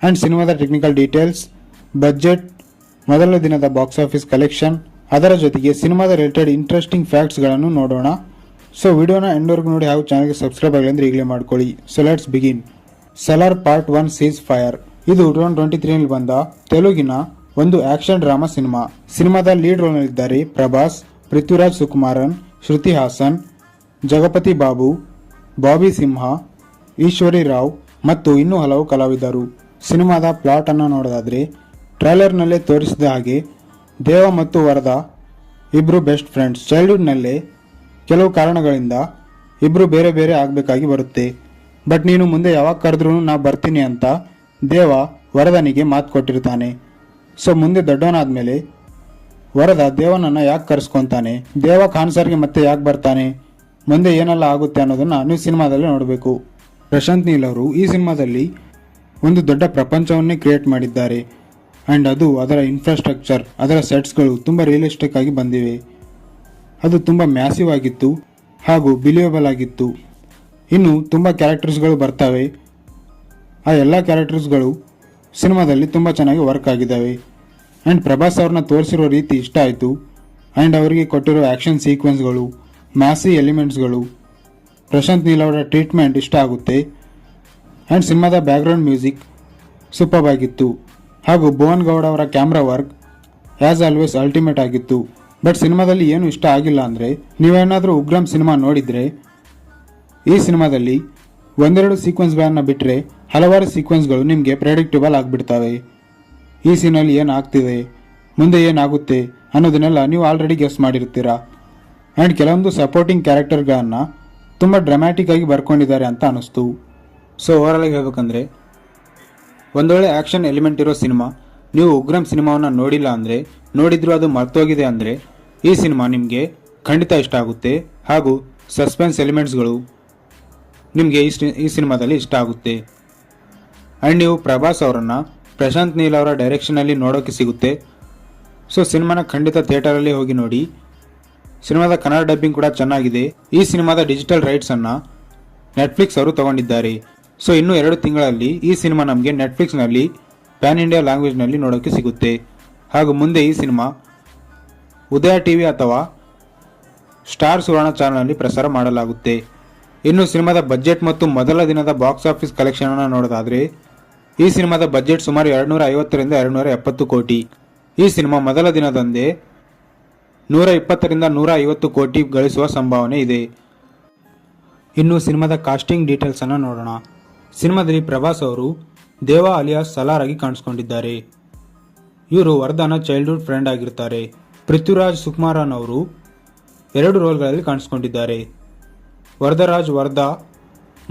ಆ್ಯಂಡ್ ಸಿನಿಮಾದ ಟೆಕ್ನಿಕಲ್ ಡೀಟೇಲ್ಸ್, ಬಜೆಟ್, ಮೊದಲ ದಿನದ ಬಾಕ್ಸ್ ಆಫೀಸ್ ಕಲೆಕ್ಷನ್, ಅದರ ಜೊತೆಗೆ ಸಿನಿಮಾದ ರಿಲೇಟೆಡ್ ಇಂಟ್ರೆಸ್ಟಿಂಗ್ ಫ್ಯಾಕ್ಟ್ಸ್ಗಳನ್ನು ನೋಡೋಣ. ಸೊ ವಿಡಿಯೋನ ಎಂಡ್ವರೆಗೂ ನೋಡಿ ಹಾಗೂ ಚಾನಲ್ಗೆ ಸಬ್ಸ್ಕ್ರೈಬ್ ಆಗಲಿ ಅಂದರೆ ಈಗಲೇ ಮಾಡ್ಕೊಳ್ಳಿ. So let's begin. Salaar part 1 seize fire. ಇದು 2023ರಲ್ಲಿ ಬಂದ ತೆಲುಗಿನ ಒಂದು ಆಕ್ಷನ್ ಡ್ರಾಮಾ ಸಿನಿಮಾ. ಸಿನಿಮಾದ ಲೀಡ್ ರೋಲ್ನಲ್ಲಿದ್ದಾರೆ ಪ್ರಭಾಸ್, ಪೃಥ್ವಿರಾಜ್ ಸುಕುಮಾರನ್, ಶ್ರುತಿ ಹಾಸನ್, ಜಗಪತಿ ಬಾಬು, ಬಾಬಿ ಸಿಂಹ, ಈಶ್ವರಿ ರಾವ್ ಮತ್ತು ಇನ್ನೂ ಹಲವು ಕಲಾವಿದರು. ಸಿನಿಮಾದ ಪ್ಲಾಟ್ ಅನ್ನು ನೋಡೋದಾದ್ರೆ ಟ್ರೈಲರ್ನಲ್ಲೇ ತೋರಿಸಿದ ಹಾಗೆ ದೇವ ಮತ್ತು ವರದಾ ಇಬ್ರು ಬೆಸ್ಟ್ ಫ್ರೆಂಡ್ಸ್. ಚೈಲ್ಡ್ಹುಡ್ನಲ್ಲೇ ಕೆಲವು ಕಾರಣಗಳಿಂದ ಇಬ್ರು ಬೇರೆ ಬೇರೆ ಆಗಬೇಕಾಗಿ ಬರುತ್ತೆ. ಬಟ್ ನೀನು ಮುಂದೆ ಯಾವಾಗ ಕರೆದ್ರೂ ನಾ ಬರ್ತೀನಿ ಅಂತ ದೇವ ವರದನಿಗೆ ಮಾತು ಕೊಟ್ಟಿರ್ತಾನೆ. ಸೊ ಮುಂದೆ ದೊಡ್ಡವನಾದ್ಮೇಲೆ ವರದ ದೇವನನ್ನು ಯಾಕೆ ಕರೆಸ್ಕೊಂತಾನೆ, ದೇವ ಖಾನ್ಸರ್ಗೆ ಮತ್ತೆ ಯಾಕೆ ಬರ್ತಾನೆ, ಮುಂದೆ ಏನೆಲ್ಲ ಆಗುತ್ತೆ ಅನ್ನೋದನ್ನ ನೀವು ಸಿನಿಮಾದಲ್ಲಿ ನೋಡಬೇಕು. ಪ್ರಶಾಂತ್ ನೀಲ್ ಅವರು ಈ ಸಿನಿಮಾದಲ್ಲಿ ಒಂದು ದೊಡ್ಡ ಪ್ರಪಂಚವನ್ನೇ ಕ್ರಿಯೇಟ್ ಮಾಡಿದ್ದಾರೆ. ಆ್ಯಂಡ್ ಅದು ಅದರ ಇನ್ಫ್ರಾಸ್ಟ್ರಕ್ಚರ್, ಅದರ ಸೆಟ್ಸ್ಗಳು ತುಂಬ ರಿಯಲಿಸ್ಟಿಕ್ ಆಗಿ ಬಂದಿವೆ. ಅದು ತುಂಬ ಮ್ಯಾಸಿವ್ ಆಗಿತ್ತು ಹಾಗೂ ಬಿಲಿಯಬಲ್ ಆಗಿತ್ತು. ಇನ್ನು ತುಂಬ ಕ್ಯಾರೆಕ್ಟರ್ಸ್ಗಳು ಬರ್ತವೆ. ಆ ಎಲ್ಲ ಕ್ಯಾರೆಕ್ಟರ್ಸ್ಗಳು ಸಿನಿಮಾದಲ್ಲಿ ತುಂಬ ಚೆನ್ನಾಗಿ ವರ್ಕ್ ಆಗಿದ್ದಾವೆ. ಆ್ಯಂಡ್ ಪ್ರಭಾಸ್ ಅವ್ರನ್ನ ತೋರಿಸಿರೋ ರೀತಿ ಇಷ್ಟ ಆಯಿತು. ಆ್ಯಂಡ್ ಅವರಿಗೆ ಕೊಟ್ಟಿರೋ ಆ್ಯಕ್ಷನ್ ಸೀಕ್ವೆನ್ಸ್ಗಳು, ಮ್ಯಾಸಿ ಎಲಿಮೆಂಟ್ಸ್ಗಳು, ಪ್ರಶಾಂತ್ ನೀಲ್ ಅವರ ಟ್ರೀಟ್ಮೆಂಟ್ ಇಷ್ಟ ಆಗುತ್ತೆ. ಆ್ಯಂಡ್ ಸಿನಿಮಾದ ಬ್ಯಾಕ್ಗ್ರೌಂಡ್ ಮ್ಯೂಸಿಕ್ ಸೂಪರ್ ಆಗಿತ್ತು. ಹಾಗೂ ಭುವನ್ ಗೌಡ ಅವರ camera work as always ultimate ಆಗಿತ್ತು. ಬಟ್ ಸಿನಿಮಾದಲ್ಲಿ ಏನು ಇಷ್ಟ ಆಗಿಲ್ಲ ಅಂದರೆ, ನೀವೇನಾದರೂ ಉಗ್ರಂ ಸಿನಿಮಾ ನೋಡಿದರೆ ಈ ಸಿನಿಮಾದಲ್ಲಿ ಒಂದೆರಡು ಸೀಕ್ವೆನ್ಸ್ಗಳನ್ನು ಬಿಟ್ಟರೆ ಹಲವಾರು ಸೀಕ್ವೆನ್ಸ್ಗಳು ನಿಮಗೆ ಪ್ರೆಡಿಕ್ಟಬಲ್ ಆಗಿಬಿಡ್ತವೆ. ಈ ಸೀನಲ್ಲಿ ಏನಾಗ್ತಿದೆ, ಮುಂದೆ ಏನಾಗುತ್ತೆ ಅನ್ನೋದನ್ನೆಲ್ಲ ನೀವು ಆಲ್ರೆಡಿ ಗೆಸ್ ಮಾಡಿರ್ತೀರಾ. ಆ್ಯಂಡ್ ಕೆಲವೊಂದು ಸಪೋರ್ಟಿಂಗ್ ಕ್ಯಾರೆಕ್ಟರ್ಗಳನ್ನು ತುಂಬ ಡ್ರಾಮ್ಯಾಟಿಕ್ ಆಗಿ ಬರ್ಕೊಂಡಿದ್ದಾರೆ ಅಂತ ಅನ್ನಿಸ್ತು. ಸೊ ಓವರಾಲ್ ಆಗಿ ಹೇಳ್ಬೇಕಂದ್ರೆ ಒಂದೊಳ್ಳೆ ಆ್ಯಕ್ಷನ್ ಎಲಿಮೆಂಟ್ ಇರೋ ಸಿನಿಮಾ. ನೀವು ಉಗ್ರಂ ಸಿನಿಮಾವನ್ನು ನೋಡಿಲ್ಲ ಅಂದರೆ, ನೋಡಿದ್ರು ಅದು ಮರ್ತೋಗಿದೆ ಅಂದರೆ ಈ ಸಿನಿಮಾ ನಿಮಗೆ ಖಂಡಿತ ಇಷ್ಟ ಆಗುತ್ತೆ. ಹಾಗೂ ಸಸ್ಪೆನ್ಸ್ ಎಲಿಮೆಂಟ್ಸ್ಗಳು ನಿಮಗೆ ಈ ಸಿನಿಮಾದಲ್ಲಿ ಇಷ್ಟ ಆಗುತ್ತೆ. ಆ್ಯಂಡ್ ನೀವು ಪ್ರಭಾಸ್ ಅವರನ್ನು ಪ್ರಶಾಂತ್ ನೀಲ್ ಅವರ ಡೈರೆಕ್ಷನಲ್ಲಿ ನೋಡೋಕ್ಕೆ ಸಿಗುತ್ತೆ. ಸೊ ಸಿನಿಮಾನ ಖಂಡಿತ ಥಿಯೇಟರಲ್ಲಿ ಹೋಗಿ ನೋಡಿ. ಸಿನಿಮಾದ ಕನ್ನಡ ಡಬ್ಬಿಂಗ್ ಕೂಡ ಚೆನ್ನಾಗಿದೆ. ಈ ಸಿನಿಮಾದ ಡಿಜಿಟಲ್ ರೈಟ್ಸನ್ನು ನೆಟ್ಫ್ಲಿಕ್ಸ್ ಅವರು ತಗೊಂಡಿದ್ದಾರೆ. ಸೊ ಇನ್ನೂ 2 ತಿಂಗಳಲ್ಲಿ ಈ ಸಿನಿಮಾ ನಮಗೆ ನೆಟ್ಫ್ಲಿಕ್ಸ್ನಲ್ಲಿ ಪ್ಯಾನ್ ಇಂಡಿಯಾ ಲ್ಯಾಂಗ್ವೇಜ್ನಲ್ಲಿ ನೋಡೋಕ್ಕೆ ಸಿಗುತ್ತೆ. ಹಾಗೂ ಮುಂದೆ ಈ ಸಿನಿಮಾ ಉದಯ ಟಿವಿ ಅಥವಾ ಸ್ಟಾರ್ ಸುವರ್ಣ ಚಾನಲ್ನಲ್ಲಿ ಪ್ರಸಾರ ಮಾಡಲಾಗುತ್ತೆ. ಇನ್ನು ಸಿನಿಮಾದ ಬಜೆಟ್ ಮತ್ತು ಮೊದಲ ದಿನದ ಬಾಕ್ಸ್ ಆಫೀಸ್ ಕಲೆಕ್ಷನ್ ಅನ್ನು ನೋಡೋದಾದರೆ ಈ ಸಿನಿಮಾದ ಬಜೆಟ್ ಸುಮಾರು 250ರಿಂದ 270 ಕೋಟಿ. ಈ ಸಿನಿಮಾ ಮೊದಲ ದಿನದಂದೇ 120ರಿಂದ 150 ಕೋಟಿ ಗಳಿಸುವ ಸಂಭಾವನೆ ಇದೆ. ಇನ್ನು ಸಿನಿಮಾದ ಕಾಸ್ಟಿಂಗ್ ಡೀಟೇಲ್ಸ್ ಅನ್ನು ನೋಡೋಣ. ಸಿನಿಮಾದಲ್ಲಿ ಪ್ರಭಾಸ್ ಅವರು ದೇವಾ ಅಲಿಯಾಸ್ ಸಲಾರ್ ಆಗಿ ಕಾಣಿಸ್ಕೊಂಡಿದ್ದಾರೆ. ಇವರು ವರ್ಧನ ಚೈಲ್ಡ್ಹುಡ್ ಫ್ರೆಂಡ್ ಆಗಿರ್ತಾರೆ. ಪೃಥ್ವಿರಾಜ್ ಸುಕುಮಾರನ್ ಅವರು 2 ರೋಲ್ಗಳಲ್ಲಿ ಕಾಣಿಸ್ಕೊಂಡಿದ್ದಾರೆ. ವರದರಾಜ್ ವರ್ಧಾ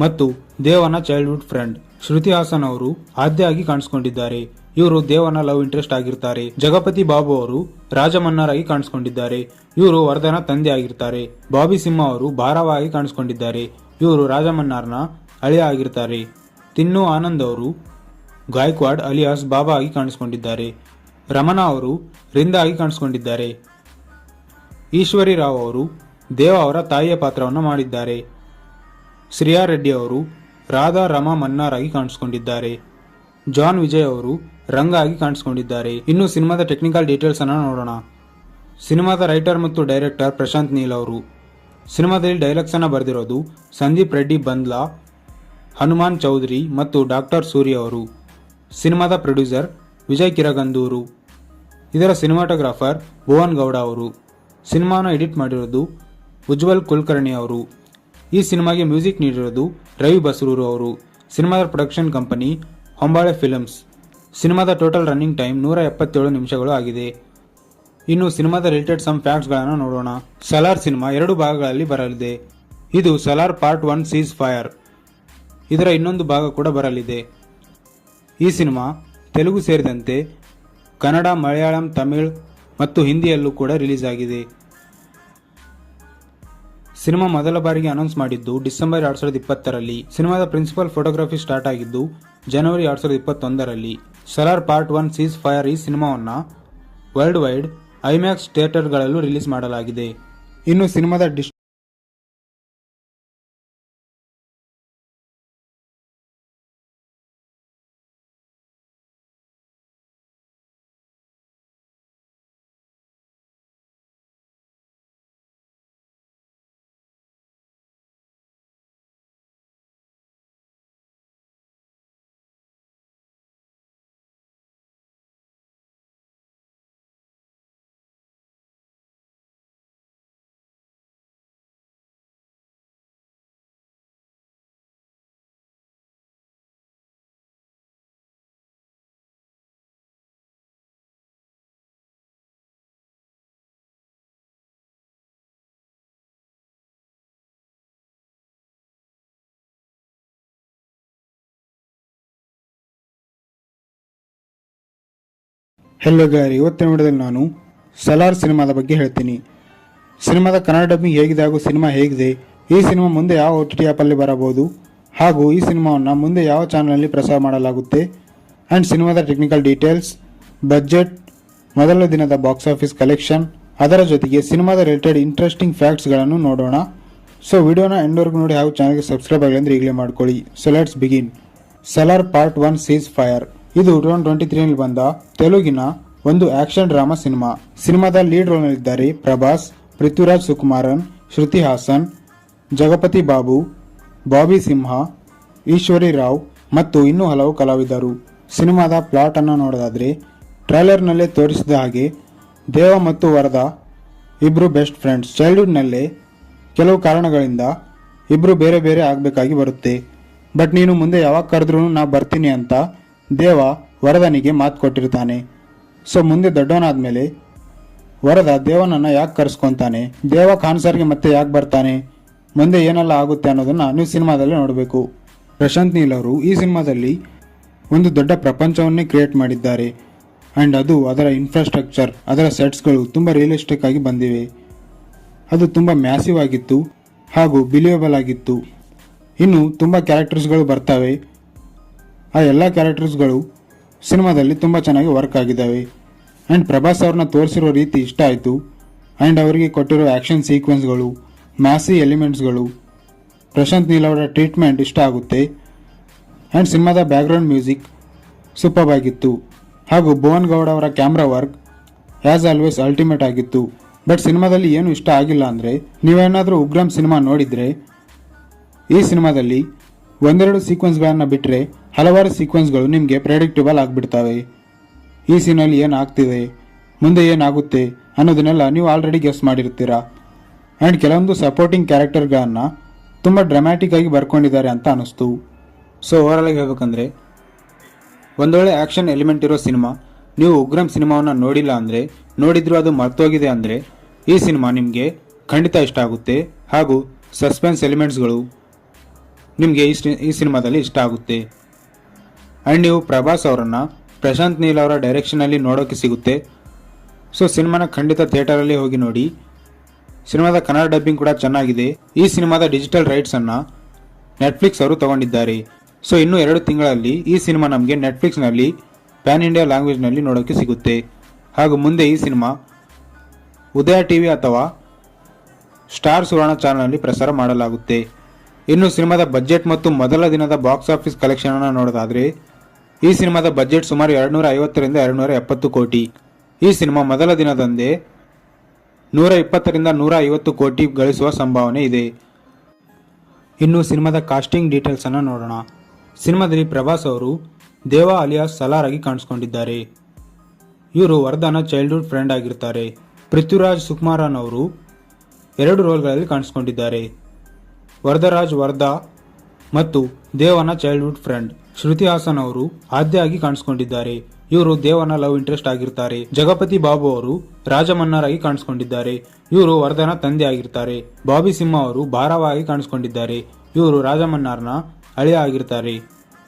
ಮತ್ತು ದೇವನ ಚೈಲ್ಡ್ಹುಡ್ ಫ್ರೆಂಡ್. ಶ್ರುತಿ ಹಾಸನ್ ಅವರು ಆದ್ಯ ಆಗಿ ಕಾಣಿಸ್ಕೊಂಡಿದ್ದಾರೆ. ಇವರು ದೇವನ ಲವ್ ಇಂಟ್ರೆಸ್ಟ್ ಆಗಿರ್ತಾರೆ. ಜಗಪತಿ ಬಾಬು ಅವರು ರಾಜಮನ್ನಾರ್ ಆಗಿ ಕಾಣಿಸ್ಕೊಂಡಿದ್ದಾರೆ. ಇವರು ವರ್ಧನ ತಂದೆ ಆಗಿರ್ತಾರೆ. ಬಾಬಿ ಸಿಂಹ ಅವರು ಭಾರವ ಆಗಿ ಕಾಣಿಸ್ಕೊಂಡಿದ್ದಾರೆ. ಇವರು ರಾಜಮನ್ನಾರ್ನ ಅಳಿಯ ಆಗಿರ್ತಾರೆ. ತಿನ್ನು ಆನಂದ್ ಅವರು ಗಾಯಕ್ವಾಡ್ ಅಲಿಯಾಸ್ ಬಾಬಾ ಆಗಿ ಕಾಣಿಸ್ಕೊಂಡಿದ್ದಾರೆ. ರಮಣ ಅವರು ರಿಂದಾ ಆಗಿ ಕಾಣಿಸ್ಕೊಂಡಿದ್ದಾರೆ. ಈಶ್ವರಿ ರಾವ್ ಅವರು ದೇವ ಅವರ ತಾಯಿಯ ಪಾತ್ರವನ್ನು ಮಾಡಿದ್ದಾರೆ. ಶ್ರೇಯಾ ರೆಡ್ಡಿ ಅವರು ರಾಧಾ ರಮಾ ಮನ್ನಾರ್ ಆಗಿ ಕಾಣಿಸ್ಕೊಂಡಿದ್ದಾರೆ. ಜಾನ್ ವಿಜಯ್ ಅವರು ರಂಗ ಆಗಿ ಕಾಣಿಸ್ಕೊಂಡಿದ್ದಾರೆ. ಇನ್ನು ಸಿನಿಮಾದ ಟೆಕ್ನಿಕಲ್ ಡೀಟೇಲ್ಸ್ ಅನ್ನು ನೋಡೋಣ. ಸಿನಿಮಾದ ರೈಟರ್ ಮತ್ತು ಡೈರೆಕ್ಟರ್ ಪ್ರಶಾಂತ್ ನೀಲ್ ಅವರು. ಸಿನಿಮಾದಲ್ಲಿ ಡೈಲಾಗ್ಸ್ ಅನ್ನು ಬರೆದಿರೋದು ಸಂದೀಪ್ ರೆಡ್ಡಿ ಬಂದ್ಲಾ, ಹನುಮಾನ್ ಚೌಧರಿ ಮತ್ತು ಡಾಕ್ಟರ್ ಸೂರ್ಯ ಅವರು. ಸಿನಿಮಾದ ಪ್ರೊಡ್ಯೂಸರ್ ವಿಜಯ್ ಕಿರಗಂದೂರು. ಇದರ ಸಿನಿಮಾಟೋಗ್ರಾಫರ್ ಭುವನ್ ಗೌಡ ಅವರು. ಸಿನಿಮಾನ ಎಡಿಟ್ ಮಾಡಿರೋದು ಉಜ್ವಲ್ ಕುಲಕರ್ಣಿ ಅವರು. ಈ ಸಿನಿಮಾಗೆ ಮ್ಯೂಸಿಕ್ ನೀಡಿರೋದು ರವಿ ಬಸ್ರೂರು ಅವರು. ಸಿನಿಮಾದ ಪ್ರೊಡಕ್ಷನ್ ಕಂಪನಿ ಹೊಂಬಾಳೆ ಫಿಲ್ಮ್ಸ್. ಸಿನಿಮಾದ ಟೋಟಲ್ ರನ್ನಿಂಗ್ ಟೈಮ್ 177 ನಿಮಿಷಗಳು ಆಗಿದೆ. ಇನ್ನು ಸಿನಿಮಾದ ರಿಲೇಟೆಡ್ ಸಮ್ ಫ್ಯಾಕ್ಟ್ಸ್ಗಳನ್ನು ನೋಡೋಣ. ಸಲಾರ್ ಸಿನಿಮಾ 2 ಭಾಗಗಳಲ್ಲಿ ಬರಲಿದೆ. ಇದು ಸಲಾರ್ ಪಾರ್ಟ್ 1 ಸೀಸ್ ಫೈರ್. ಇದರ ಇನ್ನೊಂದು ಭಾಗ ಕೂಡ ಬರಲಿದೆ. ಈ ಸಿನಿಮಾ ತೆಲುಗು ಸೇರಿದಂತೆ ಕನ್ನಡ, ಮಲಯಾಳಂ, ತಮಿಳ್ ಮತ್ತು ಹಿಂದಿಯಲ್ಲೂ ಕೂಡ ರಿಲೀಸ್ ಆಗಿದೆ. ಸಿನಿಮಾ ಮೊದಲ ಬಾರಿಗೆ ಅನೌನ್ಸ್ ಮಾಡಿದ್ದು ಡಿಸೆಂಬರ್ 2020ರಲ್ಲಿ. ಸಿನಿಮಾದ ಪ್ರಿನ್ಸಿಪಲ್ ಫೋಟೋಗ್ರಫಿ ಸ್ಟಾರ್ಟ್ ಆಗಿದ್ದು ಜನವರಿ 2021ರಲ್ಲಿ. ಸಲಾರ್ ಪಾರ್ಟ್ 1 ಸೀಸ್ ಫೈರ್ ಈ ಸಿನಿಮಾವನ್ನು ವರ್ಲ್ಡ್ ವೈಡ್ ಐಮ್ಯಾಕ್ಸ್ ಥಿಯೇಟರ್ಗಳಲ್ಲೂ ರಿಲೀಸ್ ಮಾಡಲಾಗಿದೆ. ಇನ್ನು ಸಿನಿಮಾದ ಹೆಲೋ ಗಾರಿ, ಇವತ್ತಿನ ವಿಡಿಯೋದಲ್ಲಿ ನಾನು ಸಲಾರ್ ಸಿನಿಮಾದ ಬಗ್ಗೆ ಹೇಳ್ತೀನಿ. ಸಿನಿಮಾದ ಕನ್ನಡ ಡಬ್ಬಿಂಗ್ ಹೇಗಿದೆ ಹಾಗೂ ಸಿನಿಮಾ ಹೇಗಿದೆ, ಈ ಸಿನಿಮಾ ಮುಂದೆ ಯಾವ OTT ಆ್ಯಪಲ್ಲಿ ಬರಬಹುದು ಹಾಗೂ ಈ ಸಿನಿಮಾವನ್ನು ಮುಂದೆ ಯಾವ ಚಾನಲ್ನಲ್ಲಿ ಪ್ರಸಾರ ಮಾಡಲಾಗುತ್ತೆ ಆ್ಯಂಡ್ ಸಿನಿಮಾದ ಟೆಕ್ನಿಕಲ್ ಡೀಟೇಲ್ಸ್, ಬಜೆಟ್, ಮೊದಲ ದಿನದ ಬಾಕ್ಸ್ ಆಫೀಸ್ ಕಲೆಕ್ಷನ್, ಅದರ ಜೊತೆಗೆ ಸಿನಿಮಾದ ರಿಲೇಟೆಡ್ ಇಂಟ್ರೆಸ್ಟಿಂಗ್ ಫ್ಯಾಕ್ಟ್ಸ್ಗಳನ್ನು ನೋಡೋಣ. ಸೊ ವಿಡಿಯೋನ ಎಂಡ್ವರೆಗೂ ನೋಡಿ ಹಾಗೂ ಚಾನಲ್ಗೆ ಸಬ್ಸ್ಕ್ರೈಬ್ ಆಗಲಿ ಅಂದರೆ ಈಗಲೇ ಮಾಡ್ಕೊಳ್ಳಿ. So let's begin. Salaar part 1 seize fire. ಇದು 2023ರಲ್ಲಿ ಬಂದ ತೆಲುಗಿನ ಒಂದು ಆಕ್ಷನ್ ಡ್ರಾಮಾ ಸಿನಿಮಾ. ಸಿನಿಮಾದ ಲೀಡ್ ರೋಲ್ನಲ್ಲಿದ್ದಾರೆ ಪ್ರಭಾಸ್, ಪೃಥ್ವಿರಾಜ್ ಸುಕುಮಾರನ್, ಶ್ರುತಿ ಹಾಸನ್, ಜಗಪತಿ ಬಾಬು, ಬಾಬಿ ಸಿಂಹ, ಈಶ್ವರಿ ರಾವ್ ಮತ್ತು ಇನ್ನೂ ಹಲವು ಕಲಾವಿದರು. ಸಿನಿಮಾದ ಪ್ಲಾಟ್ ಅನ್ನು ನೋಡೋದಾದ್ರೆ ಟ್ರೈಲರ್ನಲ್ಲೇ ತೋರಿಸಿದ ಹಾಗೆ ದೇವ ಮತ್ತು ವರದಾ ಇಬ್ರು ಬೆಸ್ಟ್ ಫ್ರೆಂಡ್ಸ್. ಚೈಲ್ಡ್ಹುಡ್ನಲ್ಲೇ ಕೆಲವು ಕಾರಣಗಳಿಂದ ಇಬ್ರು ಬೇರೆ ಬೇರೆ ಆಗಬೇಕಾಗಿ ಬರುತ್ತೆ. ಬಟ್ ನೀನು ಮುಂದೆ ಯಾವಾಗ ಕರೆದ್ರೂ ನಾ ಬರ್ತೀನಿ ಅಂತ ದೇವ ವರದನಿಗೆ ಮಾತು ಕೊಟ್ಟಿರ್ತಾನೆ. ಸೊ ಮುಂದೆ ದೊಡ್ಡವನಾದ್ಮೇಲೆ ವರದ ದೇವನನ್ನು ಯಾಕೆ ಕರೆಸ್ಕೊಂತಾನೆ, ದೇವ ಖಾನ್ಸರ್ಗೆ ಮತ್ತೆ ಯಾಕೆ ಬರ್ತಾನೆ, ಮುಂದೆ ಏನೆಲ್ಲ ಆಗುತ್ತೆ ಅನ್ನೋದನ್ನ ನೀವು ಸಿನಿಮಾದಲ್ಲಿ ನೋಡಬೇಕು. ಪ್ರಶಾಂತ್ ನೀಲ್ ಅವರು ಈ ಸಿನಿಮಾದಲ್ಲಿ ಒಂದು ದೊಡ್ಡ ಪ್ರಪಂಚವನ್ನೇ ಕ್ರಿಯೇಟ್ ಮಾಡಿದ್ದಾರೆ ಆ್ಯಂಡ್ ಅದು ಅದರ ಇನ್ಫ್ರಾಸ್ಟ್ರಕ್ಚರ್, ಅದರ ಸೆಟ್ಸ್ಗಳು ತುಂಬ ರಿಯಲಿಸ್ಟಿಕ್ ಆಗಿ ಬಂದಿವೆ. ಅದು ತುಂಬ ಮ್ಯಾಸಿವ್ ಆಗಿತ್ತು ಹಾಗೂ ಬಿಲಿಯಬಲ್ ಆಗಿತ್ತು. ಇನ್ನು ತುಂಬ ಕ್ಯಾರೆಕ್ಟರ್ಸ್ಗಳು ಬರ್ತವೆ. ಆ ಎಲ್ಲ ಕ್ಯಾರೆಕ್ಟರ್ಸ್ಗಳು ಸಿನಿಮಾದಲ್ಲಿ ತುಂಬ ಚೆನ್ನಾಗಿ ವರ್ಕ್ ಆಗಿದ್ದಾವೆ ಆ್ಯಂಡ್ ಪ್ರಭಾಸ್ ಅವ್ರನ್ನ ತೋರಿಸಿರೋ ರೀತಿ ಇಷ್ಟ ಆಯಿತು ಆ್ಯಂಡ್ ಅವರಿಗೆ ಕೊಟ್ಟಿರೋ ಆ್ಯಕ್ಷನ್ ಸೀಕ್ವೆನ್ಸ್ಗಳು, ಮ್ಯಾಸಿ ಎಲಿಮೆಂಟ್ಸ್ಗಳು, ಪ್ರಶಾಂತ್ ನೀಲ್ ಅವರ ಟ್ರೀಟ್ಮೆಂಟ್ ಇಷ್ಟ ಆಗುತ್ತೆ ಆ್ಯಂಡ್ ಸಿನಿಮಾದ ಬ್ಯಾಕ್ಗ್ರೌಂಡ್ ಮ್ಯೂಸಿಕ್ ಸೂಪರ್ ಆಗಿತ್ತು ಹಾಗೂ ಭುವನ್ ಗೌಡ ಅವರ camera work as always ultimate ಆಗಿತ್ತು. ಬಟ್ ಸಿನಿಮಾದಲ್ಲಿ ಏನು ಇಷ್ಟ ಆಗಿಲ್ಲ ಅಂದರೆ, ನೀವೇನಾದರೂ ಉಗ್ರಂ ಸಿನಿಮಾ ನೋಡಿದರೆ ಈ ಸಿನಿಮಾದಲ್ಲಿ ಒಂದೆರಡು ಸೀಕ್ವೆನ್ಸ್ಗಳನ್ನು ಬಿಟ್ಟರೆ ಹಲವಾರು ಸೀಕ್ವೆನ್ಸ್ಗಳು ನಿಮಗೆ ಪ್ರೆಡಿಕ್ಟಬಲ್ ಆಗಿಬಿಡ್ತವೆ. ಈ ಸೀನಲ್ಲಿ ಏನಾಗ್ತಿದೆ, ಮುಂದೆ ಏನಾಗುತ್ತೆ ಅನ್ನೋದನ್ನೆಲ್ಲ ನೀವು ಆಲ್ರೆಡಿ ಗೆಸ್ ಮಾಡಿರ್ತೀರಾ. ಆ್ಯಂಡ್ ಕೆಲವೊಂದು ಸಪೋರ್ಟಿಂಗ್ ಕ್ಯಾರೆಕ್ಟರ್ಗಳನ್ನು ತುಂಬ ಡ್ರಾಮ್ಯಾಟಿಕ್ ಆಗಿ ಬರ್ಕೊಂಡಿದ್ದಾರೆ ಅಂತ ಅನ್ನಿಸ್ತು. ಸೊ ಓವರಾಲ್ ಆಗಿ ಹೇಳ್ಬೇಕಂದ್ರೆ ಒಂದೊಳ್ಳೆ ಆ್ಯಕ್ಷನ್ ಎಲಿಮೆಂಟ್ ಇರೋ ಸಿನಿಮಾ. ನೀವು ಉಗ್ರಂ ಸಿನಿಮಾವನ್ನು ನೋಡಿಲ್ಲ ಅಂದರೆ, ನೋಡಿದ್ರು ಅದು ಮರ್ತೋಗಿದೆ ಅಂದರೆ ಈ ಸಿನಿಮಾ ನಿಮಗೆ ಖಂಡಿತ ಇಷ್ಟ ಆಗುತ್ತೆ. ಹಾಗೂ ಸಸ್ಪೆನ್ಸ್ ಎಲಿಮೆಂಟ್ಸ್ಗಳು ನಿಮಗೆ ಈ ಸಿನಿಮಾದಲ್ಲಿ ಇಷ್ಟ ಆಗುತ್ತೆ. ಆ್ಯಂಡ್ ನೀವು ಪ್ರಭಾಸ್ ಅವರನ್ನು ಪ್ರಶಾಂತ್ ನೀಲ್ ಅವರ ಡೈರೆಕ್ಷನಲ್ಲಿ ನೋಡೋಕ್ಕೆ ಸಿಗುತ್ತೆ. ಸೊ ಸಿನಿಮಾನ ಖಂಡಿತ ಥಿಯೇಟರಲ್ಲಿ ಹೋಗಿ ನೋಡಿ. ಸಿನಿಮಾದ ಕನ್ನಡ ಡಬ್ಬಿಂಗ್ ಕೂಡ ಚೆನ್ನಾಗಿದೆ. ಈ ಸಿನಿಮಾದ ಡಿಜಿಟಲ್ ರೈಟ್ಸನ್ನು ನೆಟ್ಫ್ಲಿಕ್ಸ್ ಅವರು ತಗೊಂಡಿದ್ದಾರೆ. ಸೊ ಇನ್ನೂ 2 ತಿಂಗಳಲ್ಲಿ ಈ ಸಿನಿಮಾ ನಮಗೆ ನೆಟ್ಫ್ಲಿಕ್ಸ್ನಲ್ಲಿ ಪ್ಯಾನ್ ಇಂಡಿಯಾ ಲ್ಯಾಂಗ್ವೇಜ್ನಲ್ಲಿ ನೋಡೋಕ್ಕೆ ಸಿಗುತ್ತೆ. ಹಾಗೂ ಮುಂದೆ ಈ ಸಿನಿಮಾ ಉದಯ ಟಿವಿ ಅಥವಾ ಸ್ಟಾರ್ ಸುವರ್ಣ ಚಾನಲ್ನಲ್ಲಿ ಪ್ರಸಾರ ಮಾಡಲಾಗುತ್ತೆ. ಇನ್ನು ಸಿನಿಮಾದ ಬಜೆಟ್ ಮತ್ತು ಮೊದಲ ದಿನದ ಬಾಕ್ಸ್ ಆಫೀಸ್ ಕಲೆಕ್ಷನ್ ಅನ್ನು ನೋಡೋದಾದರೆ ಈ ಸಿನಿಮಾದ ಬಜೆಟ್ ಸುಮಾರು 250ರಿಂದ 270 ಕೋಟಿ. ಈ ಸಿನಿಮಾ ಮೊದಲ ದಿನದಂದೇ 120ರಿಂದ 150 ಕೋಟಿ ಗಳಿಸುವ ಸಂಭಾವನೆ ಇದೆ. ಇನ್ನು ಸಿನಿಮಾದ ಕಾಸ್ಟಿಂಗ್ ಡೀಟೇಲ್ಸ್ ಅನ್ನು ನೋಡೋಣ. ಸಿನಿಮಾದಲ್ಲಿ ಪ್ರಭಾಸ್ ಅವರು ದೇವ ಅಲಿಯಾಸ್ ಸಲಾರ್ ಆಗಿ ಕಾಣಿಸ್ಕೊಂಡಿದ್ದಾರೆ. ಇವರು ವರ್ಧನ ಚೈಲ್ಡ್ಹುಡ್ ಫ್ರೆಂಡ್ ಆಗಿರ್ತಾರೆ. ಪೃಥ್ವಿರಾಜ್ ಸುಕುಮಾರನ್ ಅವರು 2 ರೋಲ್ಗಳಲ್ಲಿ ಕಾಣಿಸ್ಕೊಂಡಿದ್ದಾರೆ. ವರದರಾಜ್ ವರ್ಧಾ ಮತ್ತು ದೇವನ ಚೈಲ್ಡ್ಹುಡ್ ಫ್ರೆಂಡ್. ಶ್ರುತಿ ಹಾಸನ್ ಅವರು ಆದ್ಯ ಆಗಿ ಕಾಣಿಸ್ಕೊಂಡಿದ್ದಾರೆ. ಇವರು ದೇವನ ಲವ್ ಇಂಟ್ರೆಸ್ಟ್ ಆಗಿರ್ತಾರೆ. ಜಗಪತಿ ಬಾಬು ಅವರು ರಾಜಮನ್ನಾರ್ ಆಗಿ ಕಾಣಿಸ್ಕೊಂಡಿದ್ದಾರೆ. ಇವರು ವರ್ಧನ ತಂದೆ ಆಗಿರ್ತಾರೆ. ಬಾಬಿ ಸಿಂಹ ಅವರು ಭಾರವ ಆಗಿ ಕಾಣಿಸ್ಕೊಂಡಿದ್ದಾರೆ. ಇವರು ರಾಜಮನ್ನಾರ್ನ ಅಳಿಯ ಆಗಿರ್ತಾರೆ.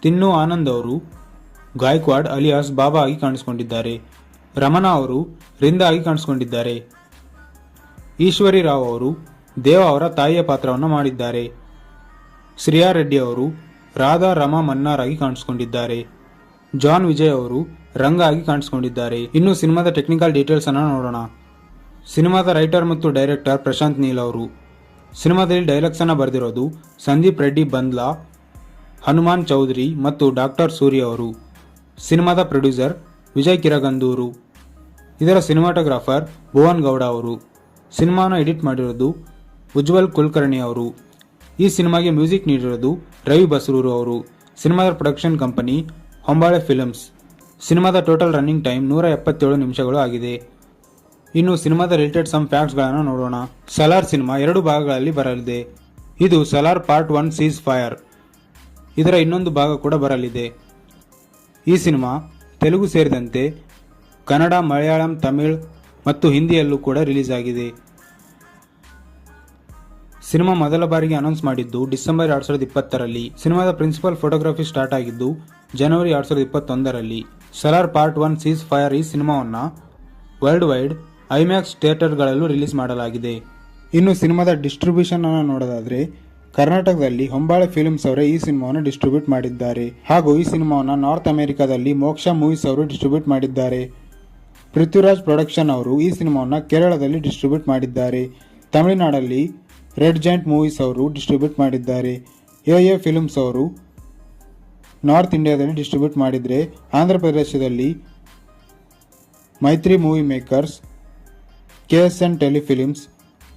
ತಿನ್ನು ಆನಂದ್ ಅವರು ಗಾಯಕ್ವಾಡ್ ಅಲಿಯಾಸ್ ಬಾಬಾ ಆಗಿ ಕಾಣಿಸ್ಕೊಂಡಿದ್ದಾರೆ. ರಮಣ ಅವರು ರಿಂದ ಆಗಿ ಕಾಣಿಸ್ಕೊಂಡಿದ್ದಾರೆ. ಈಶ್ವರಿ ರಾವ್ ಅವರು ದೇವ ಅವರ ತಾಯಿಯ ಪಾತ್ರವನ್ನು ಮಾಡಿದ್ದಾರೆ. ಶ್ರಿಯಾ ರೆಡ್ಡಿ ಅವರು ರಾಧಾ ರಮಾ ಮನ್ನಾರ್ ಆಗಿ ಕಾಣಿಸ್ಕೊಂಡಿದ್ದಾರೆ. ಜಾನ್ ವಿಜಯ್ ಅವರು ರಂಗ ಆಗಿ ಕಾಣಿಸ್ಕೊಂಡಿದ್ದಾರೆ. ಇನ್ನು ಸಿನಿಮಾದ ಟೆಕ್ನಿಕಲ್ ಡೀಟೇಲ್ಸ್ ಅನ್ನು ನೋಡೋಣ. ಸಿನಿಮಾದ ರೈಟರ್ ಮತ್ತು ಡೈರೆಕ್ಟರ್ ಪ್ರಶಾಂತ್ ನೀಲ್ ಅವರು. ಸಿನಿಮಾದಲ್ಲಿ ಡೈಲಾಗ್ಸ್ ಅನ್ನು ಬರೆದಿರೋದು ಸಂದೀಪ್ ರೆಡ್ಡಿ ಬಂದ್ಲಾ, ಹನುಮಾನ್ ಚೌಧರಿ ಮತ್ತು ಡಾಕ್ಟರ್ ಸೂರ್ಯ ಅವರು. ಸಿನಿಮಾದ ಪ್ರೊಡ್ಯೂಸರ್ ವಿಜಯ್ ಕಿರಗಂದೂರು. ಇದರ ಸಿನಿಮಾಟೋಗ್ರಾಫರ್ ಭುವನ್ ಗೌಡ ಅವರು. ಸಿನಿಮಾನ ಎಡಿಟ್ ಮಾಡಿರೋದು ಉಜ್ವಲ್ ಕುಲಕರ್ಣಿ ಅವರು. ಈ ಸಿನಿಮಾಗೆ ಮ್ಯೂಸಿಕ್ ನೀಡಿರೋದು ರವಿ ಬಸರೂರು ಅವರು. ಸಿನಿಮಾದ ಪ್ರೊಡಕ್ಷನ್ ಕಂಪನಿ ಹೊಂಬಾಳೆ ಫಿಲ್ಮ್ಸ್. ಸಿನಿಮಾದ ಟೋಟಲ್ ರನ್ನಿಂಗ್ ಟೈಮ್ 177 ನಿಮಿಷಗಳು ಆಗಿದೆ. ಇನ್ನು ಸಿನಿಮಾದ ರಿಲೇಟೆಡ್ ಸಮ್ ಫ್ಯಾಕ್ಟ್ಸ್ಗಳನ್ನು ನೋಡೋಣ. ಸಲಾರ್ ಸಿನಿಮಾ 2 ಭಾಗಗಳಲ್ಲಿ ಬರಲಿದೆ. ಇದು ಸಲಾರ್ ಪಾರ್ಟ್ 1 ಸೀಸ್ ಫೈರ್. ಇದರ ಇನ್ನೊಂದು ಭಾಗ ಕೂಡ ಬರಲಿದೆ. ಈ ಸಿನಿಮಾ ತೆಲುಗು ಸೇರಿದಂತೆ ಕನ್ನಡ, ಮಲಯಾಳಂ, ತಮಿಳ್ ಮತ್ತು ಹಿಂದಿಯಲ್ಲೂ ಕೂಡ ರಿಲೀಸ್ ಆಗಿದೆ. ಸಿನಿಮಾ ಮೊದಲ ಬಾರಿಗೆ ಅನೌನ್ಸ್ ಮಾಡಿದ್ದು ಡಿಸೆಂಬರ್ 2020ರಲ್ಲಿ. ಸಿನಿಮಾದ ಪ್ರಿನ್ಸಿಪಲ್ ಫೋಟೋಗ್ರಫಿ ಸ್ಟಾರ್ಟ್ ಆಗಿದ್ದು ಜನವರಿ 2021ರಲ್ಲಿ. ಸಲಾರ್ ಪಾರ್ಟ್ 1 ಸೀಸ್ ಫೈರ್ ಈ ಸಿನಿಮಾವನ್ನು ವರ್ಲ್ಡ್ ವೈಡ್ ಐಮ್ಯಾಕ್ಸ್ ಥಿಯೇಟರ್ಗಳಲ್ಲೂ ರಿಲೀಸ್ ಮಾಡಲಾಗಿದೆ. ಇನ್ನು ಸಿನಿಮಾದ ಡಿಸ್ಟ್ರಿಬ್ಯೂಷನ್ ಅನ್ನು ನೋಡೋದಾದ್ರೆ ಕರ್ನಾಟಕದಲ್ಲಿ ಹೊಂಬಾಳೆ ಫಿಲ್ಮ್ಸ್ ಅವರೇ ಈ ಸಿನಿಮಾವನ್ನು ಡಿಸ್ಟ್ರಿಬ್ಯೂಟ್ ಮಾಡಿದ್ದಾರೆ. ಹಾಗೂ ಈ ಸಿನಿಮಾವನ್ನು ನಾರ್ತ್ ಅಮೆರಿಕಾದಲ್ಲಿ ಮೋಕ್ಷ ಮೂವೀಸ್ ಅವರು ಡಿಸ್ಟ್ರಿಬ್ಯೂಟ್ ಮಾಡಿದ್ದಾರೆ. ಪೃಥ್ವಿರಾಜ್ ಪ್ರೊಡಕ್ಷನ್ ಅವರು ಈ ಸಿನಿಮಾವನ್ನು ಕೇರಳದಲ್ಲಿ ಡಿಸ್ಟ್ರಿಬ್ಯೂಟ್ ಮಾಡಿದ್ದಾರೆ. ತಮಿಳುನಾಡಲ್ಲಿ ರೆಡ್ ಜಾಯಿಂಟ್ ಮೂವೀಸ್ ಅವರು ಡಿಸ್ಟ್ರಿಬ್ಯೂಟ್ ಮಾಡಿದ್ದಾರೆ. ಎ ಫಿಲ್ಮ್ಸ್ ಅವರು ನಾರ್ತ್ ಇಂಡಿಯಾದಲ್ಲಿ ಡಿಸ್ಟ್ರಿಬ್ಯೂಟ್ ಮಾಡಿದರೆ, ಆಂಧ್ರ ಪ್ರದೇಶದಲ್ಲಿ Mythri Movie Makers, KSN Telefilms,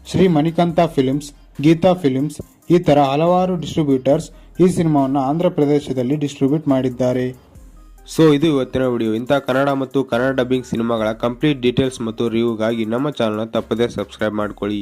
Shri Manikanta Films, Geetha Films ಈ ಥರ ಹಲವಾರು ಡಿಸ್ಟ್ರಿಬ್ಯೂಟರ್ಸ್ ಈ ಸಿನಿಮಾವನ್ನು ಆಂಧ್ರ ಪ್ರದೇಶದಲ್ಲಿ ಡಿಸ್ಟ್ರಿಬ್ಯೂಟ್ ಮಾಡಿದ್ದಾರೆ. ಸೊ ಇದು ಇವತ್ತಿನ ವಿಡಿಯೋ. ಇಂಥ ಕನ್ನಡ ಮತ್ತು ಕನ್ನಡ ಡಬ್ಬಿಂಗ್ ಸಿನಿಮಾಗಳ ಕಂಪ್ಲೀಟ್ ಡೀಟೇಲ್ಸ್ ಮತ್ತು ರಿವ್ಯೂಗಾಗಿ ನಮ್ಮ ಚಾನಲ್ನ ತಪ್ಪದೇ ಸಬ್ಸ್ಕ್ರೈಬ್ ಮಾಡ್ಕೊಳ್ಳಿ.